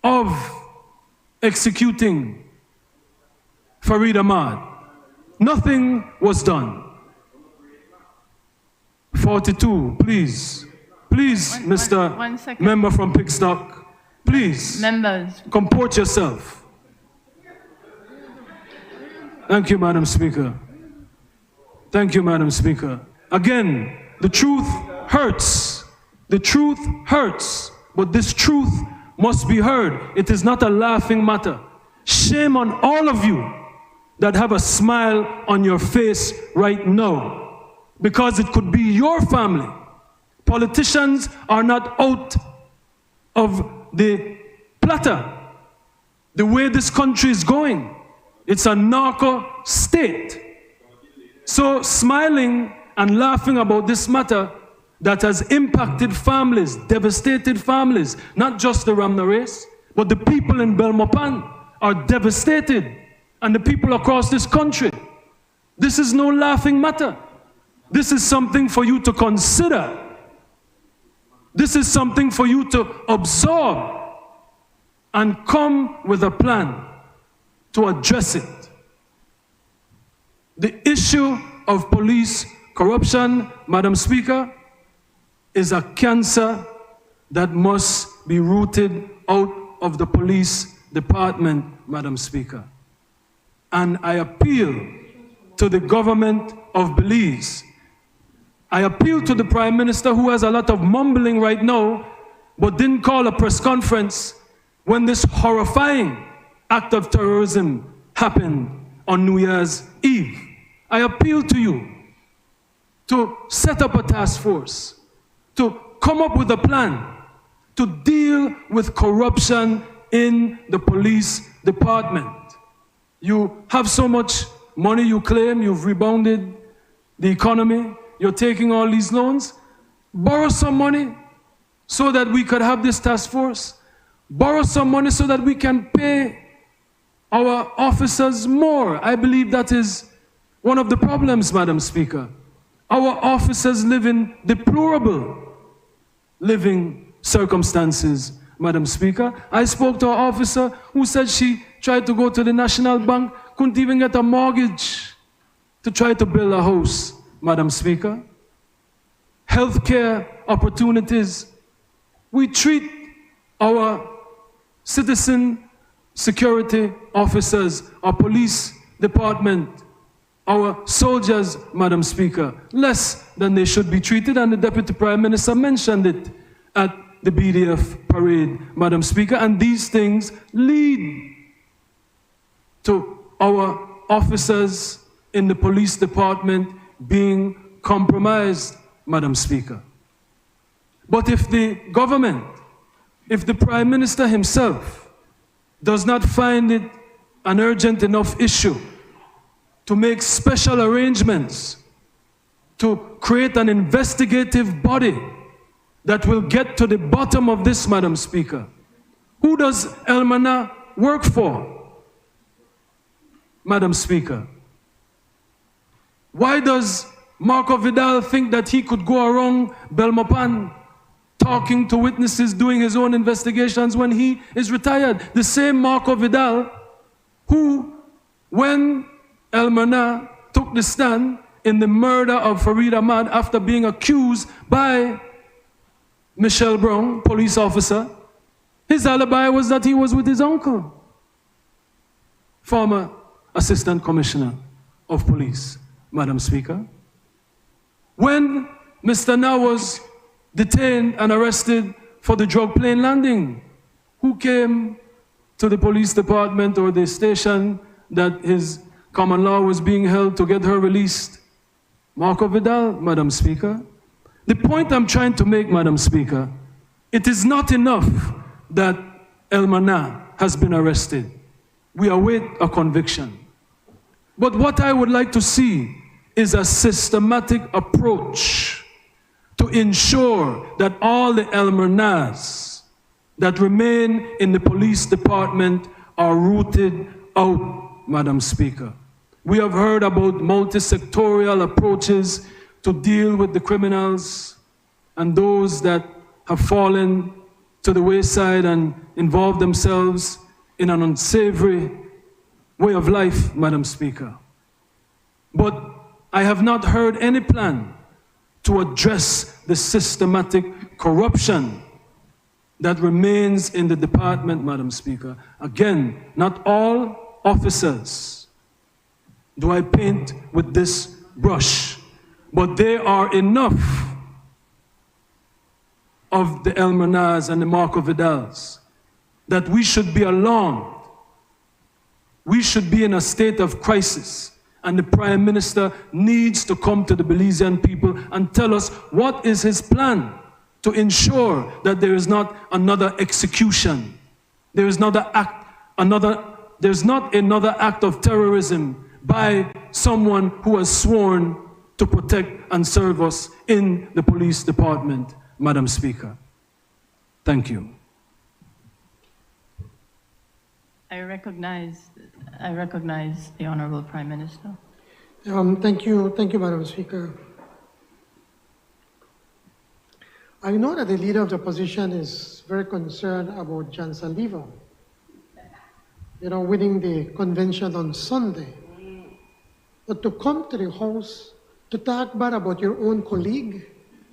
of executing Fareed Ahmad, nothing was done. 42, please. Please, Mr. One second. Member from Pickstock, please. Members. Comport yourself. Thank you, Madam Speaker. Thank you, Madam Speaker. Again, the truth hurts. The truth hurts, but this truth must be heard. It is not a laughing matter. Shame on all of you that have a smile on your face right now, because it could be your family. Politicians are not out of the platter. The way this country is going, it's a narco state. So smiling and laughing about this matter that has impacted families, devastated families, not just the Ramna race, but the people in Belmopan are devastated, and the people across this country. This is no laughing matter. This is something for you to consider. This is something for you to absorb and come with a plan to address it. The issue of police corruption, Madam Speaker, is a cancer that must be rooted out of the police department, Madam Speaker. And I appeal to the government of Belize. I appeal to the Prime Minister, who has a lot of mumbling right now, but didn't call a press conference when this horrifying act of terrorism happened on New Year's Eve. I appeal to you to set up a task force, to come up with a plan to deal with corruption in the police department. You have so much money, you claim you've rebounded the economy, you're taking all these loans. Borrow some money so that we could have this task force. Borrow some money so that we can pay our officers more. I believe that is one of the problems, Madam Speaker. Our officers live in deplorable living circumstances, Madam Speaker. I spoke to an officer who said she tried to go to the National Bank, couldn't even get a mortgage to try to build a house, Madam Speaker. Healthcare opportunities. We treat our citizen security officers, our police department, our soldiers, Madam Speaker, less than they should be treated, and the Deputy Prime Minister mentioned it at the BDF parade, Madam Speaker, and these things lead to our officers in the police department being compromised, Madam Speaker. But if the government, if the Prime Minister himself does not find it an urgent enough issue to make special arrangements to create an investigative body that will get to the bottom of this, Madam Speaker. Who does Elmana work for, Madam Speaker? Why does Marco Vidal think that he could go around Belmopan talking to witnesses, doing his own investigations when he is retired? The same Marco Vidal who, when Elmana took the stand in the murder of Fareed Ahmad after being accused by Michelle Brown, police officer, his alibi was that he was with his uncle, former Assistant Commissioner of Police, Madam Speaker. When Mr. Na was detained and arrested for the drug plane landing, who came to the police department or the station that his common law was being held to get her released? Marco Vidal, Madam Speaker. The point I'm trying to make, Madam Speaker, it is not enough that Elmana has been arrested. We await a conviction. But what I would like to see is a systematic approach to ensure that all the almonas that remain in the police department are rooted out, Madam Speaker. We have heard about multi-sectorial approaches to deal with the criminals and those that have fallen to the wayside and involved themselves in an unsavory way of life, Madam Speaker. But I have not heard any plan to address the systematic corruption that remains in the department, Madam Speaker. Again, not all officers do I paint with this brush, but there are enough of the Elmanas and the Marco Vidals that we should be alarmed. We should be in a state of crisis, and the Prime Minister needs to come to the Belizean people and tell us what is his plan to ensure that there is not another execution. There is not another act of terrorism by someone who has sworn to protect and serve us in the police department, Madam Speaker. Thank you. I recognize the Honorable Prime Minister. Thank you, Madam Speaker. I know that the leader of the opposition is very concerned about Jan Saldívar, winning the convention on Sunday. But to come to the House to talk bad about your own colleague,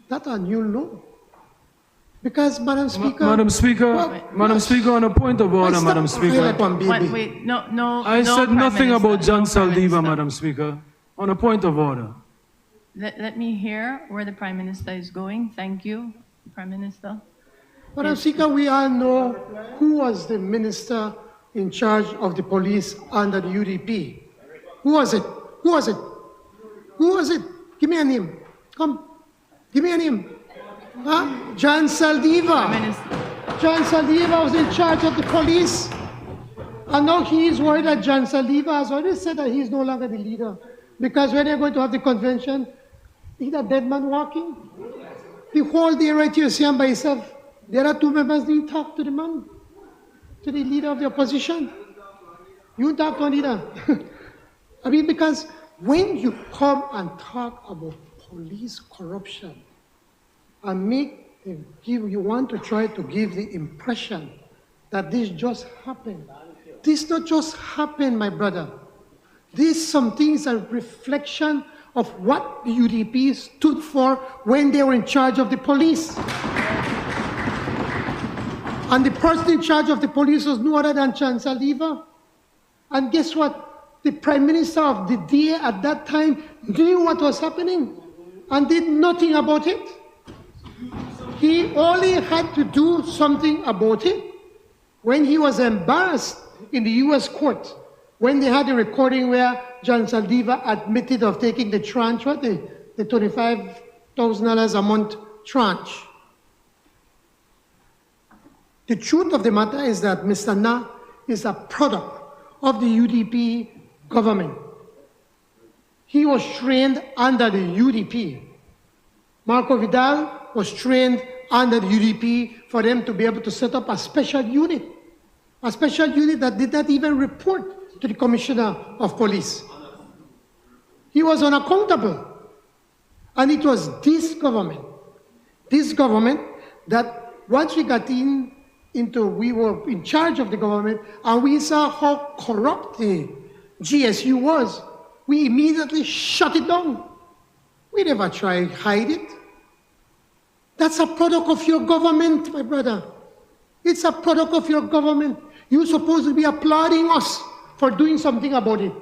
that's a new law. Because, Madam Speaker... Madam Speaker, on a point of order, Madam Speaker. Wait, no. I said nothing Minister, about Jan Saldívar, Minister. Madam Speaker. On a point of order. Let me hear where the Prime Minister is going. Thank you, Prime Minister. Madam Speaker, we all know who was the minister in charge of the police under the UDP. Who was it? Give me a name. Come, give me a name. Huh? Jan Saldívar. Jan Saldívar was in charge of the police. And now he is worried that Jan Saldívar has already said that he is no longer the leader. Because when they're going to have the convention, he's a dead man walking. The whole day right here, see him by himself. There are two members, they talk to the man, to the leader of the opposition. You talk to a leader. I mean, because when you come and talk about police corruption and you want to try to give the impression that this just happened. This not just happened, my brother. These some things are reflection of what the UDP stood for when they were in charge of the police. And the person in charge of the police was no other than Jan Saldívar. And guess what? The Prime Minister of the day at that time knew what was happening and did nothing about it. He only had to do something about it when he was embarrassed in the US court, when they had a recording where Jan Saldívar admitted of taking the tranche, the $25,000 a month tranche. The truth of the matter is that Mr. Na is a product of the UDP government. He was trained under the UDP. Marco Vidal was trained under the UDP for them to be able to set up a special unit that did not even report to the Commissioner of Police. He was unaccountable. And it was this government that once we got we were in charge of the government and we saw how corrupt the GSU was, we immediately shut it down. We never tried to hide it. That's a product of your government, my brother. It's a product of your government. You're supposed to be applauding us for doing something about it.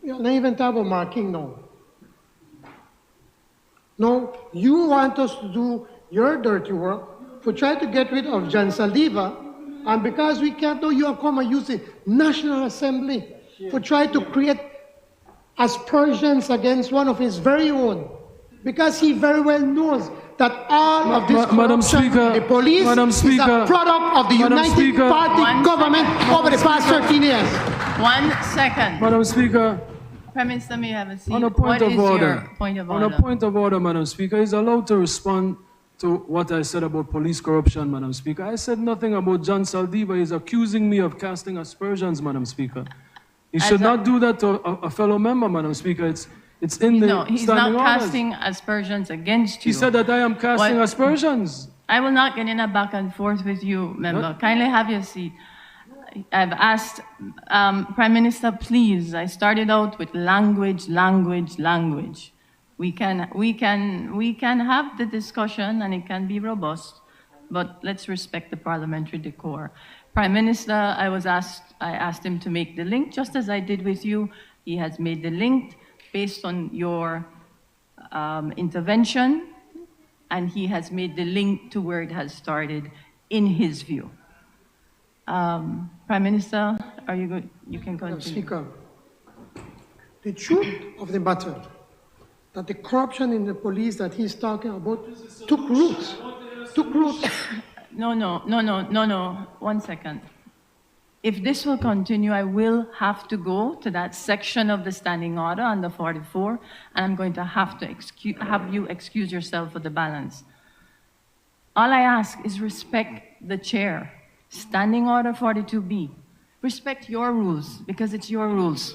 You're not even talking about marking now. No, you want us to do your dirty work to try to get rid of Jan Saldívar, and because we can't do, you are come and use the National Assembly to try to create aspersions against one of his very own, because he very well knows that all of this Madam corruption Speaker, in the police Madam is Speaker, a product of the Madam United Speaker. Party government over the past 13 years. 1 second. Madam Speaker, Prime Minister, may I have a seat? on a point What of is order, your point of on order? a point of order, Madam Speaker, is allowed to respond to what I said about police corruption, Madam Speaker. I said nothing about John Saldiva. He's accusing me of casting aspersions, Madam Speaker. He should not do that to a fellow member, Madam Speaker. It's in the No, he's not standing orders. casting aspersions against you. He said that I am casting What- aspersions. I will not get in a back and forth with you, member. Kindly have your seat. I've asked, Prime Minister, please, I started out with language. We can have the discussion and it can be robust, but let's respect the parliamentary decor. Prime Minister, I asked him to make the link, just as I did with you. He has made the link based on your intervention, and he has made the link to where it has started in his view. Prime Minister, are you good? You can continue. Speaker, the truth of the matter that the corruption in the police that he's talking about took root. No. 1 second. If this will continue, I will have to go to that section of the standing order under 44, and I'm going to have you excuse yourself for the balance. All I ask is respect the chair. Standing order 42B. Respect your rules, because it's your rules.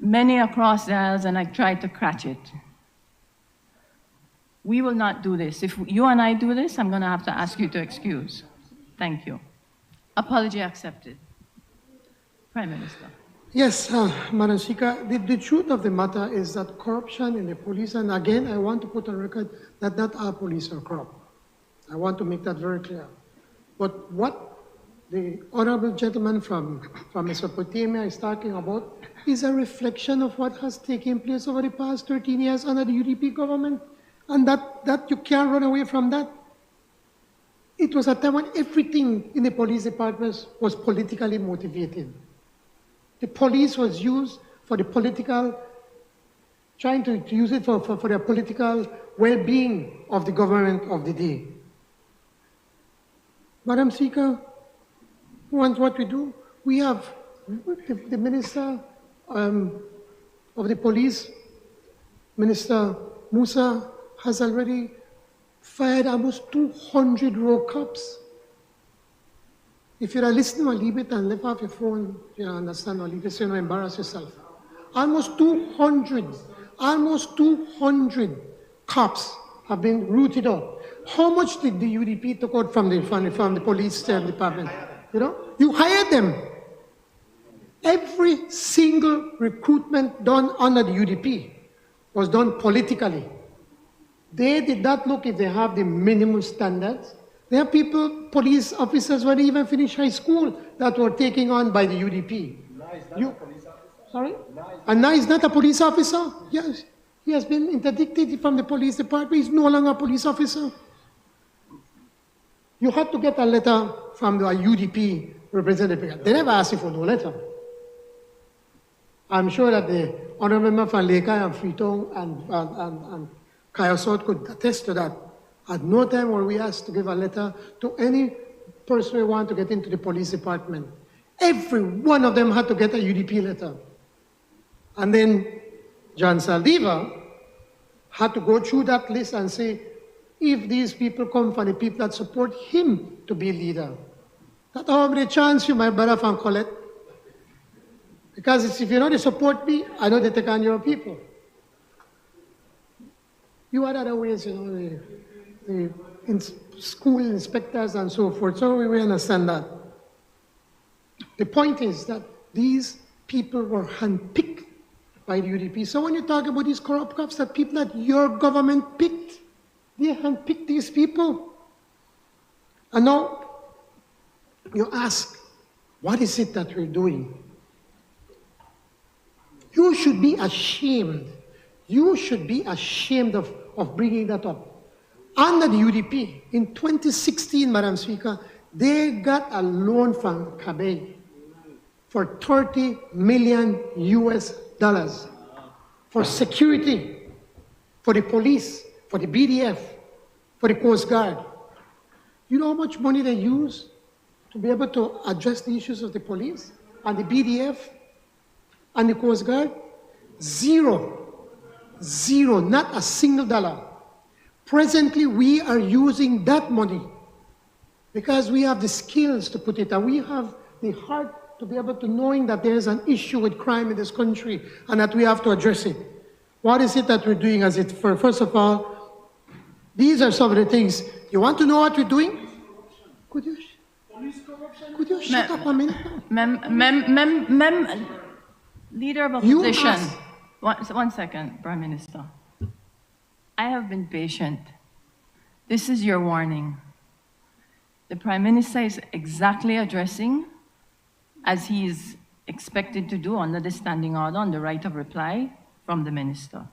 Many across the aisles, and I tried to catch it. We will not do this. If you and I do this, I'm going to have to ask you to excuse. Thank you. Apology accepted. Prime Minister. Yes, Madam Speaker, the truth of the matter is that corruption in the police, and again, I want to put on record that not all police are corrupt. I want to make that very clear. But what the honorable gentleman from Mesopotamia is talking about is a reflection of what has taken place over the past 13 years under the UDP government, and that you can't run away from that. It was a time when everything in the police departments was politically motivated. The police was used for the political, trying to use it for the political well-being of the government of the day. Madam Speaker, what we do, we have the Minister of the Police, Minister Musa, has already fired almost 200 row cops. If you're listening, I'll leave it and leave off your phone, you understand, or leave it so you don't embarrass yourself. Almost 200 cops have been rooted out. How much did the UDP take out from the police department? You hired them. Every single recruitment done under the UDP was done politically. They did not look if they have the minimum standards. There are people, police officers, who didn't even finish high school that were taken on by the UDP. Sorry? And is not a police officer? Yes. He has been interdicted from the police department. He's no longer a police officer. You had to get a letter from the UDP representative. They never asked you for no letter. I'm sure that the honorable member from Leka and Freetown and Kayasot could attest to that. At no time were we asked to give a letter to any person who wanted to get into the police department. Every one of them had to get a UDP letter. And then John Saldiva had to go through that list and say, if these people come from the people that support him to be leader, that how many chance you, my brother from Colette? Because if you know they support me, I know they take on your people. You had other ways, the school inspectors and so forth, so we understand that. The point is that these people were handpicked by the UDP. So when you talk about these corrupt cops, that people that your government picked, they handpicked these people. And now you ask, what is it that we're doing? You should be ashamed. You should be ashamed of bringing that up. Under the UDP, in 2016, Madam Speaker, they got a loan from CABE for $30 million US for security. for the police, for the BDF, for the Coast Guard. You know how much money they use to be able to address the issues of the police and the BDF and the Coast Guard? Zero. Zero, not a single dollar. Presently, we are using that money because we have the skills to put it, and we have the heart to be able to knowing that there is an issue with crime in this country and that we have to address it. What is it that we're doing as it? First of all, these are some of the things. You want to know what we're doing? Could you shut up a minute? Leader of opposition. One second, Prime Minister. I have been patient. This is your warning. The Prime Minister is exactly addressing, as he is expected to do under the standing order on the right of reply from the Minister.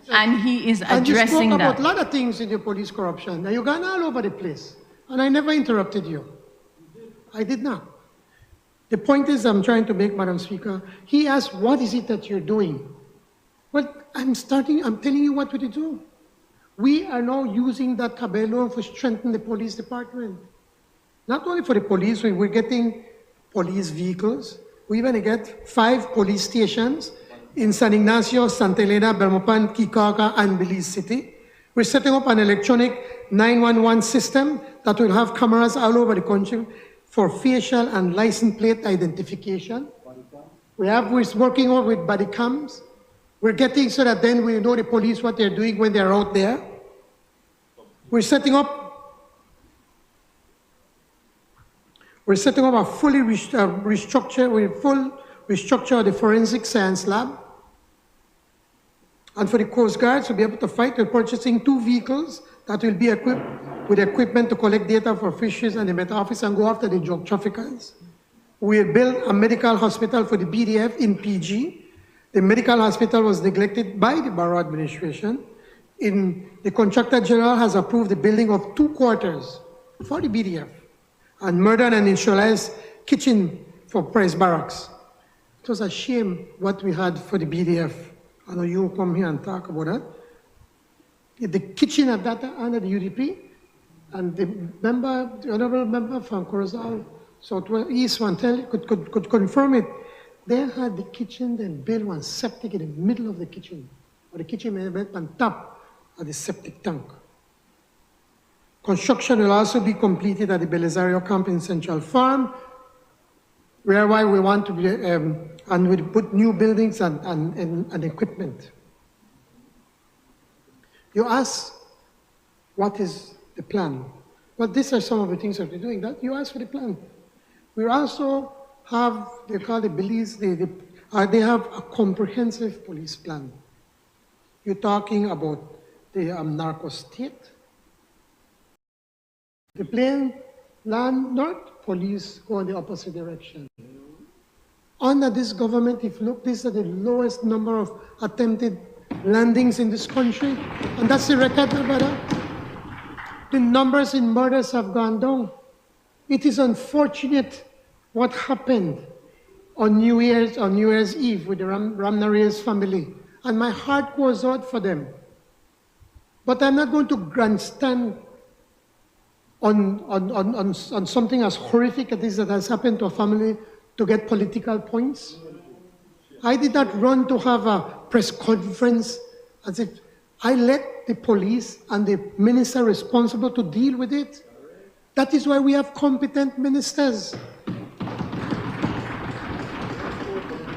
And he is addressing that. And you spoke about a lot of things in your police corruption. Now you're going all over the place. And I never interrupted you. I did not. The point is I'm trying to make, Madam Speaker. He asked, what is it that you're doing? Well, I'm telling you what we do. We are now using that cabello for strengthening the police department. Not only for the police, we're getting police vehicles. We're going to get 5 police stations in San Ignacio, Santa Elena, Belmopan, Kikaga, and Belize City. We're setting up an electronic 911 system that will have cameras all over the country for facial and license plate identification. We're working with body cams. We're getting so that then we know the police what they're doing when they're out there. We're setting up a fully restructure of the forensic science lab. And for the Coast Guards to be able to fight, we're purchasing 2 vehicles that will be equipped with equipment to collect data for fisheries and the Met Office and go after the drug traffickers. We'll build a medical hospital for the BDF in PG. The medical hospital was neglected by the Barrow administration. The Contractor General has approved the building of 2 quarters for the BDF and modern and initialized kitchen for Price Barracks. It was a shame what we had for the BDF. I know you come here and talk about that. The kitchen at that under the UDP, and the honorable member from Corozal, Southwest Wantel could confirm it. They had the kitchen, then built one septic in the middle of the kitchen, or the kitchen went on top of the septic tank. Construction will also be completed at the Belisario camp in Central Farm, whereby we want to be, and we put new buildings and equipment. You ask, what is the plan? Well, these are some of the things that we're doing. That you ask for the plan. We also have, they call the Belize, they have a comprehensive police plan. You're talking about the narco state, the plain land north police go in the opposite direction. Under this government, if you look, these are the lowest number of attempted landings in this country, and that's the record, brother. The numbers in murders have gone down. It is unfortunate what happened on New Year's Eve with the Ramnarez family, and my heart goes out for them. But I'm not going to grandstand on something as horrific as this that has happened to a family to get political points. I did not run to have a press conference as if I let the police and the minister responsible to deal with it. That is why we have competent ministers.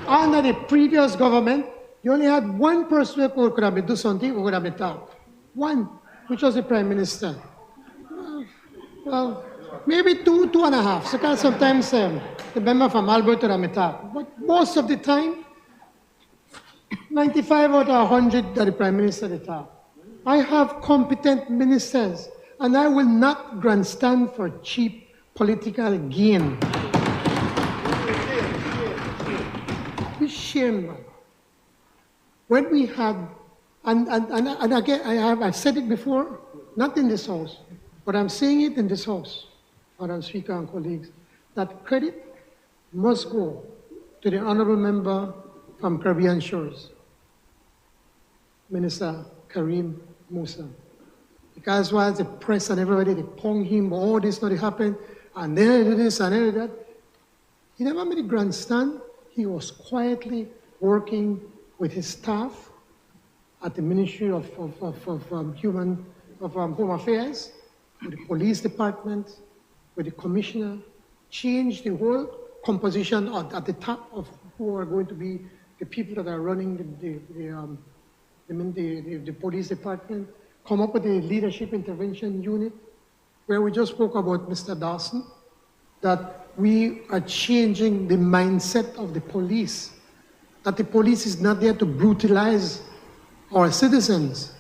Under the previous government, you only had one person who could have do something, who could have talked. One, which was the Prime Minister. Well, maybe two and a half. So sometimes the member from Alberta talk. But most of the time, 95 out of 100 that the Prime Minister talk. I have competent ministers, and I will not grandstand for cheap political gain. It's shame, man. When we had, and again, I've said it before, not in this house, but I'm saying it in this house, Madam Speaker and colleagues, that credit must go to the honorable member from Caribbean Shores. Minister Karim Musa. Because while the press and everybody, they pong him, oh, this not happened, and then this and then that. He never made a grandstand. He was quietly working with his staff at the Ministry of Home Affairs, with the police department, with the commissioner, changed the whole composition at the top of who are going to be the people that are running the police department, come up with a leadership intervention unit, where we just spoke about Mr. Dawson, that we are changing the mindset of the police, that the police is not there to brutalize our citizens.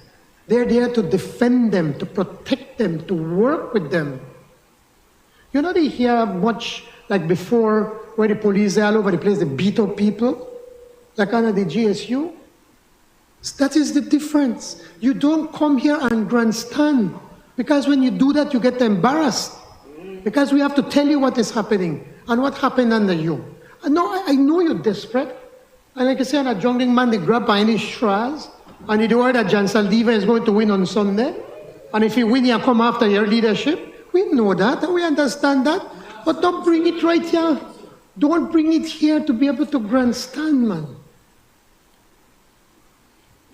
They're there to defend them, to protect them, to work with them. You know, they hear much like before, where the police are all over the place, they beat up people, like under the GSU. That is the difference. You don't come here and grandstand, because when you do that, you get embarrassed, because we have to tell you what is happening and what happened under you. I know you're desperate. And like I said, a jungling man, they grab by any straws, and you heard that Jan Saldiva is going to win on Sunday. And if you win, you come after your leadership. We know that, and we understand that. But don't bring it right here. Don't bring it here to be able to grandstand, man.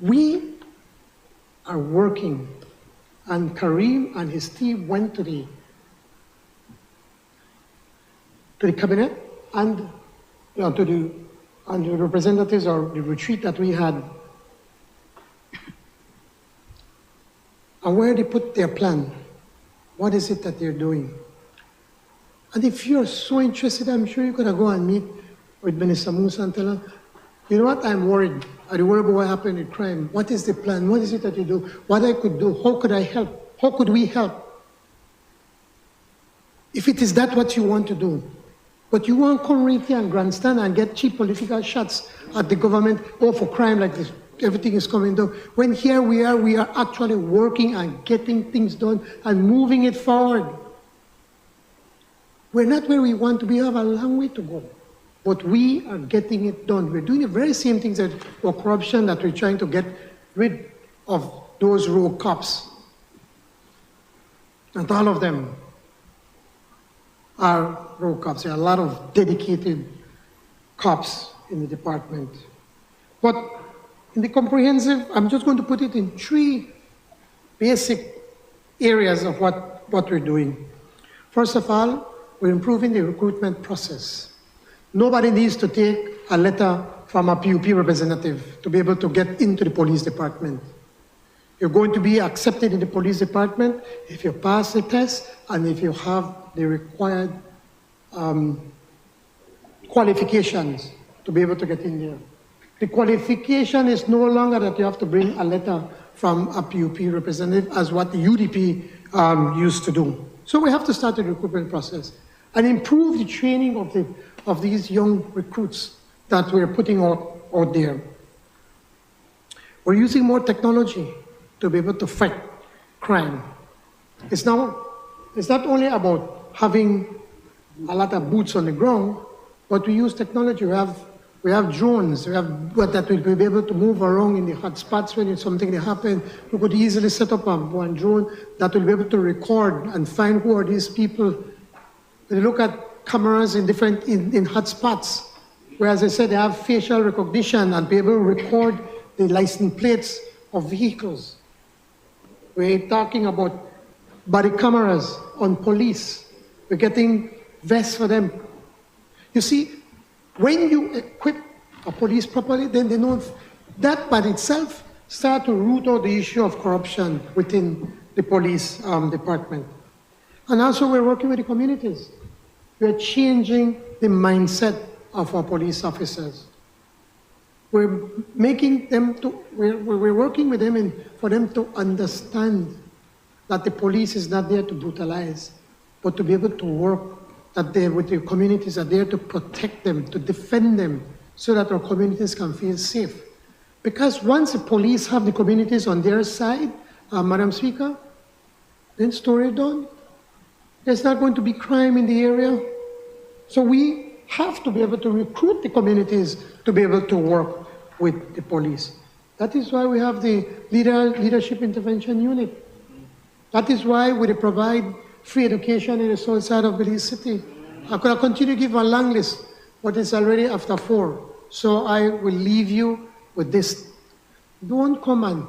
We are working, and Karim and his team went to the cabinet and to the representatives or the retreat that we had, and where they put their plan. What is it that they're doing? And if you're so interested, I'm sure you could go and meet with Minister Musa and tell her, you know what, I'm worried. I worry about what happened with crime. What is the plan? What is it that you do? What I could do? How could I help? How could we help? If it is that what you want to do, but you want to come right here and grandstand and get cheap political shots at the government, oh, for crime like this, everything is coming down. When here we are actually working and getting things done and moving it forward. We're not where we want to be. We have a long way to go. But we are getting it done. We're doing the very same things that for corruption, that we're trying to get rid of those rogue cops. And all of them are rogue cops. There are a lot of dedicated cops in the department. But in the comprehensive, I'm just going to put it in 3 basic areas of what we're doing. First of all, we're improving the recruitment process. Nobody needs to take a letter from a PUP representative to be able to get into the police department. You're going to be accepted in the police department if you pass the test and if you have the required qualifications to be able to get in there. The qualification is no longer that you have to bring a letter from a PUP representative as what the UDP used to do. So we have to start the recruitment process and improve the training of these young recruits that we're putting out there. We're using more technology to be able to fight crime. It's not only about having a lot of boots on the ground, but we use technology. We have drones. We have that will be able to move around in the hot spots when something happens. We could easily set up one drone that will be able to record and find who are these people. They look at cameras in hot spots, where, as I said, they have facial recognition and be able to record the license plates of vehicles. We're talking about body cameras on police. We're getting vests for them. You see, when you equip a police properly, then they know that by itself start to root out the issue of corruption within the police department. And also we're working with the communities. We're changing the mindset of our police officers. We're making them we're working with them for them to understand that the police is not there to brutalize, but to be able to work, that they, with the communities, are there to protect them, to defend them, so that our communities can feel safe. Because once the police have the communities on their side, Madam Speaker, then story done. There's not going to be crime in the area. So we have to be able to recruit the communities to be able to work with the police. That is why we have the Leadership Intervention Unit. That is why we provide free education in the south side of Belize City. I could have continued to give a long list, but it's already after 4. So I will leave you with this. Don't come and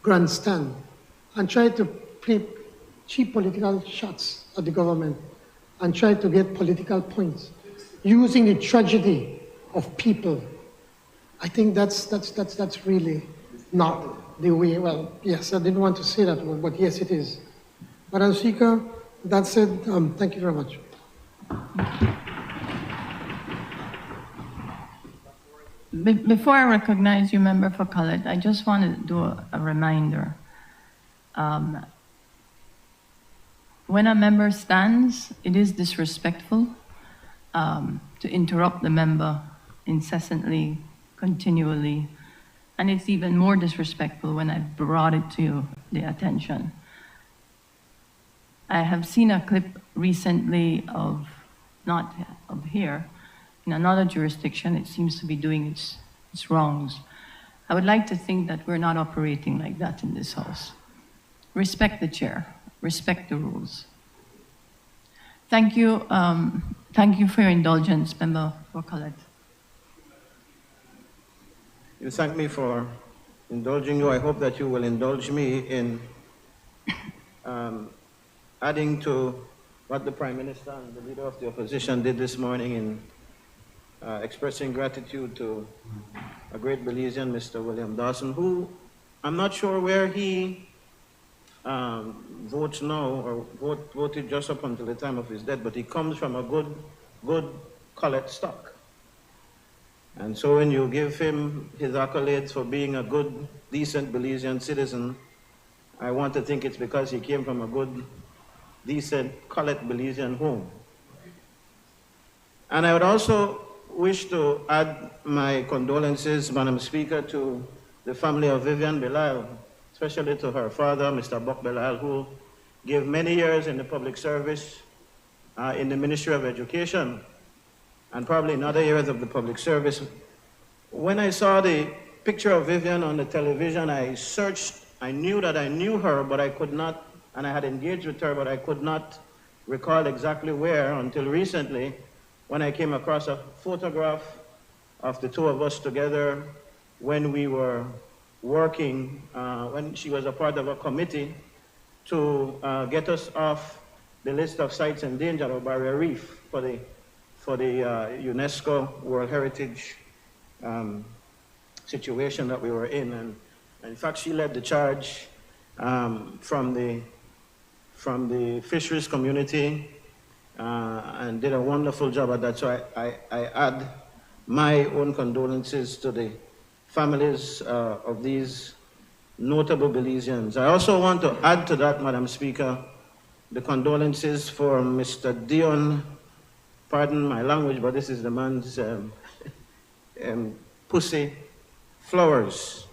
grandstand and try to play cheap political shots at the government and try to get political points using the tragedy of people. I think that's really not the way. Well, yes, I didn't want to say that word, but yes, it is. Madam Speaker, that said, thank you very much. Before I recognize you, Member for College, I just want to do a reminder. When a member stands, it is disrespectful to interrupt the member incessantly, continually, and it's even more disrespectful when I brought it to the attention. I have seen a clip recently of, not of here, in another jurisdiction. It seems to be doing its wrongs. I would like to think that we're not operating like that in this House. Respect the chair, respect the rules. Thank you for your indulgence, Member for Colette. You thank me for indulging you. I hope that you will indulge me in adding to what the Prime Minister and the Leader of the Opposition did this morning in expressing gratitude to a great Belizean, Mr. William Dawson, who I'm not sure where he votes now or voted just up until the time of his death, but he comes from a good Colette stock. And so when you give him his accolades for being a good, decent Belizean citizen, I want to think it's because he came from a good, decent Colette Belizean home. And I would also wish to add my condolences, Madam Speaker, to the family of Vivian Belal, especially to her father, Mr. Bok Belal, who gave many years in the public service in the Ministry of Education, and probably in other areas of the public service. When I saw the picture of Vivian on the television, I searched. I knew that I knew her, but I could not, and I had engaged with her, but I could not recall exactly where until recently, when I came across a photograph of the two of us together when we were working, when she was a part of a committee to get us off the list of sites in danger of Barrier Reef for the UNESCO World Heritage situation that we were in. And in fact, she led the charge from the fisheries community and did a wonderful job at that. So I add my own condolences to the families of these notable Belizeans. I also want to add to that, Madam Speaker, the condolences for Mr. Dion, pardon my language, but this is the man's pussy, Flowers.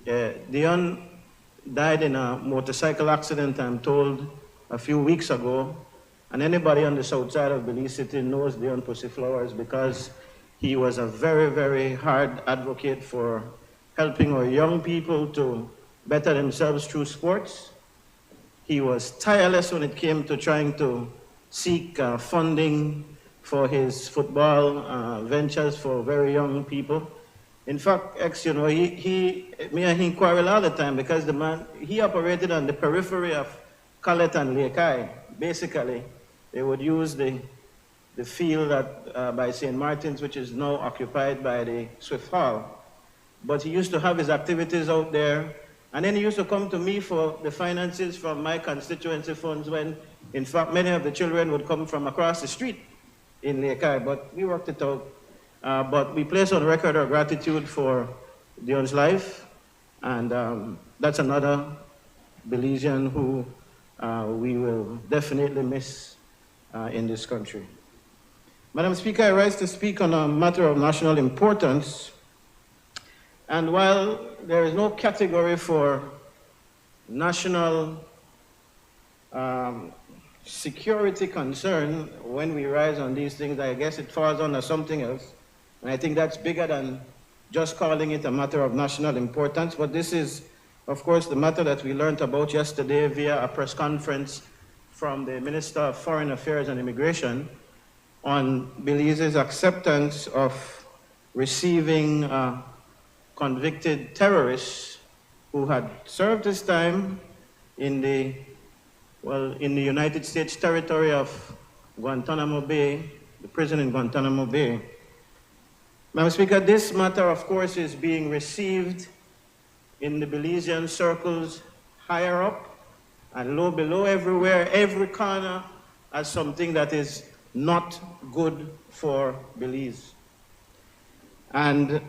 Dion died in a motorcycle accident, I'm told, a few weeks ago. And anybody on the south side of Belize City knows Dion Pussy Flowers because he was a very, very hard advocate for helping our young people to better themselves through sports. He was tireless when it came to trying to seek funding for his football ventures for very young people. In fact, me and him quarrel all the time because the man, he operated on the periphery of Colette and Lekai. Basically, they would use the field by St. Martin's, which is now occupied by the Swift Hall. But he used to have his activities out there, and then he used to come to me for the finances from my constituency funds when, in fact, many of the children would come from across the street in Lekai, but we worked it out. But we place on record our gratitude for Dion's life, and that's another Belizean who we will definitely miss in this country. Madam Speaker, I rise to speak on a matter of national importance. And while there is no category for national security concern when we rise on these things, I guess it falls under something else. And I think that's bigger than just calling it a matter of national importance, but this is, of course, the matter that we learned about yesterday via a press conference from the Minister of Foreign Affairs and Immigration on Belize's acceptance of receiving convicted terrorists who had served his time in the United States territory of Guantanamo Bay, the prison in Guantanamo Bay. Madam Speaker, this matter, of course, is being received in the Belizean circles higher up and low below, everywhere, every corner, as something that is not good for Belize. And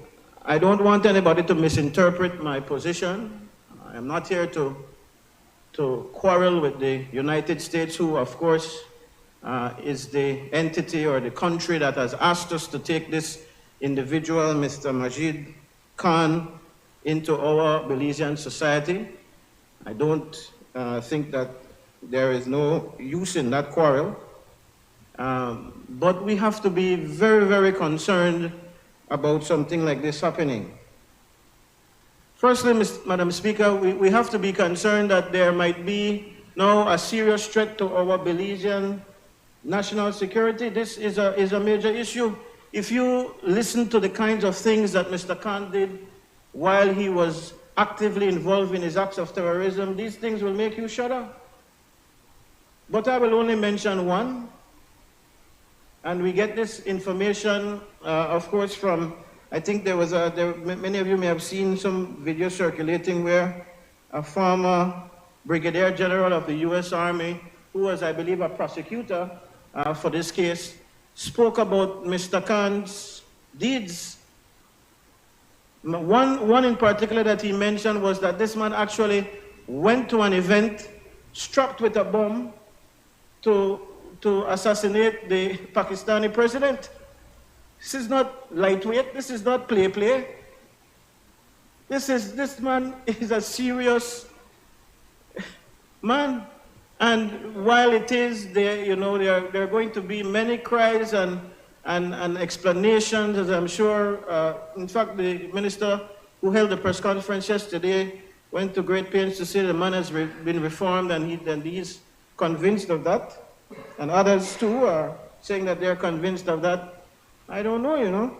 I don't want anybody to misinterpret my position. I am not here to quarrel with the United States, who, of course, is the entity or the country that has asked us to take this individual, Mr. Majid Khan, into our Belizean society. I don't think that there is no use in that quarrel. But we have to be very, very concerned about something like this happening. Firstly, Madam Speaker, we have to be concerned that there might be now a serious threat to our Belizean national security. This is a major issue. If you listen to the kinds of things that Mr. Khan did while he was actively involved in his acts of terrorism, these things will make you shudder. But I will only mention one. And we get this information, of course, from, I think many of you may have seen some video circulating where a former Brigadier General of the U.S. Army, who was, I believe, a prosecutor for this case, spoke about Mr. Khan's deeds. One in particular that he mentioned was that this man actually went to an event strapped with a bomb to assassinate the Pakistani president. This is not lightweight. This is not play. This man is a serious man. And while it is there, there are going to be many cries and explanations, as I'm sure. In fact, the minister who held the press conference yesterday went to great pains to say the man has been reformed and he's convinced of that. And others too are saying that they're convinced of that. I don't know,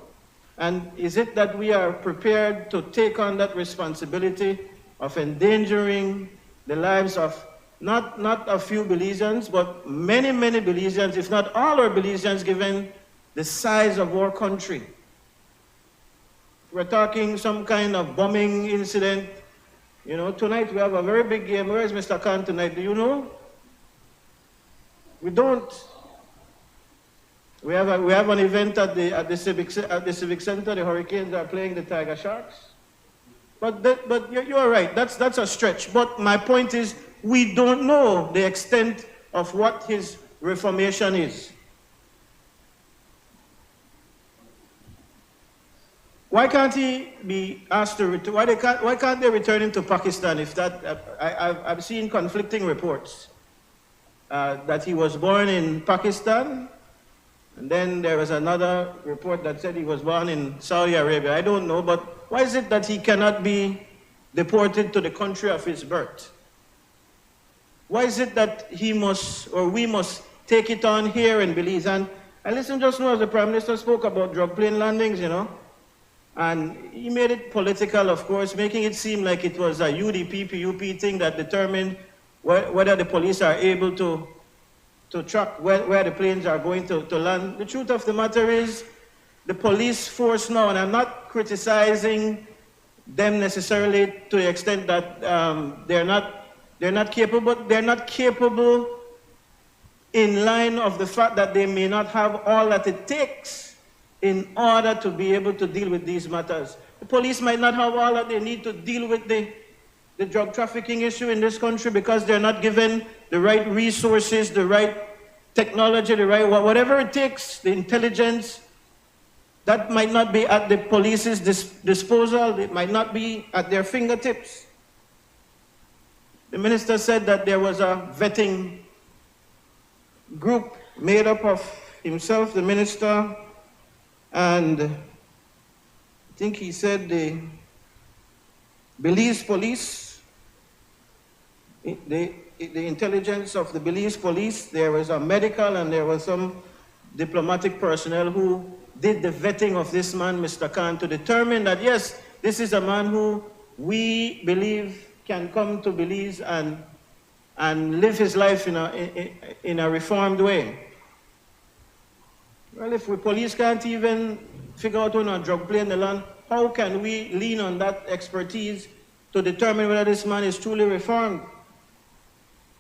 And is it that we are prepared to take on that responsibility of endangering the lives of not a few Belizeans, but many, many Belizeans, if not all our Belizeans, given the size of our country? We're talking some kind of bombing incident. Tonight we have a very big game. Where is Mr. Khan tonight? Do you know? We don't. We have an event at the Civic Center. The Hurricanes are playing the Tiger Sharks. But you're right. That's a stretch. But my point is, we don't know the extent of what his reformation is. Why can't he be asked to return? Why can't they return him to Pakistan? If that, I've seen conflicting reports that he was born in Pakistan, and then there was another report that said he was born in Saudi Arabia. I don't know, but why is it that he cannot be deported to the country of his birth? Why is it that he must, or we must, take it on here in Belize? And I listened just now as the Prime Minister spoke about drug plane landings, and he made it political, of course, making it seem like it was a UDP, PUP thing that determined whether the police are able to track where the planes are going to land. The truth of the matter is, the police force now, and I'm not criticizing them necessarily to the extent that they're not capable, but they're not capable in line of the fact that they may not have all that it takes in order to be able to deal with these matters. The police might not have all that they need to deal with the drug trafficking issue in this country because they're not given the right resources, the right technology, the right whatever it takes, the intelligence. That might not be at the police's disposal. It might not be at their fingertips. The minister said that there was a vetting group made up of himself, the minister, and think he said the Belize police, the intelligence of the Belize police, there was a medical and there was some diplomatic personnel who did the vetting of this man, Mr. Khan, to determine that, yes, this is a man who we believe can come to Belize and live his life in a reformed way. Well, if the police can't even figure out on a drug play in the land, how can we lean on that expertise to determine whether this man is truly reformed?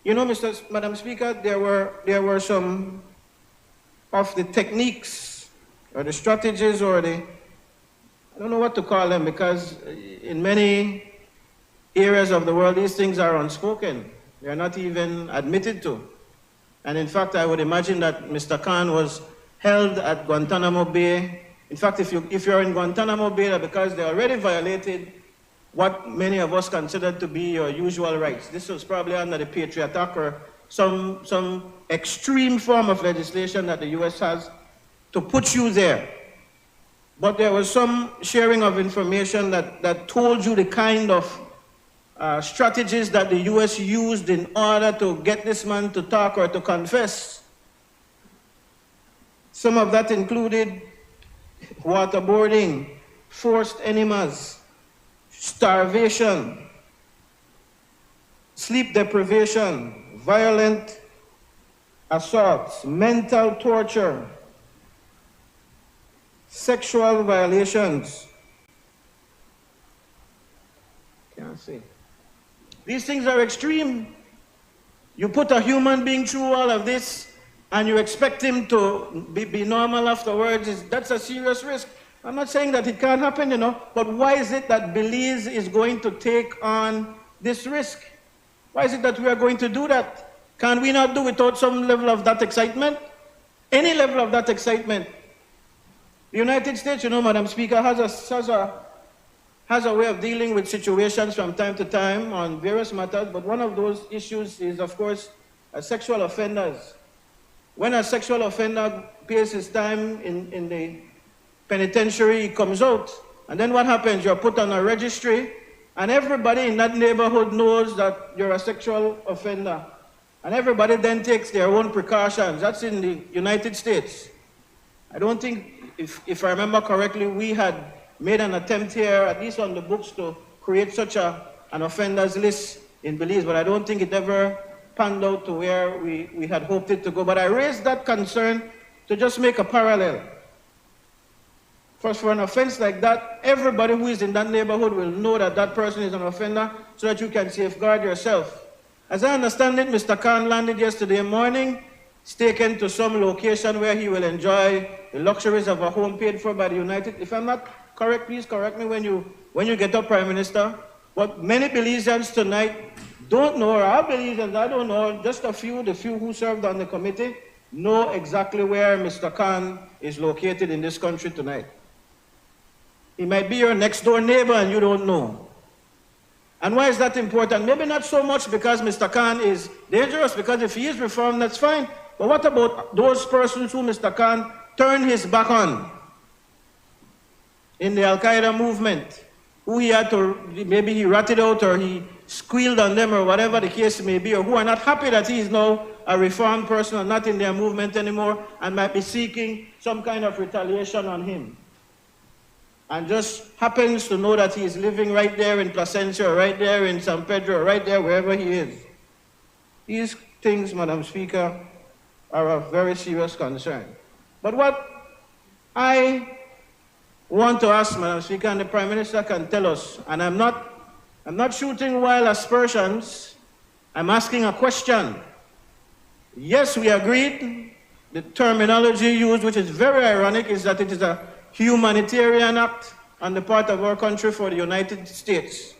You know, Madam Speaker, there were some of the techniques or the strategies or I don't know what to call them, because in many areas of the world, these things are unspoken. They are not even admitted to. And in fact, I would imagine that Mr. Khan was held at Guantanamo Bay. In fact, if you're in Guantanamo Bay, because they already violated what many of us considered to be your usual rights. This was probably under the Patriot Act or some extreme form of legislation that the U.S. has to put you there. But there was some sharing of information that told you the kind of strategies that the U.S. used in order to get this man to talk or to confess. Some of that included waterboarding, forced enemas, starvation, sleep deprivation, violent assaults, mental torture, sexual violations. Can't see. These things are extreme. You put a human being through all of this and you expect him to be normal afterwards. That's a serious risk. I'm not saying that it can't happen, you know, but why is it that Belize is going to take on this risk? Why is it that we are going to do that? Can we not do without some level of that excitement? Any level of that excitement. The United States, you know, Madam Speaker, has a way of dealing with situations from time to time on various matters, but one of those issues is, of course, sexual offenders. When a sexual offender pays his time in the penitentiary, he comes out, and then what happens? You're put on a registry, and everybody in that neighborhood knows that you're a sexual offender. And everybody then takes their own precautions. That's in the United States. I don't think, if I remember correctly, we had made an attempt here, at least on the books, to create such an offenders list in Belize, but I don't think it ever panned out to where we had hoped it to go. But I raised that concern to just make a parallel. First, for an offense like that, everybody who is in that neighborhood will know that that person is an offender so that you can safeguard yourself. As I understand it, Mr. Khan landed yesterday morning. He's taken to some location where he will enjoy the luxuries of a home paid for by the United. If I'm not correct, please correct me when you get up, Prime Minister. But many Belizeans tonight don't know, or our Belizeans, I don't know, just the few who served on the committee, know exactly where Mr. Khan is located in this country tonight. He might be your next door neighbor and you don't know. And why is that important? Maybe not so much because Mr. Khan is dangerous, because if he is reformed, that's fine. But what about those persons who Mr. Khan turned his back on in the Al-Qaeda movement, who he had to, maybe he ratted out or he squealed on them or whatever the case may be, or who are not happy that he is now a reformed person or not in their movement anymore and might be seeking some kind of retaliation on him. And just happens to know that he is living right there in Placencia, or right there in San Pedro, or right there wherever he is. These things, Madam Speaker, are of very serious concern. But what I want to ask, Madam Speaker, and the Prime Minister can tell us, and I'm not shooting wild aspersions, I'm asking a question. Yes, we agreed. The terminology used, which is very ironic, is that it is a humanitarian act on the part of our country for the United States.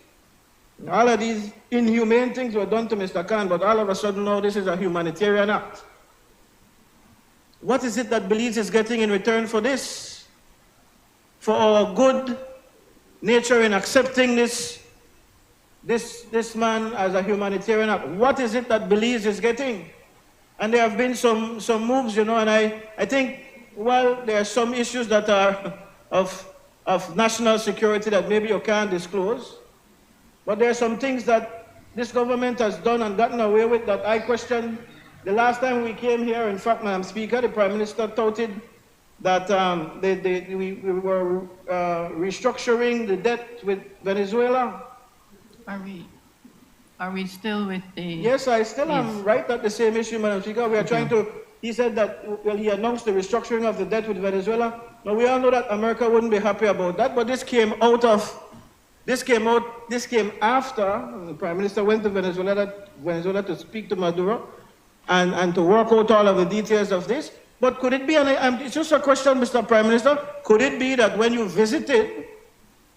All of these inhumane things were done to Mr. Khan, but all of a sudden now this is a humanitarian act. What is it that Belize is getting in return for this? For our good nature in accepting this man as a humanitarian act. What is it that Belize is getting? And there have been some moves, you know, and I think, well, there are some issues that are of of national security that maybe you can't disclose. But there are some things that this government has done and gotten away with that I question. The last time we came here, in fact, Madam Speaker, the Prime Minister touted that we were restructuring the debt with Venezuela. Are we still with the... Yes, I still am right at the same issue, Madam Speaker. We are trying to... He said that, well, he announced the restructuring of the debt with Venezuela. Now, we all know that America wouldn't be happy about that, but this came after the Prime Minister went to Venezuela to speak to Maduro and to work out all of the details of this. But could it be, and it's just a question, Mr. Prime Minister, could it be that when you visited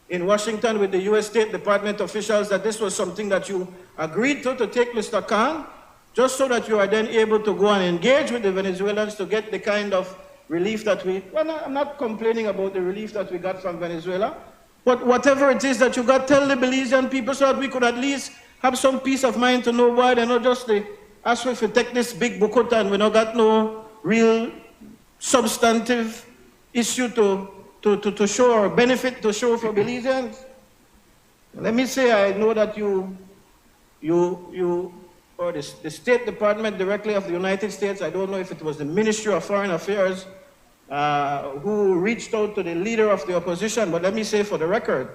in Washington with the U.S. State Department officials that this was something that you agreed to take Mr. Khan, just so that you are then able to go and engage with the Venezuelans to get the kind of relief that I'm not complaining about the relief that we got from Venezuela, but whatever it is that you got, tell the Belizean people so that we could at least have some peace of mind to know why they're not just as if we take this big Bukota and we not got no real substantive issue to show or benefit to show for Belizeans. Let me say, I know that you or the State Department directly of the United States, I don't know if it was the Ministry of Foreign Affairs who reached out to the leader of the opposition, but let me say for the record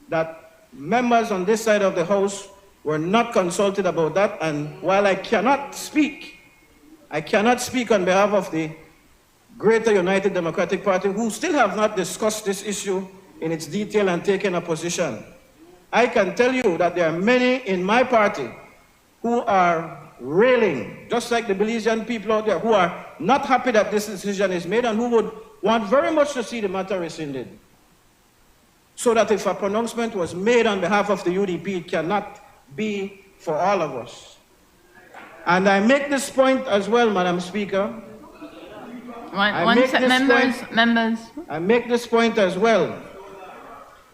that members on this side of the House were not consulted about that, and while I cannot speak on behalf of the Greater United Democratic Party, who still have not discussed this issue in its detail and taken a position. I can tell you that there are many in my party who are railing, just like the Belizean people out there, who are not happy that this decision is made and who would want very much to see the matter rescinded. So that if a pronouncement was made on behalf of the UDP, it cannot be for all of us. And I make this point as well, Madam Speaker. I make this point as well,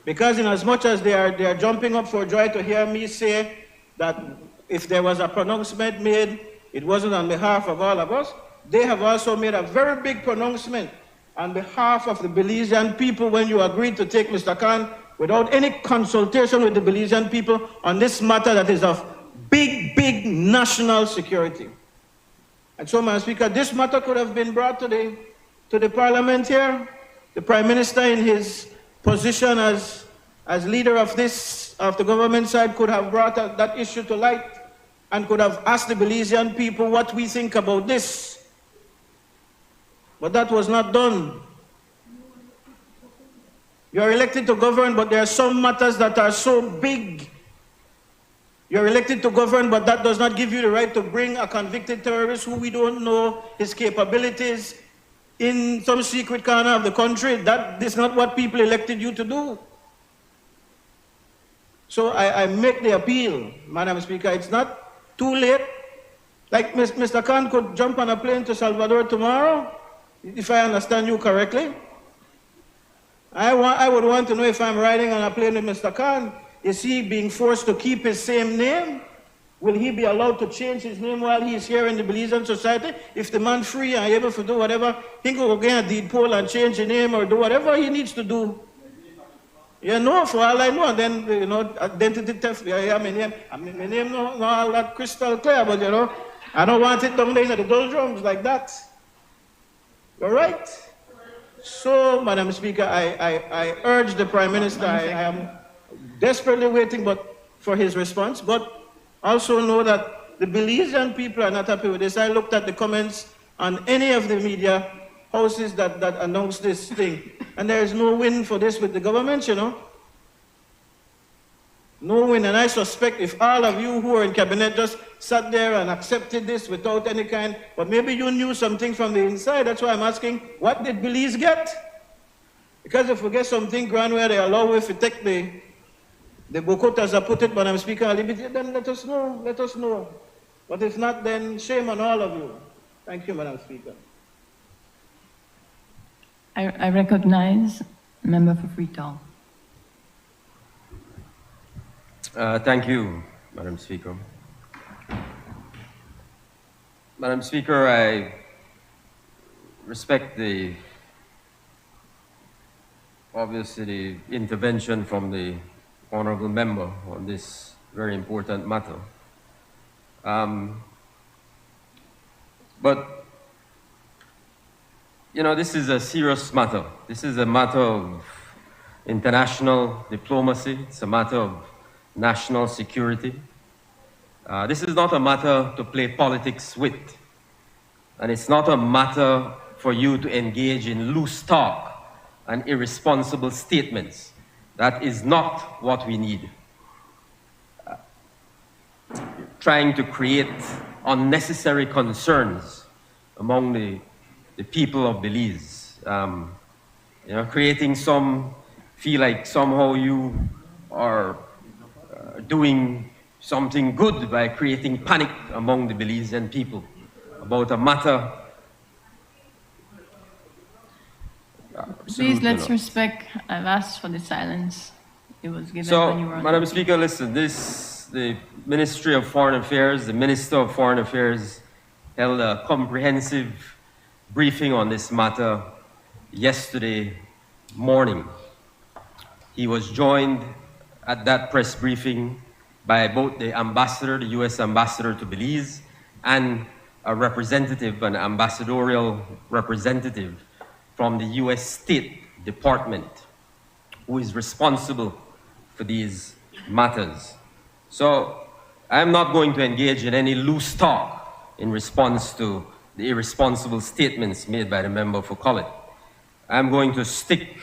because in as much as they are jumping up for joy to hear me say that if there was a pronouncement made, it wasn't on behalf of all of us, they have also made a very big pronouncement on behalf of the Belizean people when you agreed to take Mr. Khan without any consultation with the Belizean people on this matter that is of big, big national security. And so, Madam Speaker, this matter could have been brought to the Parliament here. The Prime Minister, in his position as leader of the government side, could have brought that issue to light and could have asked the Belizean people what we think about this. But that was not done. You are elected to govern, but there are some matters that are so big. You're elected to govern, but that does not give you the right to bring a convicted terrorist who we don't know his capabilities in some secret corner of the country. That is not what people elected you to do. So I make the appeal, Madam Speaker, it's not too late. Like Mr. Khan could jump on a plane to Salvador tomorrow, if I understand you correctly. I would want to know, if I'm riding on a plane with Mr. Khan, is he being forced to keep his same name? Will he be allowed to change his name while he is here in the Belizean society? If the man free and able to do whatever, he can go get a deed poll and change his name or do whatever he needs to do. You know, for all I know, and then, you know, identity theft, my name not all that crystal clear, but, you know, I don't want it down there in the doldrums like that. All right? So, Madam Speaker, I urge the Prime Minister, I am desperately waiting for his response, but also know that the Belizean people are not happy with this. I looked at the comments on any of the media houses that announced this thing, and there is no win for this with the government, you know. No win, and I suspect if all of you who are in cabinet just sat there and accepted this without any kind, but maybe you knew something from the inside. That's why I'm asking, what did Belize get? Because if we get something grand where they allow us to take the Bokota, as I put it, Madam Speaker, then let us know. But if not, then shame on all of you. Thank you, Madam Speaker. I recognize Member for Freetown. Thank you, Madam Speaker. Madam Speaker, I respect all obviously the intervention from the honorable member on this very important matter. But, you know, this is a serious matter. This is a matter of international diplomacy. It's a matter of national security. This is not a matter to play politics with. And it's not a matter for you to engage in loose talk and irresponsible statements. That is not what we need. Trying to create unnecessary concerns among the people of Belize. You know, creating feel like somehow you are doing something good by creating panic among the Belizean people about a matter. Please, let's respect. I've asked for the silence. It was given So, when you were on. Madam Speaker, listen, the Ministry of Foreign Affairs, the Minister of Foreign Affairs held a comprehensive briefing on this matter yesterday morning. He was joined at that press briefing by both the ambassador, the U.S. ambassador to Belize, and a representative, an ambassadorial representative from the U.S. State Department, who is responsible for these matters. So I'm not going to engage in any loose talk in response to the irresponsible statements made by the member for Collett. I'm going to stick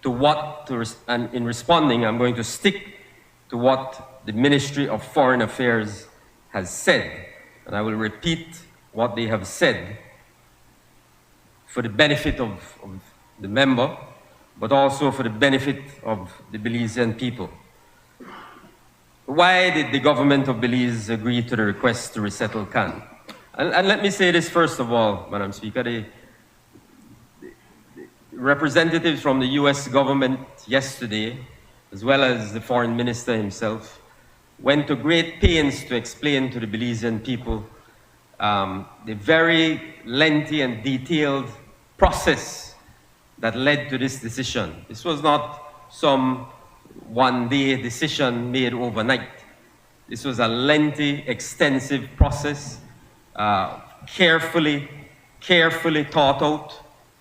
to and in responding, I'm going to stick to what the Ministry of Foreign Affairs has said. And I will repeat what they have said for the benefit of the member, but also for the benefit of the Belizean people. Why did the government of Belize agree to the request to resettle Can? And let me say this first of all, Madam Speaker. The representatives from the US government yesterday, as well as the foreign minister himself, went to great pains to explain to the Belizean people the very lengthy and detailed process that led to this decision. This was not some one-day decision made overnight. This was a lengthy, extensive process, carefully thought out,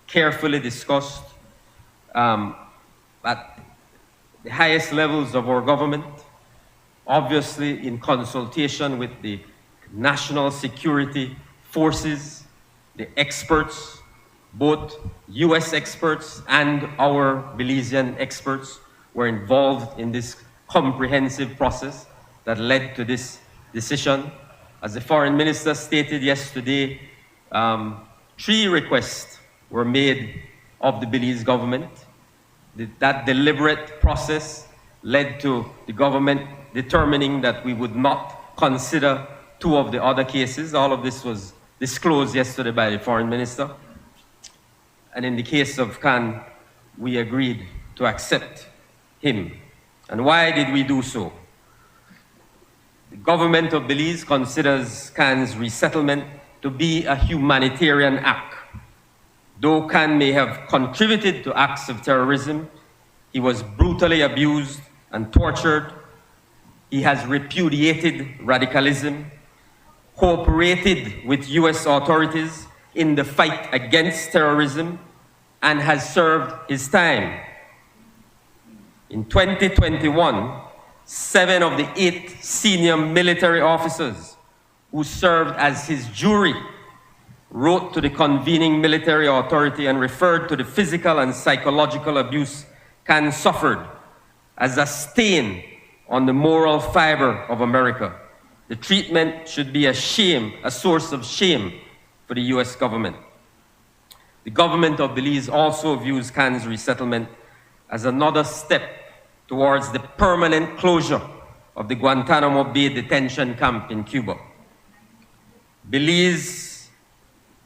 carefully discussed at the highest levels of our government, obviously in consultation with the national security forces, the experts, both US experts and our Belizean experts were involved in this comprehensive process that led to this decision. As the foreign minister stated yesterday, 3 requests were made of the Belize government. That deliberate process led to the government determining that we would not consider 2 of the other cases. All of this was disclosed yesterday by the foreign minister. And in the case of Can, we agreed to accept him. And why did we do so? The government of Belize considers Can's resettlement to be a humanitarian act. Though Can may have contributed to acts of terrorism, he was brutally abused and tortured. He has repudiated radicalism, cooperated with US authorities in the fight against terrorism, and has served his time. In 2021, 7 of the 8 senior military officers who served as his jury wrote to the convening military authority and referred to the physical and psychological abuse Can suffered as a stain on the moral fiber of America. The treatment should be a source of shame for the US government. The government of Belize also views Can's resettlement as another step towards the permanent closure of the Guantanamo Bay detention camp in Cuba. Belize,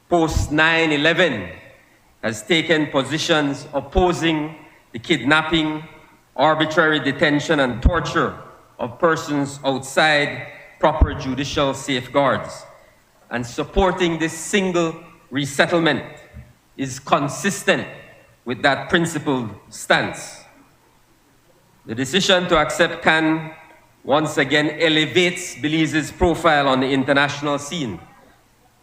post 9/11, has taken positions opposing the kidnapping, arbitrary detention, and torture of persons outside proper judicial safeguards. And supporting this single resettlement is consistent with that principled stance. The decision to accept CAN once again elevates Belize's profile on the international scene.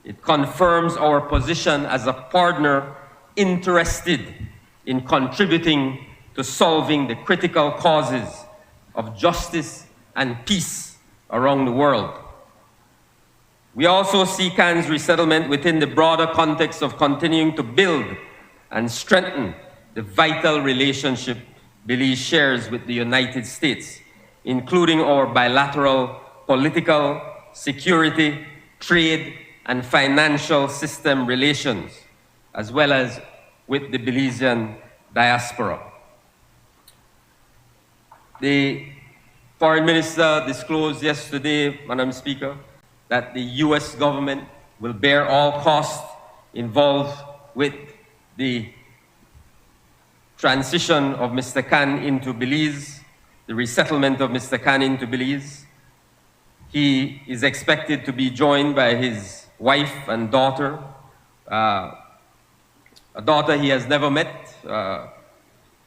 It confirms our position as a partner interested in contributing to solving the critical causes of justice and peace around the world. We also see CAN's resettlement within the broader context of continuing to build and strengthen the vital relationship Belize shares with the United States, including our bilateral political, security, trade, and financial system relations, as well as with the Belizean diaspora. The Foreign Minister disclosed yesterday, Madam Speaker, that the US government will bear all costs involved with the transition of Mr. CAN into Belize, the resettlement of Mr. CAN into Belize. He is expected to be joined by his wife and daughter, a daughter he has never met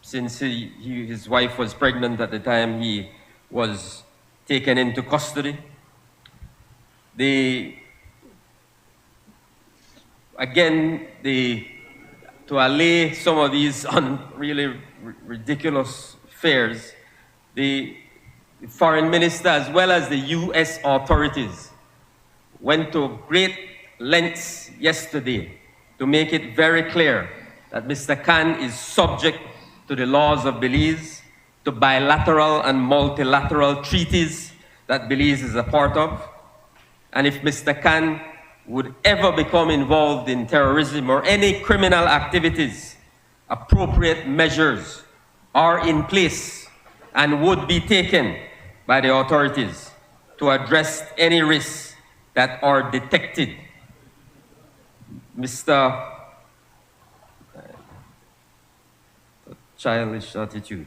since his wife was pregnant at the time he was taken into custody. To allay some of these really ridiculous fears, the Foreign Minister as well as the US authorities went to great lengths yesterday to make it very clear that Mr. CAN is subject to the laws of Belize, to bilateral and multilateral treaties that Belize is a part of. And if Mr. CAN would ever become involved in terrorism or any criminal activities, appropriate measures are in place and would be taken by the authorities to address any risks that are detected. Mr. Childish attitude.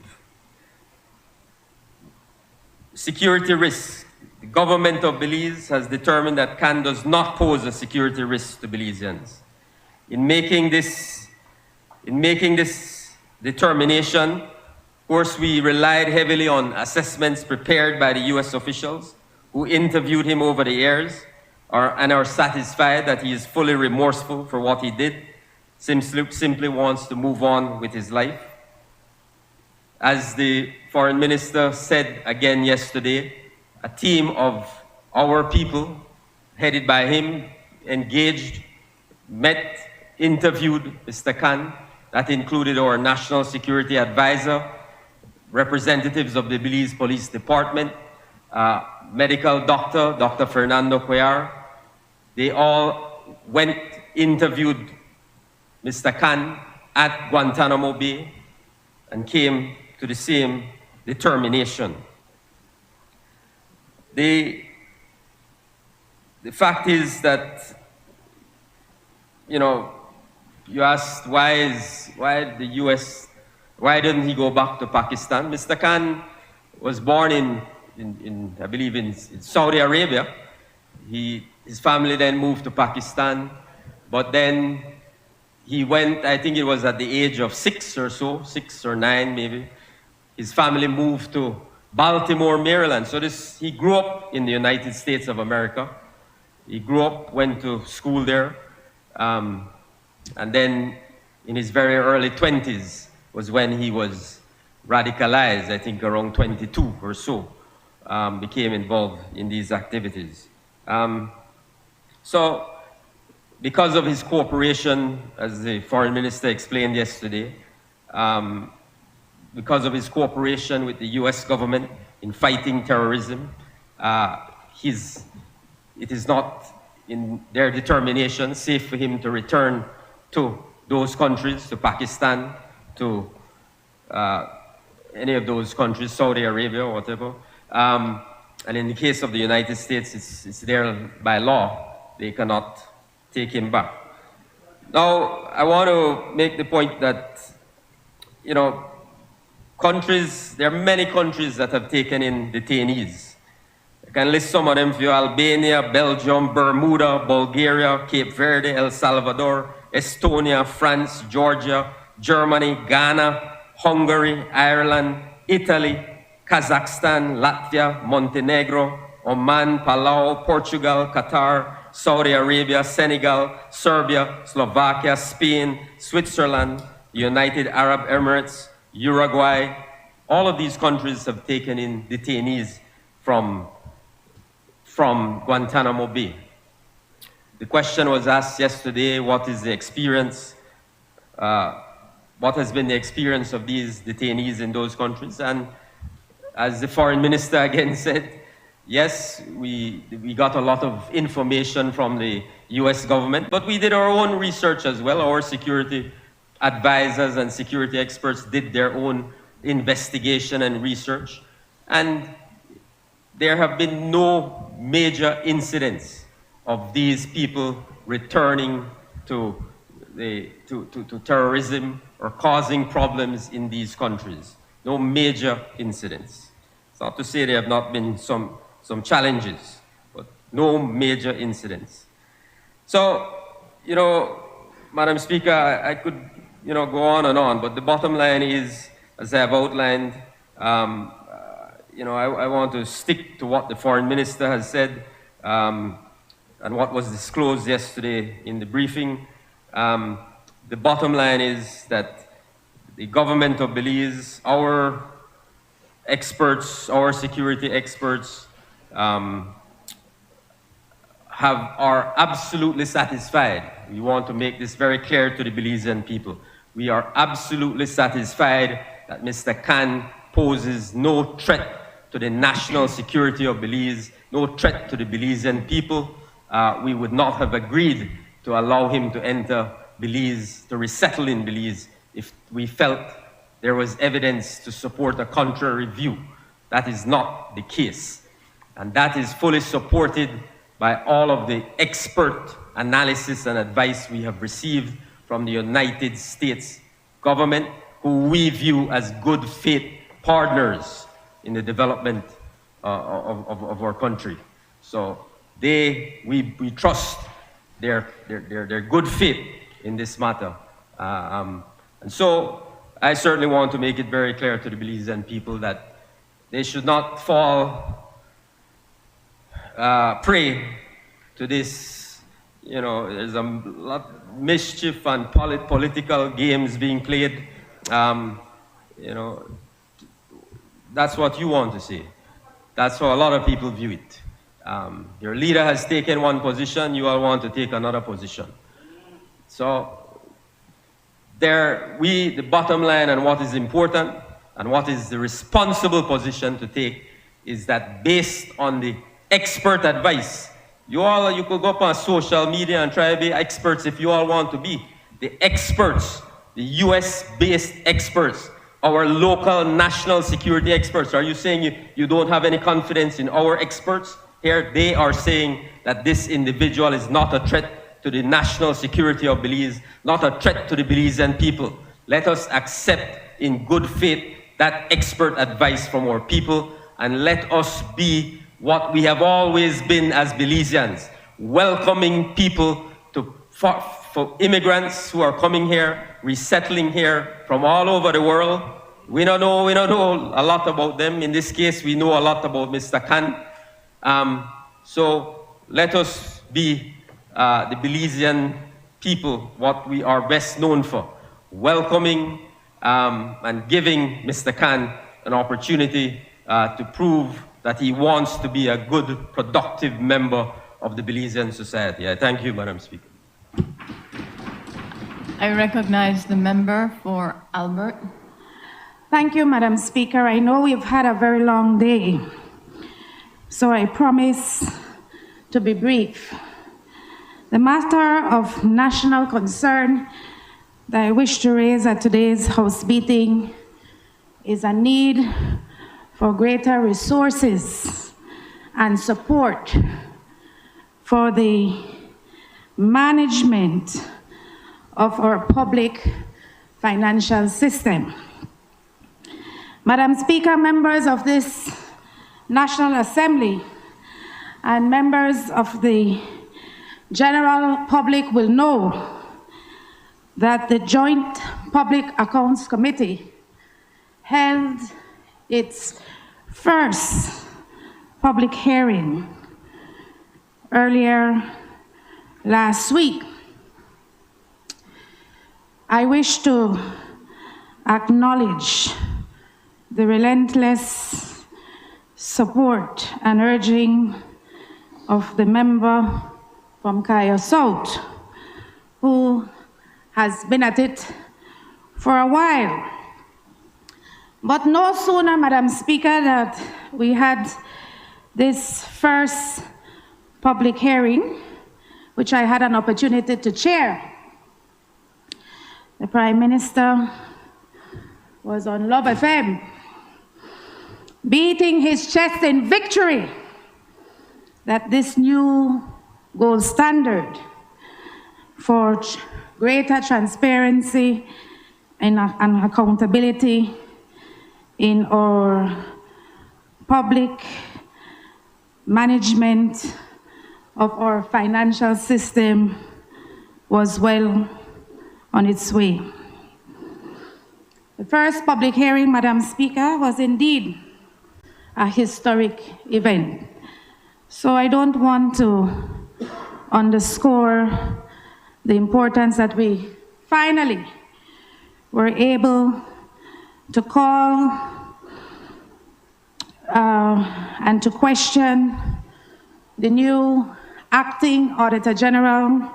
Security risks. The government of Belize has determined that CAN does not pose a security risk to Belizeans. In making this determination, of course, we relied heavily on assessments prepared by the US officials who interviewed him over the years and are satisfied that he is fully remorseful for what he did, simply wants to move on with his life. As the Foreign Minister said again yesterday, a team of our people, headed by him, engaged, met, interviewed Mr. CAN. That included our National Security Advisor, representatives of the Belize Police Department, medical doctor, Dr. Fernando Cuellar. They all went, interviewed Mr. CAN at Guantanamo Bay and came to the same determination. The fact is that, you asked why the US, why didn't he go back to Pakistan? Mr. CAN was born in I believe in Saudi Arabia. His family then moved to Pakistan, but then he went, I think it was at the age of 6 or so, 6 or 9 maybe. His family moved to Baltimore, Maryland. So he grew up in the United States of America. He grew up, went to school there. And then in his very early 20s was when he was radicalized, I think around 22 or so, became involved in these activities. So because of his cooperation, as the Foreign Minister explained yesterday, because of his cooperation with the US government in fighting terrorism, it is not in their determination safe for him to return to those countries, to Pakistan, to any of those countries, Saudi Arabia or whatever. And in the case of the United States, it's there by law. They cannot take him back. Now, I want to make the point that, there are many countries that have taken in detainees. I can list some of them for you: Albania, Belgium, Bermuda, Bulgaria, Cape Verde, El Salvador, Estonia, France, Georgia, Germany, Ghana, Hungary, Ireland, Italy, Kazakhstan, Latvia, Montenegro, Oman, Palau, Portugal, Qatar, Saudi Arabia, Senegal, Serbia, Slovakia, Spain, Switzerland, United Arab Emirates, Uruguay. All of these countries have taken in detainees from Guantanamo Bay. The question was asked yesterday, what is the experience, what has been the experience of these detainees in those countries? And as the foreign minister again said, yes, we got a lot of information from the US government, but we did our own research as well. Our security advisors and security experts did their own investigation and research. And there have been no major incidents of these people returning to terrorism or causing problems in these countries. No major incidents. It's not to say there have not been some challenges, but no major incidents. So, Madam Speaker, I could, go on and on, but the bottom line is, as I have outlined, I want to stick to what the foreign minister has said and what was disclosed yesterday in the briefing. The bottom line is that the government of Belize, our experts, our security experts, are absolutely satisfied. We want to make this very clear to the Belizean people. We are absolutely satisfied that Mr. Khan poses no threat to the national security of Belize, no threat to the Belizean people. We would not have agreed to allow him to enter Belize, to resettle in Belize, if we felt there was evidence to support a contrary view. That is not the case. And that is fully supported by all of the expert analysis and advice we have received from the United States government, who we view as good faith partners in the development of our country. So we trust their good faith in this matter. And so I certainly want to make it very clear to the Belizean people that they should not fall prey to this, there's a lot of mischief and political games being played. That's what you want to see. That's how a lot of people view it. Your leader has taken one position, you all want to take another position. So the bottom line and what is important and what is the responsible position to take is that based on the expert advice, you could go up on social media and try to be experts if you all want to be. The experts, the US-based experts, our local national security experts, are you saying you don't have any confidence in our experts? Here they are saying that this individual is not a threat to the national security of Belize, not a threat to the Belizean people. Let us accept in good faith that expert advice from our people, and let us be what we have always been as Belizeans, welcoming people for immigrants who are coming here, resettling here from all over the world. We don't know a lot about them. In this case, we know a lot about Mr. Khan. So let us be the Belizean people, what we are best known for, welcoming and giving Mr. Khan an opportunity to prove that he wants to be a good, productive member of the Belizean society. I thank you, Madam Speaker. I recognize the member for Albert. Thank you, Madam Speaker. I know we've had a very long day, so I promise to be brief. The matter of national concern that I wish to raise at today's House meeting is a need for greater resources and support for the management of our public financial system. Madam Speaker, members of this National Assembly and members of the general public will know that the Joint Public Accounts Committee held its first public hearing earlier last week. I wish to acknowledge the relentless support and urging of the member from Kaya South, who has been at it for a while. But no sooner, Madam Speaker, that we had this first public hearing, which I had an opportunity to chair. The Prime Minister was on Love FM, beating his chest in victory that this new gold standard for greater transparency and accountability in our public management of our financial system was well on its way. The first public hearing, Madam Speaker, was indeed a historic event. So I don't want to underscore the importance that we finally were able to call and to question the new acting Auditor General,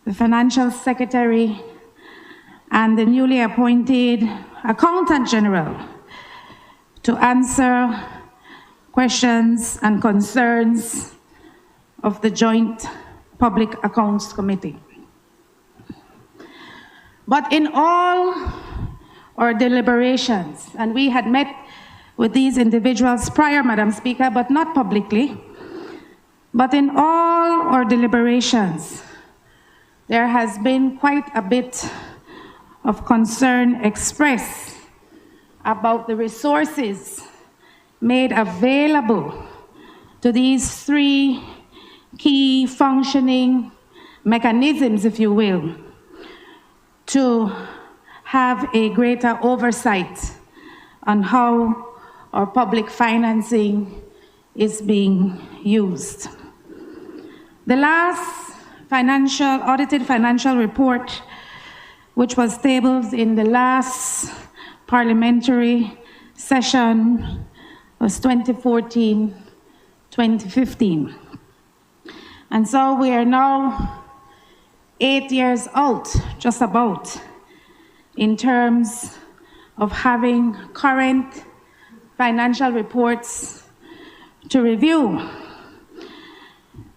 the Financial Secretary, and the newly appointed Accountant General to answer questions and concerns of the Joint Public Accounts Committee. But in all our deliberations, and we had met with these individuals prior, Madam Speaker, but not publicly, but in all our deliberations, there has been quite a bit of concern expressed about the resources made available to these three key functioning mechanisms, if you will, to have a greater oversight on how our public financing is being used. The last audited financial report, which was tabled in the last parliamentary session, was 2014-2015. And so we are now 8 years out, just about, in terms of having current financial reports to review.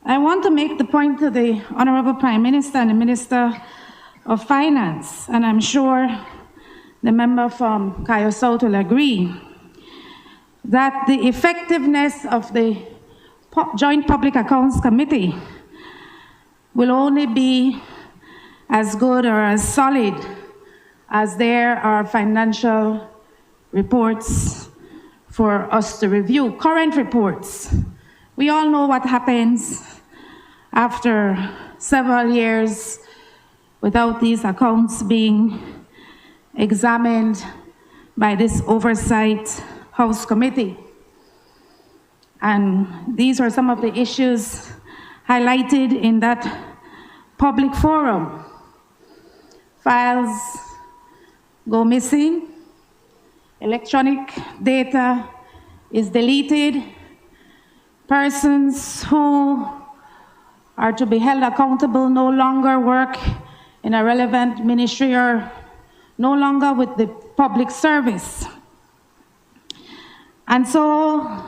I want to make the point to the Honorable Prime Minister and the Minister of Finance, and I'm sure the member from Kaya South will agree, that the effectiveness of the Joint Public Accounts Committee will only be as good or as solid as there are financial reports for us to review, current reports. We all know what happens after several years without these accounts being examined by this Oversight House Committee. And these are some of the issues highlighted in that public forum. Files go missing, electronic data is deleted, persons who are to be held accountable no longer work in a relevant ministry or no longer with the public service. And so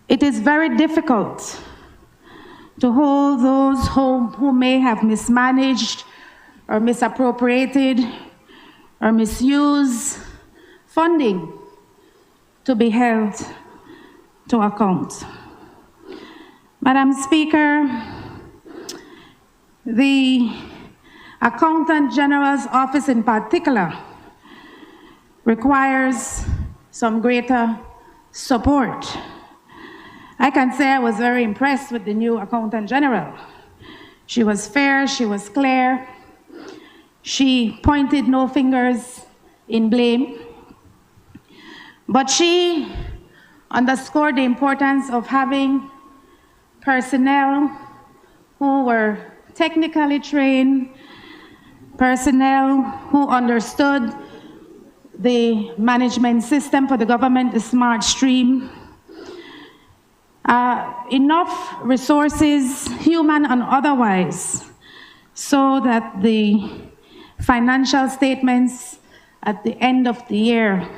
it is very difficult to hold those who may have mismanaged or misappropriated or misused funding to be held to account. Madam Speaker, the Accountant General's office in particular requires some greater support. I can say I was very impressed with the new Accountant General. She was fair, she was clear, she pointed no fingers in blame. But she underscored the importance of having personnel who were technically trained, personnel who understood the management system for the government, the smart stream, enough resources, human and otherwise, so that the financial statements at the end of the year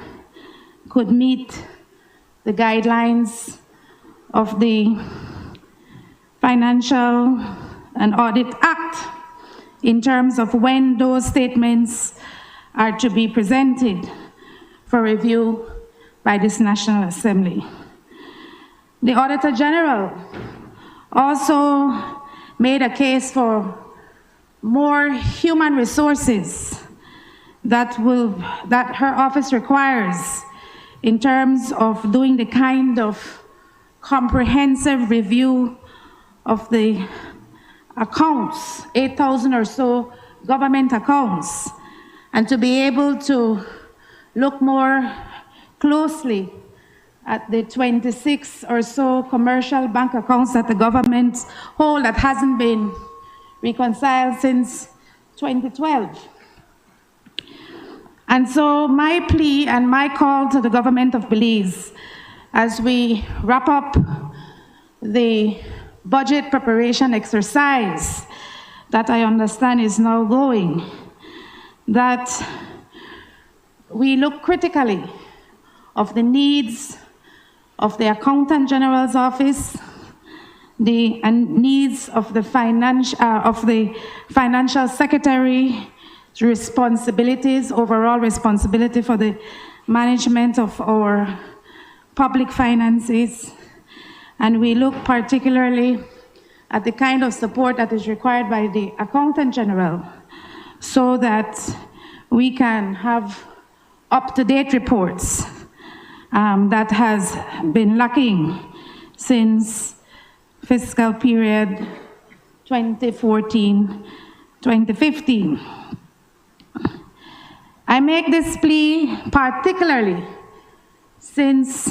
could meet the guidelines of the Financial and Audit Act in terms of when those statements are to be presented for review by this National Assembly. The Auditor General also made a case for more human resources that her office requires in terms of doing the kind of comprehensive review of the accounts, 8,000 or so government accounts, and to be able to look more closely at the 26 or so commercial bank accounts that the government hold that hasn't been reconciled since 2012. And so my plea and my call to the government of Belize, as we wrap up the budget preparation exercise that I understand is now going, that we look critically of the needs of the Accountant General's office, the needs of the financial secretary, responsibilities, overall responsibility for the management of our public finances. And we look particularly at the kind of support that is required by the Accountant General so that we can have up-to-date reports that has been lacking since fiscal period 2014-2015. I make this plea particularly since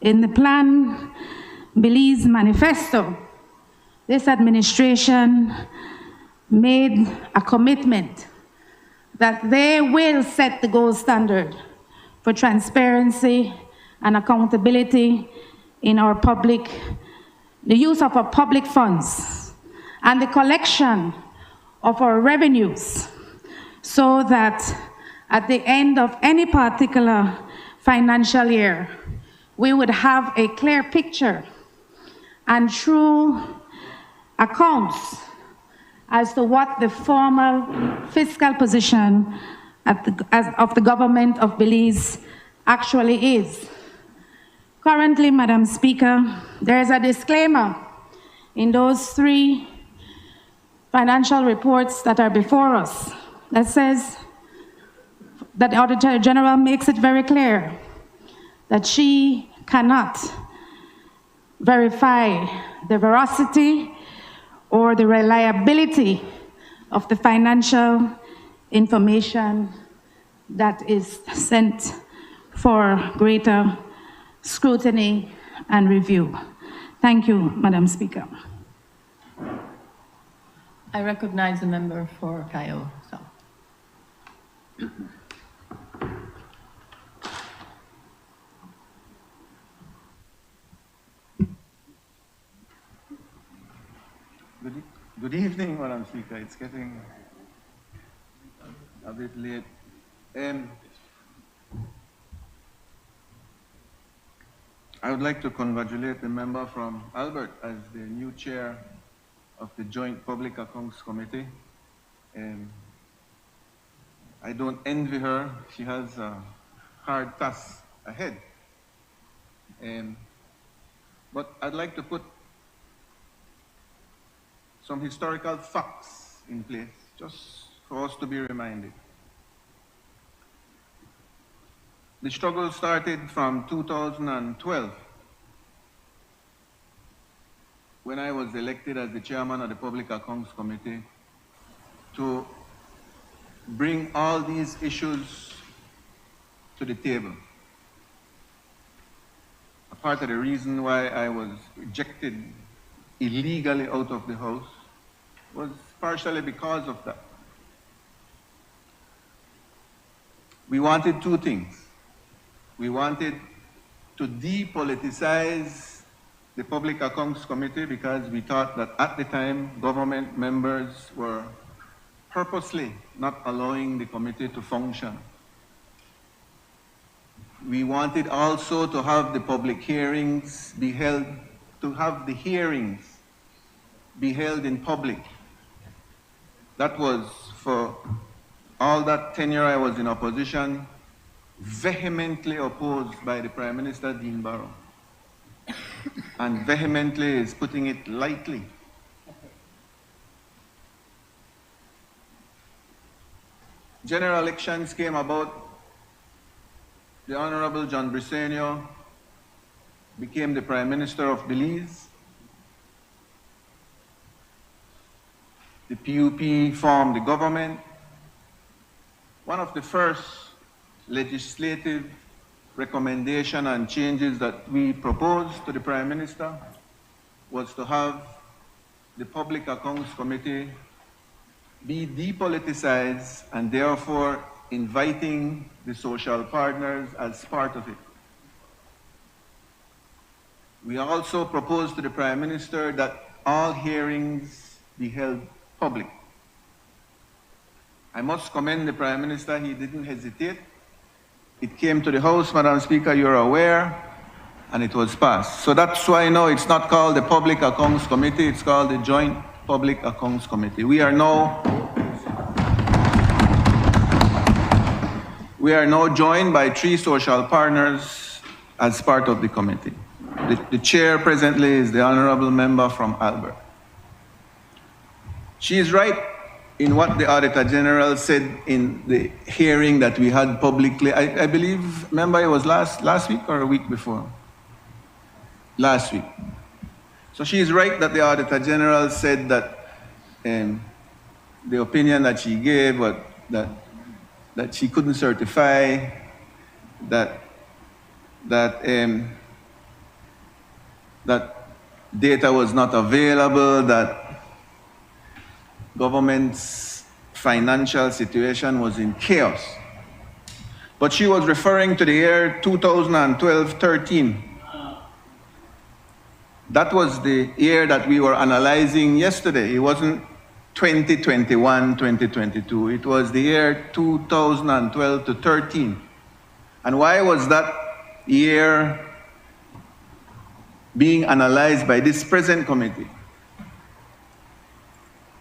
in the Plan Belize Manifesto, this administration made a commitment that they will set the gold standard for transparency and accountability in our the use of our public funds and the collection of our revenues, so that at the end of any particular financial year, we would have a clear picture and true accounts as to what the formal fiscal position of the government of Belize actually is. Currently, Madam Speaker, there is a disclaimer in those 3 financial reports that are before us that says that the Auditor General makes it very clear that she cannot verify the veracity or the reliability of the financial information that is sent for greater scrutiny and review. Thank you, Madam Speaker. I recognize the member for Cayo South. Good evening, Madam Speaker. It's getting a bit late. I would like to congratulate the member from Albert as the new chair of the Joint Public Accounts Committee. I don't envy her. She has a hard task ahead. But I'd like to put some historical facts in place, just for us to be reminded. The struggle started from 2012, when I was elected as the chairman of the Public Accounts Committee, to bring all these issues to the table. part of the reason why I was ejected illegally out of the House was partially because of that. We wanted two things. We wanted to depoliticize the Public Accounts Committee because we thought that at the time government members were purposely not allowing the committee to function. We wanted also to have the public hearings be held, to have the hearings be held in public. That was, for all that tenure I was in opposition, vehemently opposed by the Prime Minister, Dean Barrow. And vehemently is putting it lightly. General elections came about. The Honorable John Briceño became the Prime Minister of Belize. The PUP formed the government. One of the first legislative recommendation and changes that we proposed to the Prime Minister was to have the Public Accounts Committee be depoliticized and therefore inviting the social partners as part of it. We also proposed to the Prime Minister that all hearings be held public. I must commend the Prime Minister, he didn't hesitate. It came to the House, Madam Speaker, you're aware, and it was passed. So that's why now it's not called the Public Accounts Committee, it's called the Joint Public Accounts Committee. We are now joined by 3 social partners as part of the committee. The chair presently is the Honorable Member from Albert. She is right in what the Auditor General said in the hearing that we had publicly. I believe, remember it was last week or a week before? Last week. So she is right that the Auditor General said that the opinion that she gave was that she couldn't certify, that data was not available, that government's financial situation was in chaos. But she was referring to the year 2012-13. That was the year that we were analyzing yesterday. It wasn't 2021, 2022. It was the year 2012 to 13. And why was that year being analyzed by this present committee?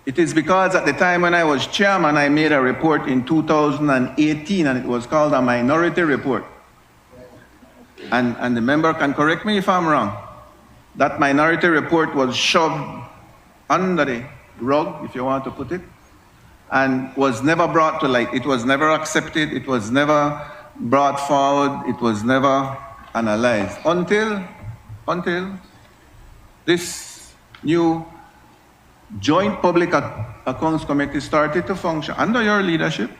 It is because at the time when I was chairman, I made a report in 2018, and it was called a minority report. And the member can correct me if I'm wrong. That minority report was shoved under the rug, if you want to put it, and was never brought to light. It was never accepted, it was never brought forward, it was never analyzed until this new Joint Public Accounts Committee started to function under your leadership.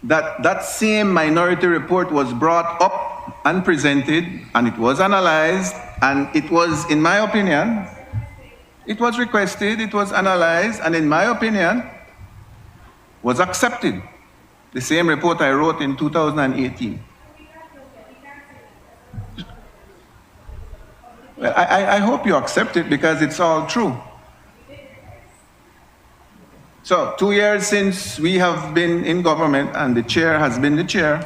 That same minority report was brought up and presented, and it was analyzed, and it was, in my opinion, it was requested, it was analyzed, and in my opinion, was accepted. The same report I wrote in 2018. Well, I hope you accept it because it's all true. So 2 years since we have been in government and the chair has been the chair,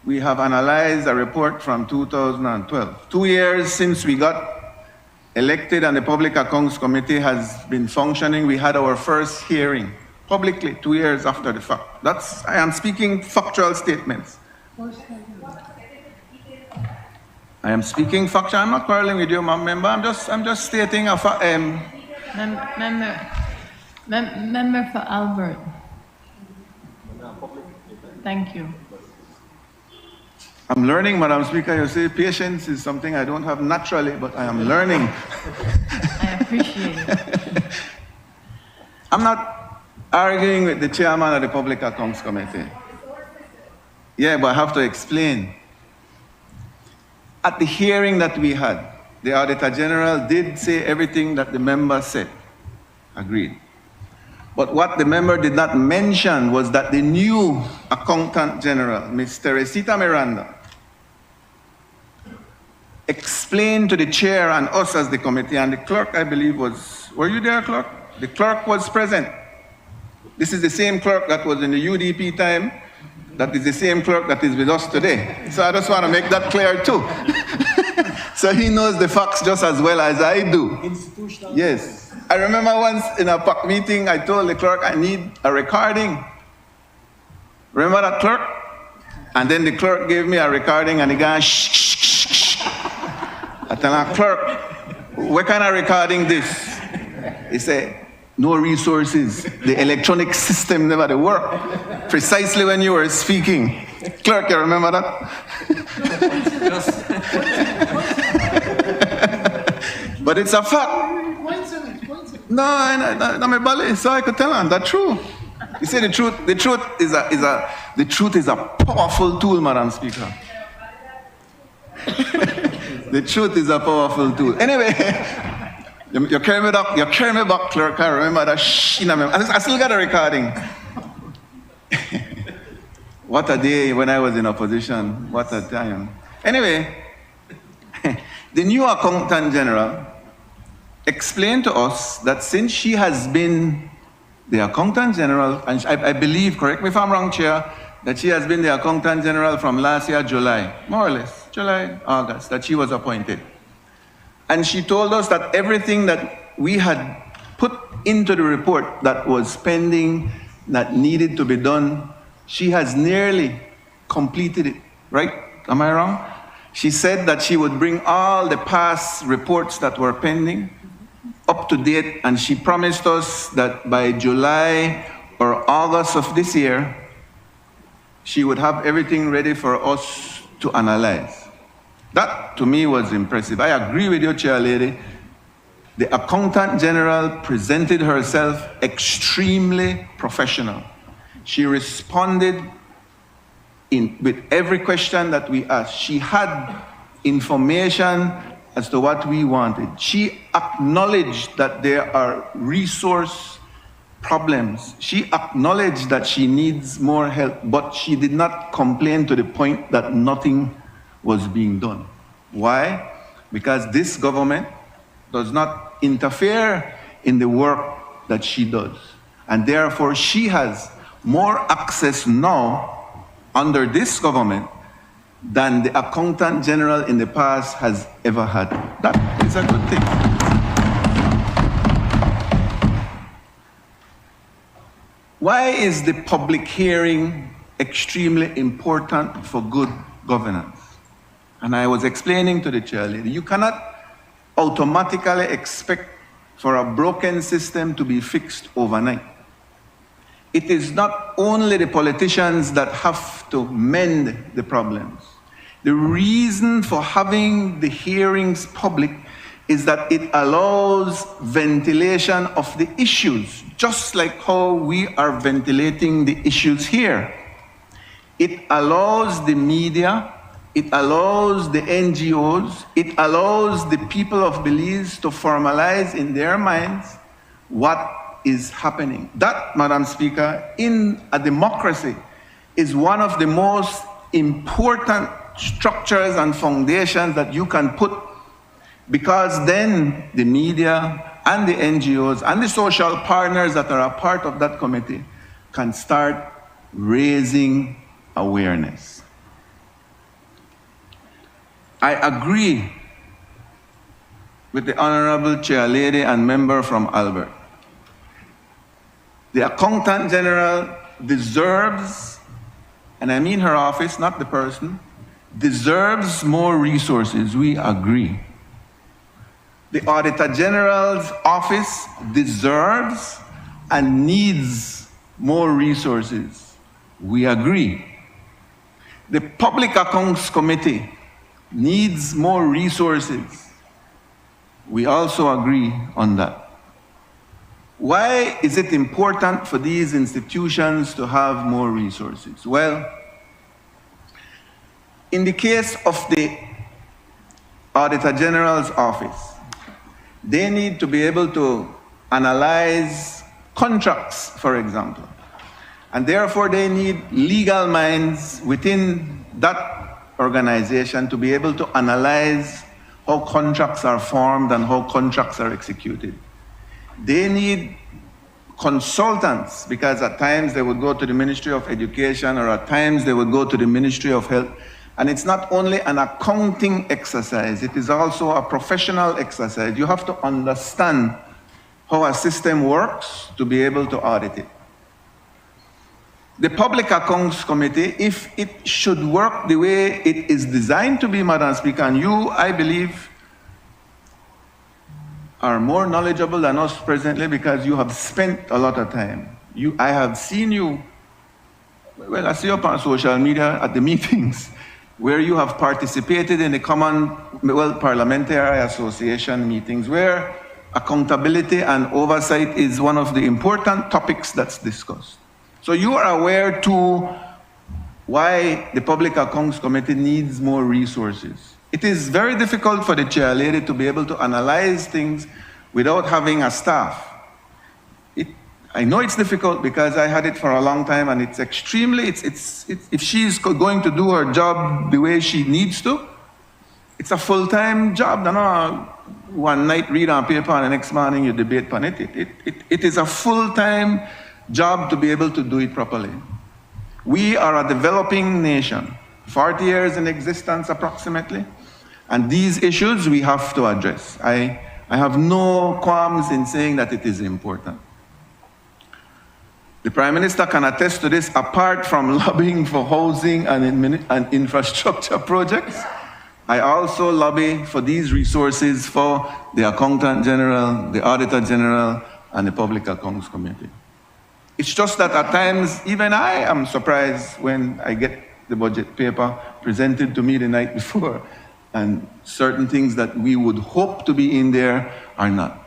we have analyzed a report from 2012. 2 years since we got elected and the Public Accounts Committee has been functioning, we had our first hearing publicly 2 years after the fact. I am speaking factual statements. I am speaking factual. I'm not quarreling with you, member. I'm just stating a fact. Member for Albert. Thank you. I'm learning, Madam Speaker. You see, patience is something I don't have naturally, but I am learning. I appreciate it. I'm not arguing with the chairman of the Public Accounts Committee. Yeah, but I have to explain. at the hearing that we had, the Auditor General did say everything that the member said. Agreed. But what the member did not mention was that the new Accountant General, Ms. Teresita Miranda, explained to the chair and us as the committee, and the clerk, I believe, were you there, clerk? The clerk was present. This is the same clerk that was in the UDP time, that is the same clerk that is with us today. So I just want to make that clear too. So he knows the facts just as well as I do. Yes. I remember once in a PAC meeting, I told the clerk I need a recording. Remember that, clerk? And then the clerk gave me a recording and he goes, shh, shh, shh, shh. I tell her, clerk, where can I recording this? He said, no resources. The electronic system never worked. Precisely when you were speaking. Clerk, you remember that? But it's a fact. No, my belly, so I could tell her that's true. You see, the truth is a powerful tool, Madam Speaker. The truth is a powerful tool. Anyway, you carry me back, clerk. I remember that I still got a recording. What a day when I was in opposition. What a time. Anyway, the new Accountant General explained to us that since she has been the Accountant General, and I believe, correct me if I'm wrong, Chair, that she has been the Accountant General from last year, July, more or less, July, August, that she was appointed. And she told us that everything that we had put into the report that was pending, that needed to be done, she has nearly completed it, right? Am I wrong? She said that she would bring all the past reports that were pending up to date, and she promised us that by July or August of this year, she would have everything ready for us to analyze. That, to me, was impressive. I agree with you, Chair Lady. The Accountant General presented herself extremely professional. She responded with every question that we asked. She had information as to what we wanted. She acknowledged that there are resource problems. She acknowledged that she needs more help, but she did not complain to the point that nothing was being done. Why? Because this government does not interfere in the work that she does. And therefore, she has more access now under this government than the Accountant General in the past has ever had. That is a good thing. Why is the public hearing extremely important for good governance? And I was explaining to the chair lady, you cannot automatically expect for a broken system to be fixed overnight. It is not only the politicians that have to mend the problems. The reason for having the hearings public is that it allows ventilation of the issues, just like how we are ventilating the issues here. It allows the media, it allows the NGOs, it allows the people of Belize to formalize in their minds what is happening. That, Madam Speaker, in a democracy is one of the most important structures and foundations that you can put, because then the media and the NGOs and the social partners that are a part of that committee can start raising awareness. I agree with the Honorable Chair Lady and member from Albert. The Accountant General deserves, and I mean her office, not the person, deserves more resources. We agree. The Auditor General's office deserves and needs more resources. We agree. The Public Accounts Committee needs more resources. We also agree on that. Why is it important for these institutions to have more resources? Well, in the case of the Auditor General's office. They need to be able to analyze contracts, for example. And therefore, they need legal minds within that organization to be able to analyze how contracts are formed and how contracts are executed. They need consultants, because at times they would go to the Ministry of Education, or at times they would go to the Ministry of Health. And it's not only an accounting exercise, it is also a professional exercise. You have to understand how a system works to be able to audit it. The Public Accounts Committee, if it should work the way it is designed to be, Madam Speaker, and you, I believe, are more knowledgeable than us presently because you have spent a lot of time. I have seen you, well, I see you on social media at the meetings where you have participated in the Commonwealth Parliamentary Association meetings where accountability and oversight is one of the important topics that's discussed. So you are aware too why the Public Accounts Committee needs more resources. It is very difficult for the chair lady to be able to analyze things without having a staff. I know it's difficult because I had it for a long time, and it's extremely, if she's going to do her job the way she needs to, it's a full-time job. No, one night read on paper and the next morning you debate on it. It is a full-time job to be able to do it properly. We are a developing nation, 40 years in existence approximately, and these issues we have to address. I have no qualms in saying that it is important. The Prime Minister can attest to this. Apart from lobbying for housing and infrastructure projects, I also lobby for these resources for the Accountant General, the Auditor General, and the Public Accounts Committee. It's just that at times, even I am surprised when I get the budget paper presented to me the night before, and certain things that we would hope to be in there are not.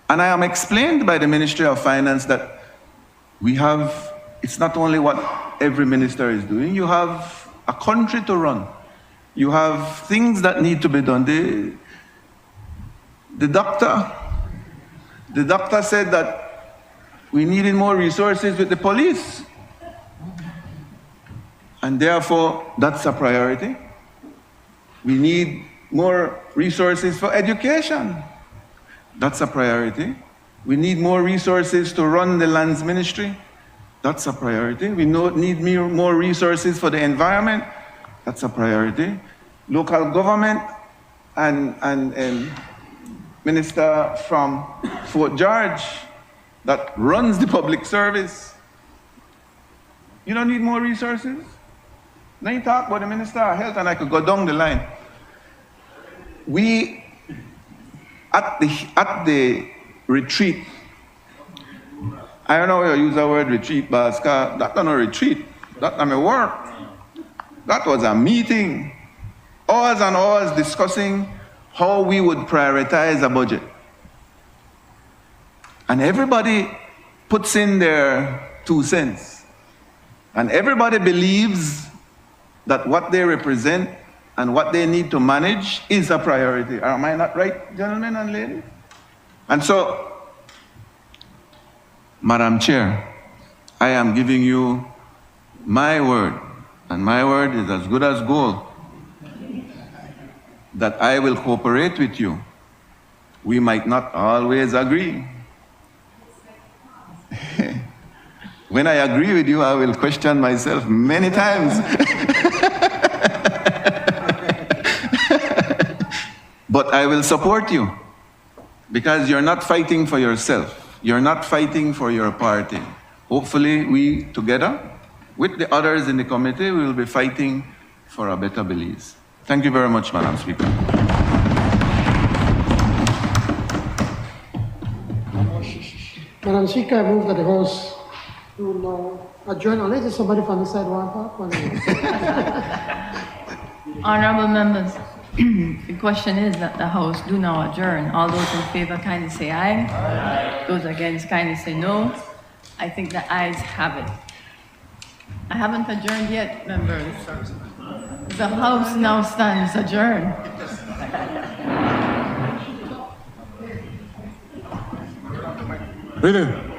And I am explained by the Ministry of Finance that it's not only what every minister is doing, you have a country to run. You have things that need to be done. The doctor said that we needed more resources with the police. And therefore, that's a priority. We need more resources for education. That's a priority. We need more resources to run the lands ministry. That's a priority. We need more resources for the environment. That's a priority. Local government and minister from Fort George that runs the public service. You don't need more resources? Now you talk about the Minister of Health, and I could go down the line. We, at the retreat, I don't know how you use the word retreat, but that's not a retreat. That's not my work. That was a meeting. Hours and hours discussing how we would prioritize a budget. And everybody puts in their 2 cents. And everybody believes that what they represent and what they need to manage is a priority. Am I not right, gentlemen and ladies? And so, Madam Chair, I am giving you my word, and my word is as good as gold, that I will cooperate with you. We might not always agree. When I agree with you, I will question myself many times. But I will support you, because you're not fighting for yourself. You're not fighting for your party. Hopefully, we together, with the others in the committee, we will be fighting for a better Belize. Thank you very much, Madam Speaker. Madam Speaker, I move that the House do now adjourn, unless there's somebody from the side want to talk. Honorable members, the question is that the House do now adjourn. All those in favor kindly say aye. Aye. Those against kindly say no. I think the ayes have it. I haven't adjourned yet, members. The House now stands adjourned. Really?